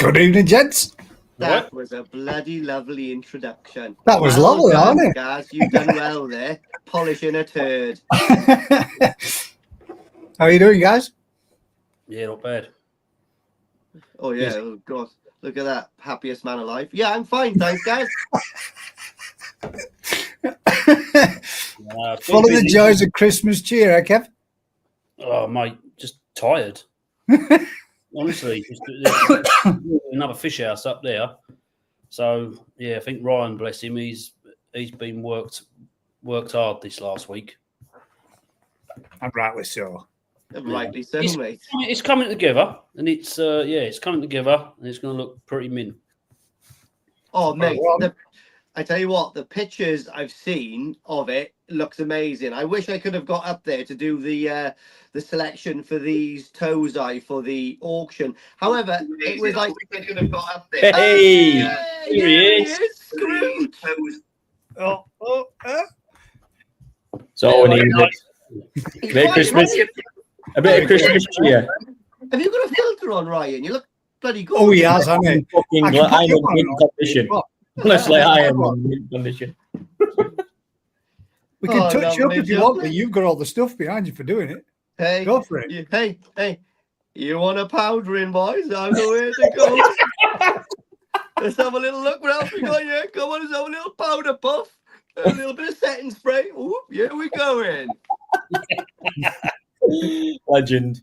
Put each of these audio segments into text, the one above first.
Good evening, gents. That was a bloody lovely introduction. That was lovely, wasn't it? Guys, you've done well there. Polishing a turd. How are you doing, guys? Yeah, not bad. Oh, yeah. Oh, God. Look at that. Happiest man alive. Yeah, I'm fine. Thanks, guys. Full of the joys of Christmas cheer, eh, Kev? Oh, mate, just tired. Honestly, just, another fish house up there. So yeah, I think Ryan, bless him, he's been worked hard this last week. I'm rightly so. Rightly so, mate. It's coming together, and it's coming together, and it's going to look pretty mint. Oh, mate, I tell you what, the pictures I've seen of it looks amazing. I wish I could have got up there to do the selection for these toes for the auction. However, it was like I could have got up there. Hey, here he is. Scrooge. So we need a bit of Christmas. A bit of Christmas cheer. Have you got a filter on, Ryan? You look bloody good. Oh, he has, hasn't he? I'm in mint condition. Honestly, I am in mint condition. We can touch you up if you want, but you've got all the stuff behind you for doing it. Hey, go for it. Hey, you want a powdering, boys? I know where to go. Let's have a little look. What else we got here? Come on, let's have a little powder puff. A little bit of setting spray. Ooh, here we go in. Legend.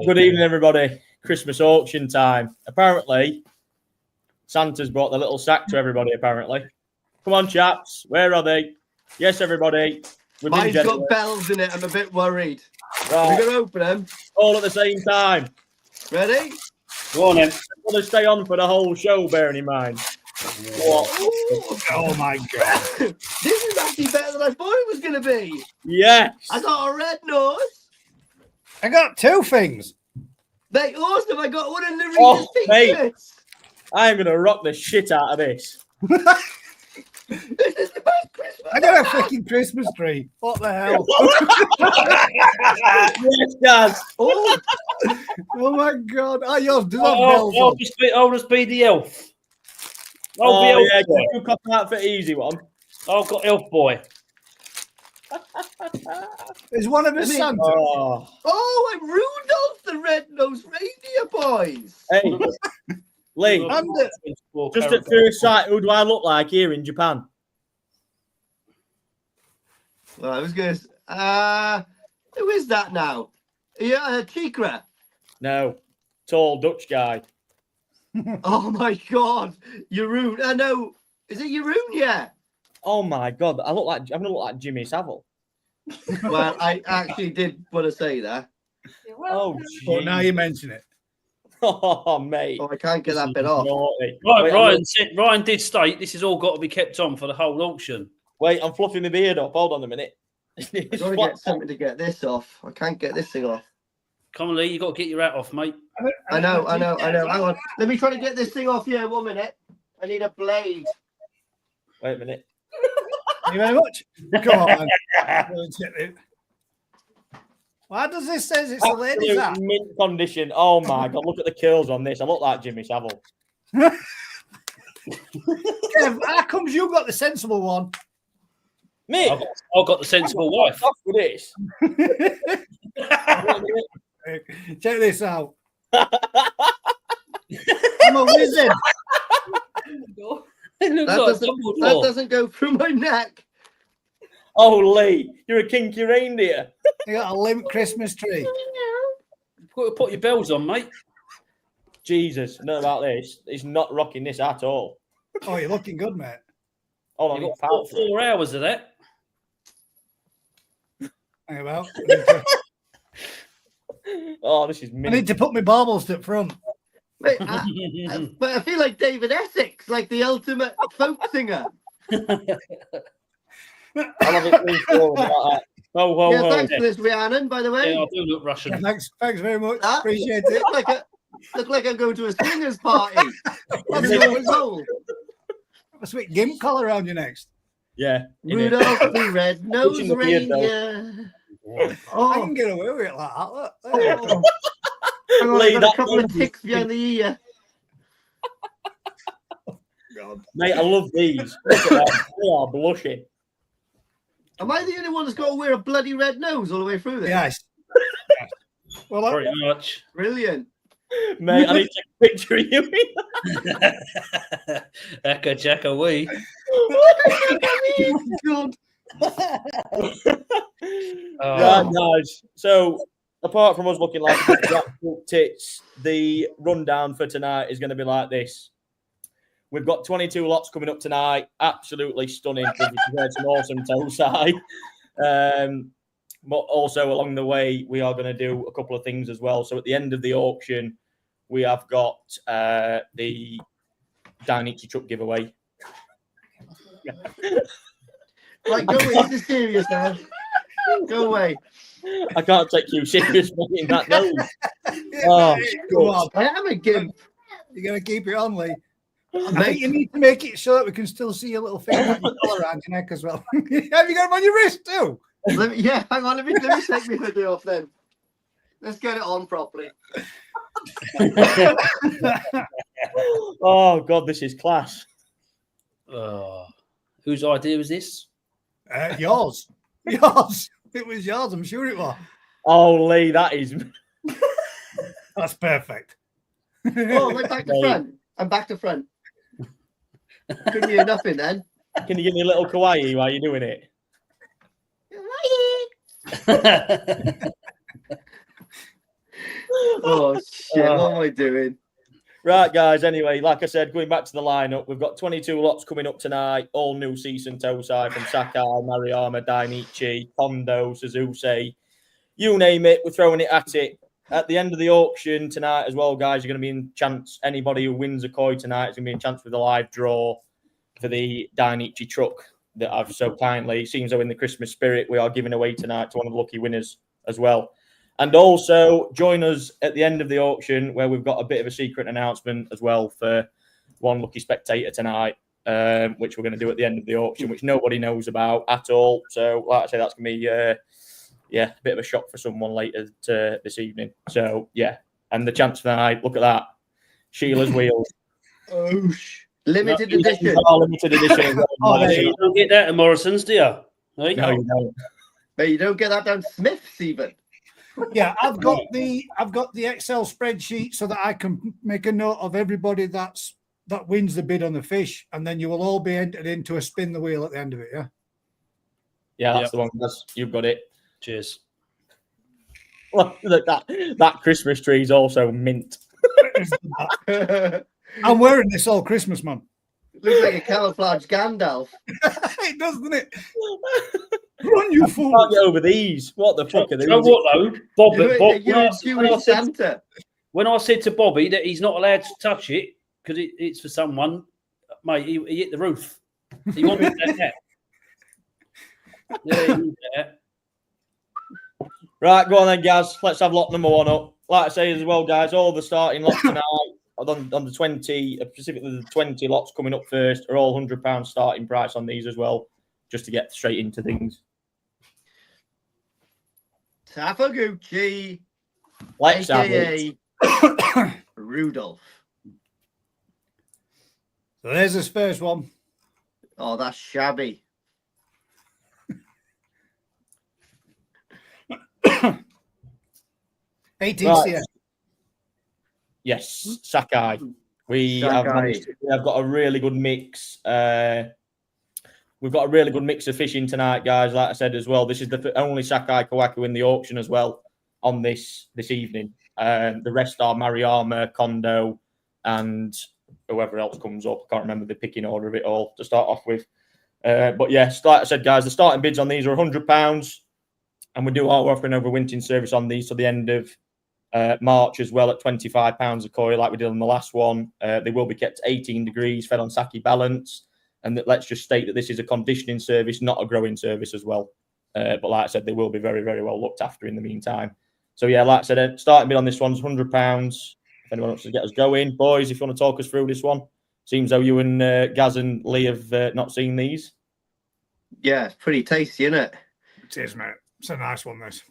Good evening, everybody. Christmas auction time. Apparently, Santa's brought the little sack to everybody, apparently. Come on, chaps. Where are they? Yes, everybody. Mine's got bells in it. I'm a bit worried. Right. We're going to open them. All at the same time. Ready? Go on, then. I'm going to stay on for the whole show, bearing in mind. Oh, my God. This is actually better than I thought it was going to be. Yes. I got a red nose. I got two things. Mate, awesome. I got one of Lorita's t-shirts. I'm going to rock the shit out of this. This is the best Christmas. I got a freaking Christmas tree. What the hell? Yes, guys. Oh my God. Oh, yours does have bells on. I'll just be the elf. You cop out for easy one. I've got elf boy. Is one of us Santa? Oh, I'm Rudolph the Red-Nosed Reindeer, boys. Hey, Lee, just at first sight, who do I look like here in Japan? Well, I was going to... who is that now? Yeah, Chikra. No, tall Dutch guy. Oh, my God. Jeroen. I know. Is it Jeroen? Yeah. Oh, my God. I'm going to look like Jimmy Savile. Well, I actually did want to say that. Oh, but now you mention it. Oh, mate. Oh, I can't get that bit off. Right, Ryan did state this has all got to be kept on for the whole auction. Wait, I'm fluffing my beard up. Hold on a minute. I've got to get something to get this off. I can't get this thing off. Come on, Lee, you got to get your hat off, mate. I know. Hang on. Let me try to get this thing off here. 1 minute. I need a blade. Wait a minute. Thank you very much. Come on, man. Why does this say it's a lady's hat? Mint condition. Oh, my God. Look at the curls on this. I look like Jimmy Savile. Kev, how comes you got the sensible one? Me? I've got the sensible wife. Off with this. Check this out. I'm a wizard. That doesn't go through my neck. Oh, Lee, you're a kinky reindeer. You got a limp Christmas tree. Put your bells on, mate. Jesus, know about this. It's not rocking this at all. Oh, you're looking good, mate. Hold on, you got 4 hours of that. Hang about. Oh, this is mint. I need to put my baubles to the front. Wait, but I feel like David Essex, like the ultimate folk singer. I'll have it forward like that. Thanks for this, Rhiannon, by the way. Yeah, I do look Russian. Yeah, thanks very much. Appreciate it. Look like I'm going to a swingers party. I'm years old. A sweet gimp collar around your next. Yeah. Rudolph the Red-Nosed Reindeer. I can get away with it like that. Look. Hang on, I got a couple of ticks behind the ear. God. Mate, I love these. Look at them. They are blushing. Am I the only one that's got to wear a bloody red nose all the way through this? Yes. Yes. Well, Pretty much. Brilliant. Mate, I need to take a picture of you. Ecca Jacka wee. God. Right, guys. So, apart from us looking like absolute tits, the rundown for tonight is going to be like this. We've got 22 lots coming up tonight. Absolutely stunning. We've prepared some awesome toe side. But also along the way, we are going to do a couple of things as well. So at the end of the auction, we have got the Dainichi truck giveaway. Right, go away. This is serious now. Go away. I can't take you seriously in that nose. Come on. I am a gimp. You're going to keep it on, Lee. I think you need to make it so that we can still see your little finger and your collar around your neck as well. Have you got them on your wrist too? Yeah, hang on. Let me take my hoodie off then. Let's get it on properly. Oh, God, this is class. Whose idea was this? Yours. Yours. It was yours. I'm sure it was. Oh, Lee, that is... That's perfect. Oh, I'm back to front. I'm back to front. Couldn't hear nothing then. Can you give me a little kawaii while you're doing it? Oh, shit. What am I doing? Right, guys. Anyway, like I said, going back to the lineup, we've got 22 lots coming up tonight. All new season toe side from Sakai, Maruyama, Dainichi, Kondo, Suzuki. You name it, we're throwing it at it. At the end of the auction tonight as well, guys, you're going to be in chance. Anybody who wins a koi tonight is going to be in chance with a live draw for the Dainichi truck that I've so kindly, seems though in the Christmas spirit, we are giving away tonight to one of the lucky winners as well. And also join us at the end of the auction where we've got a bit of a secret announcement as well for one lucky spectator tonight, which we're going to do at the end of the auction, which nobody knows about at all. So, like I say, that's going to be, a bit of a shock for someone later this evening. So, yeah. And the chance tonight, look at that. Sheila's wheels. Oh, limited edition. Limited edition. You don't get that at Morrison's, do you? Right? No, you don't. But you don't get that down Smith's even. Yeah, I've got the Excel spreadsheet so that I can make a note of everybody that wins the bid on the fish, and then you will all be entered into a spin the wheel at the end of it. Yeah. Yeah, that's the one. You've got it. Cheers. Well, look, that Christmas tree is also mint. I'm wearing this all Christmas, man. Looks like a camouflage Gandalf. It does, doesn't it? Run, you fool! Can't get over these. What the fuck are these? You know what, though? When I said to Bobby that he's not allowed to touch it because it's for someone, mate, he hit the roof. He wanted that. Yeah, he wanted that. Right, go on then, Gaz. Let's have lot number one up. Like I say as well, guys, all the starting lots tonight on the 20, specifically the 20 lots coming up first, are all £100 starting price on these as well, just to get straight into things. Tafaguchi, Let's have aka Rudolph. So there's his first one. Oh, that's shabby. Right. Yes, Sakai. We have got a really good mix. We've got a really good mix of fishing tonight, guys. Like I said as well, this is the only Sakai Kawaku in the auction as well on this evening. The rest are Maruyama, Kondo, and whoever else comes up. I can't remember the picking order of it all to start off with. But yes, like I said, guys, the starting bids on these are £100, and we do our offering over winting service on these to the end of March as well at £25 a koi, like we did on the last one. They will be kept 18 degrees, fed on sake balance. And let's just state that this is a conditioning service, not a growing service as well. But like I said, they will be very, very well looked after in the meantime. So yeah, like I said, starting bid on this one's £100. If anyone wants to get us going, boys, if you want to talk us through this one. Seems though you and Gaz and Lee have not seen these. Yeah, it's pretty tasty, isn't it? It is, mate. It's a nice one, this.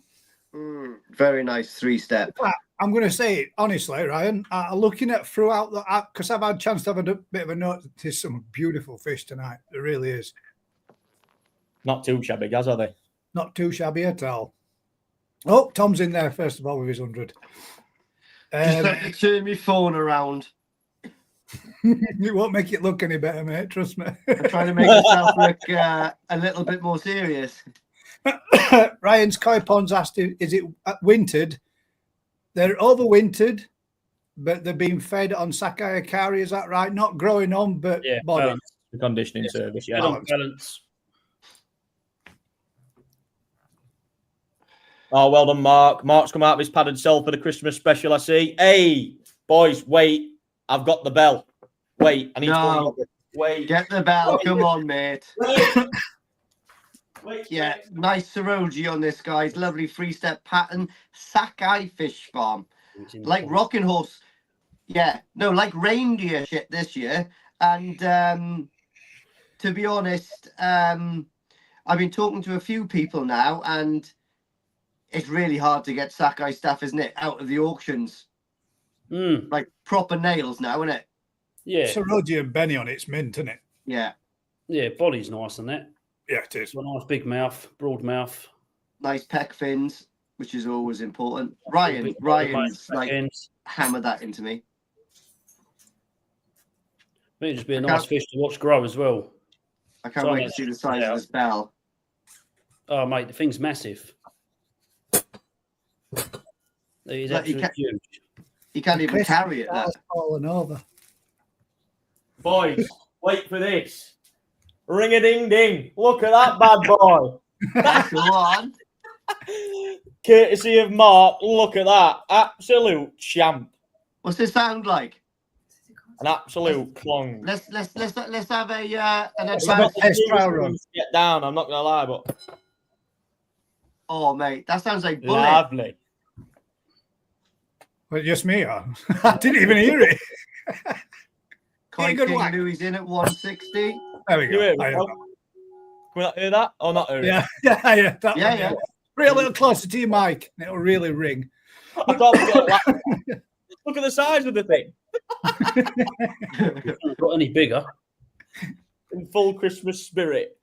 Very nice 3-step. I'm going to say it honestly, Ryan. Looking at throughout the because I've had a chance to have a bit of a note. There's some beautiful fish tonight. There really is. Not too shabby, guys, are they? Not too shabby at all. Oh, Tom's in there first of all with his 100. Just let me turn my phone around. It won't make it look any better, mate. Trust me. I'm trying to make myself look a little bit more serious. Ryan's koi ponds asked, "Is it wintered?" They're overwintered, but they're being fed on Sakai Akari. Is that right? Not growing on, but body. Balance. The conditioning service, yeah. Balance. Oh, well done, Mark. Mark's come out of his padded cell for the Christmas special, I see. Hey, boys, wait. I've got the bell. Wait, I need to wait. Get the bell. Come on, mate. Wait, yeah, nice Saroji on this, guys. Lovely three-step pattern. Sakai Fish Farm. Like Rocking Horse. Yeah, no, like reindeer shit this year. And to be honest, I've been talking to a few people now, and it's really hard to get Sakai stuff, isn't it, out of the auctions. Like proper nails now, isn't it? Yeah. Saroji and Benny on it's mint, isn't it? Yeah. Yeah, body's nice on that. Yeah, it is. It's a nice big mouth, broad mouth. Nice peck fins, which is always important. Ryan's like hammered that into me. I think it'd just be a nice fish to watch grow as well. I can't wait to see the size of this bell. Oh, mate, the thing's massive. He's absolutely huge. You can't even carry it. That's falling over. Boys, wait for this. Ring a ding ding. Look at that bad boy. Go on. Courtesy of Mark. Look at that. Absolute champ. What's this sound like? An absolute clong. Let's have a an advanced trial run. Get down. I'm not gonna lie, but mate, that sounds like bullet. Lovely. Well, just me. I didn't even hear it. King Louis in at 160. There we go. Can we not hear that or not hear it? Yeah. Yeah. Bring it a little closer to your mic. It'll really ring. I thought we got that. Look at the size of the thing. It's not got any bigger. In full Christmas spirit.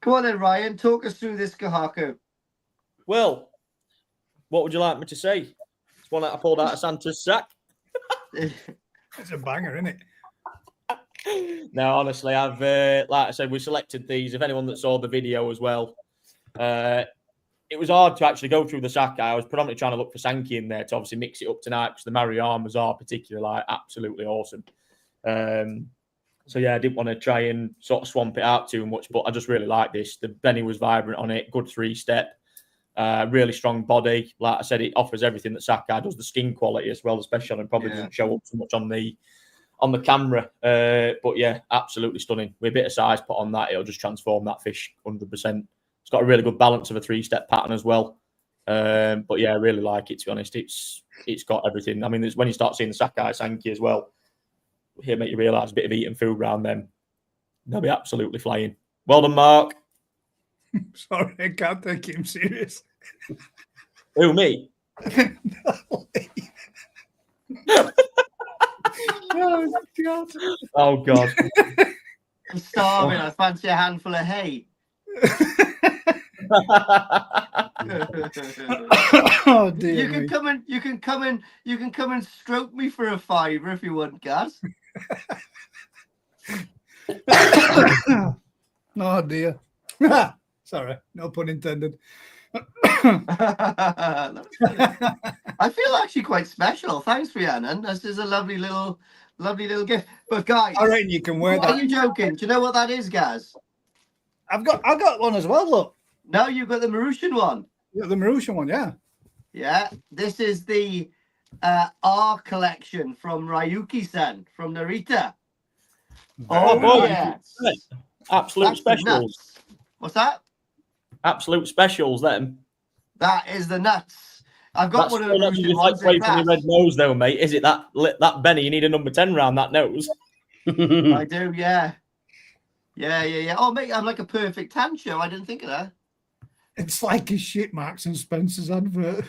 Come on then, Ryan. Talk us through this Kahaku. Well, what would you like me to say? It's one that I pulled out of Santa's sack. It's a banger, isn't it? No, honestly, I've like I said, we selected these. If anyone that saw the video as well, it was hard to actually go through the Sakai. I was predominantly trying to look for Sankey in there to obviously mix it up tonight because the Mariamas are particularly absolutely awesome. So yeah, I didn't want to try and sort of swamp it out too much, but I just really like this. The Benny was vibrant on it, good three-step, really strong body. Like I said, it offers everything that Sakai does. The skin quality as well, especially, and probably doesn't show up so much on the camera. But yeah, absolutely stunning. With a bit of size put on that, it'll just transform that fish 100%. It's got a really good balance of a three-step pattern as well. But yeah, I really like it, to be honest. It's got everything. I mean, when you start seeing the Sakai Sankey as well, here make you realise a bit of eating food around them. They'll be absolutely flying. Well done, Mark. Sorry, I can't take him serious. Who, me? Oh, God. Oh, God. I'm starving. I fancy a handful of hay. Oh dear. You can come and stroke me for a $5 if you want, Gaz. Oh dear. Sorry, no pun intended. I feel actually quite special. Thanks, Rhiannon. This is a lovely little gift. But guys, I reckon you can wear that. Are you joking? Do you know what that is, Gaz? I've got one as well. Look. No, you've got the Mauritian one. Yeah, the Mauritian one, yeah. Yeah, this is the R collection from Ryuki-san from Narita. Oh, boy. Yes. Absolute That's the specials. nuts. What's that? Absolute specials, them. That is the nuts. I've got That's one of the not Mauritian like ones play in from your class. red nose, though, mate. Is it that Benny? You need a number 10 round that nose. I do, yeah. Yeah. Oh, mate, I'm like a perfect tancho. I didn't think of that. It's like a shit Marks and Spencer's advert.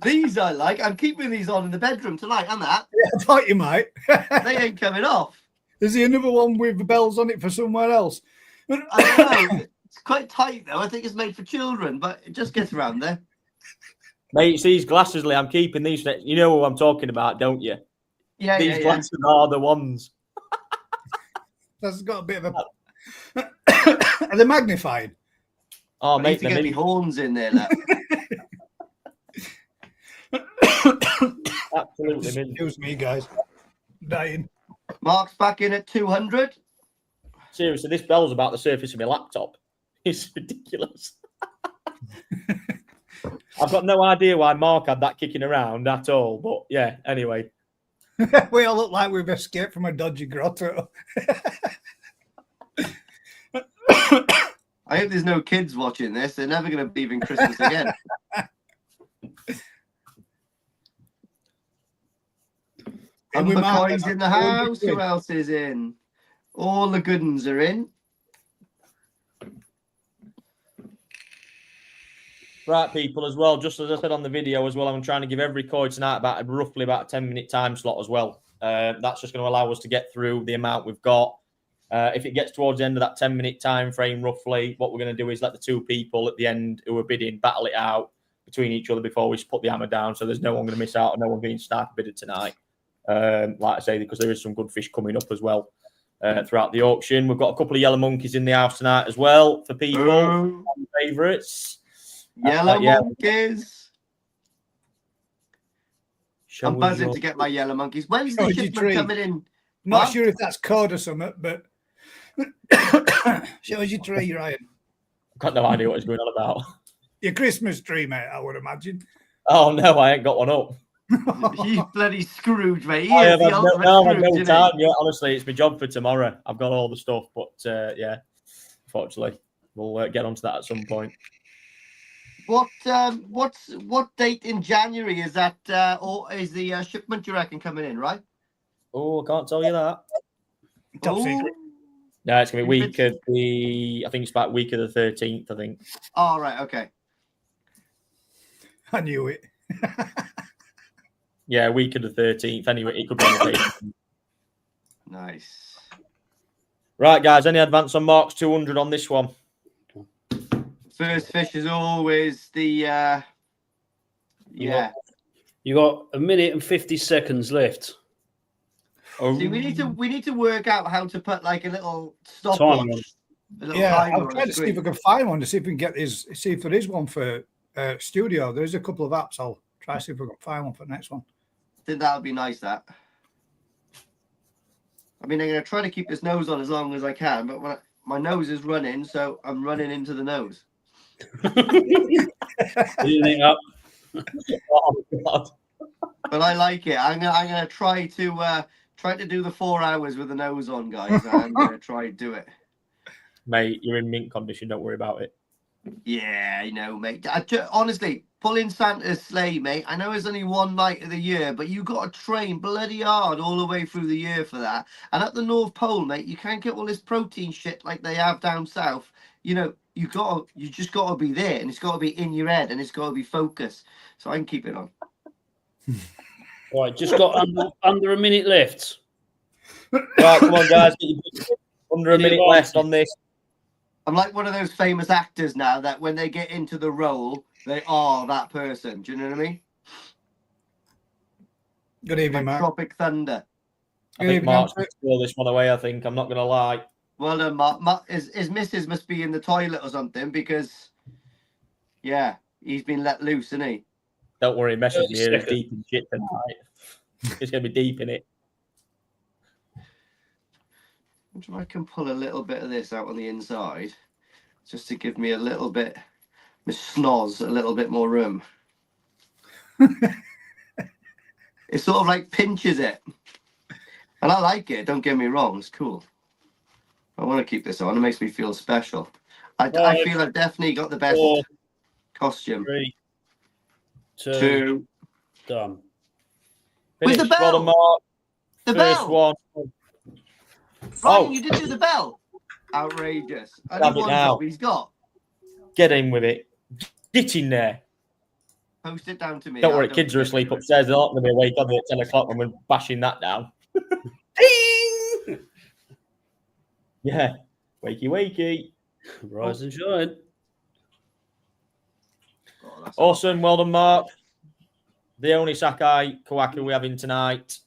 These I like. I'm keeping these on in the bedroom tonight, and that. Yeah, I thought you might. They ain't coming off. Is there another one with the bells on it for somewhere else? I don't know. It's quite tight though. I think it's made for children, but it just gets around there. Mate, it's these glasses, Lee. I'm keeping these. You know what I'm talking about, don't you? Yeah, These glasses are the ones. That's got a bit of a. Are they magnified? Oh, I mate, need to get me horns in there. Look. Absolutely. Excuse me, guys. Dying. Mark's back in at 200. Seriously, this bell's about the surface of my laptop. It's ridiculous. I've got no idea why Mark had that kicking around at all. But yeah, anyway. We all look like we've escaped from a dodgy grotto. I hope there's no kids watching this. They're never going to believe in Christmas again. And McCoy's in the house. Who else is in? All the good ones are in. Right, people, as well, just as I said on the video as well, I'm trying to give every coin tonight roughly about a 10-minute time slot as well. That's just going to allow us to get through the amount we've got. If it gets towards the end of that 10-minute time frame, roughly, what we're going to do is let the two people at the end who are bidding battle it out between each other before we put the hammer down. So there's no one going to miss out and no one being started bidded tonight. Like I say, because there is some good fish coming up as well throughout the auction. We've got a couple of yellow monkeys in the house tonight as well for people. Favourites. Yellow monkeys. I'm buzzing your... to get my yellow monkeys. When's the shipment coming in? Not sure if that's code or something, but show us your tree, Ryan. I've got no idea what it's going on about. Your Christmas tree, mate, I would imagine. Oh, no, I ain't got one up. You bloody Scrooge, mate. I have no time. Yeah, honestly, it's my job for tomorrow. I've got all the stuff, but yeah, unfortunately, we'll get onto that at some point. What date in January is that? Or is the shipment you reckon coming in? Right? Oh, I can't tell you that. Top secret. No, it's gonna be week of the. I think it's about week of the 13th. I think. Oh, right. Okay. I knew it. Yeah, week of the 13th. Anyway, it could be on the date. Nice. Right, guys. Any advance on Mark's 200 on this one? First fish is always the yeah. You got a minute and 50 seconds left. See, we need to work out how to put like a little stopwatch. I'm trying to see if we can find one to see if we can get this. See if there is one for studio. There's a couple of apps. I'll try to see if we can find one for the next one. I think that would be nice. That. I mean, I'm going to try to keep this nose on as long as I can, but when my nose is running, so I'm running into the nose. Up. Oh, God. But I like it. I'm gonna try to do the 4 hours with the nose on, guys. I'm gonna try to do it. Mate, you're in mint condition. Don't worry about it. Yeah, I know, mate. Honestly, pulling Santa's sleigh, mate. I know it's only one night of the year, but you got to train bloody hard all the way through the year for that. And at the North Pole, mate, you can't get all this protein shit like they have down south. You know, you just got to be there, and it's got to be in your head, and it's got to be focused. So I can keep it on. Right, just got under a minute left. Right, come on, guys. Under a minute left on this. I'm like one of those famous actors now that when they get into the role, they are that person. Do you know what I mean? Good evening, Mark. Tropic Thunder. I think Mark's going to throw this one away, I think. I'm not going to lie. Well done, Mark. His missus must be in the toilet or something because, yeah, he's been let loose, isn't he? Don't worry, message me here. He's deep in shit tonight. He's going to be deep in it. I wonder if I can pull a little bit of this out on the inside just to give me a little bit, my schnoz, a little bit more room. It sort of like pinches it. And I like it, don't get me wrong, it's cool. I want to keep this on, it makes me feel special. I feel I've definitely got the best costume. 3, 2, done. With the bell! Well, Mark. The First bell! one. Ryan, you did do the bell. Outrageous. Only one job he's got. Get in with it. Get in there. Post it down to me. Don't worry, kids are asleep upstairs. They're not going to be awake on at 10 o'clock when we're bashing that down. Yeah. Wakey, wakey. Rise and shine. Oh, Awesome. Well done, Mark. The only Sakai Kawaku we're having tonight.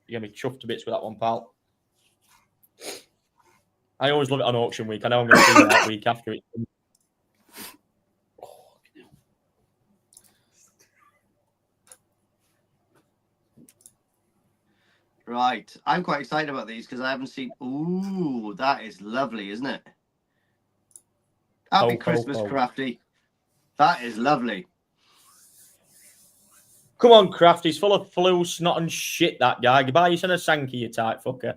You're going to be chuffed to bits with that one, pal. I always love it on auction week. I know I'm going to see that week after it. Right. I'm quite excited about these because I haven't seen. Ooh, that is lovely, isn't it? Happy Christmas, Crafty. That is lovely. Come on, Craft. He's full of flu, snot, and shit, that guy. Goodbye, you send a Sankey, you tight fucker.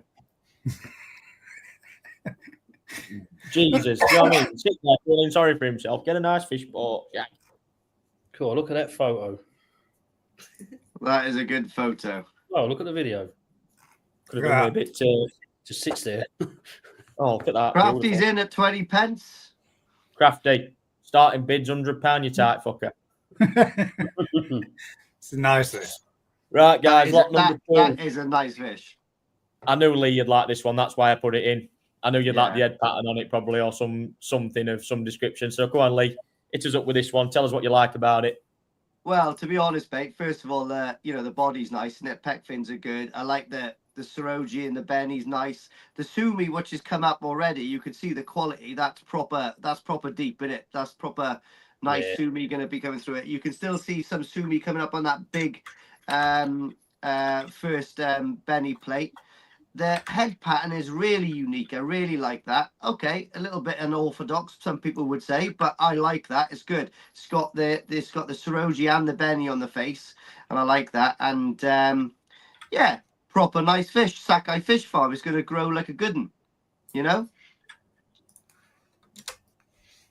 Jesus. You know what I mean? Sit there feeling sorry for himself. Get a nice fish boat. Yeah. Cool. Look at that photo. That is a good photo. Oh, look at the video. Could have been a bit. Just sits there. Oh, look at that. Crafty's Beautiful. in at 20 pence. Crafty. Starting bids £100, you tight fucker. It's nice. This. Right, guys. Lot number 2. That is a nice fish. I knew Lee you'd like this one. That's why I put it in. I knew you'd like Yeah. the head pattern on it probably, or something of some description. So go on, Lee. Hit us up with this one. Tell us what you like about it. Well, to be honest, mate, first of all, the body's nice and the pec fins are good. I like the Saroji and the Benny's nice. The Sumi, which has come up already, you can see the quality. That's proper deep, innit? That's proper nice Sumi going to be coming through it. You can still see some Sumi coming up on that big first Benny plate. The head pattern is really unique. I really like that. Okay, a little bit unorthodox, some people would say, but I like that. It's good. It's got the Saroji and the Benny on the face, and I like that. And yeah, proper nice fish. Sakai Fish Farm is going to grow like a good one, you know.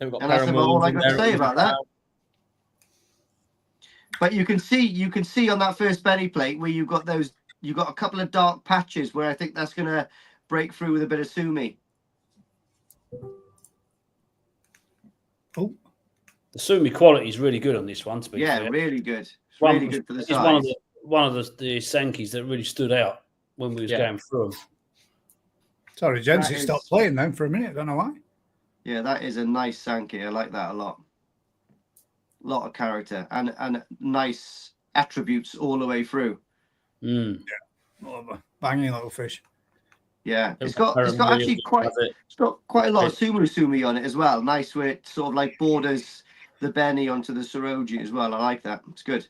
And that's about all I got to say about that. But you can see on that first Benny plate where you've got a couple of dark patches where I think that's going to break through with a bit of Sumi. Oh, the Sumi quality is really good on this one. To be fair. Really good. It's really good for the size. It's one of the Sankis that really stood out when we was going through them. Sorry, gents, he stopped playing then for a minute. I don't know why. Yeah, that is a nice Sankey. I like that a lot. A lot of character and nice attributes all the way through. Mm. Yeah, banging little fish. Yeah, it's got quite a lot of Sumi on it as well. Nice where it sort of like borders the Benny onto the Saroji as well. I like that. It's good.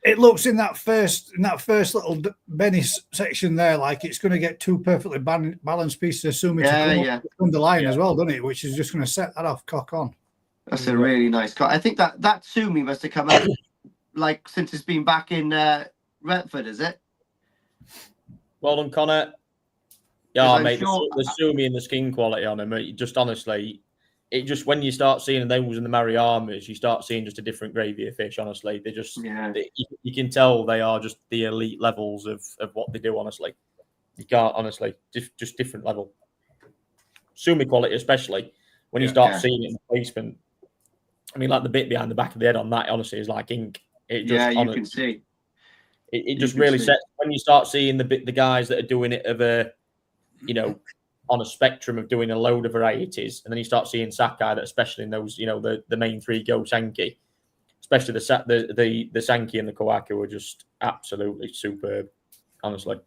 It looks in that first little Benny section there like it's going to get two perfectly balanced pieces of Sumi to come up from the line as well, doesn't it? Which is just going to set that off cock on. That's a really nice cut. I think that Sumi must have come out like since it's been back in Retford, is it? Well done, Connor. Yeah, mate, the Sumi and the skin quality on them, just honestly, it just when you start seeing those in the Mariamas, you start seeing just a different gravy of fish. Honestly, they just you can tell they are just the elite levels of what they do. Honestly, you can't just different level. Sumi quality, especially when you start seeing it in the placement. I mean, like the bit behind the back of the head on that, honestly, is like ink. It just, you can see. It just really sets when you start seeing the guys that are doing it of a, on a spectrum of doing a load of varieties, and then you start seeing Sakai that, especially in those, the main three Go Sankey, especially the Sankey and the Kawaku, are just absolutely superb. Honestly,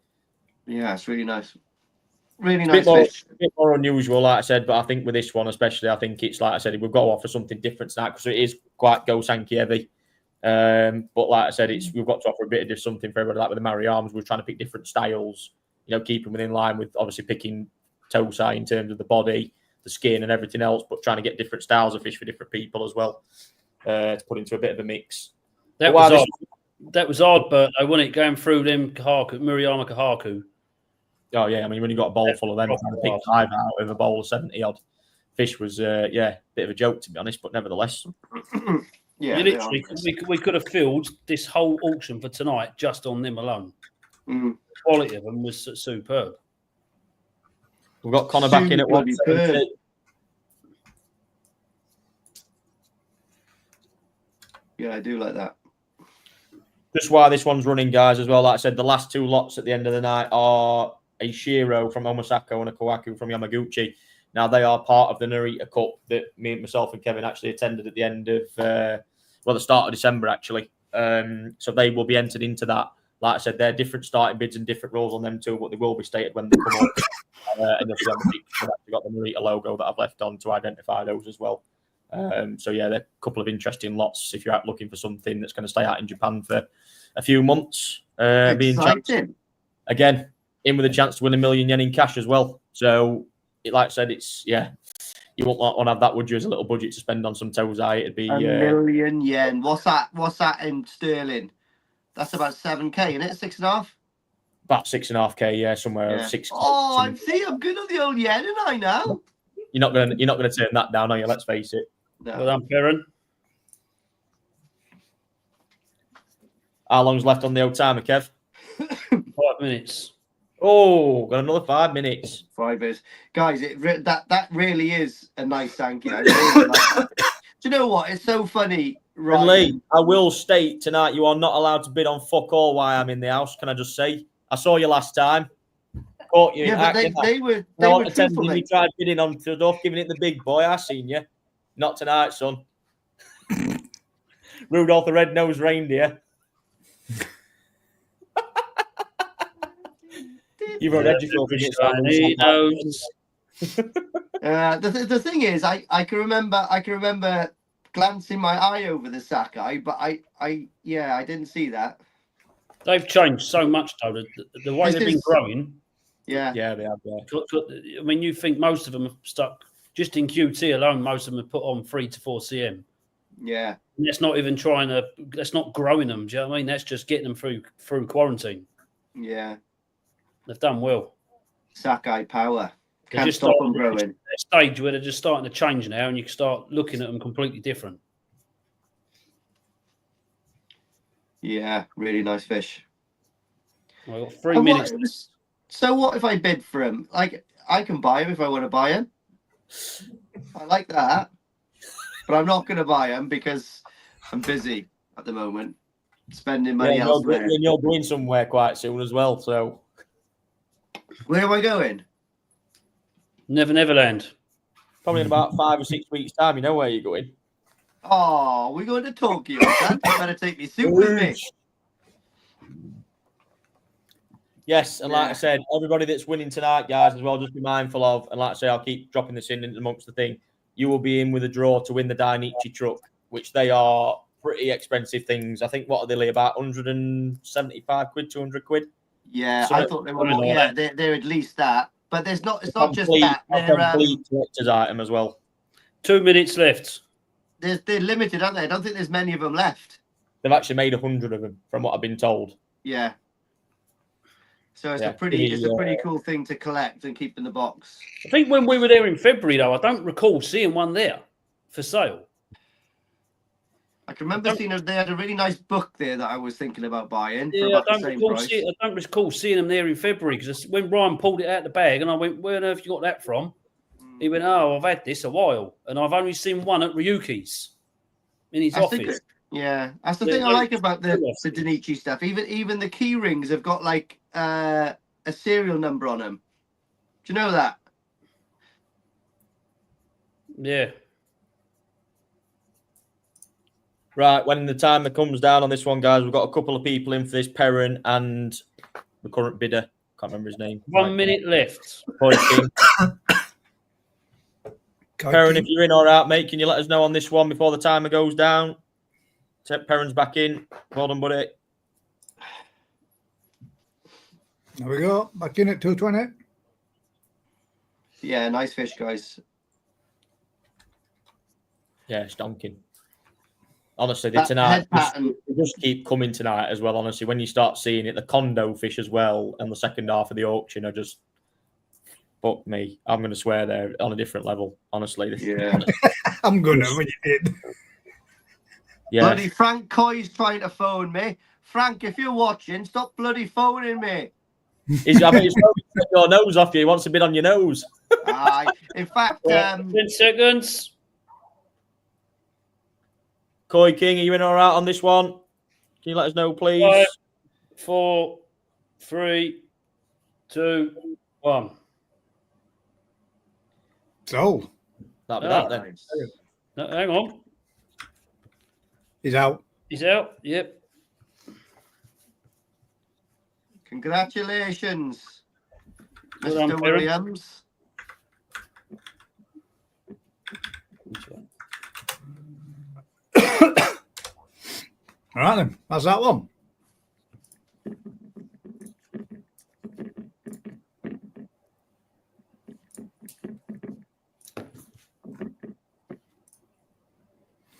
yeah, it's really nice. Really nice fish. A bit more unusual, like I said, but I think with this one especially, I think it's like I said, we've got to offer something different to that because it is quite Go Sankey heavy. But like I said, we've got to offer a bit of something for everybody. Like with the Mary Arms, we're trying to pick different styles, keeping within line with obviously picking Tosai in terms of the body, the skin, and everything else, but trying to get different styles of fish for different people as well to put into a bit of a mix. That was odd, but I want it going through them Murayama Kahaku. Oh yeah, I mean when you got a bowl full of them, trying to pick 5 out of a bowl of 70 odd fish was bit of a joke to be honest, but nevertheless. Yeah, we could have filled this whole auction for tonight just on them alone. The quality of them was superb. We've got Connor back in at 170. Yeah, I do like that. Just why this one's running, guys, as well. Like I said, the last 2 lots at the end of the night are a Shiro from Omasako and a Kawaku from Yamaguchi. Now, they are part of the Narita Cup that myself and Kevin actually attended at the end of, the start of December, actually. So they will be entered into that. Like I said, they're different starting bids and different rules on them too, but they will be stated when they come up. And you'll see on the picture, I've actually got the Narita logo that I've left on to identify those as well. So yeah, they're a couple of interesting lots if you're out looking for something that's going to stay out in Japan for a few months. Exciting. Again, in with a chance to win 1 million yen in cash as well. So, like I said, it's you won't want to have that, would you, as a little budget to spend on some Tozai? It'd be 1 million yen. What's that? What's that in sterling? That's about 7k, isn't it? 6.5. About 6.5k, yeah, somewhere. Yeah. 6. Oh, I'm good on the old yen, and I know. You're not gonna turn that down, are you? Let's face it. No. Well done, Perrin. How long's left on the old timer, Kev? 5 minutes. Oh, got another 5 minutes. 5 is, guys. That really is a nice thank you. I really like that. Do you know what? It's so funny, right? And Lee, I will state tonight you are not allowed to bid on fuck all while I'm in the house. Can I just say? I saw you last time. Caught you. Yeah, but they were truthful, You mate. tried bidding on stuff, giving it the big boy. I seen you. Not tonight, son. Rudolph the Red-Nosed Reindeer. You've already The thing is, I can remember glancing my eye over the Sakai, but I didn't see that. They've changed so much, though. The way they've been growing. Yeah, they have. Yeah. I mean, you think most of them have stuck just in QT alone. Most of them have put on 3 to 4 cm. Yeah, and that's not even that's not growing them. Do you know what I mean? That's just getting them through quarantine. Yeah, they've done well. Sakai power. They're just stop them growing. At a stage where they're just starting to change now, and you can start looking at them completely different. Yeah, really nice fish. Well, 3 minutes. So what if I bid for him? Like, I can buy him if I want to buy him. I like that. But I'm not going to buy him because I'm busy at the moment, spending money elsewhere. And you're going somewhere quite soon as well, so. Where am I going? Neverland. Probably in about 5 or 6 weeks' time, you know where you're going. Oh, we're going to Tokyo. You better take me suit with me. Yes, and like I said, everybody that's winning tonight, guys, as well, just be mindful of, and like I say, I'll keep dropping this in amongst the thing, you will be in with a draw to win the Dainichi truck, which they are pretty expensive things. I think, what are they, about 175 quid, 200 quid? Yeah, So I thought they were more. Yeah, they're at least that. But it's not just that. They're a complete collector's item as well. 2 minutes left. They're limited, aren't they? I don't think there's many of them left. They've actually made 100 of them, from what I've been told. Yeah. So it's a pretty cool thing to collect and keep in the box. I think when we were there in February, though, I don't recall seeing one there for sale. I can remember seeing they had a really nice book there that I was thinking about buying. Yeah, for about the same price. I don't recall seeing them there in February because when Ryan pulled it out of the bag and I went, "Where on earth you got that from?" He went, "Oh, I've had this a while, and I've only seen one at Ryuki's in his office." That's the thing I like about the Dainichi stuff. Even the key rings have got like a serial number on them. Do you know that? Yeah. Right, when the timer comes down on this one, guys, we've got a couple of people in for this, Perrin and the current bidder. Can't remember his name. 1 minute left. Perrin, if you're in all right, mate, can you let us know on this one before the timer goes down? Perrin's back in. Well done, buddy. There we go. Back in at 220. Yeah, nice fish, guys. Yeah, stonking. Honestly, tonight, they just keep coming tonight as well, honestly. When you start seeing it, the condo fish as well, and the second half of the auction are just, fuck me. I'm going to swear they're on a different level, honestly. Yeah. I'm going to when you did. Yeah. Bloody Frank Coy's trying to phone me. Frank, if you're watching, stop bloody phoning me. He's throwing your nose off you. He wants a bit on your nose. In fact, 10 seconds. Koi King, are you in all right on this one? Can you let us know, please? 5, 4, 3, 2, 1. So That'll be that then. Nice. No, hang on. he's out. He's out. Yep. Congratulations, Well done, Mr. Kieran. Williams. All right then, that's that one.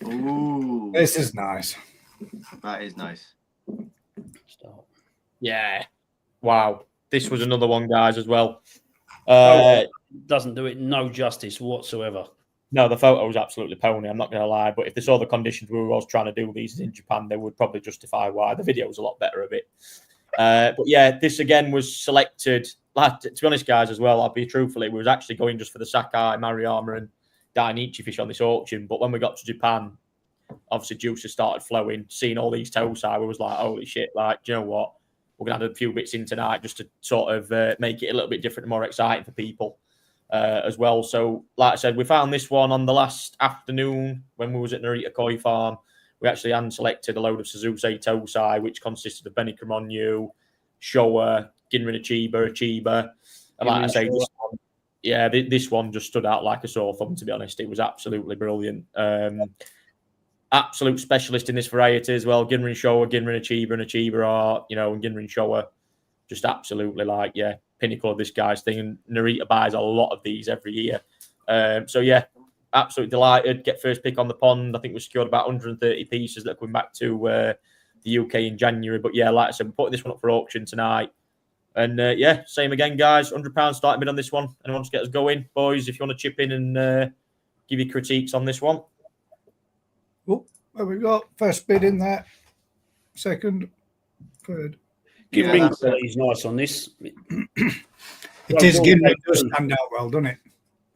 Ooh, This is nice. that is nice. Start. Yeah. Wow. This was another one, guys, as well. Doesn't do it no justice whatsoever. No, the photo was absolutely pony. I'm not going to lie. But if they saw the conditions we were trying to do these in Japan, they would probably justify why. The video was a lot better of it. But yeah, this again was selected. Like, to be honest, guys, as well, I'll be truthfully, we was actually going just for the Sakai, Mariama, and Dainichi fish on this auction. But when we got to Japan, obviously juices started flowing. Seeing all these Tosai, we was like, holy shit! Like, do you know what? We're gonna add a few bits in tonight just to sort of make it a little bit different and more exciting for people as well. So, like I said, we found this one on the last afternoon when we was at Narita Koi Farm. We actually hand selected a load of Suzuse Tosai, which consisted of Benny Kramonyu, Showa, Ginrin Achiba. And like I say, this one just stood out like a sore thumb, to be honest. It was absolutely brilliant. Absolute specialist in this variety as well. Ginrin Showa, Ginrin Achiba, and Achiba are, and Ginrin Showa just absolutely pinnacle of this guy's thing. And Narita buys a lot of these every year. So yeah, absolutely delighted. Get first pick on the pond. I think we secured about 130 pieces that are coming back to the UK in January. But yeah, like I said, we're putting this one up for auction tonight. And yeah, same again, guys. £100 starting bid on this one. Anyone wants to get us going, boys? If you want to chip in and give your critiques on this one. Oh, there we go. First bid in there. Second, third. Ginrin is nice on this. It is Ginrin. It does stand out well, doesn't it?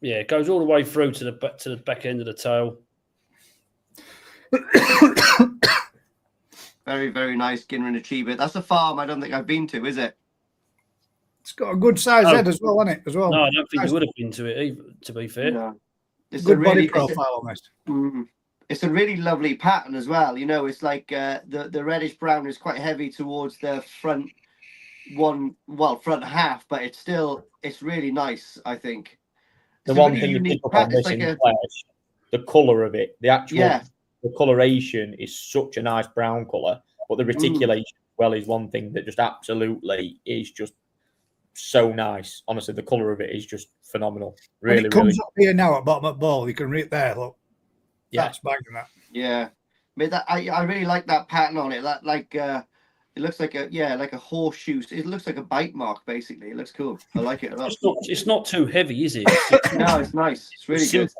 Yeah, it goes all the way through to the back end of the tail. Very, very nice Ginrin Achiba. That's a farm I don't think I've been to, is it? It's got a good size head as well, hasn't it? As well. No, I don't think you would have been to it either, to be fair. No. It's good a really, body profile on this. It's a really lovely pattern as well. It's like the reddish brown is quite heavy towards the front half, but it's really nice, I think. The one thing to pick up on this in flesh, the colour of it, the actual the coloration is such a nice brown colour, but the reticulation as well is one thing that just absolutely is just so nice. Honestly, the colour of it is just phenomenal. Really, when it comes up here now at bottom of ball, you can read there, look. Yeah. That's bagging that. Yeah. I really like that pattern on it. That it looks like a horseshoe. It looks like a bite mark, basically. It looks cool. I like it a lot. It's not too heavy, is it? No, it's nice. It's really good.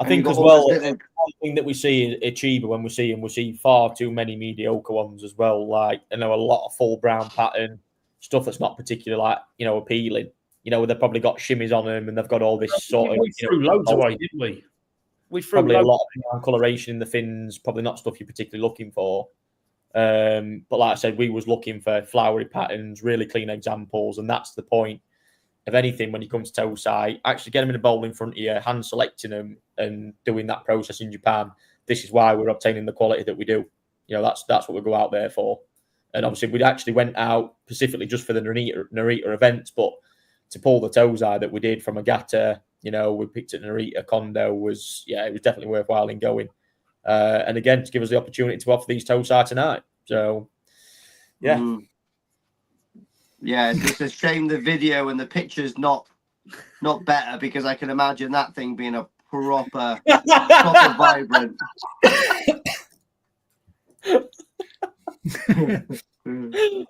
I think as well, one thing that we see in Achiba when we see far too many mediocre ones as well. Like, a lot of full brown pattern stuff that's not particularly appealing. They've probably got shimmies on them and they've got all this sort of. We threw loads away, didn't we? We threw probably a lot of coloration in the fins, probably not stuff you're particularly looking for. But like I said, we was looking for flowery patterns, really clean examples, and that's the point of anything when you come to Tosai. Actually get them in a bowl in front of you, hand selecting them and doing that process in Japan. This is why we're obtaining the quality that we do. That's what we go out there for. And obviously we actually went out specifically just for the Narita events, but to pull the Tosai that we did from Agata, we picked at Narita Kondo it was definitely worthwhile in going. And again, to give us the opportunity to offer these Tosai tonight. So, yeah. Yeah, it's just a shame the video and the picture's not better, because I can imagine that thing being a proper vibrant.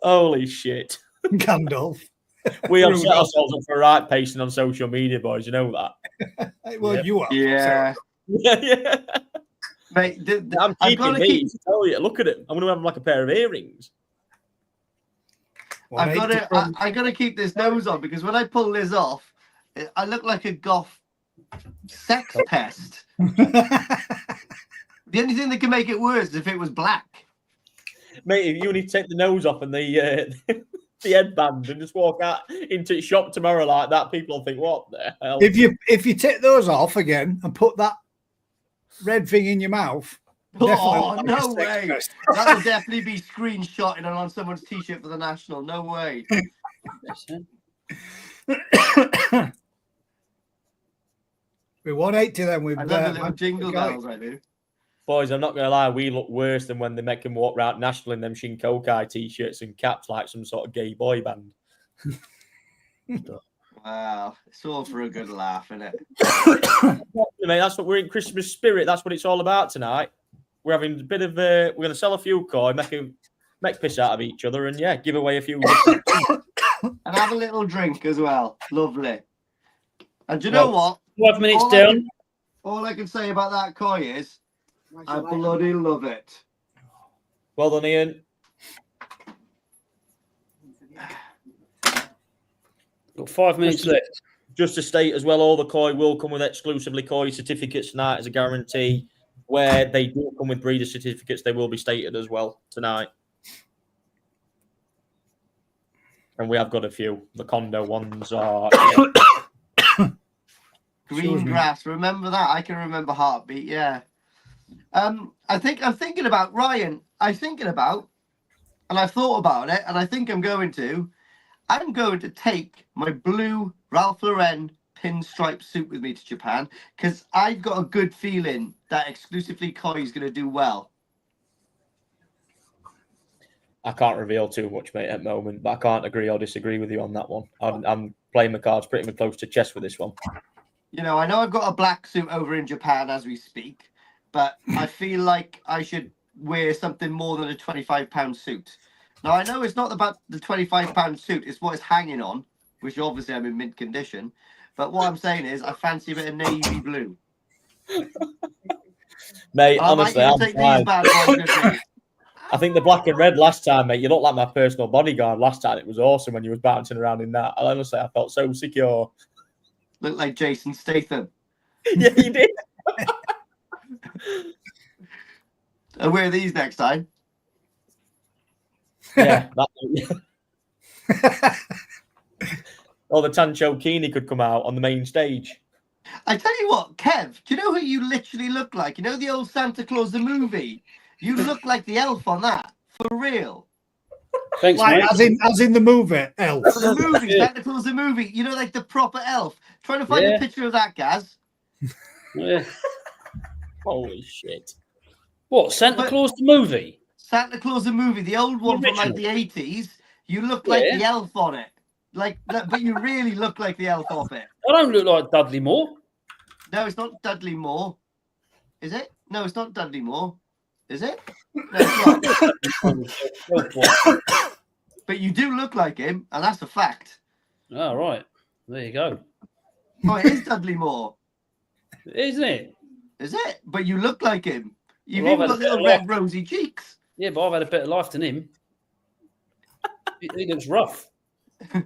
Holy shit. Gandalf. We have set ourselves up for a right pasting on social media, boys. You know that? Well, you are. Yeah. Yeah. Mate, I'm keeping these. Tell you, look at it. I'm going to have like a pair of earrings. I gotta keep this nose on, because when I pull this off, I look like a goth sex pest. The only thing that can make it worse is if it was black. Mate, if you need to take the nose off and the the headband and just walk out into the shop tomorrow like that, people will think, what the hell? If you take those off again and put that red thing in your mouth, Oh, definitely no way. That will definitely be screenshotted on someone's t-shirt for the national. No way. We 180 then with I love the little jingle bells, I do. Boys, I'm not going to lie, we look worse than when they make them walk around national in them Shinkokai t-shirts and caps like some sort of gay boy band. Wow. It's all for a good laugh, isn't it? Mate, that's what we're in Christmas spirit. That's what it's all about tonight. We're having a bit of we're going to sell a few coin, make piss out of each other, and yeah, give away a few. And have a little drink as well. Lovely. And do you know what? 5 minutes down. All I can say about that koi is I bloody love it. Well done, Ian. Got 5 minutes left. Just to state as well, all the koi will come with exclusively koi certificates tonight as a guarantee. Where they do come with breeder certificates, they will be stated as well tonight. And we have got a few. The condo ones are Green grass. Remember that? I can remember heartbeat. Yeah. I think I'm thinking about Ryan. I'm thinking about, and I've thought about it, and I think I'm going to take my blue Ralph Lauren pinstripe suit with me to Japan because I've got a good feeling that exclusively koi is going to do well. I can't reveal too much, mate, at the moment, but I can't agree or disagree with you on that one. I'm playing my cards pretty much close to chest with this one. You know, I know I've got a black suit over in Japan as we speak, but I feel like I should wear something more than a £25 suit. Now, I know it's not about the £25 suit, it's what it's hanging on, which obviously I'm in mint condition. But what I'm saying is I fancy a bit of navy blue. Mate, honestly, I'm fine. I think the black and red last time, mate, you looked like my personal bodyguard last time. It was awesome when you was bouncing around in that. Honestly, I felt so secure. Looked like Jason Statham. Yeah, you did. I'll wear these next time. Yeah. Or the Tancho Keeney could come out on the main stage. I tell you what, Kev, do you know who you literally look like? You know the old Santa Claus the movie? You look like the elf on that. For real. Thanks, like, mate. As in the movie, elf. The movie, Santa Claus the movie. You know, like the proper elf. Trying to find a picture of that, Gaz. Yeah. Holy shit. What, Santa Claus the movie? Santa Claus the movie, the old one from like the 80s. You look like the elf on it. But you really look like the elf off it. I don't look like Dudley Moore. No, it's not Dudley Moore. Is it? No, it's not Dudley Moore. Is it? No, it's not. But you do look like him, and that's a fact. Oh, right. There you go. Oh, it is Dudley Moore. Isn't it? Is it? But you look like him. You've Well, even got little red rosy cheeks. Yeah, but I've had a better life than him. He looks rough. I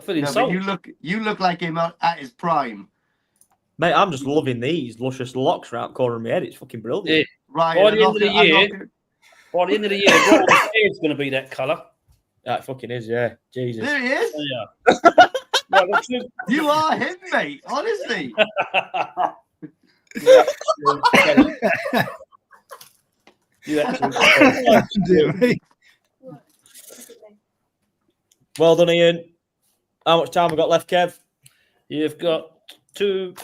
feel insulted. But you look like him at his prime. Mate, I'm just loving these luscious locks around the corner of my head. It's fucking brilliant. Yeah. Right. By the end of the year, it's going to be that colour. That fucking is, yeah. Jesus. There he is. Yeah. Right, You are him, mate. Honestly. Well done, Ian. How much time have we got left, Kev? You've got two.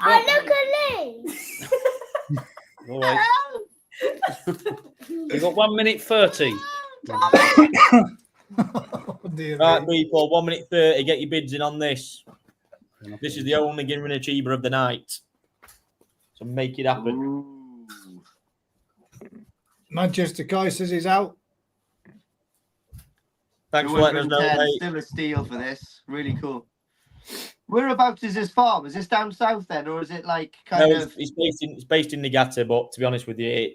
Oh, look at this. All right. You've got 1 minute 30. Right, people, 1 minute 30. Get your bids in on this. This is the only winner achiever of the night. So make it happen. Ooh. Manchester Koi says he's out. Thanks for letting us know, mate. Still a steal for this. Really cool. Whereabouts is this farm? Is this down south then, or is it like kind of? It's based in Niigata, but to be honest with you,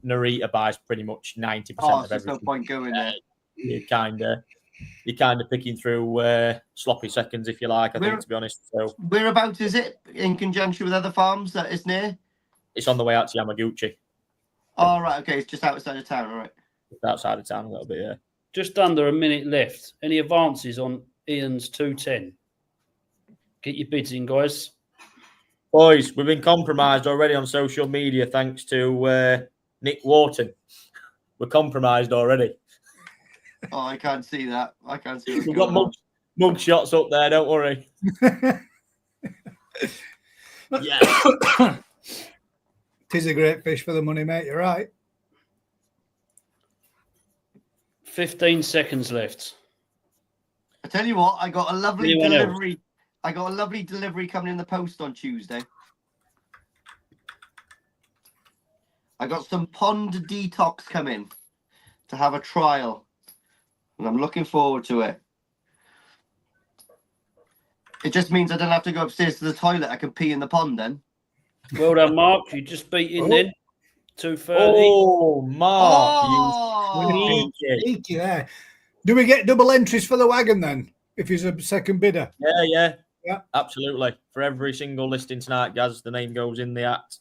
Narita buys pretty much 90% of everything. There's no point going there. You're kind of picking through sloppy seconds, if you like. I think, to be honest. So whereabouts is it in conjunction with other farms that it's near? It's on the way out to Yamaguchi. Oh, right. Okay. It's just outside of town. All right. Outside of town a little bit, yeah. Just under a minute left. Any advances on Ian's 210? Get your bids in, guys. Boys, we've been compromised already on social media thanks to Nick Wharton. We're compromised already. Oh, I can't see that. I can't see what's We've got going on. mug shots up there, don't worry. Yeah. Tis a great fish for the money, mate. You're right. 15 seconds left. I tell you what, I got a lovely Anyone else? delivery. I got a lovely delivery coming in the post on Tuesday. I got some pond detox coming to have a trial, and I'm looking forward to it. It just means I don't have to go upstairs to the toilet. I can pee in the pond then. Well done, Mark. You just beat in then. 230. Oh, Mark. Oh! Sneaky there. Do we get double entries for the wagon then? If he's a second bidder? Yeah. Yeah. Absolutely. For every single listing tonight, Gaz, the name goes in the act.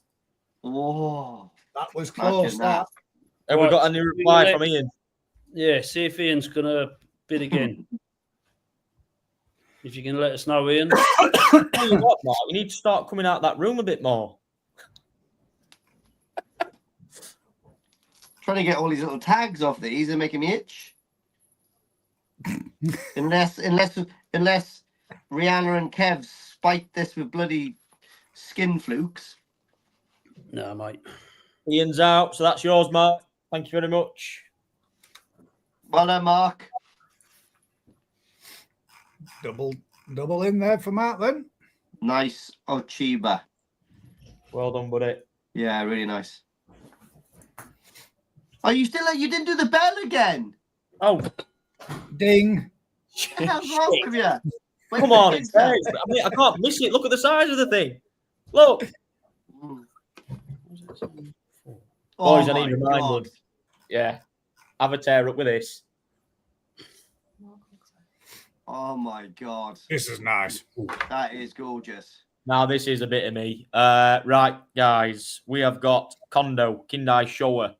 Oh! That was close. Imagine that. Have we got a new reply from Ian? Yeah, see if Ian's going to bid again. If you can let us know, Ian. Tell you what, Mark, you need to start coming out that room a bit more. Trying to get all these little tags off these and making me itch. unless Rihanna and Kev spike this with bloody skin flukes. No, mate. Ian's out, so that's yours, Mark. Thank you very much. Well done, Mark. Double in there for Matt then. Nice Ochiba. Well done, buddy. Yeah, really nice. Oh, you didn't do the bell again. Oh, Ding. What the hell's wrong with you? come on. It's there. I can't miss it. Look at the size of the thing. Look. Oh, Boys, I need my reminded. God. Yeah. Have a tear up with this. Oh my God. This is nice. That is gorgeous. Now, this is a bit of me. Right, guys. We have got Kondo Kindai Showa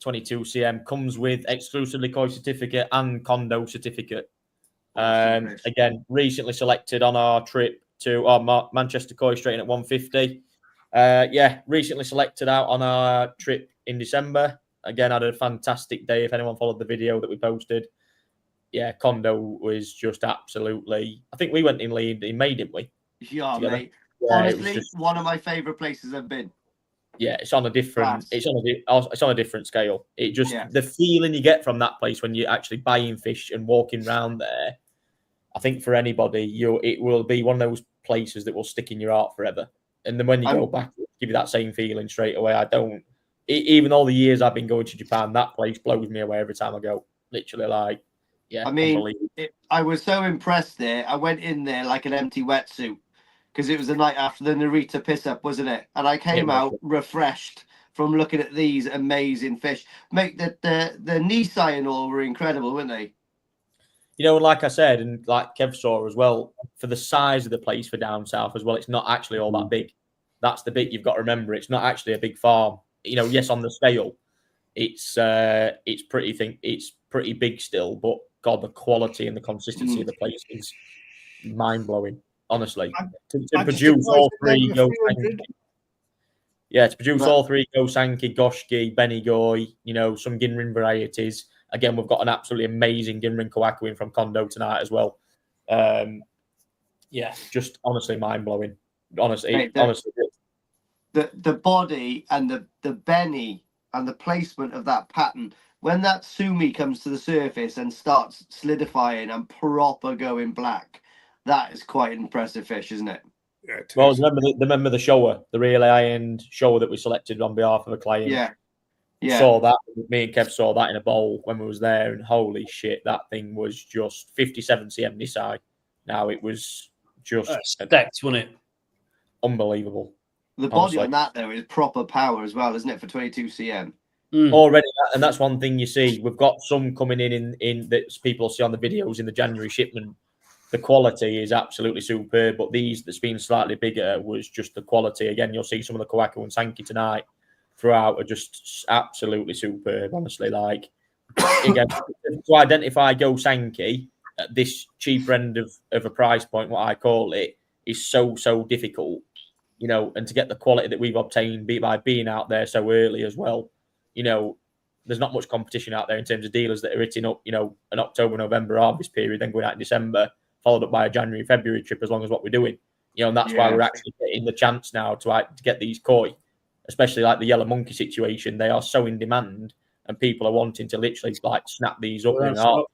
22 cm. Comes with exclusively koi certificate and Kondo certificate. Again, recently selected on our trip to Manchester Koi Straight at 150. Recently selected out on our trip in December. Again, had a fantastic day. If anyone followed the video that we posted, yeah, Kondo was just absolutely. I think we went in May, didn't we? Yeah, Together? mate. Yeah, Honestly, one of my favourite places I've been. Yeah, it's on a different. Class. It's on a different scale. It just the feeling you get from that place when you're actually buying fish and walking around there. I think for anybody, it will be one of those places that will stick in your heart forever. And then when you go back, it'll give you that same feeling straight away. Even all the years I've been going to Japan, that place blows me away every time I go. Literally, like, yeah. I mean, I was so impressed there. I went in there like an empty wetsuit because it was the night after the Narita piss up, wasn't it? And I came out refreshed from looking at these amazing fish. Mate, the Nisai and all were incredible, weren't they? You know, like I said, and like Kev saw as well, for the size of the place for down south as well, it's not actually all that big. That's the bit you've got to remember. It's not actually a big farm. You know, yes, on the scale, it's pretty big still, but God, the quality and the consistency of the place is mind blowing. Honestly, to produce all three Gosanki, to produce all three Gosanki, Goshki, Benigoi, you know, some Ginrin varieties. Again, we've got an absolutely amazing Ginrin Kawaku in from Kondo tonight as well. Just honestly mind blowing. Honestly, the body and the Benny and the placement of that pattern. When that sumi comes to the surface and starts solidifying and proper going black, that is quite an impressive fish, isn't it? Yeah, well, remember the shower, the really high-end shower that we selected on behalf of a client. Yeah. Saw that. Me and Kev saw that in a bowl when we was there, and holy shit, that thing was just 57 cm Nisai. Now it was just stacked, wasn't it? Unbelievable. The body on that though is proper power as well, isn't it? For 22 cm. Already, and that's one thing you see. We've got some coming in that people see on the videos in the January shipment. The quality is absolutely superb, but these that's been slightly bigger was just the quality. Again, you'll see some of the Kawaku and Sanki tonight. throughout are just absolutely superb. Honestly, like again, to identify Go Sankey at this cheaper end of a price point, what I call it, is so difficult. You know, and to get the quality that we've obtained by being out there so early as well, you know, there's not much competition out there in terms of dealers that are hitting up, you know, an October, November harvest period, then going out in December, followed up by a January, February trip, as long as what we're doing. You know, and that's why we're actually getting the chance now to get these koi, especially like the yellow monkey situation. They are so in demand, and people are wanting to literally like snap these up in art.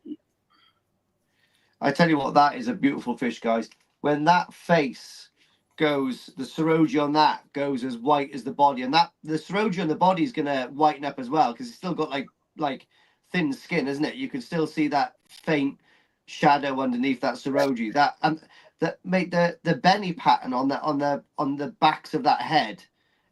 I tell you what, that is a beautiful fish, guys. When that face goes, the Saroji on that goes as white as the body, and that the Saroji on the body is gonna whiten up as well because it's still got like thin skin, isn't it? You can still see that faint shadow underneath that Saroji. That and that made the belly pattern on the backs of that head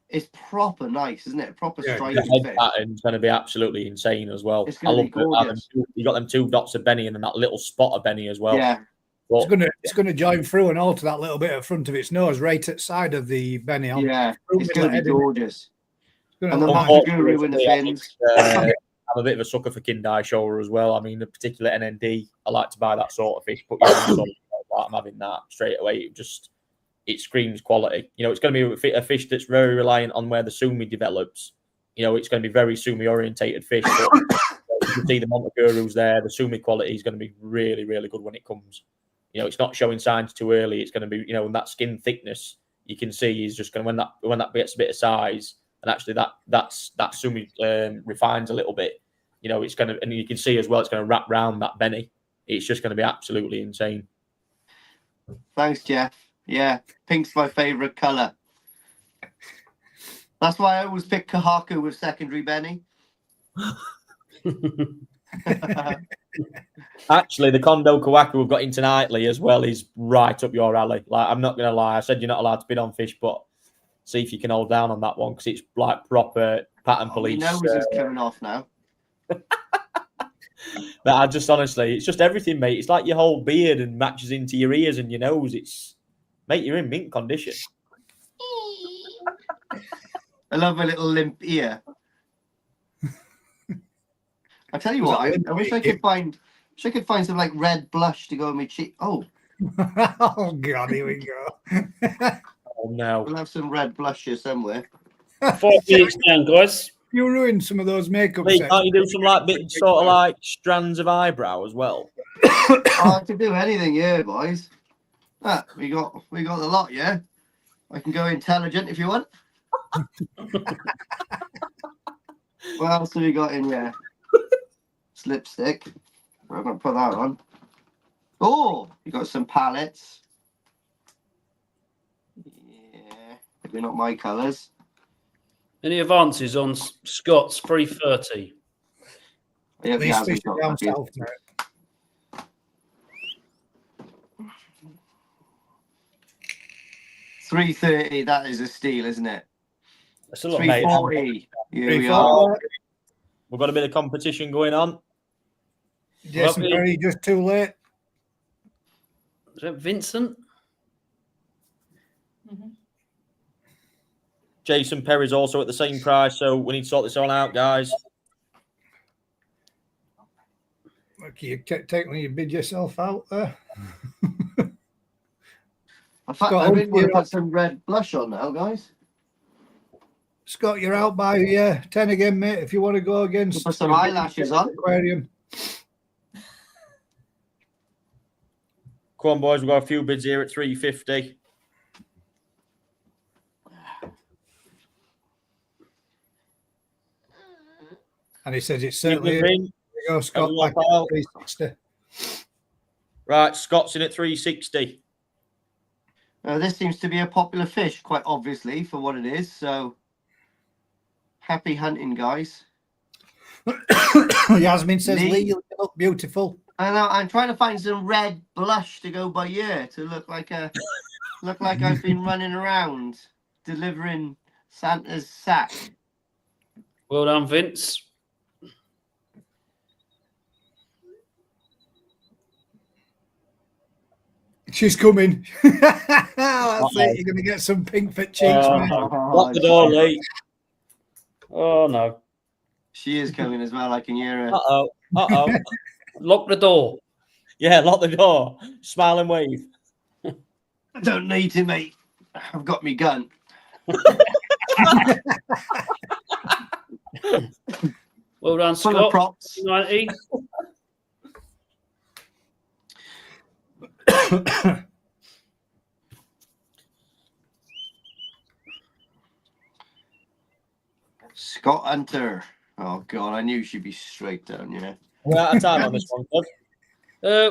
is proper nice, isn't it? Proper striking. The head pattern's going to be absolutely insane as well. It's going to be gorgeous. You got them 2 dots of Benny and then that little spot of Benny as well. Yeah. But it's going to join through and alter that little bit at front of its nose, right at side of the Benny. Yeah, it's going to be gorgeous. And the Guru in the fins. I'm a bit of a sucker for Kindai Shorer as well. I mean, the particular NND, I like to buy that sort of fish. Put your hands on it, I'm having that straight away. It screams quality. You know, it's going to be a fish that's very reliant on where the Sumi develops. You know, it's going to be very Sumi orientated fish. But you can see the Montagurus there. The Sumi quality is going to be really, really good when it comes. You know, it's not showing signs too early. It's going to be, you know, and that skin thickness you can see is just going to when that gets a bit of size, and actually that Sumi refines a little bit. You know, it's going to, and you can see as well, it's going to wrap round that Benny. It's just going to be absolutely insane. Thanks, Jeff. Yeah, pink's my favourite colour. That's why I always pick Kahaku with secondary Benny. Actually, the Kondo Kawaku we've got into nightly as well is right up your alley. Like, I'm not going to lie. I said you're not allowed to bid on fish, but see if you can hold down on that one because it's like proper pattern police. My nose is coming off now. But I just honestly, it's just everything, mate. It's like your whole beard and matches into your ears and your nose. It's, mate, you're in mint condition. I love my little limp ear. I tell you what, I wish I could find some like red blush to go on my cheek. Oh. Oh God, here we go. Oh no. We'll have some red blush here somewhere. 5 minutes down, guys. You ruined some of those makeup Wait, sets. can't you do some like bit sort of like strands of eyebrow as well? I can do anything here, boys. We got the lot, yeah. I can go intelligent if you want. What else have we got in here? Lipstick. I'm gonna put that on. Oh, you got some palettes. Yeah, maybe not my colours. Any advances on Scott's 330? Yeah, These fish are down south, mate. $330. That is a steal, isn't it? That's a lot, $340. Here we are. We've got a bit of competition going on. Jason Perry, just too late. Is that Vincent? Mm-hmm. Jason Perry's also at the same price, so we need to sort this all out, guys. Look, you technically you bid yourself out there. In fact, I really want to put some red blush on now, guys. Scott, you're out by 10 again, mate. If you want to go against, put some eyelashes on. Aquarium. Come on, boys. We've got a few bids here at 350. And he says it's certainly. There you go, Scott. Back at 360. Right, Scott's in at 360. This seems to be a popular fish, quite obviously, for what it is. So, happy hunting, guys. Yasmin says, Lee, you look beautiful. I know. I'm trying to find some red blush to go by here to look like I've been running around delivering Santa's sack. Well done, Vince. She's coming. That's it. You're going to get some pink for cheeks, mate. Lock the door, Lee. Oh no! She is coming as well. I can hear her. Uh oh. Lock the door. Yeah, lock the door. Smile and wave. I don't need to, mate. I've got me gun. Well done, Full of Scott. props. 90. Scott Hunter. Oh God, I knew she'd be straight down. Yeah. We're out of time on this one, Cliff.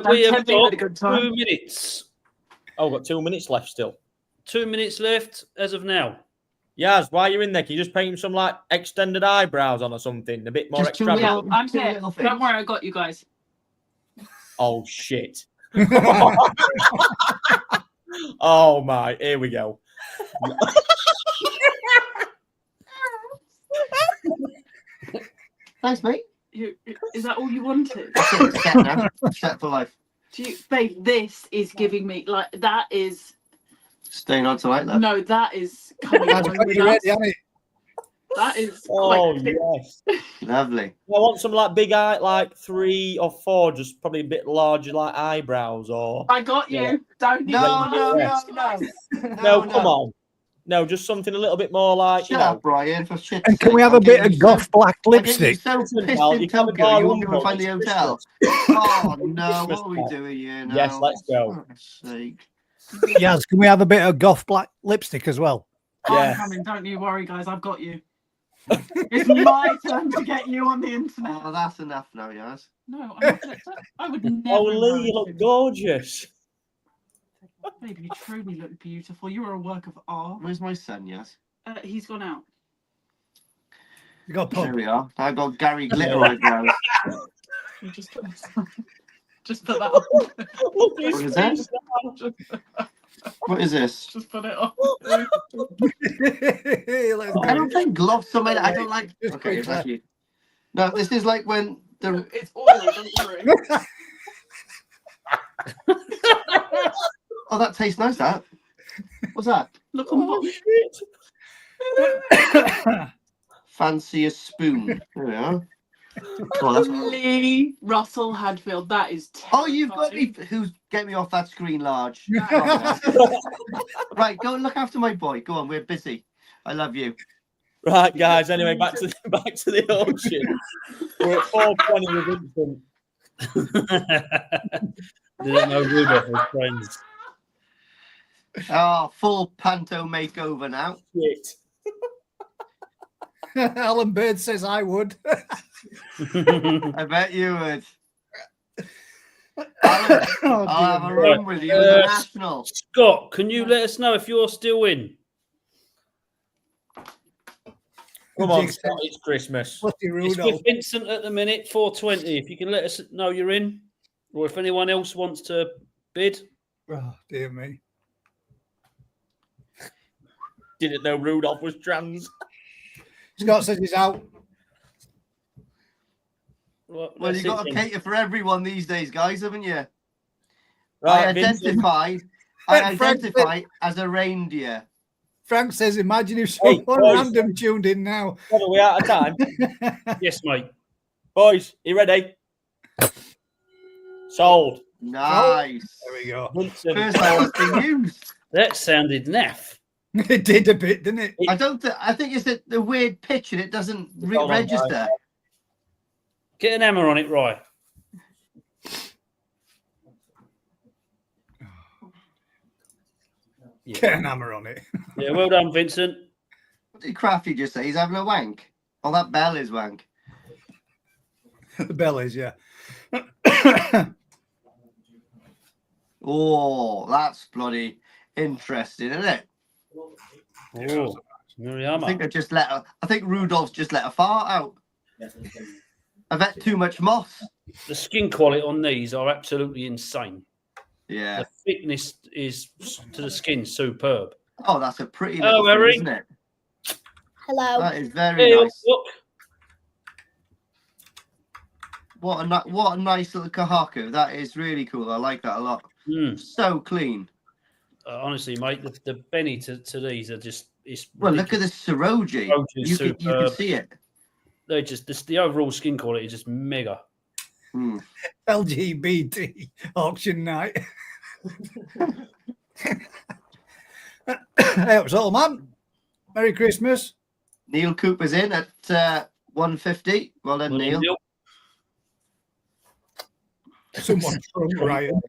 We have tempt me with a got good time. 2 minutes. Oh, we've got 2 minutes left still. 2 minutes left as of now. Yaz, while you're in there, can you just paint some like extended eyebrows on or something? A bit more Just two extravagant. Yeah, I'm Two here. little things. Don't worry, I got you guys. Oh, shit. Oh, my. Here we go. Thanks, mate. Is that all you wanted? That's it, set now. Set for life. Babe, this is giving me like that is Staying on tonight, love. no, that is coming That's home got with you us. ready, hasn't it? That is Oh, quite yes. Lovely. I want some like big eye, like 3 or 4, just probably a bit larger, like eyebrows or. I got you. Yeah. Don't No, even- no, Yes. no. No, come on. No, just something a little bit more like, Shut up, Brian, for shit's And can sake. we have a I'm bit getting of so- goth black I'm getting lipstick? so Listen, pissed pal, in you can't Tokyo, buy you won't be able to one find the for hotel. Christmas. Oh, no, Christmas what are we time. doing here now? Yes, let's go. For fuck's sake. Yes, can we have a bit of goth black lipstick as well? I'm Yeah. coming. Don't you worry, guys. I've got you. It's my turn to get you on the internet. Oh, that's enough now, yes. No, I'm not, I would never. Oh, Lee, encourage you look him. gorgeous. Baby, you truly look beautiful. You are a work of art. Where's my son, yes? He's gone out. You got There pub. we are. I got Gary Glitter eyebrows. You just put that on. Look, his What is that? face. What is this? Just put it on. Let's go. I don't think gloves on my. I don't like. Just Okay, quick, thank you. No, this is like when the. It's oily. Don't worry. Oh, that tastes nice. That. What's that? Look on Oh, box. shit. Fancy a spoon. There we are. Oh, that's. Lee Russell Hadfield. That is. Oh, you've got me. Who's get me off that screen, large? Right, go and look after my boy. Go on, we're busy. I love you. Right, guys. Anyway, back to the auction. We're at 420 with Vincent. Didn't know Rudolph was friends. Oh, full panto makeover now. Shit. Alan Bird says I would. I bet you would. Alan, Oh, I'll have dear a me. room with you in the National. Scott, can you let us know if you're still in? Come on, Jinx. Scott, it's Christmas. Bloody It's Rudolph. with Vincent at the minute, 420. If you can let us know you're in, or if anyone else wants to bid. Oh, dear me. Didn't know Rudolph was trans. Scott says he's out. Well, that's you've got it to then. cater for everyone these days, guys, haven't you? Right, I Vincent. identify as a reindeer. Frank says, imagine if Hey, someone boys. random tuned in now. What, are we out of time? Yes, mate. Boys, you ready? Sold. Nice. There we go. Vincent. First time it's been used. That sounded naff. It did a bit, didn't it? I think it's the weird pitch and it doesn't Hold on, register. Get an hammer on it, right? Get an hammer on it. Yeah, well done, Vincent. What did Crafty just say? He's having a wank. Oh, that bell is wank. The bell is, yeah. Oh, that's bloody interesting, isn't it? Oh, I Miriama. think Rudolph's just let a fart out. I bet too much moss. The skin quality on these are absolutely insane. Yeah. The thickness is to the skin superb. Oh, that's a pretty Hello, little thing, Harry. isn't it? Hello. That is very Hey, nice. look. What a nice little kahaku. That is really cool. I like that a lot. Mm. So clean. honestly, mate, the Benny to these are just. It's Well, look at ridiculous. the Siroji. Siroji You can superb. see it. They're just the overall skin quality is just mega. LGBT auction night. Hey, what's all, man? Merry Christmas. Neil Cooper's in at 150. Well done, Neil. Someone from Ryan.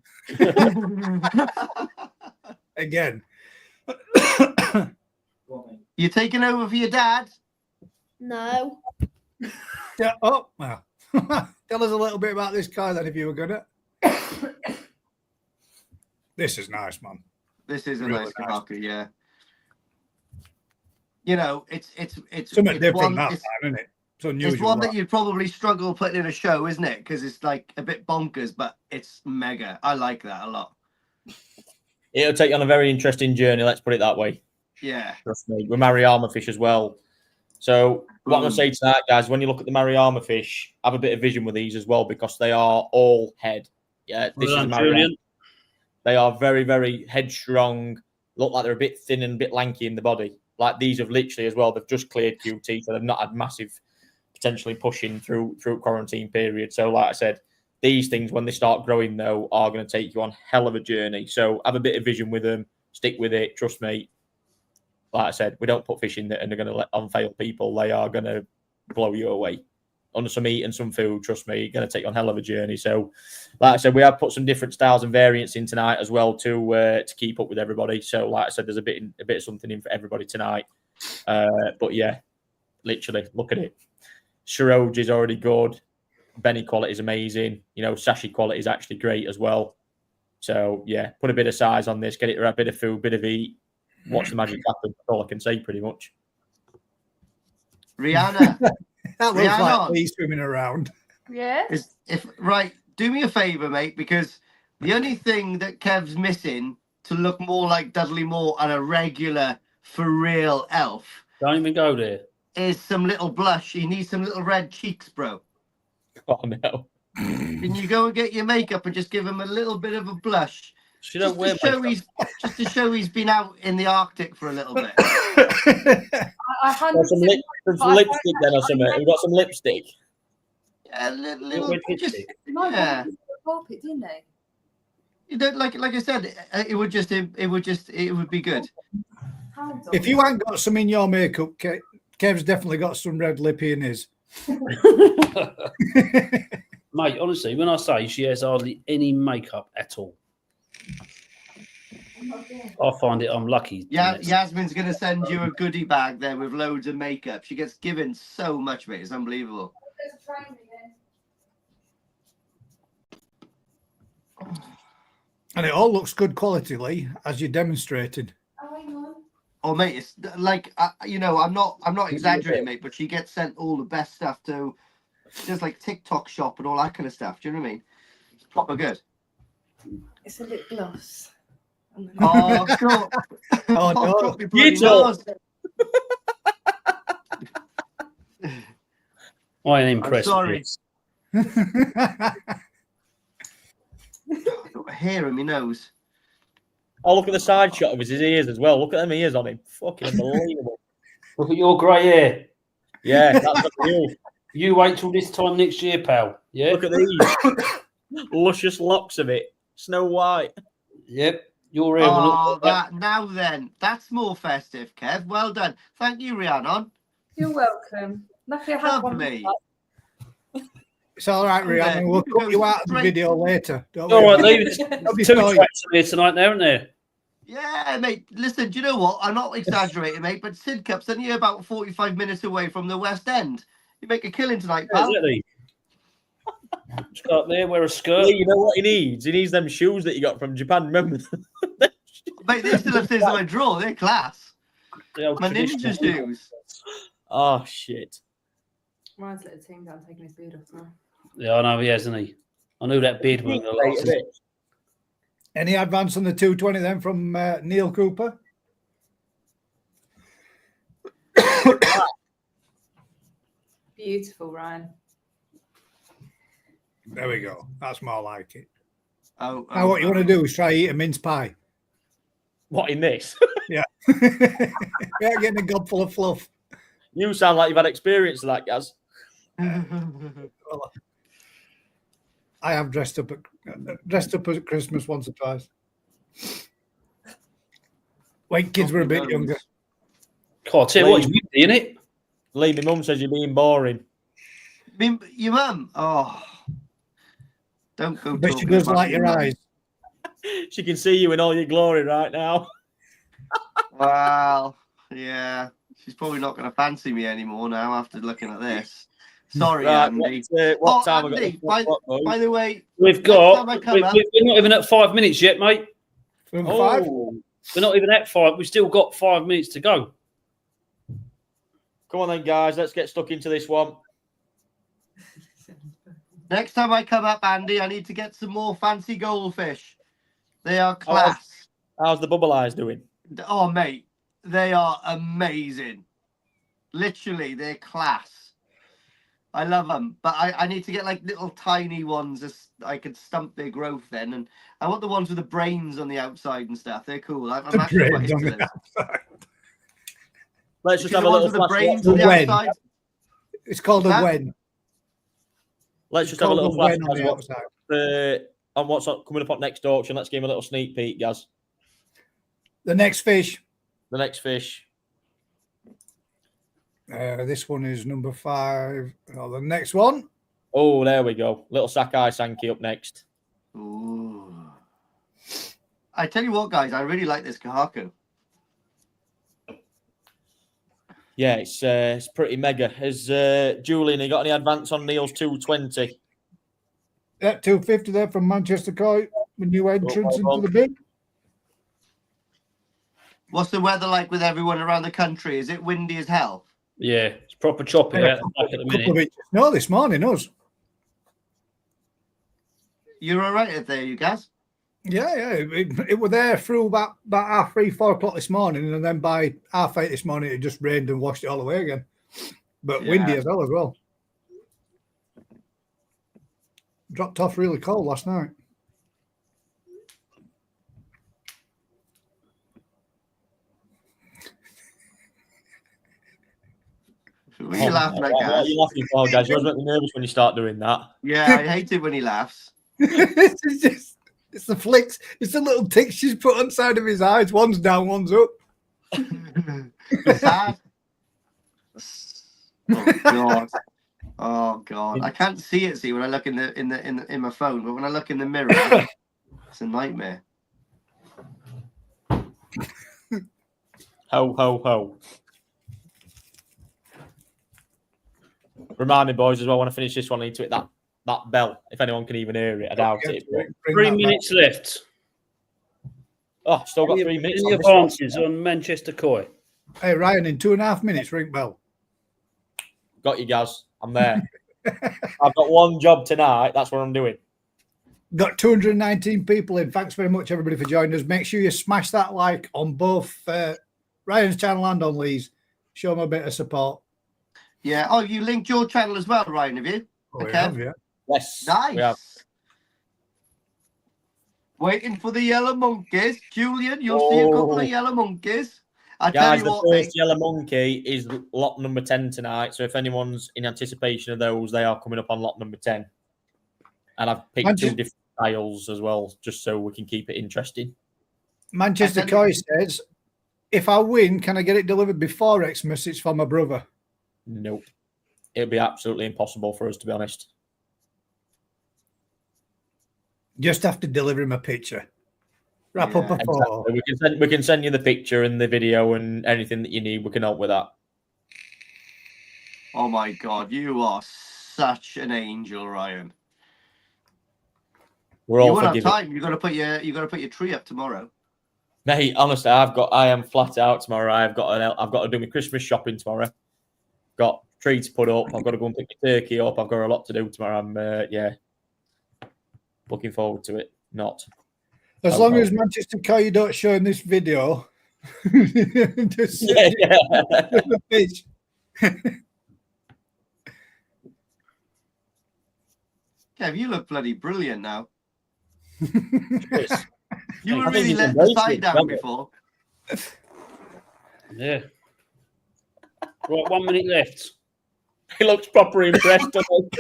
Again. You taking over for your dad? No. Yeah. Oh, well. Tell us a little bit about this car then, if you were gonna. This is nice, man. This is a Really nice nice. car, yeah. You know, it's Something it's different one, that it's, time, isn't it? It's unusual. it's one that that. you'd probably struggle putting in a show, isn't it? Because it's like a bit bonkers, but it's mega. I like that a lot. It'll take you on a very interesting journey. Let's put it that way. Yeah. Trust me. With Mariama fish as well. So what I'm going to say tonight, guys, when you look at the Mariama fish, have a bit of vision with these as well because they are all head. Yeah, this is a Mariama. They are very, very headstrong. Look like they're a bit thin and a bit lanky in the body. Like these have literally as well. They've just cleared QT, so they've not had massive potentially pushing through quarantine period. So like I said, these things when they start growing though are going to take you on hell of a journey. So have a bit of vision with them. Stick with it. Trust me. Like I said, we don't put fish in that and they're going to let unfail people. They are going to blow you away. On some meat and some food, trust me, going to take you on hell of a journey. So, like I said, we have put some different styles and variants in tonight as well to keep up with everybody. So, like I said, there's a bit of something in for everybody tonight. But yeah, literally, look at it. Shiroji is already good. Benny quality is amazing. You know, Sashi quality is actually great as well. So yeah, put a bit of size on this, get it a bit of food, bit of eat. Watch the magic happen. That's all I can say, pretty much. Rihanna. That looks Rihanna. like me swimming around. Yeah. Do me a favour, mate, because the only thing that Kev's missing to look more like Dudley Moore and a regular, for real elf Don't even go there. is some little blush. He needs some little red cheeks, bro. Oh no. Can you go and get your makeup and just give him a little bit of a blush? She don't wear Just to show he's been out in the Arctic for a little bit. I Got some lipstick then or something. We've got some lipstick. A little With just, lipstick. yeah. carpet, didn't they? You don't, like I said, it would be good. If you ain't got some in your makeup, Kev's definitely got some red lippy in his. Mate, honestly, when I say she has hardly any makeup at all, I find it unlucky. Yeah, Yasmin's going to send you a goodie bag there with loads of makeup. She gets given so much of it. It's unbelievable. And it all looks good quality, Lee, as you demonstrated. Oh, mate, it's like, I'm not exaggerating, mate, but she gets sent all the best stuff to just like TikTok shop and all that kind of stuff. Do you know what I mean? It's proper good. It's a lip gloss. Oh, God. Oh, no. me bloody You talk. nose. I am impressed. sorry. with this. I've got hair in my nose. Oh, look at the side shot of his ears as well. Look at them ears on him. Fucking unbelievable. Look at your grey hair. Yeah, that's real. You wait till this time next year, pal. Yeah. Look at these luscious locks of it. Snow White. Yep. Your hair. Oh, now then. That's more festive, Kev. Well done. Thank you, Rhiannon. You're welcome. Luckily, I had one. Lovely. It's all right, Rihanna. We'll cut you out of the video later. Don't All right, worry. leave it. Don't be Two sorry. tracks in here tonight, now, aren't there? Yeah, mate. Listen, do you know what? I'm not exaggerating, mate, but Sidcup's only about 45 minutes away from the West End. You make a killing tonight, pal. Exactly. Just go up there, wear a skirt. You know what he needs? He needs them shoes that you got from Japan. Remember them? Mate, they still have things in my drawer. They're class. The old My ninja traditional. shoes. Oh, shit. Ryan's little team down taking his beard off now. Yeah, I know he has, hasn't he? I knew that beard wasn't going to last. Any advance on the 220 then from Neil Cooper? Beautiful, Ryan. There we go. That's more like it. Oh, Now what you want to do is try eat a mince pie. What, in this? Yeah. Yeah, getting a gob full of fluff. You sound like you've had experience of that, Gaz. Well, I have dressed up at Christmas once or twice. When kids were a bit younger. God, I'll tell you what, it's windy, isn't it? Lee, my mum says you're being boring. Your mum? Oh. Don't go But she talking does about like your mum. eyes. She can see you in all your glory right now. Well, yeah. She's probably not going to fancy me anymore now after looking at this. Sorry, Right, Andy. what time Andy, we got? by the way, We're not even at 5 minutes yet, mate. From Oh, 5? We're not even at 5. We've still got 5 minutes to go. come on then, guys. Let's get stuck into this one. next time I come up, Andy, I need to get some more fancy goldfish. They are class. How's the bubble eyes doing? Oh, mate, they are amazing. Literally, they're class. I love them, but I need to get like little tiny ones as I could stump their growth then. And I want the ones with the brains on the outside and stuff. They're cool. I'm actually quite into this. Let's just See have the a ones little with the brains flashback. on the When? outside. It's called a That- wen. Let's just have a Called little a wen flashback on the of outside. on what's coming up on next auction. Let's give him a little sneak peek, Gaz. The next fish. The next fish. This one is number 5. Oh, the next one. Oh, there we go. Little Sakai Sankey up next. Ooh. I tell you what, guys, I really like this Kahaku. Yeah, it's pretty mega. Has Julian, you got any advance on Neil's 220? Yeah, 250 there from Manchester Koi. The new entrance into the bid. What's the weather like with everyone around the country? Is it windy as hell? Yeah, it's proper choppy out the back at the minute. No, this morning, us. You're all right up there, you guys? Yeah. It was there through about 3:30, 4 o'clock this morning, and then by 8:30 this morning, it just rained and washed it all away again. But windy as well. Dropped off really cold last night. What are you laughing at, What are guys? you laughing for, guys? You always make me nervous when you start doing that. Yeah, I hate it when he laughs. It's the flicks. It's the little ticks she's put on the side of his eyes. One's down, one's up. Sad. Oh god. I can't see it. See when I look in my phone, but when I look in the mirror, it's a nightmare. Ho, ho, ho. Remind me, boys, as well, when I finish this one, I need to hit that bell. If anyone can even hear it, I doubt it. But... 3 minutes left. Oh, still got 3 minutes. Any advances on Manchester Koi? Hey, Ryan, in 2.5 minutes, ring bell. Got you, Gaz. I'm there. I've got one job tonight. That's what I'm doing. Got 219 people in. Thanks very much, everybody, for joining us. Make sure you smash that like on both Ryan's channel and on Lee's. Show them a bit of support. Yeah. Oh, you linked your channel as well, Ryan, have you? Oh, Okay. yeah, yeah. Yes. Nice. We have. Waiting for the yellow monkeys. Julian, you'll see a couple of yellow monkeys. I tell Guys, you the what, first mate. yellow monkey is lot number 10 tonight. So if anyone's in anticipation of those, they are coming up on lot number 10. And I've picked 2 different styles as well, just so we can keep it interesting. Manchester Koi says, if I win, can I get it delivered before Xmas? It's for my brother. Nope. It'll be absolutely impossible for us, to be honest. Just have to deliver him a picture. Wrap up a photo. Exactly. We can send you the picture and the video and anything that you need. We can help with that. Oh my god, you are such an angel, Ryan. We're all you won't have forgiving. time. You got to put your tree up tomorrow. Mate, honestly, I am flat out tomorrow. I've got to do my Christmas shopping tomorrow. Got tree to put up. I've got to go and pick the turkey up. I've got a lot to do tomorrow. I'm looking forward to it. Not. As long as Manchester Koi don't show in this video. Just the fish. Kev, you look bloody brilliant now. You were I think really he's letting the embraced side it, down haven't he? before. Yeah. Right, 1 minute left. He looks proper impressed. Doesn't he?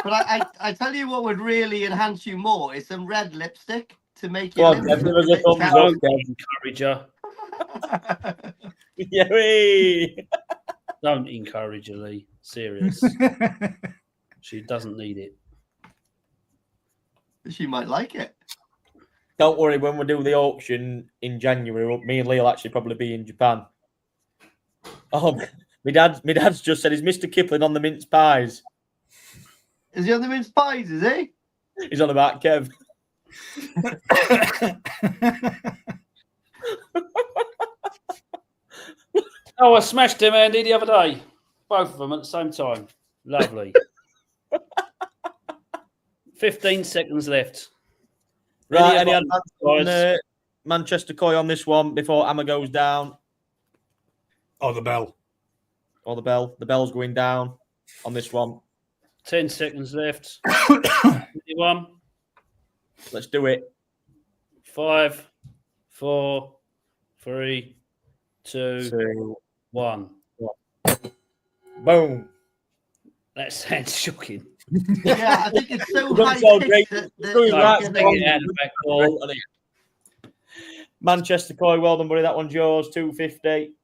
But I tell you what would really enhance you more is some red lipstick to make Go you on, Kev, give us a thumbs up, Kev. Encourage her. Yeah, wee. Don't encourage her, Lee. Serious. She doesn't need it. She might like it. Don't worry, when we do the auction in January, me and Lee will actually probably be in Japan. Oh, my dad's just said, is Mr. Kipling on the mince pies? Is he on the mince pies, is he? He's on about Kev. Oh, I smashed him, Andy, the other day. Both of them at the same time. Lovely. 15 seconds left. Right, any Any advance guys? on Manchester Koi on this one before Amma goes down? Oh, the bell. Or the bell? The bell's going down on this one. 10 seconds left. Anyone? Let's do it. 5, 4, 3, 2, 2, 1. boom. That sounds shocking. Yeah, I think it's so That's high all pitched great. that Going No, right take down. it out of the back door. Manchester Koi, well done, buddy. That one's yours. 250.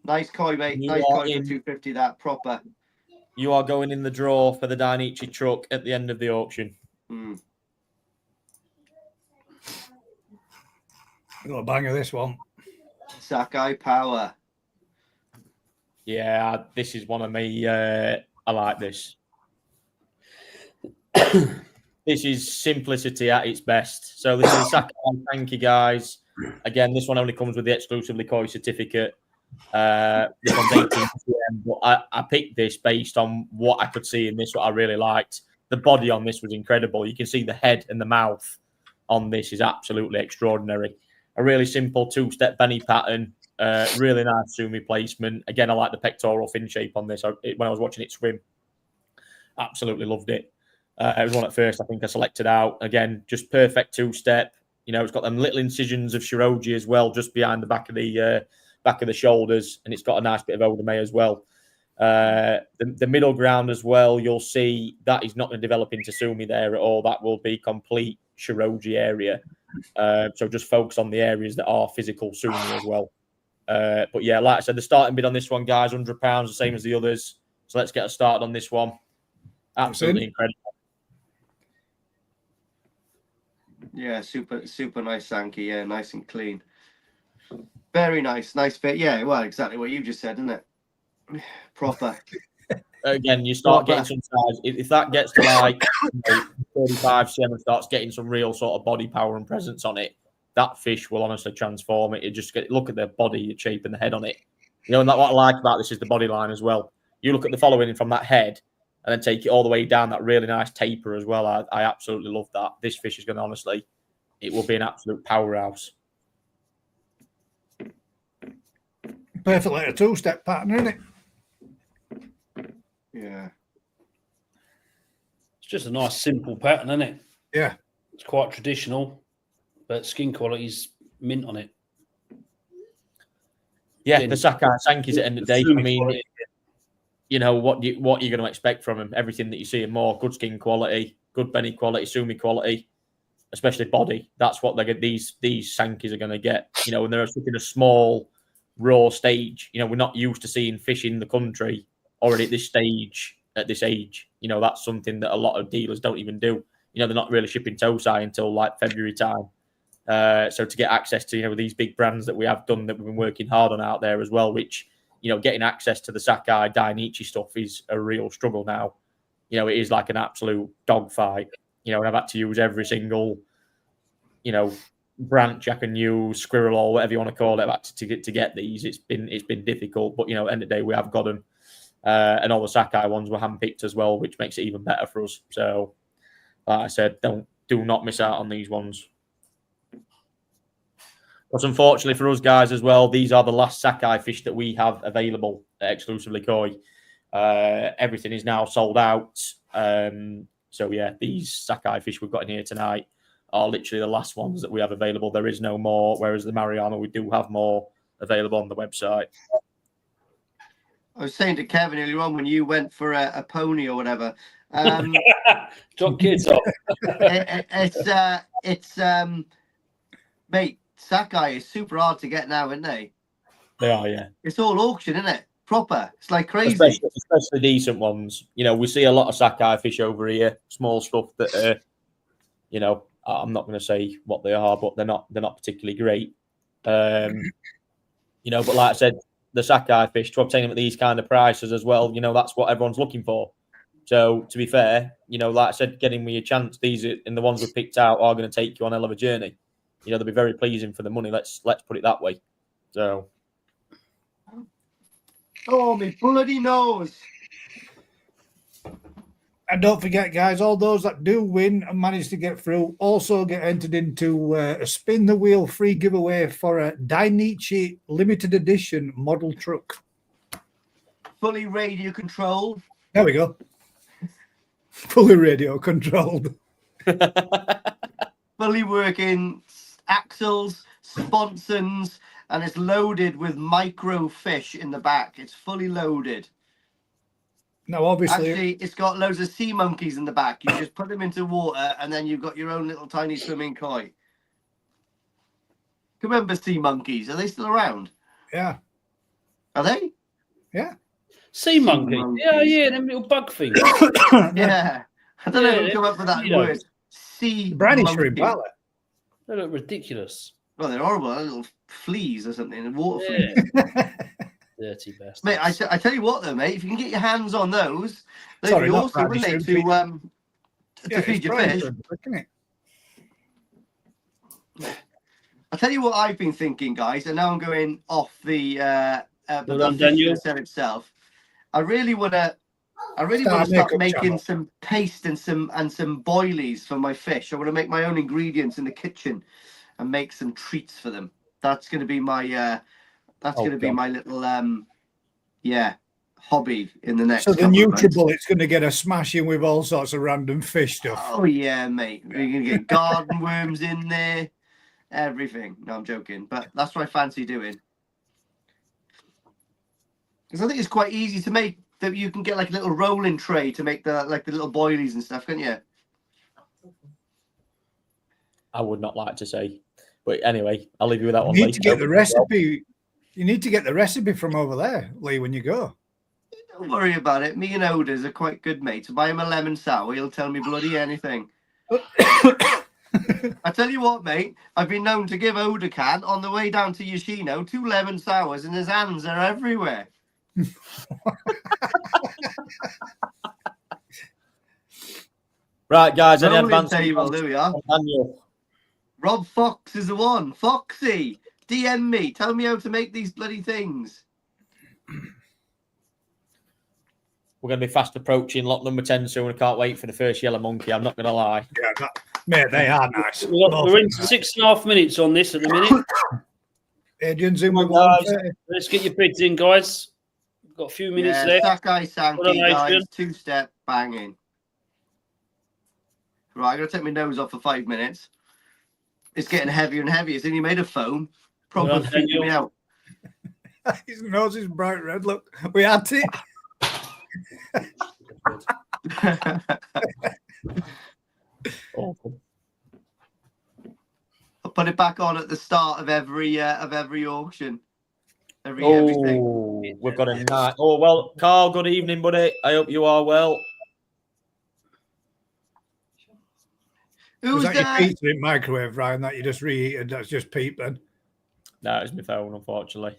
nice koi, mate. You Nice are koi for in. 250. That proper. You are going in the draw for the Dainichi truck at the end of the auction. Mm. Got a banger this one. Sakai power. Yeah, this is one of me. I like this. This is simplicity at its best. So this is Sakai. Thank you, guys. Again, this one only comes with the exclusively Koi certificate. This one's 18 PM, but I picked this based on what I could see in this, what I really liked. The body on this was incredible. You can see the head and the mouth on this is absolutely extraordinary. A really simple two-step Benny pattern. Really nice sumi placement. Again, I like the pectoral fin shape on this. When I was watching it swim, absolutely loved it. It was one at first I think I selected out. Again, just perfect two-step. You know, it's got them little incisions of Shiroji as well, just behind the back of the shoulders, and it's got a nice bit of Odame as well. The middle ground as well, you'll see that is not going to develop into sumi there at all. That will be complete Shiroji area. So just focus on the areas that are physical sumi as well. But yeah, like I said, the starting bid on this one, guys, £100, the same as the others. So let's get us started on this one. Absolutely incredible. Yeah, super nice Sankey. Yeah, nice and clean. Very nice fit. Yeah, well, exactly what you just said, isn't it? Proper. Again, you start getting some size. If that gets to like 35 cm and starts getting some real sort of body power and presence on it, that fish will honestly transform it. You just look at the body shape and the head on it. You know, and what I like about this is the body line as well. You look at the following from that head and then take it all the way down, that really nice taper as well. I absolutely love that. This fish is going to, honestly, it will be an absolute powerhouse. Perfect like a two-step pattern, isn't it? Yeah. It's just a nice, simple pattern, isn't it? Yeah. It's quite traditional, but skin quality's mint on it. Yeah, the Sakai Sankeys at the end of the day. I mean, quality. you know, what you're going to expect from him. Everything that you see and more. Good skin quality, good Benny quality, sumi quality, especially body. That's what they get. These Sankeys are going to get. You know, when they're in a small, raw stage. You know, we're not used to seeing fish in the country already at this stage, at this age. You know, that's something that a lot of dealers don't even do. You know, they're not really shipping Tosai until like February time. So to get access to, you know, these big brands that we have done, that we've been working hard on out there as well, which, you know, getting access to the Sakai Dainichi stuff is a real struggle now. You know, it is like an absolute dogfight. You know, and I've had to use every single, you know, branch I can use, squirrel or whatever you want to call it, to get these. It's been difficult, but, you know, at the end of the day, we have got them. And all the Sakai ones were handpicked as well, which makes it even better for us. So, like I said, do not miss out on these ones. But unfortunately for us guys as well, these are the last Sakai fish that we have available exclusively Koi. Everything is now sold out. So yeah, these Sakai fish we've got in here tonight are literally the last ones that we have available. There is no more, whereas the Mariana, we do have more available on the website. I was saying to Kevin earlier on when you went for a pony or whatever. Drop kids off. It's mate, Sakai is super hard to get now, isn't they? They are, yeah. It's all auction, isn't it? Proper. It's like crazy. Especially decent ones. You know, we see a lot of Sakai fish over here, small stuff that you know, I'm not going to say what they are, but they're not particularly great. You know, but like I said, the Sakai fish, to obtain them at these kind of prices as well, you know, that's what everyone's looking for. So to be fair, you know, like I said, getting me a chance, these are, and the ones we've picked out are going to take you on a hell of a journey. You know, they'll be very pleasing for the money. Let's put it that way. So. Oh, me bloody nose. And don't forget, guys, all those that do win and manage to get through also get entered into a spin the wheel free giveaway for a Dainichi limited edition model truck. Fully radio controlled. There we go. Fully radio controlled. Fully working axles, sponsons, and it's loaded with micro fish in the back. It's fully loaded. Now, obviously, actually, it's got loads of sea monkeys in the back. You just put them into water, and then you've got your own little tiny swimming koi. Remember sea monkeys? Are they still around? Yeah. Are they? Yeah. Sea monkey. Yeah, them little bug things. Yeah. I don't know who come up with that word. Sea monkey. They look ridiculous. Well, they're horrible. They're little fleas or something. Water fleas. Dirty bastards. Mate, I tell you what though, mate, if you can get your hands on those, they'd Sorry, be not awesome, wouldn't they, to feed your fish. I'll tell you what I've been thinking, guys, and now I'm going off the fish set itself. I really want to start making some paste and some boilies for my fish. I want to make my own ingredients in the kitchen and make some treats for them. That's going to be my my little hobby in the next. So the NutriBullet's going to get a smashing with all sorts of random fish stuff. Oh yeah, mate. We're going to get garden worms in there, everything. No, I'm joking, but that's what I fancy doing. Because I think it's quite easy to make. That you can get like a little rolling tray to make the little boilies and stuff, can't you? I would not like to say, but anyway, I'll leave you with that one. You need to get the recipe. You need to get the recipe from over there, Lee, when you go. Don't worry about it. Me and Oda's are quite good mates. Buy him a lemon sour, he'll tell me bloody anything. I tell you what, mate, I've been known to give Oda can on the way down to Yoshino 2 lemon sours, and his hands are everywhere. Right, guys, any Rolling advance table, there we are. Rob Fox is the one. Foxy, DM me. Tell me how to make these bloody things. We're going to be fast approaching lot number 10 soon. I can't wait for the first yellow monkey. I'm not going to lie. Yeah, mate, they are nice. We're in 6.5 minutes on this at the minute. Adrian's in with Let's get your bids in, guys. We've got a few minutes left. Sakai Sankey, guys. 2-step banging. Right, I'm going to take my nose off for 5 minutes. It's getting heavier and heavier. It's only made of foam. Probably freaking me out. His nose is bright red. Look, we had it. Awful. I'll put it back on at the start of every auction. Everything. We've got a night. Oh well, Carl. Good evening, buddy. I hope you are well. Was that your pizza in microwave, Ryan? That you just reheated? That's just peep then. No, it's my phone, unfortunately.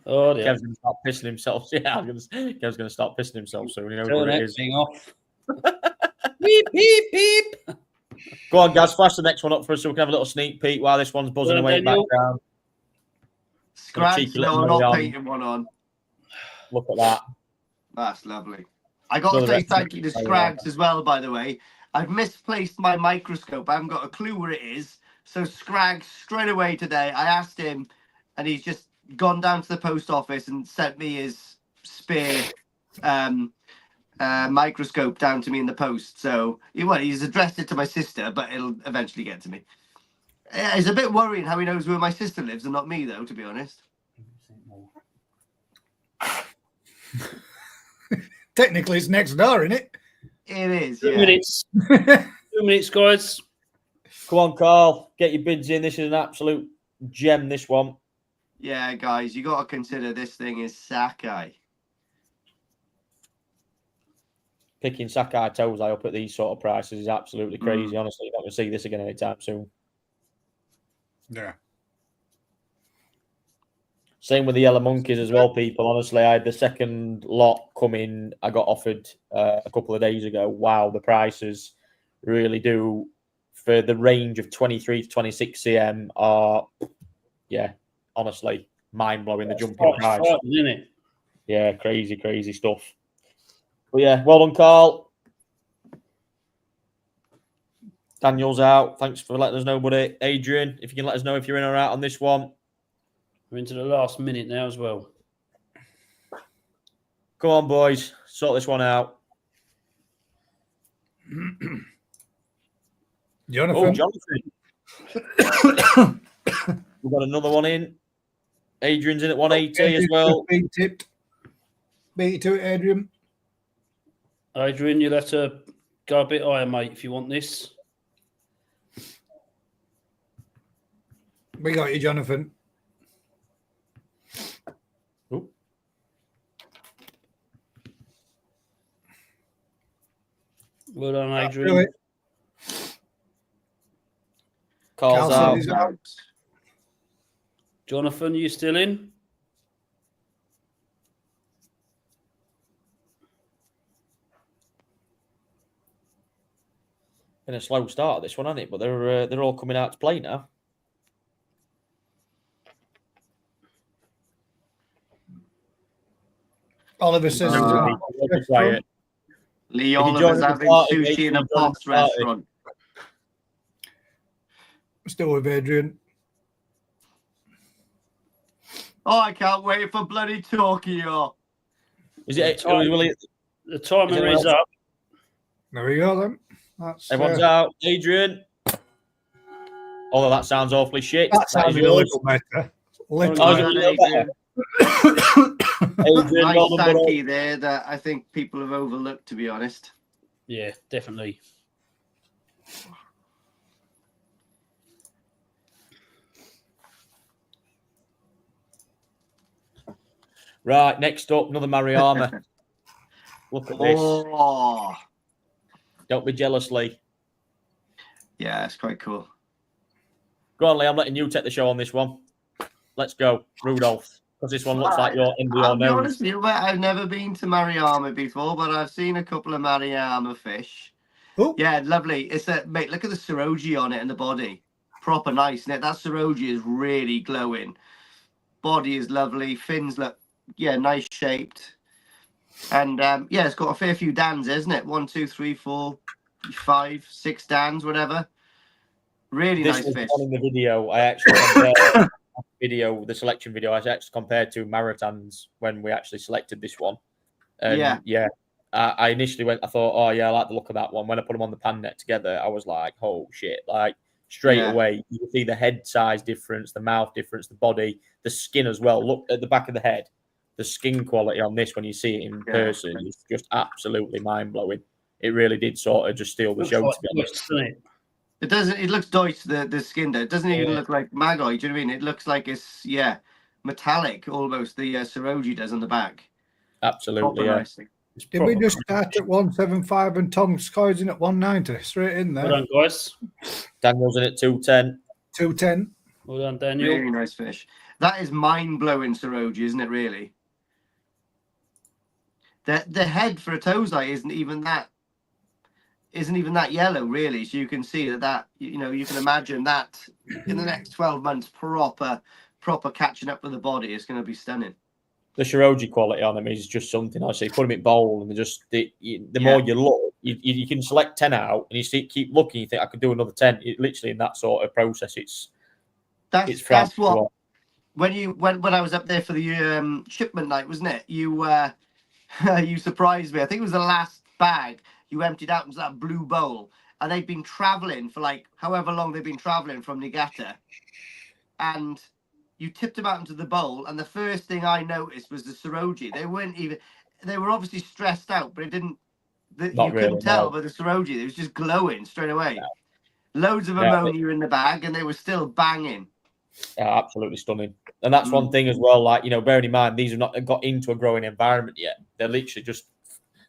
Oh, yeah. Kev's going to start pissing himself. Yeah, Kev's going to start pissing himself soon. You know Turn what it that is. thing off. Beep, beep, beep. Go on, guys. Flash the next one up for us so we can have a little sneak peek while this one's buzzing away in the background. Scrags, no, I'm not painting one on. Look at that. That's lovely. I got to say thank you to Scrags as well, by the way. I've misplaced my microscope. I haven't got a clue where it is. So Scrags, straight away today, I asked him, and he's just gone down to the post office and sent me his spare microscope down to me in the post. So he's addressed it to my sister, but it'll eventually get to me. It's a bit worrying how he knows where my sister lives and not me, though, to be honest. Technically, it's next door, isn't it? It is. 2 Yeah. minutes. 2 minutes, guys. Come on, Carl. Get your bids in. This is an absolute gem, this one. Yeah, guys, you got to consider this thing is Sakai. Picking Sakai Tozai up at these sort of prices is absolutely crazy. Honestly, you're not going to see this again anytime soon. Yeah. Same with the Yellow Monkeys as well, people. Honestly, I had the second lot come in. I got offered a couple of days ago. Wow, the prices really do, for the range of 23 to 26 cm, are, yeah, honestly, mind-blowing, the jumping price. Isn't it? Yeah, crazy, crazy stuff. But yeah, well done, Carl. Daniel's out. Thanks for letting us know, buddy. Adrian, if you can let us know if you're in or out on this one. We're into the last minute now as well. Come on, boys. Sort this one out. Jonathan. Oh, Jonathan. We've got another one in. Adrian's in at 180 as well. Beat it. Beat it to it, Adrian. Adrian, you'll have to go a bit higher, mate, if you want this. We got you, Jonathan. Ooh. Well done, Do Adrian. it. Carl's Carl's out. is out. Jonathan, you still in? Been a slow start this one, hasn't it? But they're all coming out to play now. Oliver says he's out. Quiet. Lee If you Oliver's join the having party, sushi mate, in a if you join the Pops party. restaurant. Still with Adrian. Oh, I can't wait for bloody Tokyo. Is it? The timer is up. There we go then. That's, Everyone's out. Adrian. Although that sounds awfully shit. that sounds a yours. little better. Little Oh, better. is it a little better? Adrian, Nice well done, buddy. Sankey there that I think people have overlooked, to be honest. Yeah, definitely. Right, next up, another Mariama. Look at this. Oh, Don't be jealous, Lee. yeah, it's quite cool. Go on, Lee. I'm letting you take the show on this one. Let's go, Rudolph. Because this one looks like you're in the I'll be nose. honest with you, mate, I've never been to Mariama before, but I've seen a couple of Mariama fish. Oh. Yeah, lovely. It's a mate. Look at the Siroji on it and the body, proper nice. Isn't it? That Siroji is really glowing. Body is lovely. Fins look, yeah, nice shaped. And yeah, it's got a fair few dans, isn't it? 1, 2, 3, 4, 5, 6 dans, whatever. Really This nice was fish. one in the video. I actually compared the selection video. I actually compared to Maritans when we actually selected this one. And yeah. I initially I thought, oh yeah, I like the look of that one. When I put them on the pan net together, I was like, oh shit! Like straight away, you can see the head size difference, the mouth difference, the body, the skin as well. Look at the back of the head. The skin quality on this, when you see it in person, is just absolutely mind blowing. It really did sort of just steal the show. To be honest, it doesn't. It looks Deutsch, the skin there. It doesn't even look like Magoi. Do you know what I mean? It looks like it's metallic almost. The Siroji does on the back. Absolutely, proper yeah. nice thing. Did we just start at 175 and Tom's coins in at 190? Straight in there. Well done, guys. Daniel's in at 210. 210. Well done, Daniel. Really nice fish. That is mind blowing Siroji, isn't it? Really. The head for a Tozai isn't even that yellow, really. So you can see that you can imagine that in the next 12 months, proper catching up with the body is going to be stunning. The Shiroji quality on them is just something. I say, put them in bowl, and the more you look, you can select 10 out, and you keep looking. You think I could do another 10. Literally in that sort of process, That's what when I was up there for the shipment night, wasn't it? You you surprised me. I think it was the last bag you emptied out into that blue bowl, and they've been traveling for like however long they've been traveling from Niigata, and you tipped them out into the bowl, and the first thing I noticed was the Saroji. They were obviously stressed out, but it didn't. You couldn't tell by the Saroji. It was just glowing straight away. Loads of ammonia in the bag, and they were still banging. Yeah, absolutely stunning. And that's one thing as well. Like, bearing in mind, these have not got into a growing environment yet. They're literally just,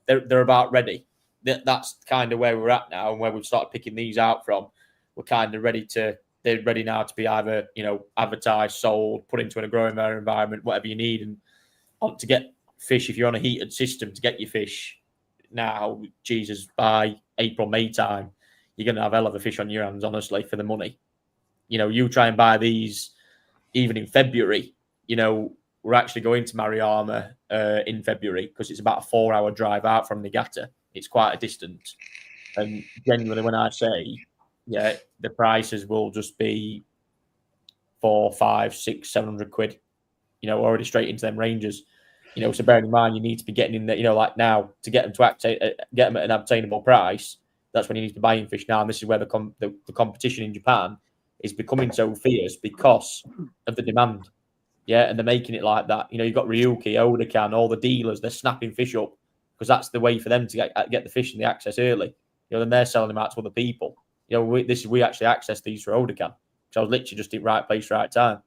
they're about ready. That's kind of where we're at now, and where we've started picking these out from. We're kind of they're ready now to be either, advertised, sold, put into a growing environment, whatever you need. And to get fish, if you're on a heated system, to get your fish now, Jesus, by April, May time, you're going to have hell of a fish on your hands, honestly, for the money. You try and buy these even in February. We're actually going to Mariama in February because it's about a 4-hour drive out from Niigata. It's quite a distance. And genuinely, when I say, the prices will just be 400, 500, 600, 700 quid, already straight into them ranges. So bearing in mind, you need to be getting in there, like now, to get them get them at an obtainable price. That's when you need to be buying fish now. And this is where the competition in Japan is becoming so fierce because of the demand. Yeah, and they're making it like that. You've got Ryuki, Odakan, all the dealers, they're snapping fish up because that's the way for them to get the fish and the access early. Then they're selling them out to other people. We actually accessed these for Odakan. So I was literally just in right place, right time.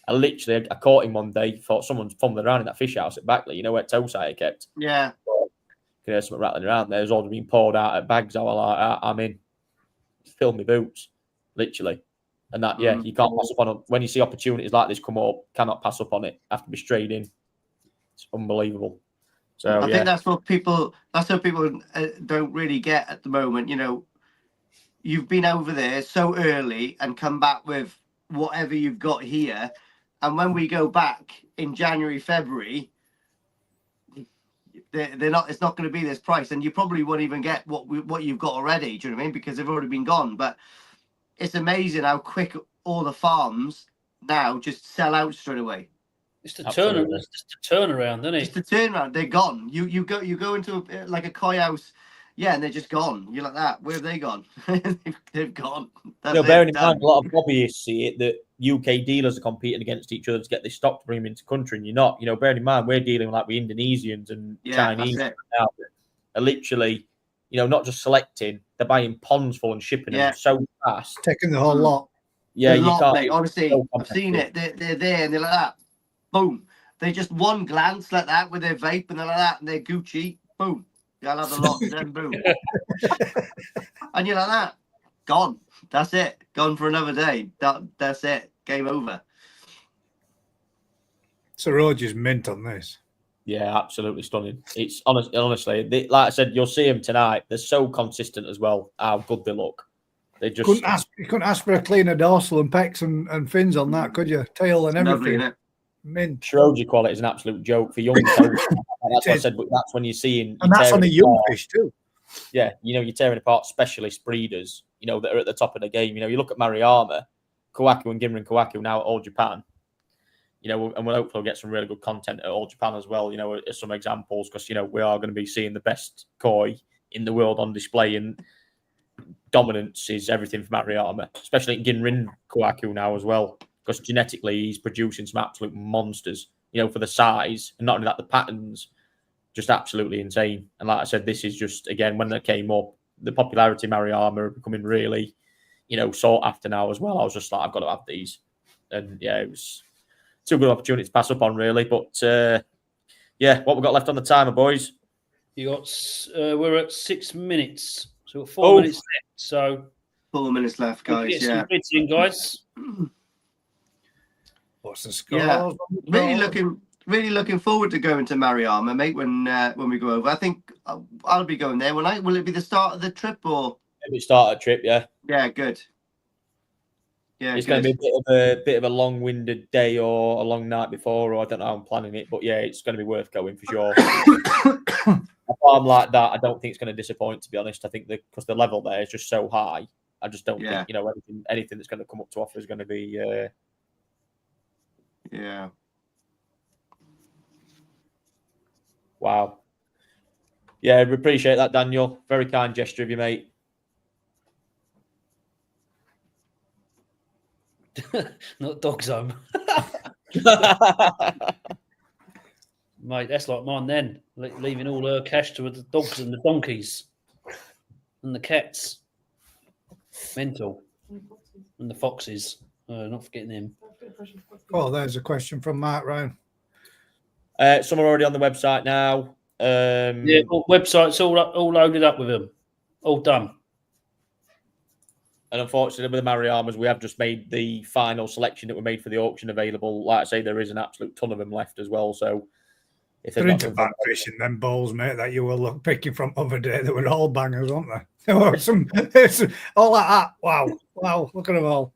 I caught him one day, thought someone's fumbling around in that fish house at Backley, where Tosai are kept. Yeah. You hear something rattling around there. There's all being poured out at bags. I was like, I'm in. Fill my boots, literally. And that, you can't pass up on it. When you see opportunities like this come up, cannot pass up on it. Have to be straight in. It's unbelievable. So I think that's what people don't really get at the moment. You've been over there so early and come back with whatever you've got here, and when we go back in January, February, they're not. It's not going to be this price, and you probably won't even get what you've got already. Do you know what I mean? Because they've already been gone. But it's amazing how quick all the farms now just sell out straight away. It's the turnaround, isn't it? Just the turnaround. They're gone. You go into like a koi house, and they're just gone. You're like that. Where have they gone? They've gone. Bearing in mind, a lot of hobbyists see it that UK dealers are competing against each other to get this stock to bring them into country, and you're not. Bearing in mind, we're dealing with Indonesians and Chinese now. Are literally, not just selecting, they're buying ponds full and shipping them so fast. Taking the whole lot. Yeah, you can't. Mate, honestly, I've seen it. They're there and they're like that. Boom. They just one glance like that with their vape and they're like that and they're Gucci. Boom. I'll have a lot and then boom. And you're like that. Gone. That's it. Gone for another day. That's it. Game over. So Roger's mint on this. Yeah, absolutely stunning. It's honestly, like I said, you'll see them tonight. They're so consistent as well. How good they look. They just you couldn't ask for a cleaner dorsal and pecs and fins on that, could you? Tail and everything. Lovely, mint. Shiroji quality is an absolute joke for young toes. That's what I said. But that's when you're seeing, and that's on a young fish too. Yeah, you're tearing apart specialist breeders. That are at the top of the game. You look at Mariama, Kawaku, and Ginrin Kawaku now at All Japan. And we'll hopefully get some really good content at All Japan as well. As some examples, because we are going to be seeing the best koi in the world on display, and dominance is everything for Mariama, especially in Ginrin Kawaku now as well, because genetically he's producing some absolute monsters. For the size, and not only that, the patterns, just absolutely insane. And like I said, this is just again when they came up, the popularity of Mariama are becoming really, sought after now as well. I was just like, I've got to have these, and it was too good opportunity to pass up on, really. But what we got left on the timer, boys? We're at 6 minutes, so we've got 4 minutes left. So 4 minutes left, guys. Get some bids in, guys. What's the score? Yeah, really looking forward to going to Mariama, mate. When we go over, I think I'll be going there. Will it be the start of the trip or? Maybe start a trip, yeah. Yeah, good. Yeah, it's going to be a bit of a long-winded day or a long night before, or I don't know how I'm planning it, but it's going to be worth going for sure. A farm like that, I don't think it's going to disappoint. To be honest, I think because the level there is just so high, I just don't think anything that's going to come up to offer is going to be. Yeah. Wow. Yeah, we appreciate that, Daniel. Very kind gesture of you, mate. Not dog's home. Mate, that's like mine then. Leaving all her cash to the dogs and the donkeys and the cats. Mental. And the foxes. Not forgetting them. Oh, there's a question from Mark Ryan. Some are already on the website now. Yeah, website's all loaded up with them. All done. And unfortunately, with the Mariamas, we have just made the final selection that we made for the auction available. Like I say, there is an absolute ton of them left as well. So if They're into back fishing, them balls, mate, that you were picking from other day, they were all bangers, weren't they? There were some, all like that. Wow, look at them all.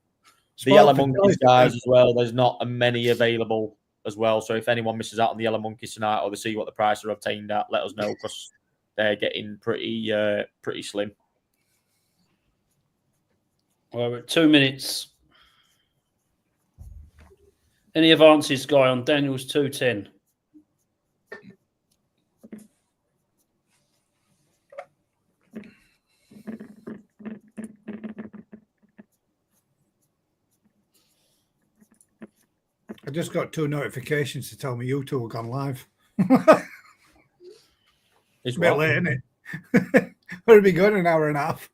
The Yellow Monkeys guys as well, there's not many available as well. So if anyone misses out on the Yellow Monkeys tonight or they see what the price are obtained at, let us know because they're getting pretty slim. Well, we're at 2 minutes. Any advances, Guy, on Daniel's 210? I just got 2 notifications to tell me you two have gone live. It's a bit late, isn't it? It'll be good, an hour and a half.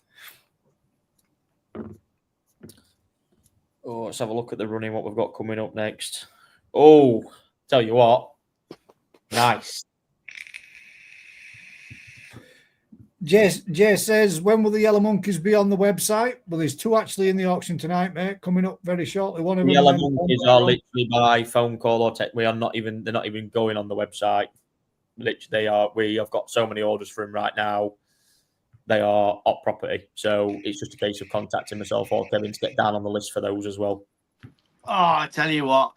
Oh, let's have a look at the running, what we've got coming up next. Oh, tell you what. Nice. Jay says, when will the Yellow Monkeys be on the website? Well, there's 2 actually in the auction tonight, mate, coming up very shortly. One of The them. Yellow Monkeys are literally by phone call or text. They're not even going on the website. Literally, they are. We have got so many orders for them right now. They are hot property. So it's just a case of contacting myself or Kevin to get down on the list for those as well. Oh, I tell you what.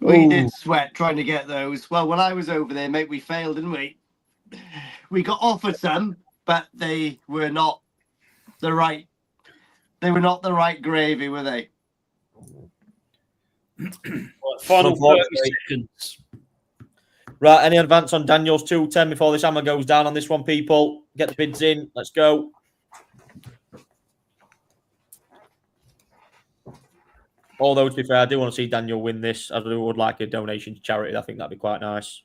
We did sweat trying to get those. Well, when I was over there, mate, we failed, didn't we? We got offered some, but they were not the right. They were not the right gravy, were they? Final 30 seconds. Right, any advance on Daniel's 210 before this hammer goes down on this one, people? Get the bids in. Let's go. Although, to be fair, I do want to see Daniel win this. I would like a donation to charity. I think that'd be quite nice.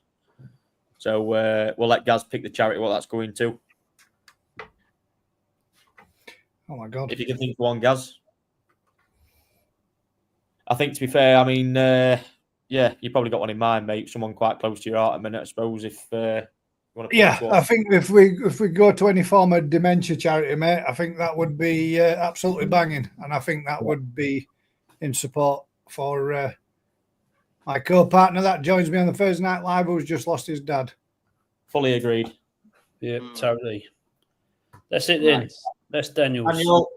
So we'll let Gaz pick the charity what that's going to. Oh, my God. If you can think of one, Gaz. I think, to be fair, I mean... yeah, you probably got one in mind, mate. Someone quite close to your heart a minute, I suppose. If you want to, I think if we go to any form of dementia charity, mate, I think that would be absolutely banging, and I think that would be in support for my co-partner that joins me on the Thursday Night Live, who's just lost his dad. Fully agreed. Yeah, totally. That's it then. Nice. That's Daniel's. Daniel,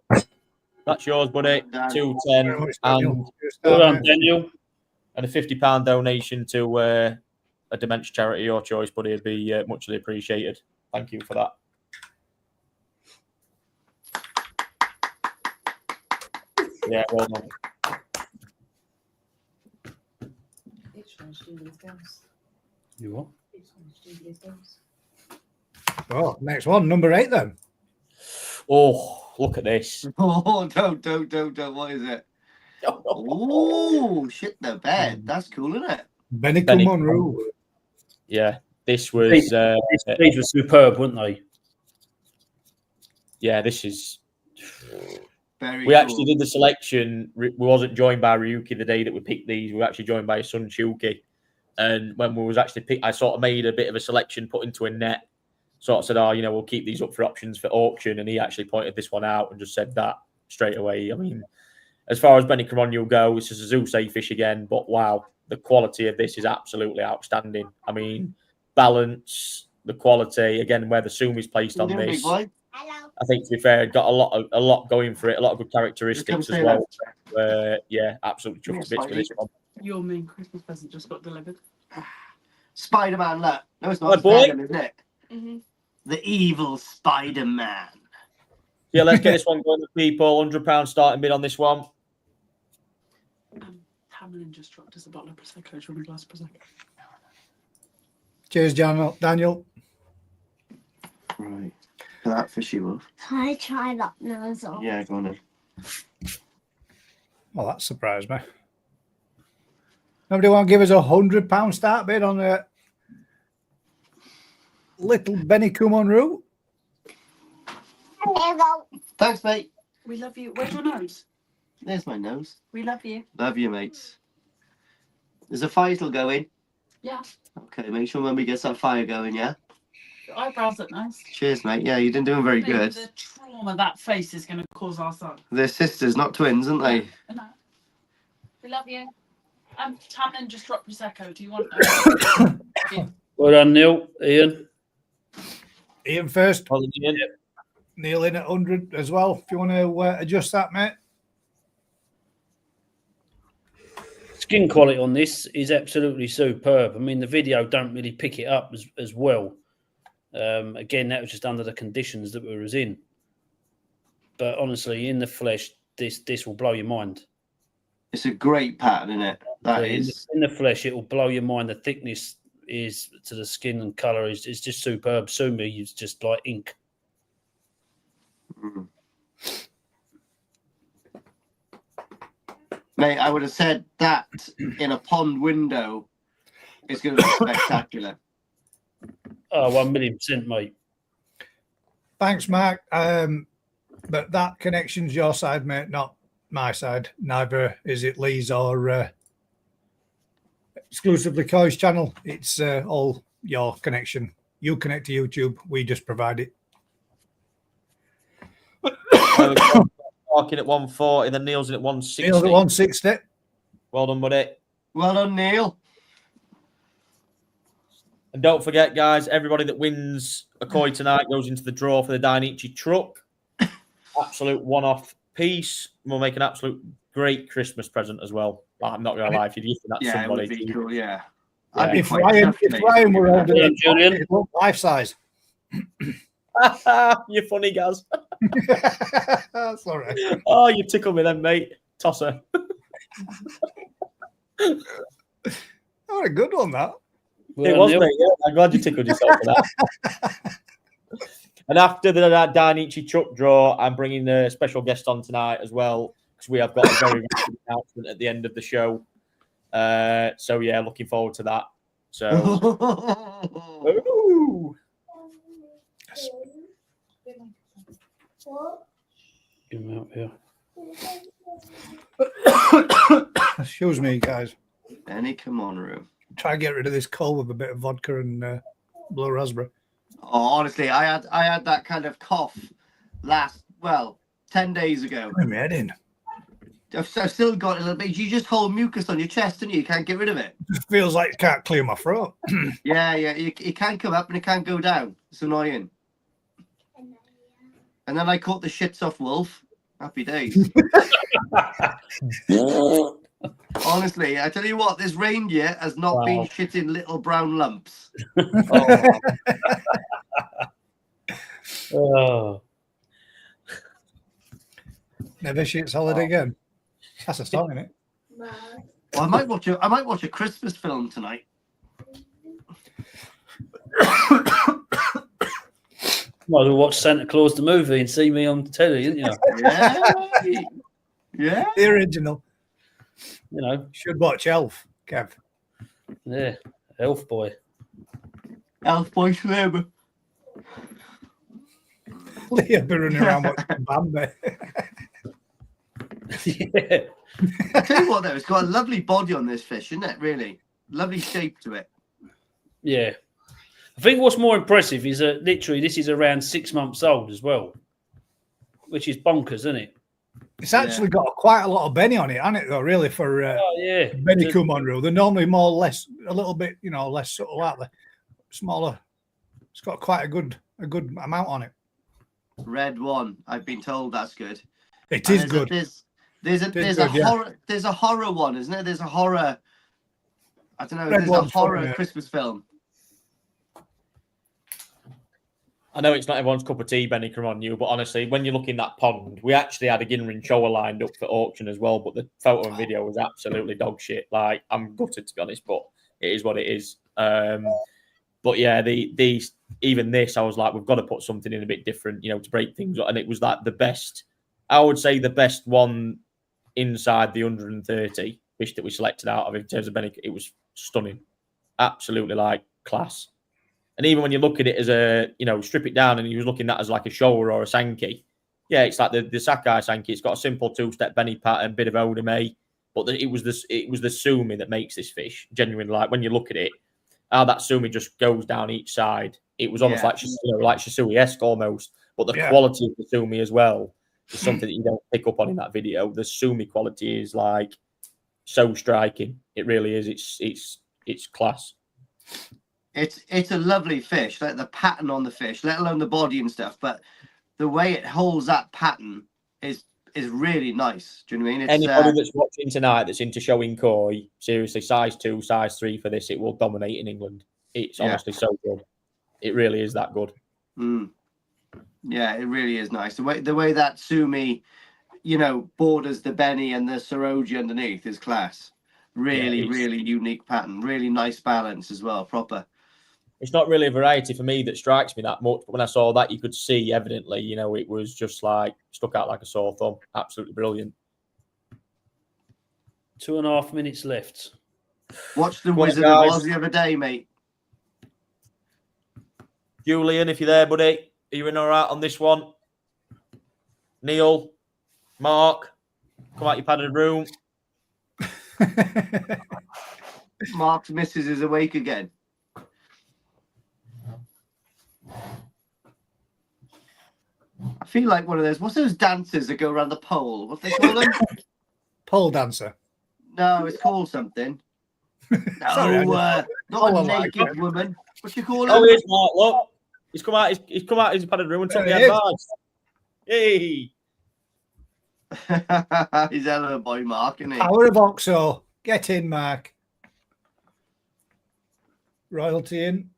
that's yours, buddy. 210 and Well done, Daniel. and a £50 donation to a dementia charity, your choice, buddy, would be muchly appreciated. Thank you for that. Yeah, well done. You what? Oh, next one, number 8 then. Oh, look at this. Oh, don't. What is it? Oh, shit the bed. That's cool, isn't it? Benny Monroe. Yeah, this was... These were superb, weren't they? Yeah, this is... Very We cool. actually did the selection. We wasn't joined by Ryuki the day that we picked these. We were actually joined by his son, Shuki. And when we was actually picked, I sort of made a bit of a selection, put into a net. Sort of said, we'll keep these up for options for auction. And he actually pointed this one out and just said that straight away. I mean, as far as Benny Carogno goes, this is a Zusei fish again. But wow, the quality of this is absolutely outstanding. I mean, balance, the quality, again, where the zoom is placed on this. I think, to be fair, it got a lot going for it, a lot of good characteristics as well. Absolutely chuffed to bits with this one. Your main Christmas present just got delivered. Spider-Man, look. No, it's not. Hi, boy. Venom, isn't it? The evil Spider-Man. Yeah, let's get this one going with people. £100 starting bid on this one. Hamlin just dropped us a bottle of Prosecco, a glass of Prosecco. Cheers, Daniel. Right. For that fishy wolf. Can I try that nozzle? Yeah, go on then. Well, that surprised me. Nobody want to give us £100 start bid on a little Benny Kumon route? There you go. Thanks, mate. We love you. Where's your nose? There's my nose. We love you. Love you, mates. There's a fire still going. Yeah. Okay, make sure when we get that fire going, yeah? Your eyebrows look nice. Cheers, mate. Yeah, you've been doing very good. The trauma that face is going to cause our son. They're sisters, not twins, aren't they? No. We love you. Tamlin just dropped Prosecco. Do you want Well done, Neil. Ian. Ian first. Well, Ian. Neil in at 100 as well. If you want to adjust that, mate. Skin quality on this is absolutely superb. I mean, the video don't really pick it up as well. Again, that was just under the conditions that we was in. But honestly, in the flesh, this will blow your mind. It's a great pattern, isn't it? That is. In the flesh, it will blow your mind. The thickness is to the skin and colour is just superb. Sumi is just like ink. Mm. Mate, I would have said that in a pond window is going to be spectacular. Oh, 1,000,000%, mate. Thanks, Mark. But that connection's your side, mate, not my side. Neither is it Lee's or exclusively Coy's channel. It's all your connection. You connect to YouTube. We just provide it. Talking at 140, then Neil's in at 160. Neil's at 160. Well done, buddy. Well done, Neil. And don't forget, guys, everybody that wins a Koi tonight goes into the draw for the Dainichi truck. Absolute one-off piece. We'll make an absolute great Christmas present as well. I'm not going to lie, if you're gifting that to Yeah, somebody. it would be cool, yeah. Yeah. I'd be If quite Ryan chuffed, were older Yeah, than Julian. it'd look life size. You're funny, Gaz. That's all right. Oh, you tickle me then, mate. Tosser. Oh, a good one, that. Well It done, was, Neil. mate. Yeah, I'm glad you tickled yourself for that. And after the Dainichi truck draw, I'm bringing a special guest on tonight as well, because we have got a very rapid announcement at the end of the show. So, yeah, looking forward to that. So, ooh. Give him out here. Excuse me, guys. Benny Kimono. Try and get rid of this cold with a bit of vodka and blue raspberry. Oh, honestly, I had that kind of cough 10 days ago. Put my head in. I've still got a little bit. You just hold mucus on your chest, and you can't get rid of it. It feels like it can't clear my throat. Yeah. It can't come up and it can't go down. It's annoying. And then I caught the shits off Wolf. Happy days. Honestly, I tell you what, this reindeer has not been shitting little brown lumps. Oh. Never shit solid again. That's a song, isn't it? Well, I might watch a Christmas film tonight. Might as well watch Santa Claus the movie and see me on telly, didn't you? Yeah. Yeah. The original. You know, Should watch Elf, Kev. yeah, Elf Boy. Elf Boy Slim. Leah been running around watching Bambi. Yeah. I tell you what, though, it's got a lovely body on this fish, isn't it? Really, lovely shape to it. Yeah. I think what's more impressive is that literally this is around 6 months old as well, which is bonkers, isn't it? It's actually got quite a lot of Benny on it, hasn't it, though, really, for Oh, yeah. Benny Kumon rule. They're normally more or less, a little bit, less subtle, aren't they? Smaller. It's got quite a good amount on it. Red one. I've been told that's good. It is good. There's a horror one, isn't there? There's a horror. I don't know. Red There's a one's horror funny, yeah. Christmas film. I know it's not everyone's cup of tea, Benny, come on you, but honestly, when you look in that pond, we actually had a Ginrin Showa lined up for auction as well, but the photo and video was absolutely dog shit. Like, I'm gutted, to be honest, but it is what it is. But yeah, these even this, I was like, we've got to put something in a bit different, you know, to break things up. And it was like the best, I would say the best one inside the 130 fish that we selected out of in terms of benefit. It was stunning, absolutely like class. And even when you look at it as a, you know, strip it down and you was looking at that as like a shower or a sankey, yeah, it's like the Sakai sankey. It's got a simple 2-step benny pattern, bit of odame, but it was the sumi that makes this fish genuinely. Like when you look at it, how that sumi just goes down each side. It was almost like, you know, like Shisui-esque almost, but the quality of the sumi as well is something that you don't pick up on in that video. The sumi quality is like so striking. It really is. It's class. It's a lovely fish, like the pattern on the fish, let alone the body and stuff. But the way it holds that pattern is really nice. Do you know what I mean? It's, anybody that's watching tonight that's into showing koi, seriously, size 2, size 3 for this, it will dominate in England. It's honestly so good. It really is that good. Yeah, it really is nice. The way that sumi, you know, borders the benny and the saroji underneath is class. Really, really unique pattern. Really nice balance as well. Proper. It's not really a variety for me that strikes me that much, but when I saw that, you could see evidently, you know, it was just like stuck out like a sore thumb. Absolutely brilliant. 2.5 minutes left. Watch the Wizard of Oz the other day, mate. Julian, if you're there, buddy, are you in all right on this one? Neil, Mark, come out your padded room. Mark's missus is awake again. I feel like one of those. What's those dancers that go around the pole? What they call them? Pole dancer. No, it's called something. No, Sorry, not a naked woman. What you call Oh, him? here's Mark. Look, he's come out. He's come out his padded room and took the advice. Hey, He's hell of a boy, Mark, isn't he? Power of Oxo. Get in, Mark. Royalty in.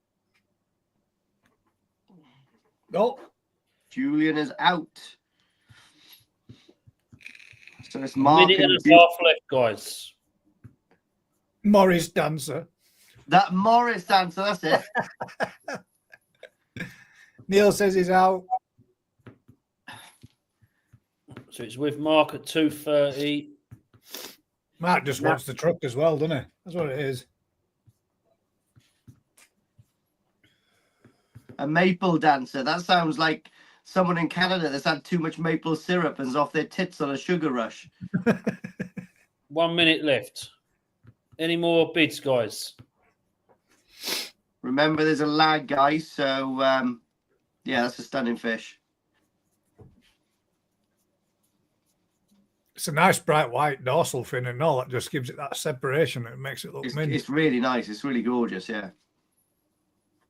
Oh. Julian is out. So it's A Mark. minute and a half left, guys. Morris dancer. That Morris dancer, that's it. Neil says he's out. So it's with Mark at 2:30. Mark just wants the truck as well, doesn't he? That's what it is. A maple dancer. That sounds like someone in Canada that's had too much maple syrup and is off their tits on a sugar rush. 1 minute left. Any more bids, guys? Remember, there's a lag, guys. So, yeah, that's a stunning fish. It's a nice bright white dorsal fin and all. That just gives it that separation. It makes it look mint. It's really nice. It's really gorgeous, yeah.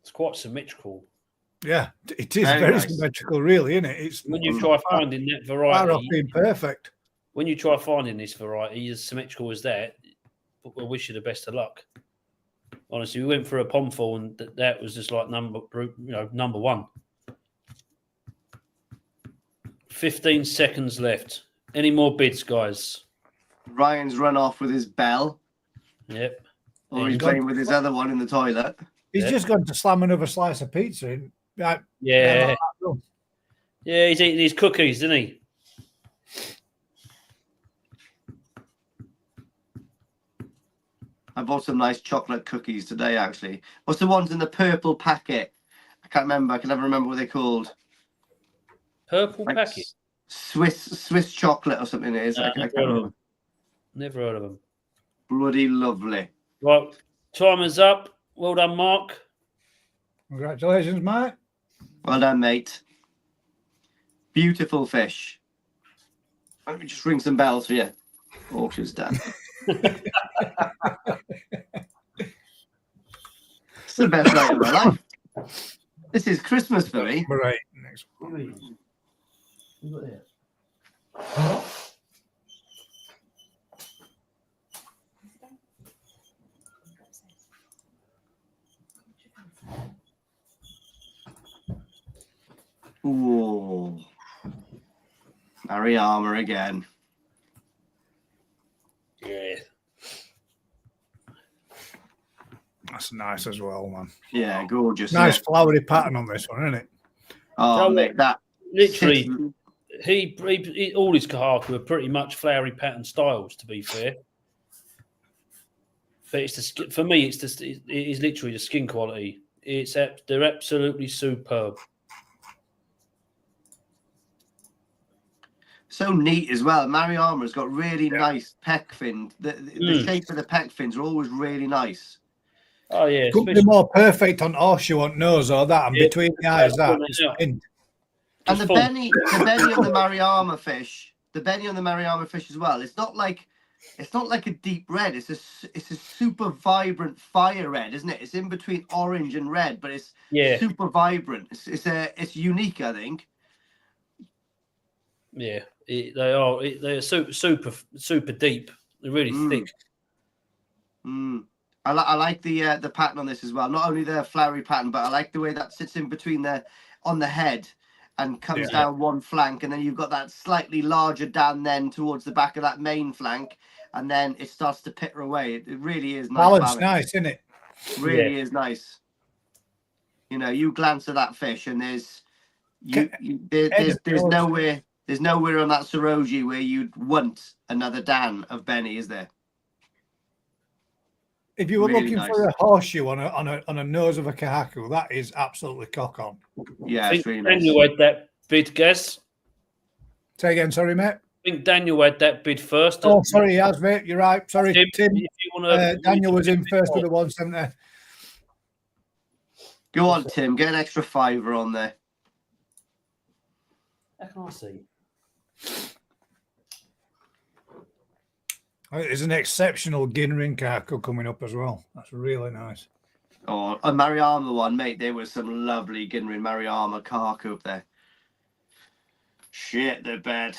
It's quite symmetrical. Yeah, it is very nice. symmetrical, really, isn't it? It's When you try finding that far off variety, being perfect. when you try finding this variety as symmetrical as that, I wish you the best of luck. Honestly, we went for a pomful and that was just like number one. 15 seconds left. Any more bids, guys? Ryan's run off with his bell. Yep. Or he's playing with his other one in the toilet. He's just going to slam another slice of pizza in. Like, Yeah. Yeah, he's eating his cookies, isn't he? I bought some nice chocolate cookies today, actually. What's the ones in the purple packet? I can't remember. I can never remember what they're called. Purple Like packet? Swiss chocolate or something it is. I can't remember. Never heard of them. Bloody lovely. Right, time is up. Well done, Mark. Congratulations, Mike. Well done, mate. Beautiful fish. Let me just ring some bells for you. Auction's done. It's the best night of my life. This is Christmas for me. Right. Next one. Ooh. Harry Armour again. Yeah. That's That's nice as well, man. Yeah, gorgeous. Nice isn't it? flowery pattern on this one, isn't it? Oh, Joe, mate, that Literally, sits- he all his kahaku are pretty much flowery pattern styles. To be fair, but for me, it is literally the skin quality. They're absolutely superb. so neat as well. Mariama's got really nice pec fin. The shape of the pec fins are always really nice. Oh yeah, Couldn't be more perfect on horseshoe on nose or that, and Yeah. between the eyes, that. Yeah. It's And Just the full. Benny on the Mariama fish, as well. It's not like a deep red. It's a super vibrant fire red, isn't it? It's in between orange and red, but it's super vibrant. It's unique, I think. Yeah, they're super deep. They're really thick. I like the pattern on this as well. Not only the flowery pattern, but I like the way that sits in between on the head and comes down one flank, and then you've got that slightly larger down then towards the back of that main flank, and then it starts to pitter away. It really is nice. nice, isn't it? Really is nice. You know, you glance at that fish, and there's nowhere on that Saroji where you'd want another Dan of Benny, is there? If you were Really looking for a horseshoe on a nose of a kahaku, that is absolutely cock on. Yeah, I it's think really nice. Daniel had that bid, Gaz. Say again, sorry, mate. I think Daniel had that bid first. Oh, sorry, he has, mate. You're right. Sorry, Tim. If you wanna, Daniel was in first with the 170. Go on, Tim. Get an extra $5 on there. How can I see? There's an exceptional Ginring kahaku coming up as well. That's really nice. Oh, a Mariama one, mate. There was some lovely Ginrin Mariama kahaku up there. Shit, they're bad.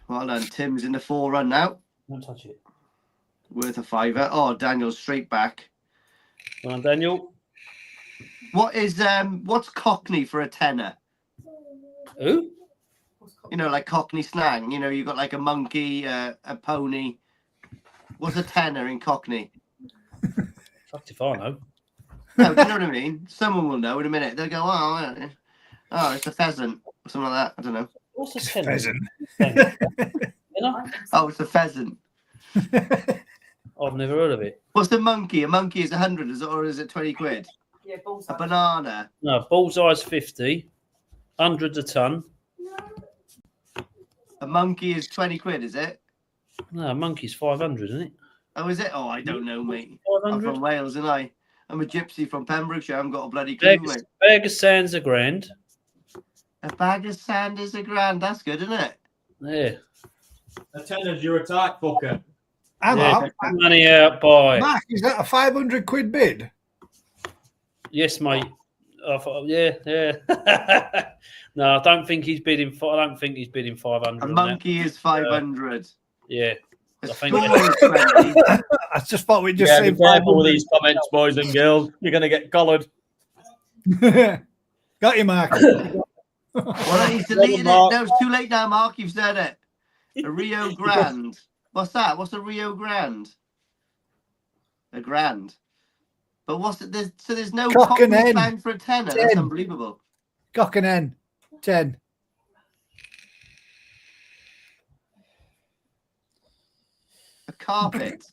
Well done. Tim's in the 4 run now. Don't touch it. Worth a $5. Oh, Daniel's straight back. Well done, Daniel. What's Cockney for a tenner? Who? You know, like Cockney slang. You know, you got like a monkey, a pony. What's a tenner in Cockney? Fucked if I know. No, do you know what I mean? Someone will know in a minute. They'll go, oh, it's a pheasant or something like that. I don't know. What's a tenner? Pheasant. Oh, it's a pheasant. I've never heard of it. What's a monkey? A monkey is 100, or is it 20 quid? Yeah, bullseye. A banana. No, bullseye's 50, 100 a ton. A monkey is 20 quid, is it? No, a monkey's 500, isn't it? Oh, is it? Oh, I don't know, mate. I'm 500. from Wales, and I'm a gypsy from Pembrokeshire. I haven't got a bloody clue, mate. Bag of sand's a grand. A bag of sand is $1,000. That's good, isn't it? Yeah. A tenner's your attack fucker. Hang on. Money out, boy. Mark, is that a 500 quid bid? Yes, mate. Yeah. No, I don't think he's bidding. I don't think he's bidding 500. A monkey is 500. Yeah. A I think skull is 20. I just thought we'd just Yeah, say be careful with 500. these comments, boys and girls. You're going to get collared. Got you, Mark. Well, he's deleted it. No, it's too late now, Mark. You've said it. A Rio Grande. What's that? What's a Rio Grande? A grand. But what's it? There's no Cock and hen. bang for a tenner. 10. That's unbelievable. Cock and hen. 10. A carpet.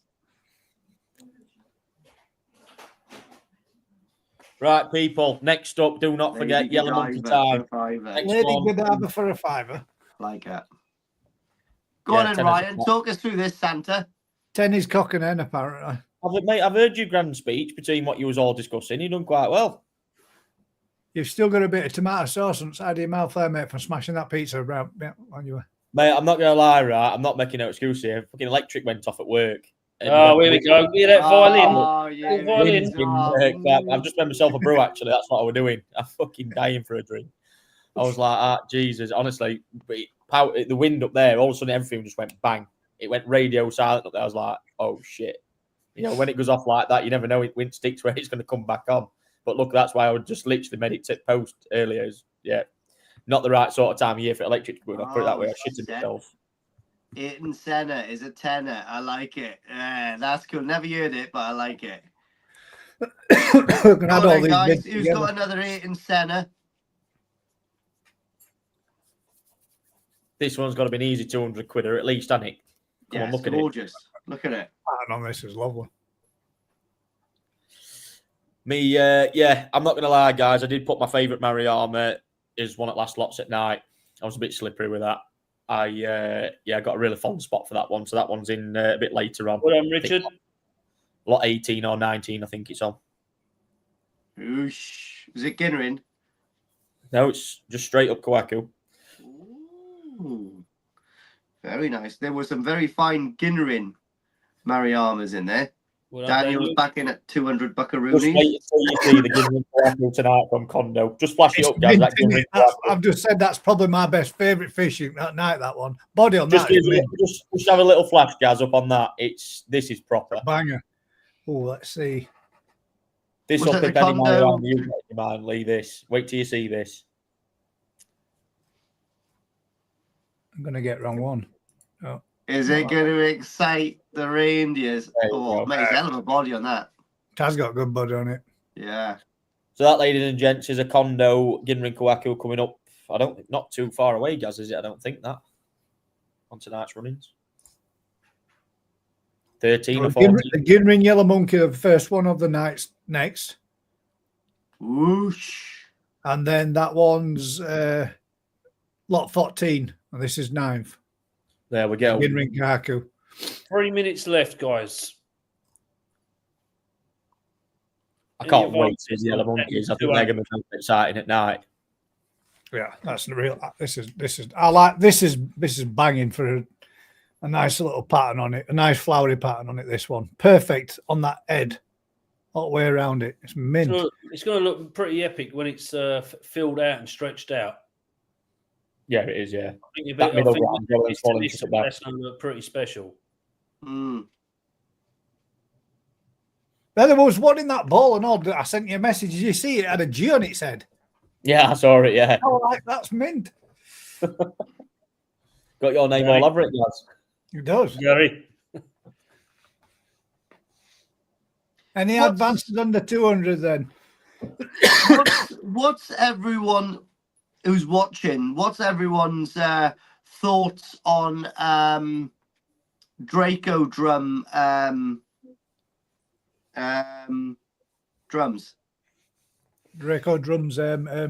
Right, people. Next up, do not forget Lady Yellow Monkey Godiva Time. for a fiver. Next Lady one. Godiva for a $5. Like that. Go on, then, tenner's Ryan. Talk us through this, Santa. 10 is cock and hen, apparently. Mate, I've heard your grand speech between what you was all discussing. You've done quite well. You've still got a bit of tomato sauce on the side of your mouth there, mate, for smashing that pizza around on you. Mate, I'm not going to lie, right? I'm not making no excuse here. Fucking electric went off at work. Oh, here we go. Hear that violin? Oh, yeah. Violin. I've just made myself a brew, actually. That's what I was doing. I'm fucking dying for a drink. I was like, Jesus, honestly, the wind up there, all of a sudden everything just went bang. It went radio silent up there. I was like, oh, shit. You know, when it goes off like that, you never know when sticks where it's going to come back on. But look, that's why I would just literally made it tip post earlier. Yeah, not the right sort of time of year for electric to go. I'll put it that way. I shitted myself. Eaton Senna is a tenner. I like it. That's cool. Never heard it, but I like it. We can add all Alright, these guys, bids who's together. got another 8 in centre? This one's got to be an easy 200 quid, or at least, hasn't it? Come Yeah, on, look at it. gorgeous. Look at it. Pattern on this is lovely. Me, yeah, I'm not going to lie, guys. I did put my favourite Mariama is one at last lots at night. I was a bit slippery with that. I got a really fond spot for that one. So that one's in a bit later on. Well done, Richard. Lot 18 or 19, I think it's on. Oosh. Is it Ginnerin? No, it's just straight up Kawaku. Ooh. Very nice. There were some very fine Ginnerin Mariamas in there. Well done, Daniel's back in at 200 Just wait buckaroonies. until you see the Ginnerin Kawaku tonight from Kondo. Just flash it up, guys. That Ginnerin I've just said that's probably my best favourite fishing that night. That one body on just, that is mint. just have a little flash, guys, up on that. This is proper. Banger. Oh, let's see. This Was will it the pick any Kondo? Mariama you got in your mind, Lee. This. Wait till you see this. I'm gonna get wrong one. Oh, Is it going to excite the reindeers? There you Oh, go. mate, it's a hell of a body on that. it has got good body on it. Yeah. So that, ladies and gents, is a Kondo Ginnerin Kawaku coming up. Not too far away, Gaz, is it? I don't think that. On tonight's runnings. 13 or 14. The Ginnerin Yellow Monkey, the first one of the nights next. Whoosh. And then that one's lot 14. And this is 9th. There we go. Ginnerin Kaku. 3 minutes left, guys. I can't wait to see the Yellow Monkeys. I think they're going to be exciting at night. Yeah, that's the real. This is. I like this is banging for a nice little pattern on it, a nice flowery pattern on it. This one, perfect on that head, all the way around it. It's mint. It's going to look pretty epic when it's filled out and stretched out. Yeah, it is. Yeah, I think that middle ground going that's falling to going to look pretty special. Mm. Then there was one in that ball and all. That I sent you a message. Did you see it? It had a G on its head. Yeah, I saw it. Yeah, Oh, like that's mint. got your name all over it, guys. It does. Gary. Any advances under 200 then? What's everyone who's watching? What's everyone's thoughts on Draco drum drums? Draco drums,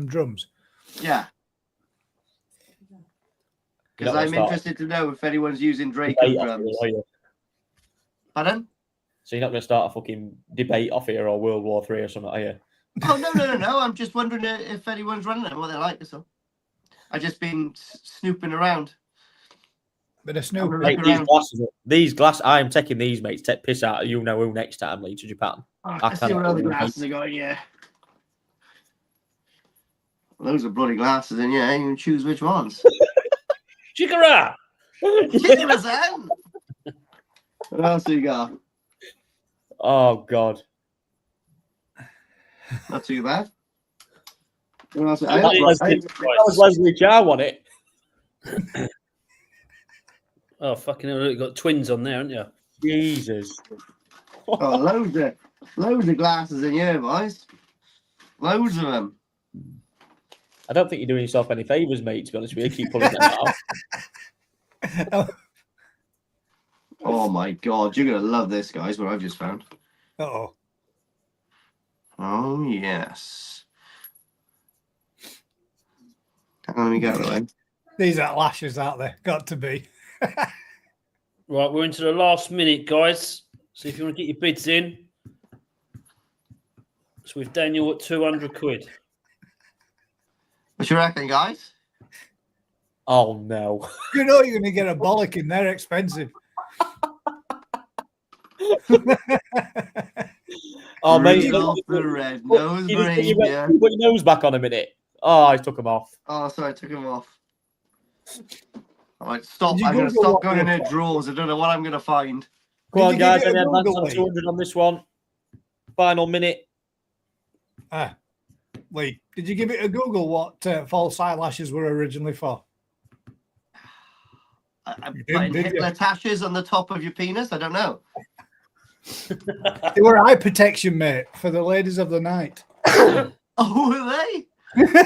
drums. Yeah. Because I'm interested to know if anyone's using Draco drums. Pardon? So you're not going to start a fucking debate off here or World War III or something, are you? Oh no! I'm just wondering if anyone's running them, what they like. So I've just been snooping around. Bit of snoop. Right. Mate, these glasses, I am taking these, mate, to take piss out of you know who next time, Lee, to Japan. I see what other glasses I got. Yeah. Those are bloody glasses, and yeah, you can choose which ones. Chikara! Chikara-san! What else do you got? Oh, God. Not too bad. What else? That was Leslie Chow on it. Oh, fucking hell, you've got twins on there, haven't you? Jesus. Oh, loads of glasses in here, boys. Loads of them. I don't think you're doing yourself any favours, mate, to be honest with you. Keep pulling that out. Oh my God, you're gonna love this, guys. What I've just found. Uh-oh. Oh yes. Hang on, let me get it away. These are lashes out there. Got to be. Right, we're into the last minute, guys. So if you want to get your bids in, it's with Daniel at 200 quid. What you reckon, guys? Oh, no. You know you're going to get a bollock in. They're expensive. Oh, mate. Rudolph the red nose reindeer. Put your nose back on a minute. Oh, I took them off. Oh, sorry, I took him off. All right, stop. Did you I'm going to Google stop what going in they their drawers. I don't know what I'm going to find. Come on, you guys. give it Any a advance Google, on Lee? 200 on this one? Final minute. Lee, did you give it a Google what false eyelashes were originally for? I'm You didn't, putting did you? Hitler tashes on the top of your penis. I don't know. They were eye protection, mate, for the ladies of the night. Oh, were they?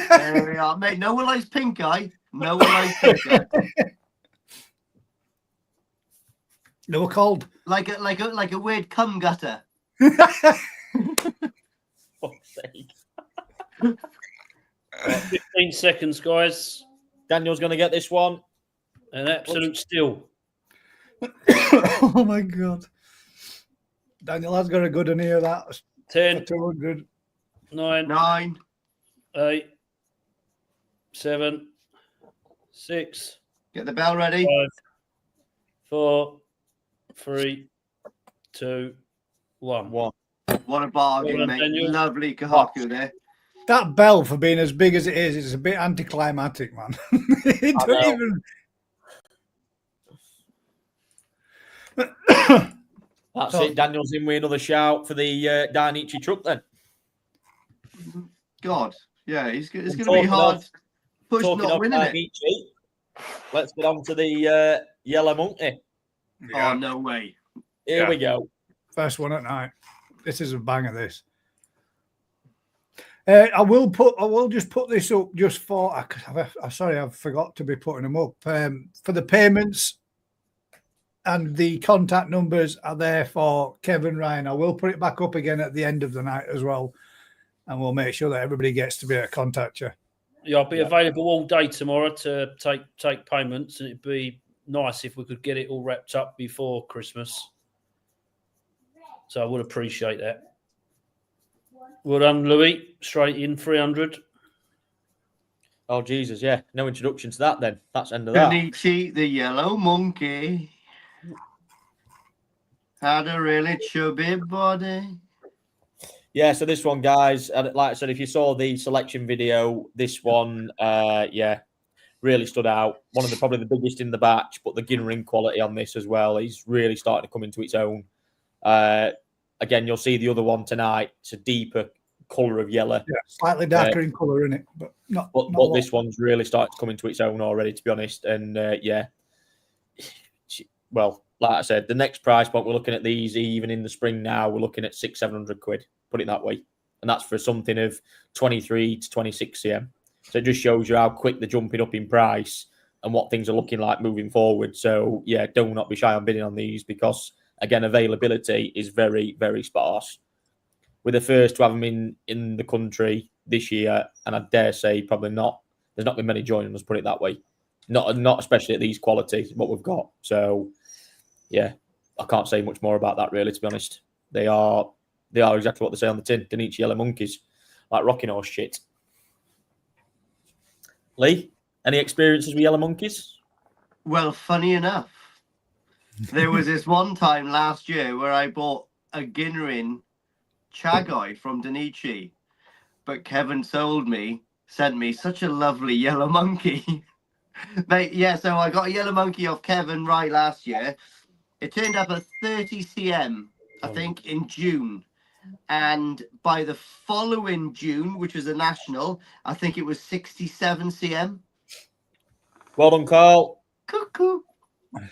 There we are, mate. No one likes pink eye. No one likes pink eye. They were called. Like a weird cum gutter. Fuck's sake. 15 seconds, guys. Daniel's going to get this one. An absolute steal. Oh my God. Daniel has got a good one here. That's 10, 200. 9, 9. 8, 7, 6, Get the bell ready. 5, 4, 3, 2, 1. What a bargain, Well done, mate. Daniel. Lovely Kahaku there. That bell, for being as big as it is a bit anticlimactic, man. It I don't know. even. That's So- it. Daniel's in with another shout for the Dainichi truck then. God, yeah, it's going to be Talking hard. of- Push Talking not of winning it. Dainichi, let's get on to the Yellow Monkey. Oh, no way. Here we go. First one at night. This is a banger, this. I will just put this up just for. Sorry, I forgot to be putting them up. For the payments and the contact numbers are there for Kevin Ryan. I will put it back up again at the end of the night as well, and we'll make sure that everybody gets to be able to contact you. Yeah, I'll be available all day tomorrow to take payments, and it'd be nice if we could get it all wrapped up before Christmas. So I would appreciate that. Well done, Louis. Straight in 300. Oh, Jesus, yeah. No introduction to that then. That's the end of that. Kenichi, the yellow monkey, had a really chubby body. Yeah, so this one, guys, like I said, if you saw the selection video, this one, really stood out. One of probably the biggest in the batch, but the Ginring quality on this as well is really starting to come into its own. Again, you'll see the other one tonight. It's a deeper colour of yellow. Yeah, slightly darker in colour, isn't it? But not. But this one's really started to come into its own already, to be honest. And well, like I said, the next price point, we're looking at these even in the spring now, we're looking at 600-700 quid, put it that way. And that's for something of 23 to 26 cm. So it just shows you how quick they're jumping up in price and what things are looking like moving forward. So, yeah, do not be shy on bidding on these because, again, availability is very, very sparse. We're the first to have them in the country this year, and I dare say probably not. There's not been many joining us, put it that way. Not especially at these qualities, what we've got. So, yeah, I can't say much more about that, really, to be honest. They are exactly what they say on the tin. Dainichi Yellow Monkeys, like rocking horse shit. Lee, any experiences with Yellow Monkeys? Well, funny enough, there was this one time last year where I bought a Ginrin Chagai from Dainichi, but Kevin sent me such a lovely yellow monkey. So I got a yellow monkey off Kevin right last year. It turned up at 30 cm, I think, in June. And by the following June, which was a national, I think it was 67 cm. Well done, Carl. Cuckoo.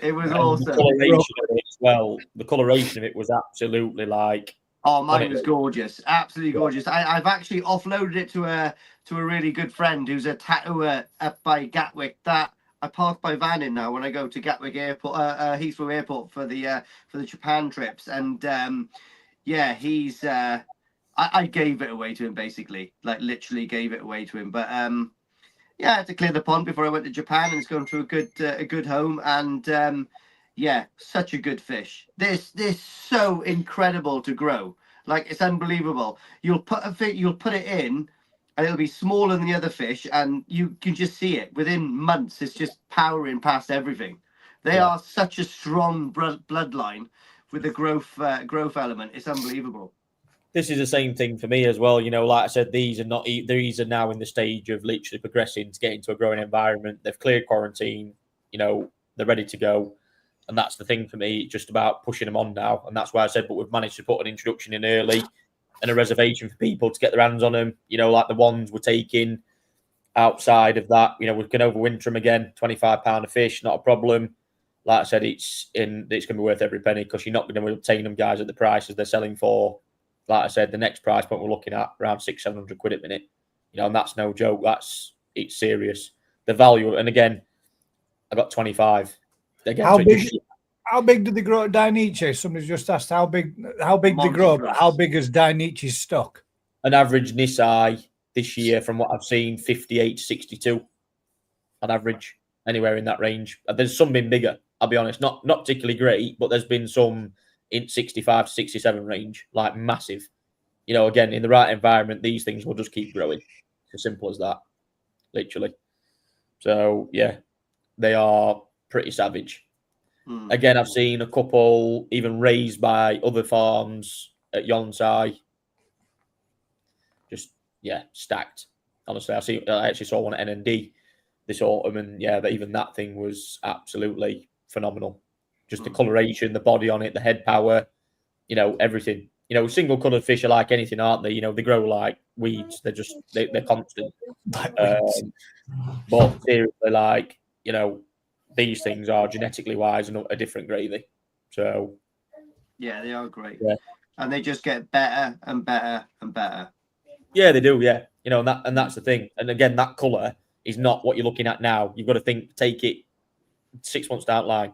It was And awesome. The coloration of it as well. The coloration of it was absolutely like. Oh, mine was gorgeous, absolutely gorgeous. I've actually offloaded it to a really good friend who's a tattooer up by Gatwick. That I park my van in now when I go to Gatwick Airport, Heathrow Airport for the Japan trips, and he's. I gave it away to him basically, like literally gave it away to him. But I had to clear the pond before I went to Japan, and it's gone to a good home, and such a good fish. This so incredible to grow. Like it's unbelievable. You'll put it in, and it'll be smaller than the other fish, and you can just see it within months. It's just powering past everything. They are such a strong bloodline with the growth element. It's unbelievable. This is the same thing for me as well. You know, like I said, these are now in the stage of literally progressing to get into a growing environment. They've cleared quarantine. You know, they're ready to go. And that's the thing for me, it's just about pushing them on now. And that's why I said, but we've managed to put an introduction in early and a reservation for people to get their hands on them. You know, like the ones we're taking outside of that, you know, we can overwinter them again, £25 a fish, not a problem. like I said, it's going to be worth every penny because you're not going to obtain them guys at the prices they're selling for. Like I said, the next price point we're looking at around 600-700 quid a minute. And that's no joke. It's serious. The value, and again, I got 25. Again, how big do they grow at Dainichi? Somebody's just asked how big they grow, but how big is Dainichi's stock? An average Nisai this year, from what I've seen, 58 to 62 on average, anywhere in that range. There's some been bigger, I'll be honest, not particularly great, but there's been some in 65 to 67 range, like massive. Again, in the right environment, these things will just keep growing. It's as simple as that, literally. So, yeah, they are pretty savage. Again, I've seen a couple even raised by other farms at Yonsai. Just, stacked. Honestly, I actually saw one at NND this autumn, and even that thing was absolutely phenomenal. Just the coloration, the body on it, the head power, everything. Single coloured fish are like anything, aren't they? They grow like weeds. They're constant. But seriously, these things are genetically wise and a different gravy. So yeah, they are great. Yeah. And they just get better and better and better. Yeah, they do. Yeah, and that's the thing. And again, that colour is not what you're looking at now. You've got to take it 6 months down the line.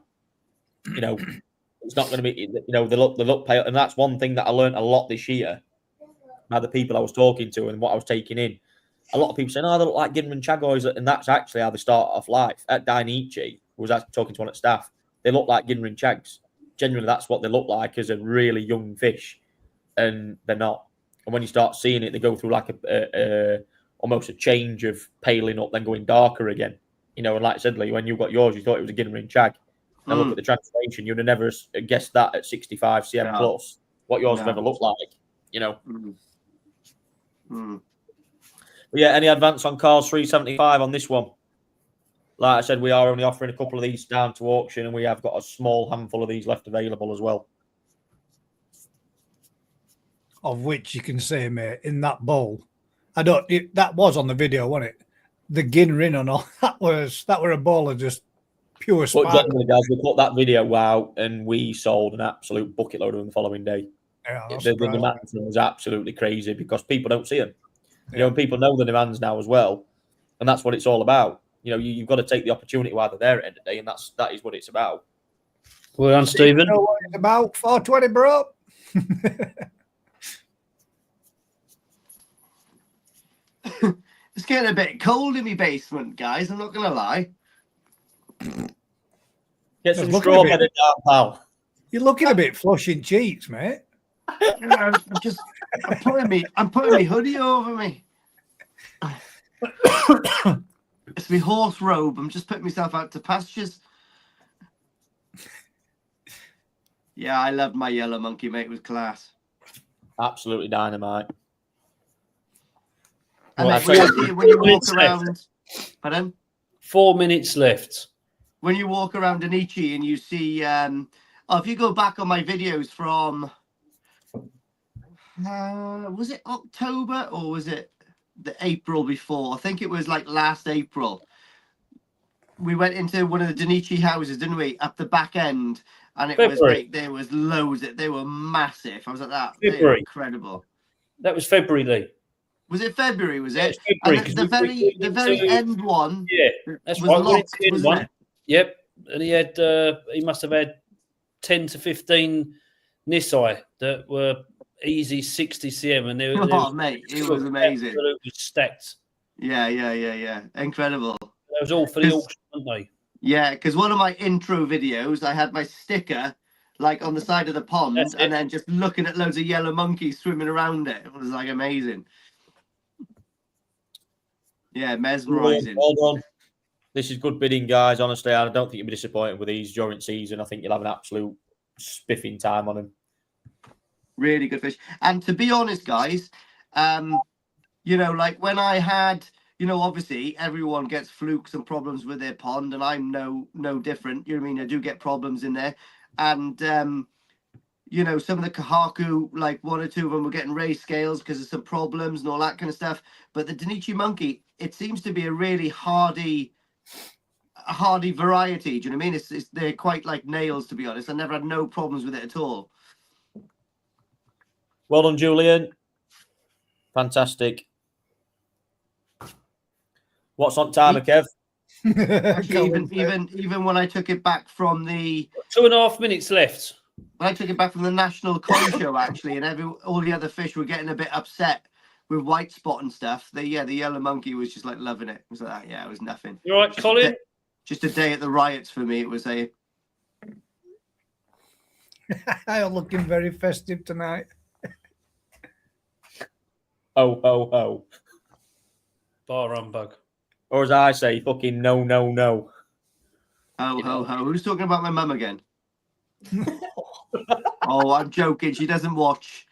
It's not going to be. They look pale, and that's one thing that I learned a lot this year by the people I was talking to and what I was taking in. A lot of people saying, "Oh, they look like Ginran Chagoys," and that's actually how they start off life. At Dainichi, was actually talking to one at staff. They look like Ginran Chags. Genuinely, that's what they look like as a really young fish, and they're not. And when you start seeing it, they go through like almost a change of paling up, then going darker again. And like I said, Lee, when you got yours, you thought it was a Ginran Chag. And look at the transformation. You'd have never guessed that at 65 cm plus. What yours have ever looked like, But yeah, any advance on Carl's 375 on this one? Like I said, we are only offering a couple of these down to auction, and we have got a small handful of these left available as well. Of which you can say, mate, in that bowl. That was on the video, wasn't it? The Ginrin and all that were a bowl of just pure sparkle. But generally, guys, we put that video out and we sold an absolute bucket load of them the following day. Yeah, the demand was absolutely crazy because people don't see them. And people know the demands now as well, and that's what it's all about. You've got to take the opportunity while they're there at the end of the day, and that is what it's about. Well done, Stephen. You know what it's about 420, bro. It's getting a bit cold in my basement, guys. I'm not gonna lie. Get some straw bedded down, pal. You're looking a bit flush in cheeks, mate. I'm putting my hoodie over me. It's my horse robe. I'm just putting myself out to pastures. Yeah, I loved my yellow monkey, mate. It was class. Absolutely dynamite. And when you walk around, pardon? 4 minutes left. When you walk around Anichi and you see, if you go back on my videos from, was it October or was it the April before? I think it was like last April. We went into one of the Danichi houses, didn't we? Up the back end. And it was like, there was loads. They were massive. I was like, they were incredible. That was February, Lee. Was it February? Was it? February, the very end one. Yeah, that's was right. Locked, wasn't it? Yep, and he must have had 10 to 15 Nisai that were easy 60 cm, and mate, it was amazing. Absolutely stacked. Yeah. Incredible. That was all for the auction, weren't they? Yeah, because one of my intro videos, I had my sticker like on the side of the pond, and then just looking at loads of yellow monkeys swimming around it. It was like amazing. Yeah, mesmerizing. Well done. This is good bidding, guys. Honestly, I don't think you'll be disappointed with these during season. I think you'll have an absolute spiffing time on them. Really good fish. And to be honest, guys, like when I had, obviously everyone gets flukes and problems with their pond, and I'm no different. You know what I mean? I do get problems in there. And, some of the Kahaku, like one or two of them were getting raised scales because of some problems and all that kind of stuff. But the Danichi monkey, it seems to be a really hardy hardy variety. Do you know what I mean? They're quite like nails, to be honest. I never had no problems with it at all. Well done, Julian. Fantastic. What's on timer, Kev? Actually, even when I took it back from the 2.5 minutes left. when I took it back from the national koi show, actually, and all the other fish were getting a bit upset with white spot and stuff. The yellow monkey was just like loving it. It was like, yeah, it was nothing. You all right, Colin? Just a day at the riots for me. It was a. I'm looking very festive tonight. Ho, ho, ho. Bar humbug. Or as I say, fucking no, no, no. Ho, ho, ho. Who's talking about my mum again? Oh, I'm joking. She doesn't watch.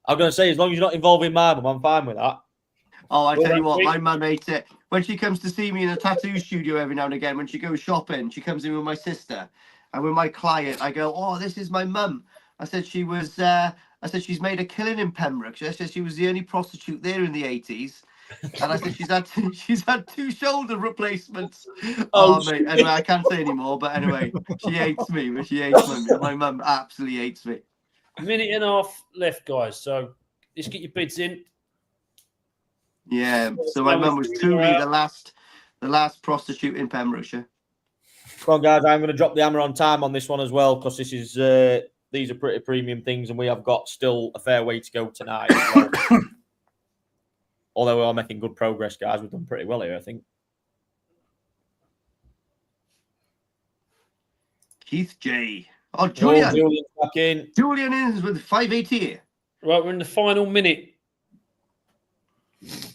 I'm going to say, as long as you're not involving my mum, I'm fine with that. Oh, I tell you what, my mum hates it. When she comes to see me in a tattoo studio every now and again, when she goes shopping, she comes in with my sister. And with my client, I go, oh, this is my mum. I said she's made a killing in Pembroke. I said she was the only prostitute there in the 80s. And I said she's had 2 shoulder replacements. Oh mate, anyway, I can't say anymore, but anyway, she hates me, but she hates my mum absolutely hates me. 1.5 minutes left, guys. So let's get your bids in. Yeah, so my mum was truly the last prostitute in Pembrokeshire. Come on, guys, I'm going to drop the hammer on time on this one as well, because this is these are pretty premium things, and we have got still a fair way to go tonight as well. Although we are making good progress, guys. We've done pretty well here, I think. Keith J. Oh, Julian. Julian's back in. Julian is with 580 here. Right, we're in the final minute. This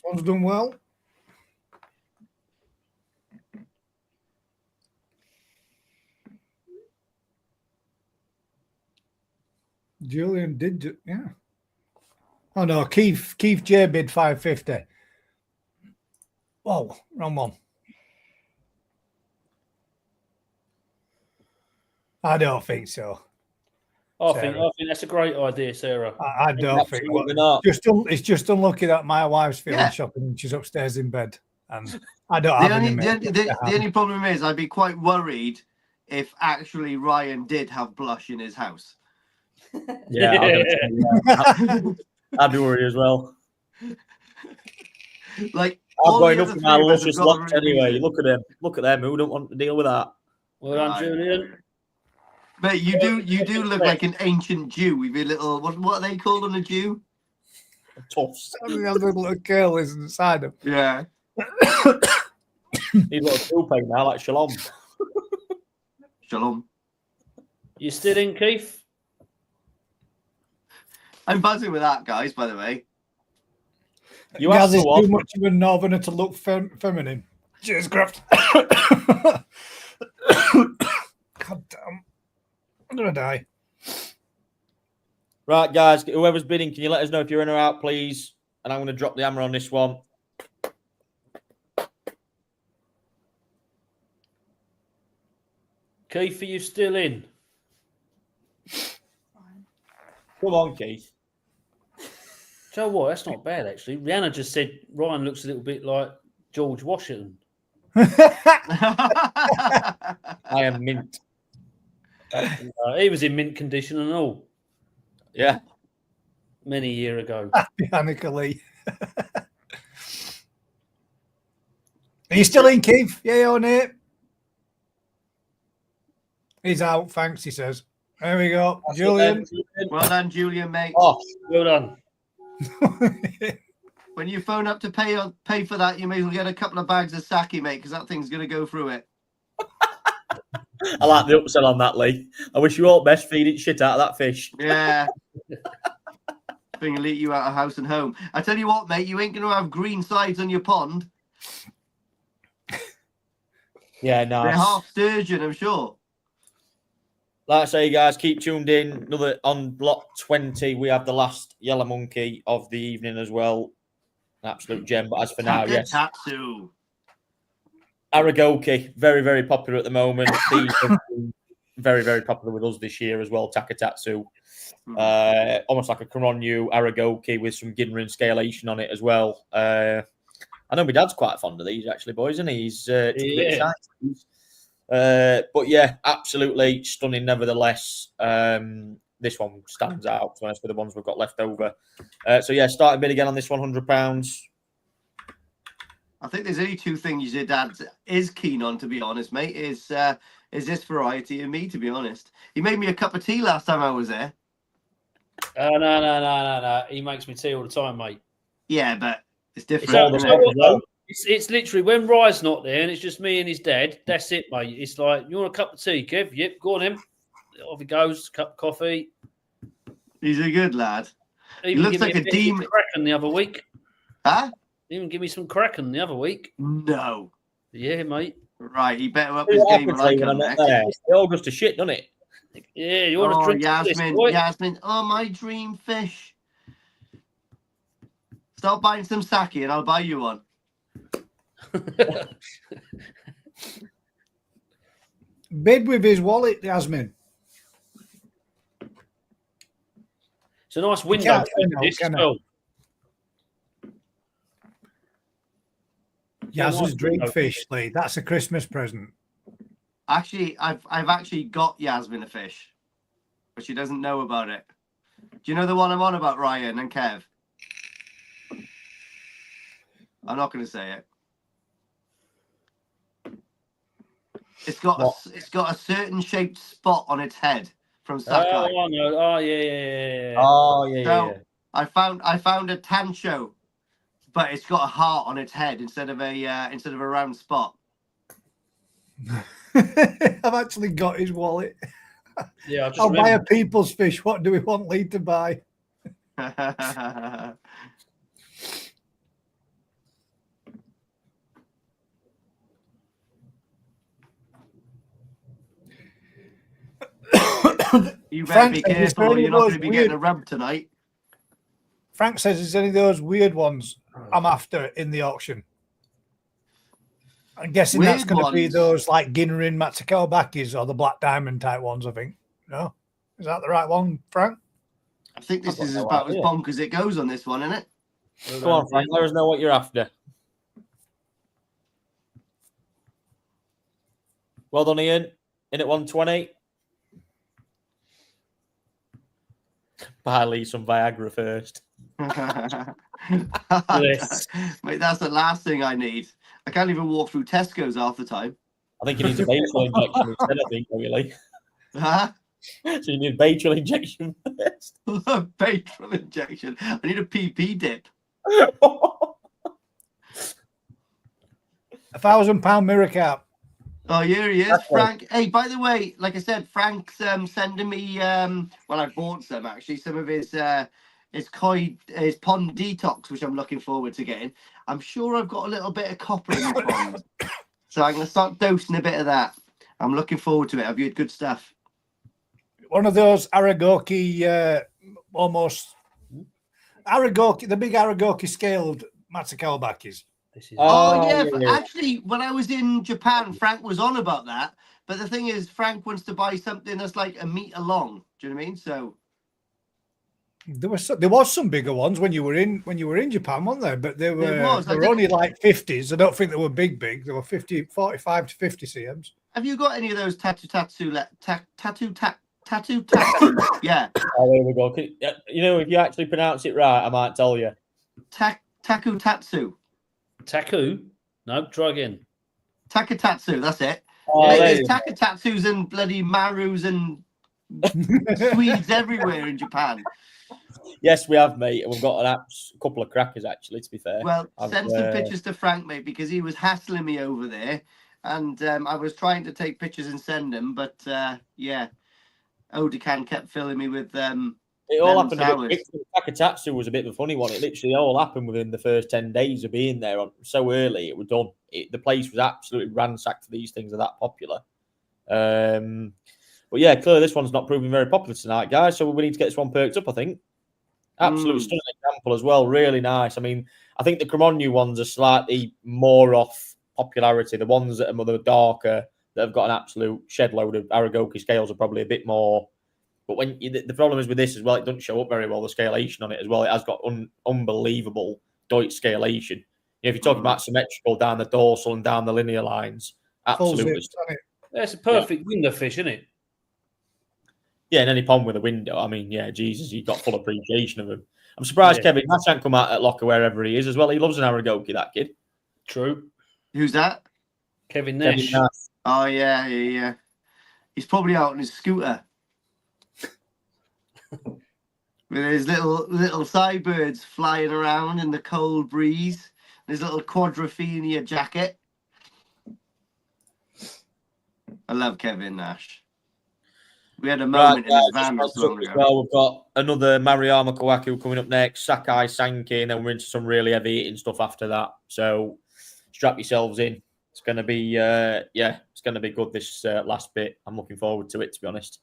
one's done well. Julian did, yeah. Oh no, Keith J bid 550. Whoa, wrong one. I don't think so. I think that's a great idea, Sarah. I don't think. Not. It's just unlucky that my wife's feeling shopping and she's upstairs in bed, and I don't have any. The only problem is I'd be quite worried if actually Ryan did have blush in his house. Yeah, I'd be worried as well. Like I'm going up with my luscious locks anyway. Look at them. Look at them. Who don't want to deal with that? Well done, Julian. Mate, you do look like an ancient Jew with your little what are they called on a Jew? Tufts. Have little curlies inside them. Yeah. He's got a toupee now, like Shalom. Shalom. You still in, Keith? I'm buzzing with that, guys, by the way. You have too to much of a northerner to look feminine. Cheers, Graft. God damn. I'm going to die. Right, guys, whoever's bidding, can you let us know if you're in or out, please? And I'm going to drop the hammer on this one. Keith, are you still in? Come on, Keith. Do you know what? That's not bad, actually. Rihanna just said Ryan looks a little bit like George Washington. I am mint. He was in mint condition and all. Yeah. Many a year ago. Annika Lee. Are you still in, Keith? Yeah, or nay? He's out, thanks, he says. There we go. That's Julian. Well done, Julian, mate. Oh, Well done. When you phone up to pay for that, you may as well get a couple of bags of sake, mate, because that thing's going to go through it. I like the upsell on that, Lee. I wish you all best feeding shit out of that fish. Yeah. Thing will eat you out of house and home. I tell you what, mate, you ain't going to have green sides on your pond. Yeah, nice. They're half sturgeon, I'm sure. Like I say, guys, keep tuned in. Another on block 20, we have the last yellow monkey of the evening as well. An absolute gem. But as for now, yes. Tatsu. Aragoki, very, very popular at the moment. These are very, very popular with us this year as well. Takatatsu, almost like a Koronyu Aragoki with some Ginrin scalation on it as well. I know my dad's quite fond of these, actually, boys, and he's took a bit of size. But yeah, absolutely stunning. Nevertheless, this one stands out. To be honest, with the ones we've got left over. So yeah, starting bid again on this £100. I think there's only two things your dad is keen on, to be honest, mate. Is this variety and me, to be honest. He made me a cup of tea last time I was there. No. He makes me tea all the time, mate. Yeah, but it's different. It's literally when Rye's not there and it's just me and his dad. That's it, mate. It's like, you want a cup of tea, Kev? Yep, go on him. Off he goes, cup of coffee. He's a good lad. He looks like a demon. Kraken the other week. Huh? Even give me some Kraken the other week. No. Yeah, mate. Right, he better up his game when I come next. It all goes to shit, doesn't it? Yeah, you want to drink Yasmin. Oh, my dream fish. Start buying some sake and I'll buy you one. Bid with his wallet, Yasmin. It's a nice window. Yaz's drink fish, Lee. That's a Christmas present. Actually, I've actually got Yasmin a fish, but she doesn't know about it. Do you know the one I'm on about, Ryan and Kev? I'm not going to say it. It's got a certain shaped spot on its head from Sakai. Oh no! Oh yeah. Oh yeah. So I found a tancho, but it's got a heart on its head instead of a round spot. I've actually got his wallet. Yeah, I'll buy a people's fish. What do we want Lee to buy? You better be careful or you're not going to be getting a rub tonight. Frank says, is any of those weird ones I'm after in the auction? I'm guessing weird that's going to be those like Ginrin Matsukobakis or the Black Diamond type ones, I think. No? Is that the right one, Frank? I think this is about as bonkers as it goes on this one, isn't it? Come on, Frank, let us know what you're after. Well done, Ian. In at 120. Buy Lee some Viagra first. Yes. Mate, that's the last thing I need. I can't even walk through Tesco's half the time. I think you need a Baytril injection instead, I think, really. Huh? So you need a Baytril injection first. Baytril injection. I need a PP dip. £1,000 mirror cap. Oh, here he is, Frank. Hey, by the way, like I said, Frank's sending me. Well, I bought some actually. Some of his pond detox, which I'm looking forward to getting. I'm sure I've got a little bit of copper in my pond, so I'm gonna start dosing a bit of that. I'm looking forward to it. I've had good stuff. One of those Aragoki, almost Aragoki, the big Aragoki scaled Matsukobakis. Yeah. Actually, when I was in Japan, Frank was on about that. But the thing is, Frank wants to buy something that's like a meter long. Do you know what I mean? So there was some bigger ones when you were in Japan, weren't there? But they were only like 50s. I don't think they were big. They were 45 to 50 cms. Have you got any of those tattoo? Yeah. Oh, there we go. You know, if you actually pronounce it right, I might tell you. Taku tatsu. Taku? No, try again. Takatatsu, that's it. Oh, there's Takatatsus and bloody Marus and Swedes everywhere in Japan. Yes, we have, mate. And we've got a couple of crackers, actually, to be fair. Well, send some pictures to Frank, mate, because he was hassling me over there. And I was trying to take pictures and send them. But, yeah, Odecan kept filling me with it all happened a bit quick. Takatatsu was a bit of a funny one. It literally all happened within the first 10 days of being there. So early, it was done. The place was absolutely ransacked for these things are that popular. But yeah, clearly this one's not proving very popular tonight, guys. So we need to get this one perked up, I think. Absolute stunning example as well. Really nice. I mean, I think the Koronyu ones are slightly more off popularity. The ones that are more darker, that have got an absolute shed load of Aragoki scales are probably a bit more. But when the problem is with this as well, it doesn't show up very well, the scalation on it as well. It has got unbelievable Deutsch scalation. If you're talking about symmetrical down the dorsal and down the linear lines, absolutely. It's a perfect window fish, isn't it? Yeah, in any pond with a window. I mean, yeah, Jesus, you've got full appreciation of him. I'm surprised Kevin Nash hasn't come out at Locker wherever he is as well. He loves an Aragoki, that kid. True. Who's that? Kevin Nash. Oh, yeah. He's probably out on his scooter. With his little sidebirds flying around in the cold breeze. His little quadrophenia jacket. I love Kevin Nash. We had a moment in his van not so long ago. Well, we've got another Mariama Kawaku coming up next, Sakai Sankey, and then we're into some really heavy eating stuff after that. So strap yourselves in. It's going to be, it's going to be good this last bit. I'm looking forward to it, to be honest.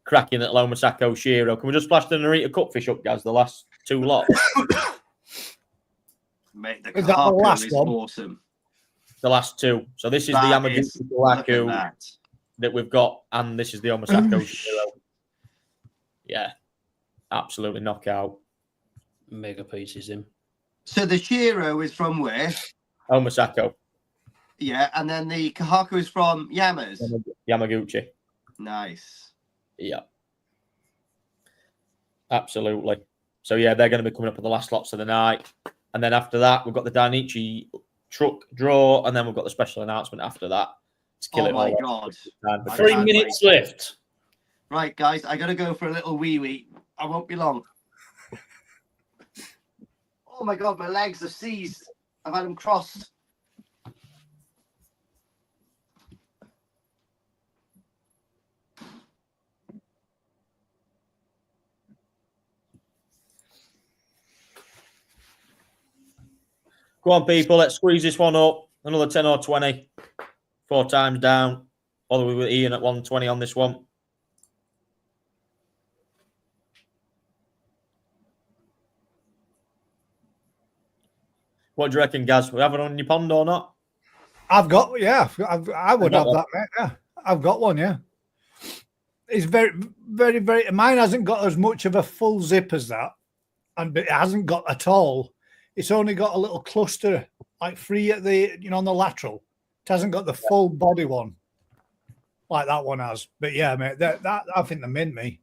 Cracking at Loma Sacco Shiro. Can we just splash the Narita Cutfish up, guys? The last two lots. Mate, the last is awesome. The last two. So this is the Yamaguchi Kawaku that we've got, and this is the Omasako Shiro. Yeah, absolutely knockout. Mega pieces him. So the Shiro is from where? Omasako. Yeah, and then the Kahaku is from Yamaguchi. Nice. Yeah. Absolutely. So yeah, they're going to be coming up in the last lots of the night. And then after that, we've got the Dainichi truck draw, and then we've got the special announcement after that. Oh my God. 3 minutes left. Right, guys, I got to go for a little wee-wee. I won't be long. Oh my God, my legs are seized. I've had them crossed. Go on, people. Let's squeeze this one up. Another 10 or 20. 4 times down. All the way with Ian at 120 on this one. What do you reckon, Gaz? We have it on your pond or not? I would have that, mate. Yeah, I've got one, yeah. It's very, very, very... Mine hasn't got as much of a full zip as that. And it hasn't got at all. It's only got a little cluster, like free at the, on the lateral. It hasn't got the full body one, like that one has. But yeah, mate, that I think they mint me.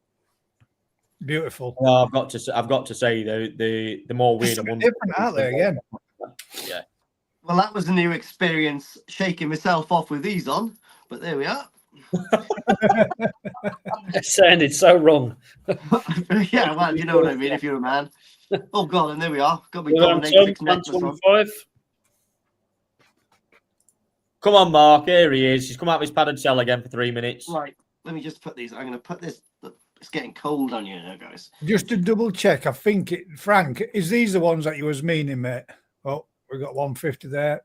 Beautiful. No, I've got to say the more weird ones different, aren't they? Again. Yeah. Well, that was a new experience, shaking myself off with these on. But there we are. It sounded so wrong. Yeah, well, you know what I mean. If you're a man. Oh God, and there we are. Got me dominatrix necklace on. Come on, Mark. Here he is. He's come out of his padded cell again for 3 minutes. Right. Let me just put these. I'm going to put this. It's getting cold on you now, guys. Just to double check, I think Frank, is these the ones that you was meaning, mate? Oh, we got 150 there.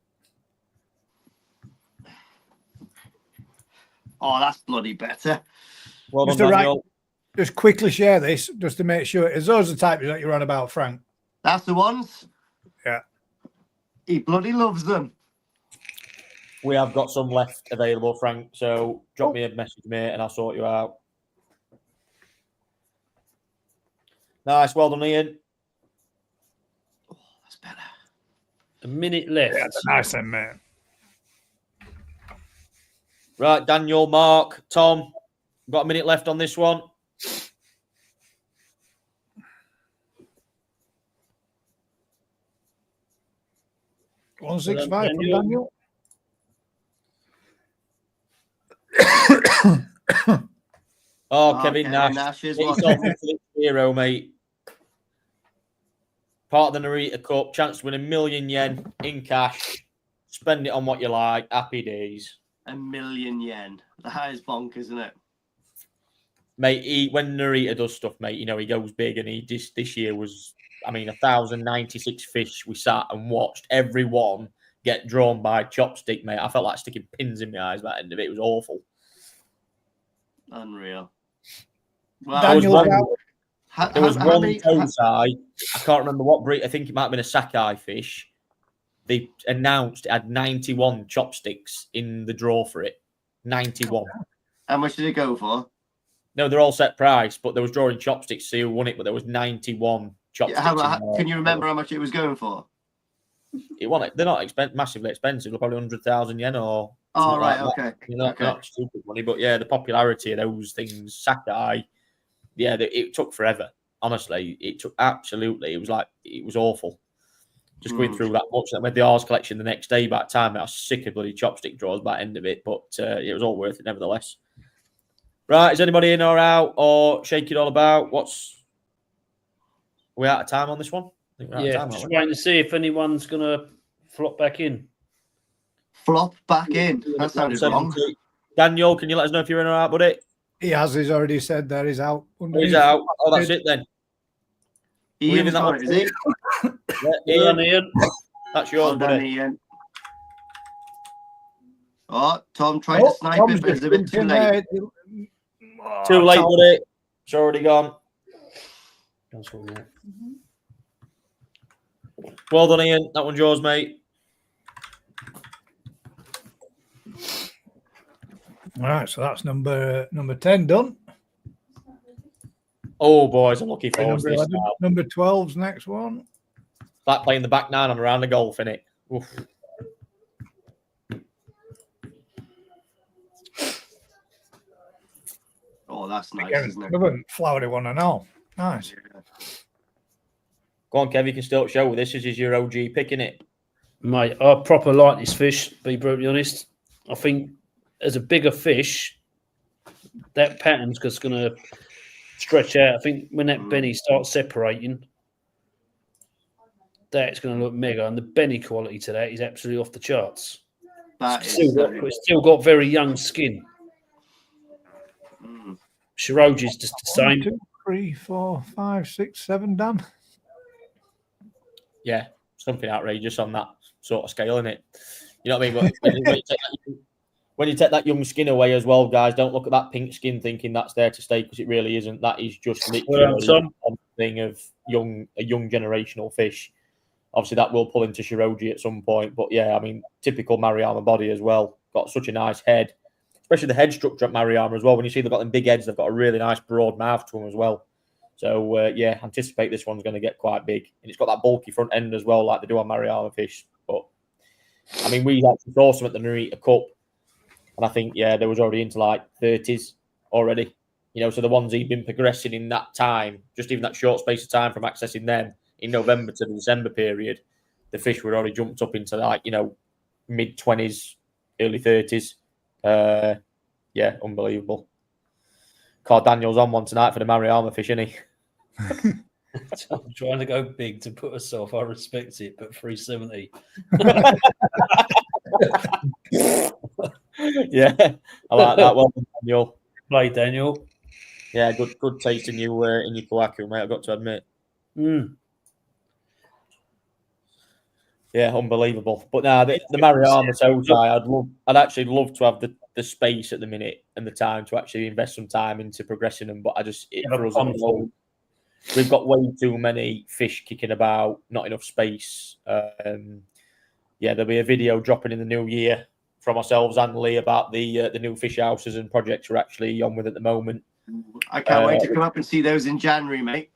Oh, that's bloody better. Well done, Daniel. Just quickly share this, just to make sure. Is those the types that you're on about, Frank? That's the ones. Yeah. He bloody loves them. We have got some left available, Frank. So drop me a message, mate, and I'll sort you out. Nice. Well done, Ian. Oh, that's better. A minute left. Yeah, that's nice then, mate. Right, Daniel, Mark, Tom. Got a minute left on this one. $165 from Daniel. Kevin Nash. Hero, mate. Part of the Narita Cup. Chance to win £1 million yen in cash. Spend it on what you like. Happy days. £1 million. That is bonkers, isn't it? Mate, when Narita does stuff, mate, he goes big, and he just this year was, 1,096 fish we sat and watched every one get drawn by chopstick, mate. I felt like sticking pins in my eyes by the end of it. It was awful. Unreal. Well, there was one toesai. I can't remember what breed. I think it might have been a Sakai fish. They announced it had 91 chopsticks in the draw for it. 91. How much did it go for? No, they're all set price, but there was drawing chopsticks, so who won it, but there was 91 chopsticks. Can you remember how much it was going for? It won it. They're not massively expensive. They're probably 100,000 yen or. Oh, right, like okay. Not stupid money, but yeah, the popularity of those things, Sakai, yeah, it took forever. Honestly, it took absolutely. It was awful. Just going through that much. We had the R's collection the next day. By the time I was sick of bloody chopstick draws by the end of it, but it was all worth it nevertheless. Right, is anybody in or out or shake it all about? Are we out of time on this one? I think we're out of time, just aren't we? waiting to see if anyone's going to flop back in. Flop back in. That sounded wrong. Daniel, can you let us know if you're in or out, buddy? He's already said there. He's out. He's out. Oh, that's it then. Ian's got it, is he? Yeah, Ian. That's yours, buddy. Ian. Oh, Tom tried to snipe it, but it's a bit too late. Too late, buddy. It's already gone. Well done, Ian. That one's yours, mate. All right, so that's number 10 done. Oh, boys, I'm looking forward to this now. Number 12's next one. Like playing the back nine on a round of golf, innit? Oof. Oh, that's nice, Again, isn't it? another flowery one and all. Nice. Go on, Kev, you can still show this. Is your OG picking it? Mate, I proper like this fish, to be brutally honest. I think as a bigger fish, that pattern's just going to stretch out. I think when that Benny starts separating, that's going to look mega. And the Benny quality to that is absolutely off the charts. It's still got very young skin. Shiroji's just the same. 1, 2, 3, 4, 5, 6, 7 done. Yeah, something outrageous on that sort of scale, isn't it? You know what I mean? But when you take that young skin away as well, guys, don't look at that pink skin thinking that's there to stay, because it really isn't. That is just literally a thing of a young generational fish. Obviously, that will pull into Shiroji at some point. But yeah, I mean, typical Mariama body as well. Got such a nice head, especially the head structure at Mariama as well. When you see they've got them big heads, they've got a really nice broad mouth to them as well. So yeah, anticipate this one's going to get quite big, and it's got that bulky front end as well, like they do on Mariama fish. But I mean, we actually saw some at the Narita Cup, and I think there was already into like 30s already. You know, so the ones he'd been progressing in that time, just even that short space of time from accessing them in November to the December period, the fish were already jumped up into like mid 20s, early 30s. Yeah, unbelievable. Carl Daniel's on one tonight for the Mariama fish, isn't he? I'm trying to go big to put herself. I respect it, but 370. Yeah, I like that. Well done, Daniel. Play, Daniel. Yeah, good taste in your kawaku, mate. I've got to admit. Yeah, unbelievable. But now the Mariama Sojai, I'd actually love to have the space at the minute and the time to actually invest some time into progressing them. But for us, we've got way too many fish kicking about, not enough space. There'll be a video dropping in the new year from ourselves and Lee about the new fish houses and projects we're actually on with at the moment. I can't wait to come up and see those in January, mate.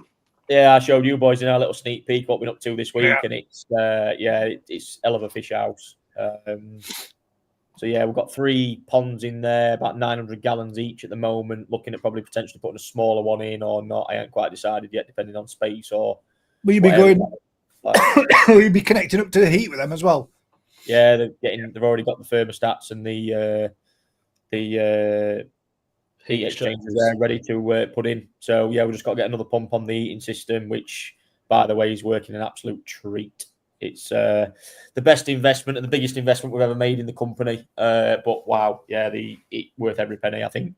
Yeah, I showed you boys in our little sneak peek what we're up to this week, and it's hell of a fish house. So yeah, we've got 3 ponds in there, about 900 gallons each at the moment. Looking at probably potentially putting a smaller one in or not. I haven't quite decided yet, depending on space or. Will you be going? Will you be connecting up to the heat with them as well? Yeah, they've already got the thermostats and the heat exchangers there ready to put in. So yeah, we've just got to get another pump on the heating system, which, by the way, is working an absolute treat. It's the best investment and the biggest investment we've ever made in the company. But wow, yeah, it's worth every penny. I think,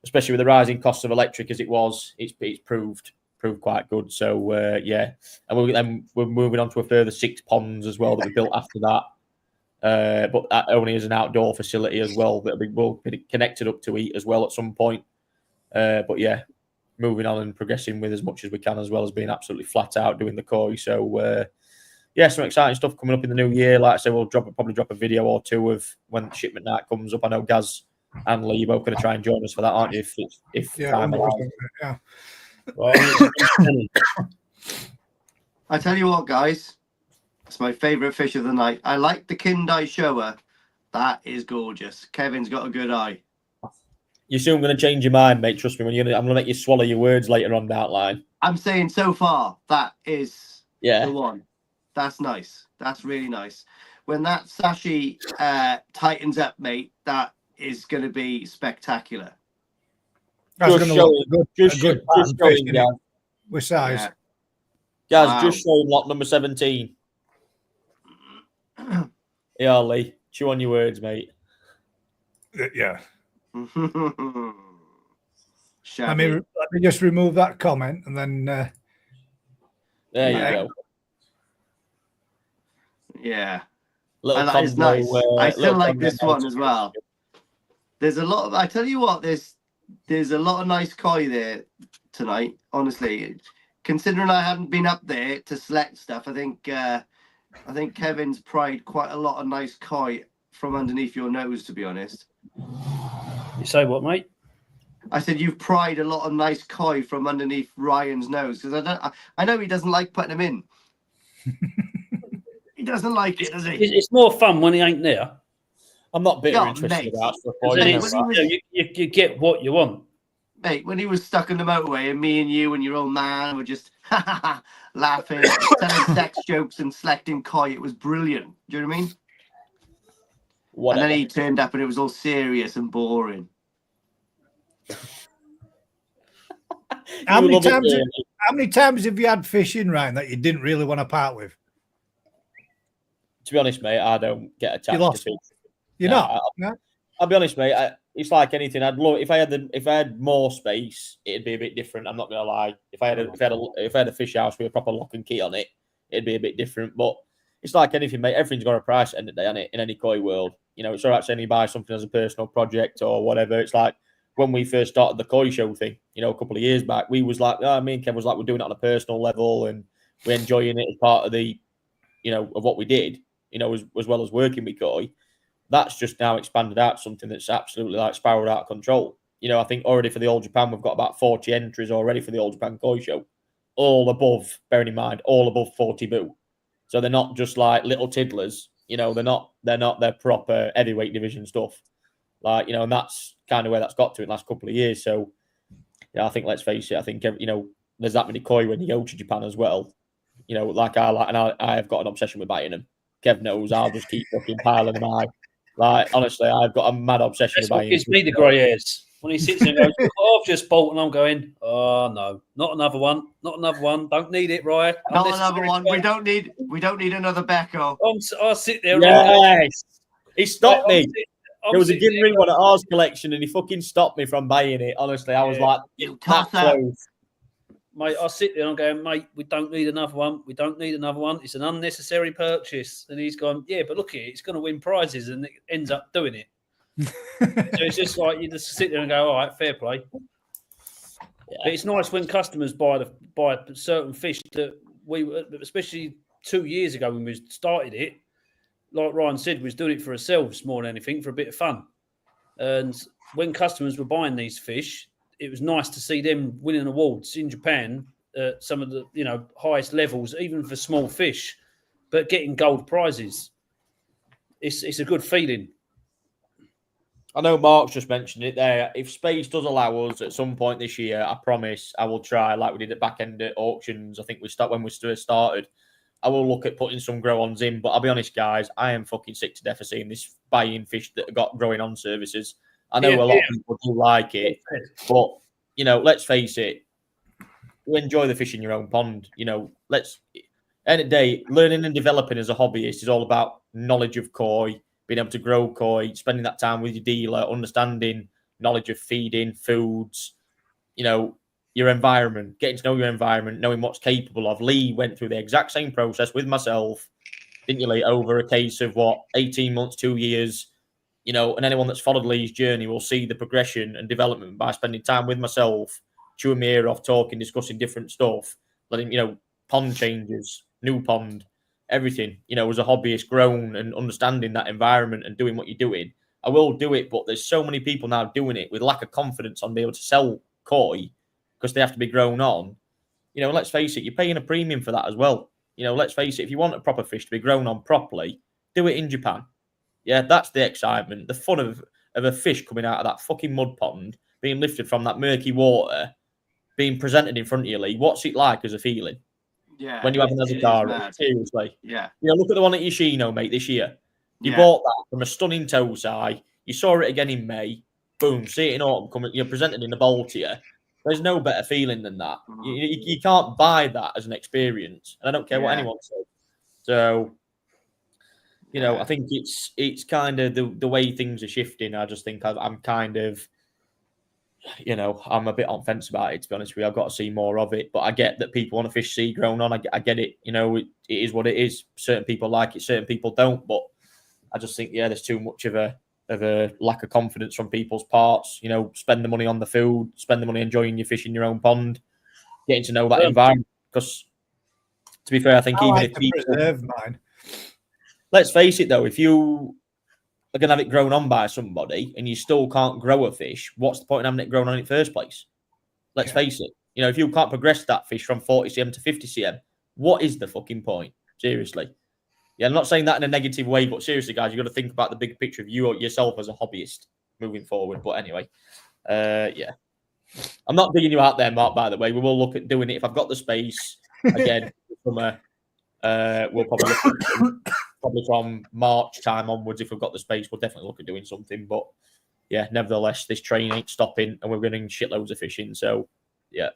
especially with the rising costs of electric as it was, it's proved quite good. So yeah, and we're moving on to a further 6 ponds as well that we built after that. But that only is an outdoor facility as well that will be connected up to heat as well at some point. But yeah, moving on and progressing with as much as we can, as well as being absolutely flat out doing the koi. So yeah, some exciting stuff coming up in the new year. Like I said, we'll probably drop a video or 2 of when the shipment night comes up. I know Gaz and Lee, you're both going to try and join us for that, aren't you? If Yeah, time 100%, allows. yeah. I tell you what, guys, it's my favourite fish of the night. I like the Kindai Shower. That is gorgeous. Kevin's got a good eye. You're soon going to change your mind, mate. Trust me. I'm going to make you swallow your words later on down the line. I'm saying so far, that is Yeah. the one. That's nice. That's really nice. When that sashi tightens up, mate, that is going to be spectacular. That's Just going to look good. Just A good showing, pattern fish, guys. with size. Yeah. Guys, Wow. just showing lot number 17. Yeah, Lee. Chew on your words, mate. Yeah. Shabby. Let me just remove that comment and then. There Yeah. you go. Yeah. Little And that is combo, nice. I still like combo this one as well. There's a lot of, I tell you what, there's a lot of nice koi there tonight, honestly. Considering I hadn't been up there to select stuff, I think Kevin's pried quite a lot of nice koi from underneath your nose, to be honest. You say what, mate? I said you've pried a lot of nice koi from underneath Ryan's nose, because I know he doesn't like putting them in. He doesn't like it, does he? It's more fun when he ain't there. I'm not bitter Yeah, and twisted mate. about stuff. Because boy, then you know it's, that. you get what you want. Mate, when he was stuck on the motorway and me and you and your old man were just laughing, telling sex jokes and selecting koi, it was brilliant. Do you know what I mean? Whatever. And then he turned up and it was all serious and boring. How You many love it, times? yeah. How many times have you had fish in, Ryan, that you didn't really want to part with? To be honest, mate, I don't get attached to lost fish. You're No, not. No? I'll be honest, mate. It's like anything. I'd love if I had more space, it'd be a bit different. I'm not gonna lie. If I had a fish house with a proper lock and key on it, it'd be a bit different. But it's like anything, mate. Everything's got a price at the end of the day, hasn't it? In any koi world, you know, it's all right saying you buy something as a personal project or whatever. It's like when we first started the koi show thing, you know, a couple of years back, we was like, me and Kev was like, we're doing it on a personal level and we're enjoying it as part of the, you know, of what we did, you know, as well as working with koi. That's just now expanded out to something that's absolutely like spiraled out of control. You know, I think already for the All Japan, we've got about 40 entries already for the All Japan Koi Show, all above, bearing in mind, all above 40 boo. So they're not just like little tiddlers. You know, they're proper heavyweight division stuff. Like, you know, and that's kind of where that's got to in the last couple of years. So, yeah, I think, let's face it, I think, you know, there's that many koi when you go to Japan as well. You know, like and I have got an obsession with buying them. Kev knows I'll just keep fucking piling them high. Like, honestly, I've got a mad obsession That's with what buying gives them. me the grey hairs. When he sits there and goes, oh, I've just bought, and I'm going, oh no, not another one, not another one. Don't need it, Ryan. Not another one. We don't need another Becco. I'll sit there. Yes, he stopped me. I'm There was a sitting Gin Ring one at ours collection, and he fucking stopped me from buying it. Honestly, I was like, You that tosser. close. Mate, I sit there and I'm going, mate, we don't need another one. We don't need another one. It's an unnecessary purchase. And he's gone, yeah, but look at it. It's going to win prizes, and it ends up doing it. So it's just like you just sit there and go, all right, fair play. Yeah. But it's nice when customers buy certain fish that especially 2 years ago when we started it, like Ryan said, we was doing it for ourselves more than anything, for a bit of fun. And when customers were buying these fish, it was nice to see them winning awards in Japan at some of the, you know, highest levels, even for small fish, but getting gold prizes. It's a good feeling. I know Mark's just mentioned it there. If space does allow us at some point this year, I promise I will try, like we did at back end at auctions. I think when we started, I will look at putting some grow-ons in. But I'll be honest, guys, I am fucking sick to death of seeing this buying fish that have got growing on services. I know a lot of people do like it, but, you know, let's face it, you enjoy the fish in your own pond. You know, end of the day, learning and developing as a hobbyist is all about knowledge of koi, being able to grow koi, spending that time with your dealer, understanding knowledge of feeding, foods, you know, your environment, getting to know your environment, knowing what's capable of. Lee went through the exact same process with myself, didn't you, Lee, over a case of 18 months, 2 years, you know, and anyone that's followed Lee's journey will see the progression and development by spending time with myself, chewing my ear off, talking, discussing different stuff, letting, you know, pond changes, new pond, everything, you know, as a hobbyist, grown and understanding that environment and doing what you're doing. I will do it, but there's so many people now doing it with lack of confidence on being able to sell koi because they have to be grown on. You know, let's face it, you're paying a premium for that as well. You know, let's face it, if you want a proper fish to be grown on properly, do it in Japan. Yeah, that's the excitement, the fun of a fish coming out of that fucking mud pond, being lifted from that murky water, being presented in front of you, Lee. What's it like as a feeling? Yeah. When you have another car, seriously. Yeah. You know, look at the one at Yoshino, mate, this year. You bought that from a stunning Tosai. You saw it again in May. Boom, see it in autumn coming. You're presented in a bowl to you. There's no better feeling than that. You can't buy that as an experience. And I don't care what anyone says. So, you know, I think it's kind of the way things are shifting. I just think I'm kind of, you know, I'm a bit on fence about it, to be honest with you. I've got to see more of it. But I get that people want to fish sea grown on. I get it. You know, it is what it is. Certain people like it, certain people don't. But I just think, there's too much of a lack of confidence from people's parts. You know, spend the money on the food, spend the money enjoying your fish in your own pond, getting to know that environment. Because, to be fair, I think even if people preserve mine. Let's face it, though, if you are going to have it grown on by somebody and you still can't grow a fish, what's the point in having it grown on in the first place? Let's face it. You know, if you can't progress that fish from 40 cm to 50 cm, what is the fucking point? Seriously. Yeah, I'm not saying that in a negative way, but seriously, guys, you've got to think about the big picture of you or yourself as a hobbyist moving forward. But anyway, I'm not digging you out there, Mark, by the way. We will look at doing it. If I've got the space, again, we'll probably probably from March time onwards, if we've got the space, we'll definitely look at doing something. But yeah, nevertheless, this train ain't stopping and we're running shitloads of fishing. So yeah.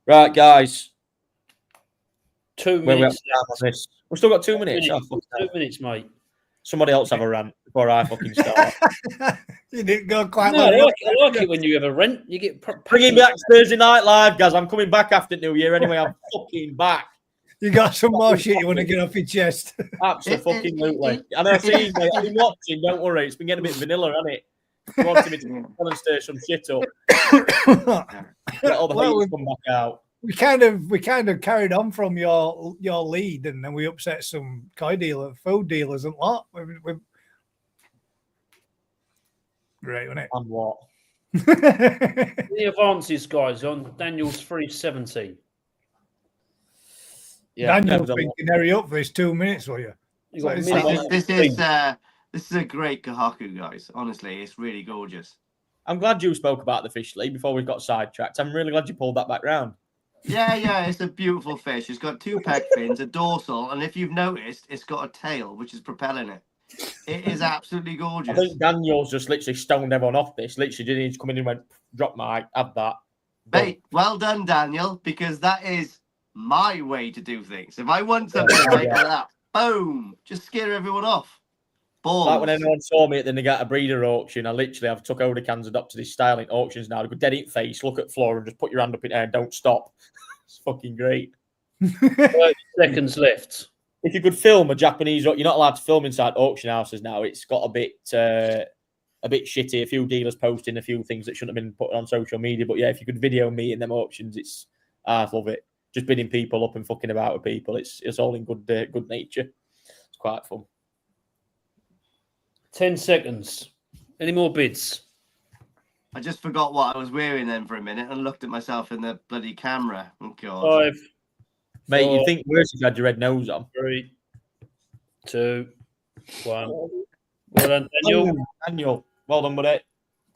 Right, guys. 2 minutes. We've still got 2 minutes. 2 minutes, mate. Somebody else have a rant before I fucking start. You didn't go quite I like it when you have a rant. You get bringing back Thursday Night Live, guys. I'm coming back after New Year anyway. I'm fucking back. You got some more shit you want to get off your chest. Absolutely. And I see, mate, I've been watching. Don't worry, it's been getting a bit vanilla, hasn't it? You wanted me to tell and stir some shit up. Get all the haters come back out. We kind of carried on from your lead, and then we upset some food dealers and lot. Great, wasn't it? And what? The advances, guys, on Daniel's 370. Yeah, Daniel's thinking, hurry up for his 2 minutes, will you? This is a great kahaku, guys. Honestly, it's really gorgeous. I'm glad you spoke about the fish, Lee, before we got sidetracked. I'm really glad you pulled that back round. Yeah, it's a beautiful fish. It's got 2 peg fins, a dorsal, and if you've noticed, it's got a tail, which is propelling it. It is absolutely gorgeous. I think Daniel's just literally stoned everyone off this. Literally, didn't he? Just come in and went, drop my, have that. Mate, well done, Daniel, because that is my way to do things. If I want something like that, boom, just scare everyone off. Balls. Like when anyone saw me at the Nagata Breeder auction, I've took Odakans, adopted his style in auctions now. Go dead in face, look at floor, and just put your hand up in air and don't stop. It's fucking great. 30 seconds left. If you could film a Japanese, you're not allowed to film inside auction houses now. It's got a bit shitty. A few dealers posting a few things that shouldn't have been put on social media. But yeah, if you could video me in them auctions, I love it. Just bidding people up and fucking about with people. It's all in good nature. It's quite fun. 10 seconds. Any more bids? I just forgot what I was wearing then for a minute and looked at myself in the bloody camera. Oh, God. 5. Mate, 4, you'd think worse if you had your red nose on. 3, 2, 1. Well done, Daniel. Well done, buddy.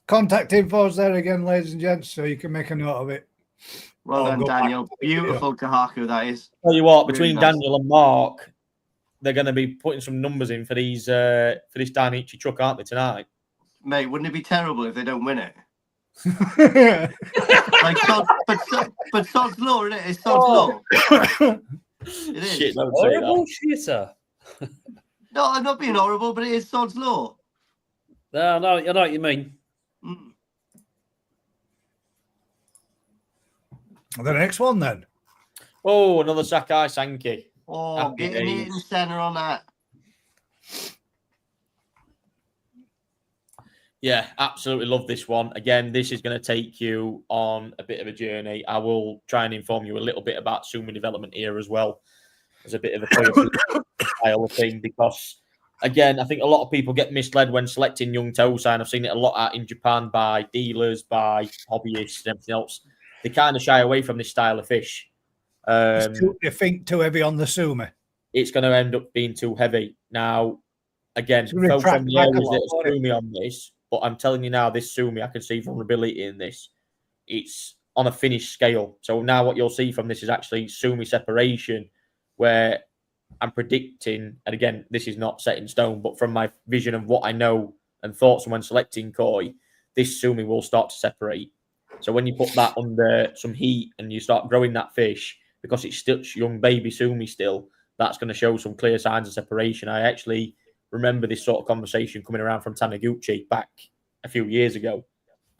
Contact info's there again, ladies and gents, so you can make a note of it. Well done, Daniel. Beautiful kahaku, that is. Tell you what, between Really nice. Daniel and Mark, they're going to be putting some numbers in for these for this Dainichi truck, aren't they, tonight? Mate, wouldn't it be terrible if they don't win it? But Sod's law, isn't it? It's Sod's law. It is. Shit, don't say Horrible that. shitter. No, I'm not being horrible, but it is Sod's law. No, I know what you mean. Mm. The next one, then. Oh, another Sakai Sankey. Oh, Happy getting days. it in centre on that. Yeah, absolutely love this one. Again, this is going to take you on a bit of a journey. I will try and inform you a little bit about Sumi development here as well. As a bit of a style of thing, because again, I think a lot of people get misled when selecting young tosai, and I've seen it a lot out in Japan by dealers, by hobbyists, and everything else. They kind of shy away from this style of fish. You think too heavy on the sumi? It's going to end up being too heavy. Now, again, It's gonna focus retract on the back a areas lot, that won't are it? sumi on this, but I'm telling you now, this sumi, I can see vulnerability in this. It's on a finished scale. So now what you'll see from this is actually sumi separation, where I'm predicting, and again, this is not set in stone, but from my vision of what I know and thoughts when selecting koi, this sumi will start to separate. So when you put that under some heat and you start growing that fish, because it's still young baby sumi still, that's going to show some clear signs of separation. I actually remember this sort of conversation coming around from Taniguchi back a few years ago.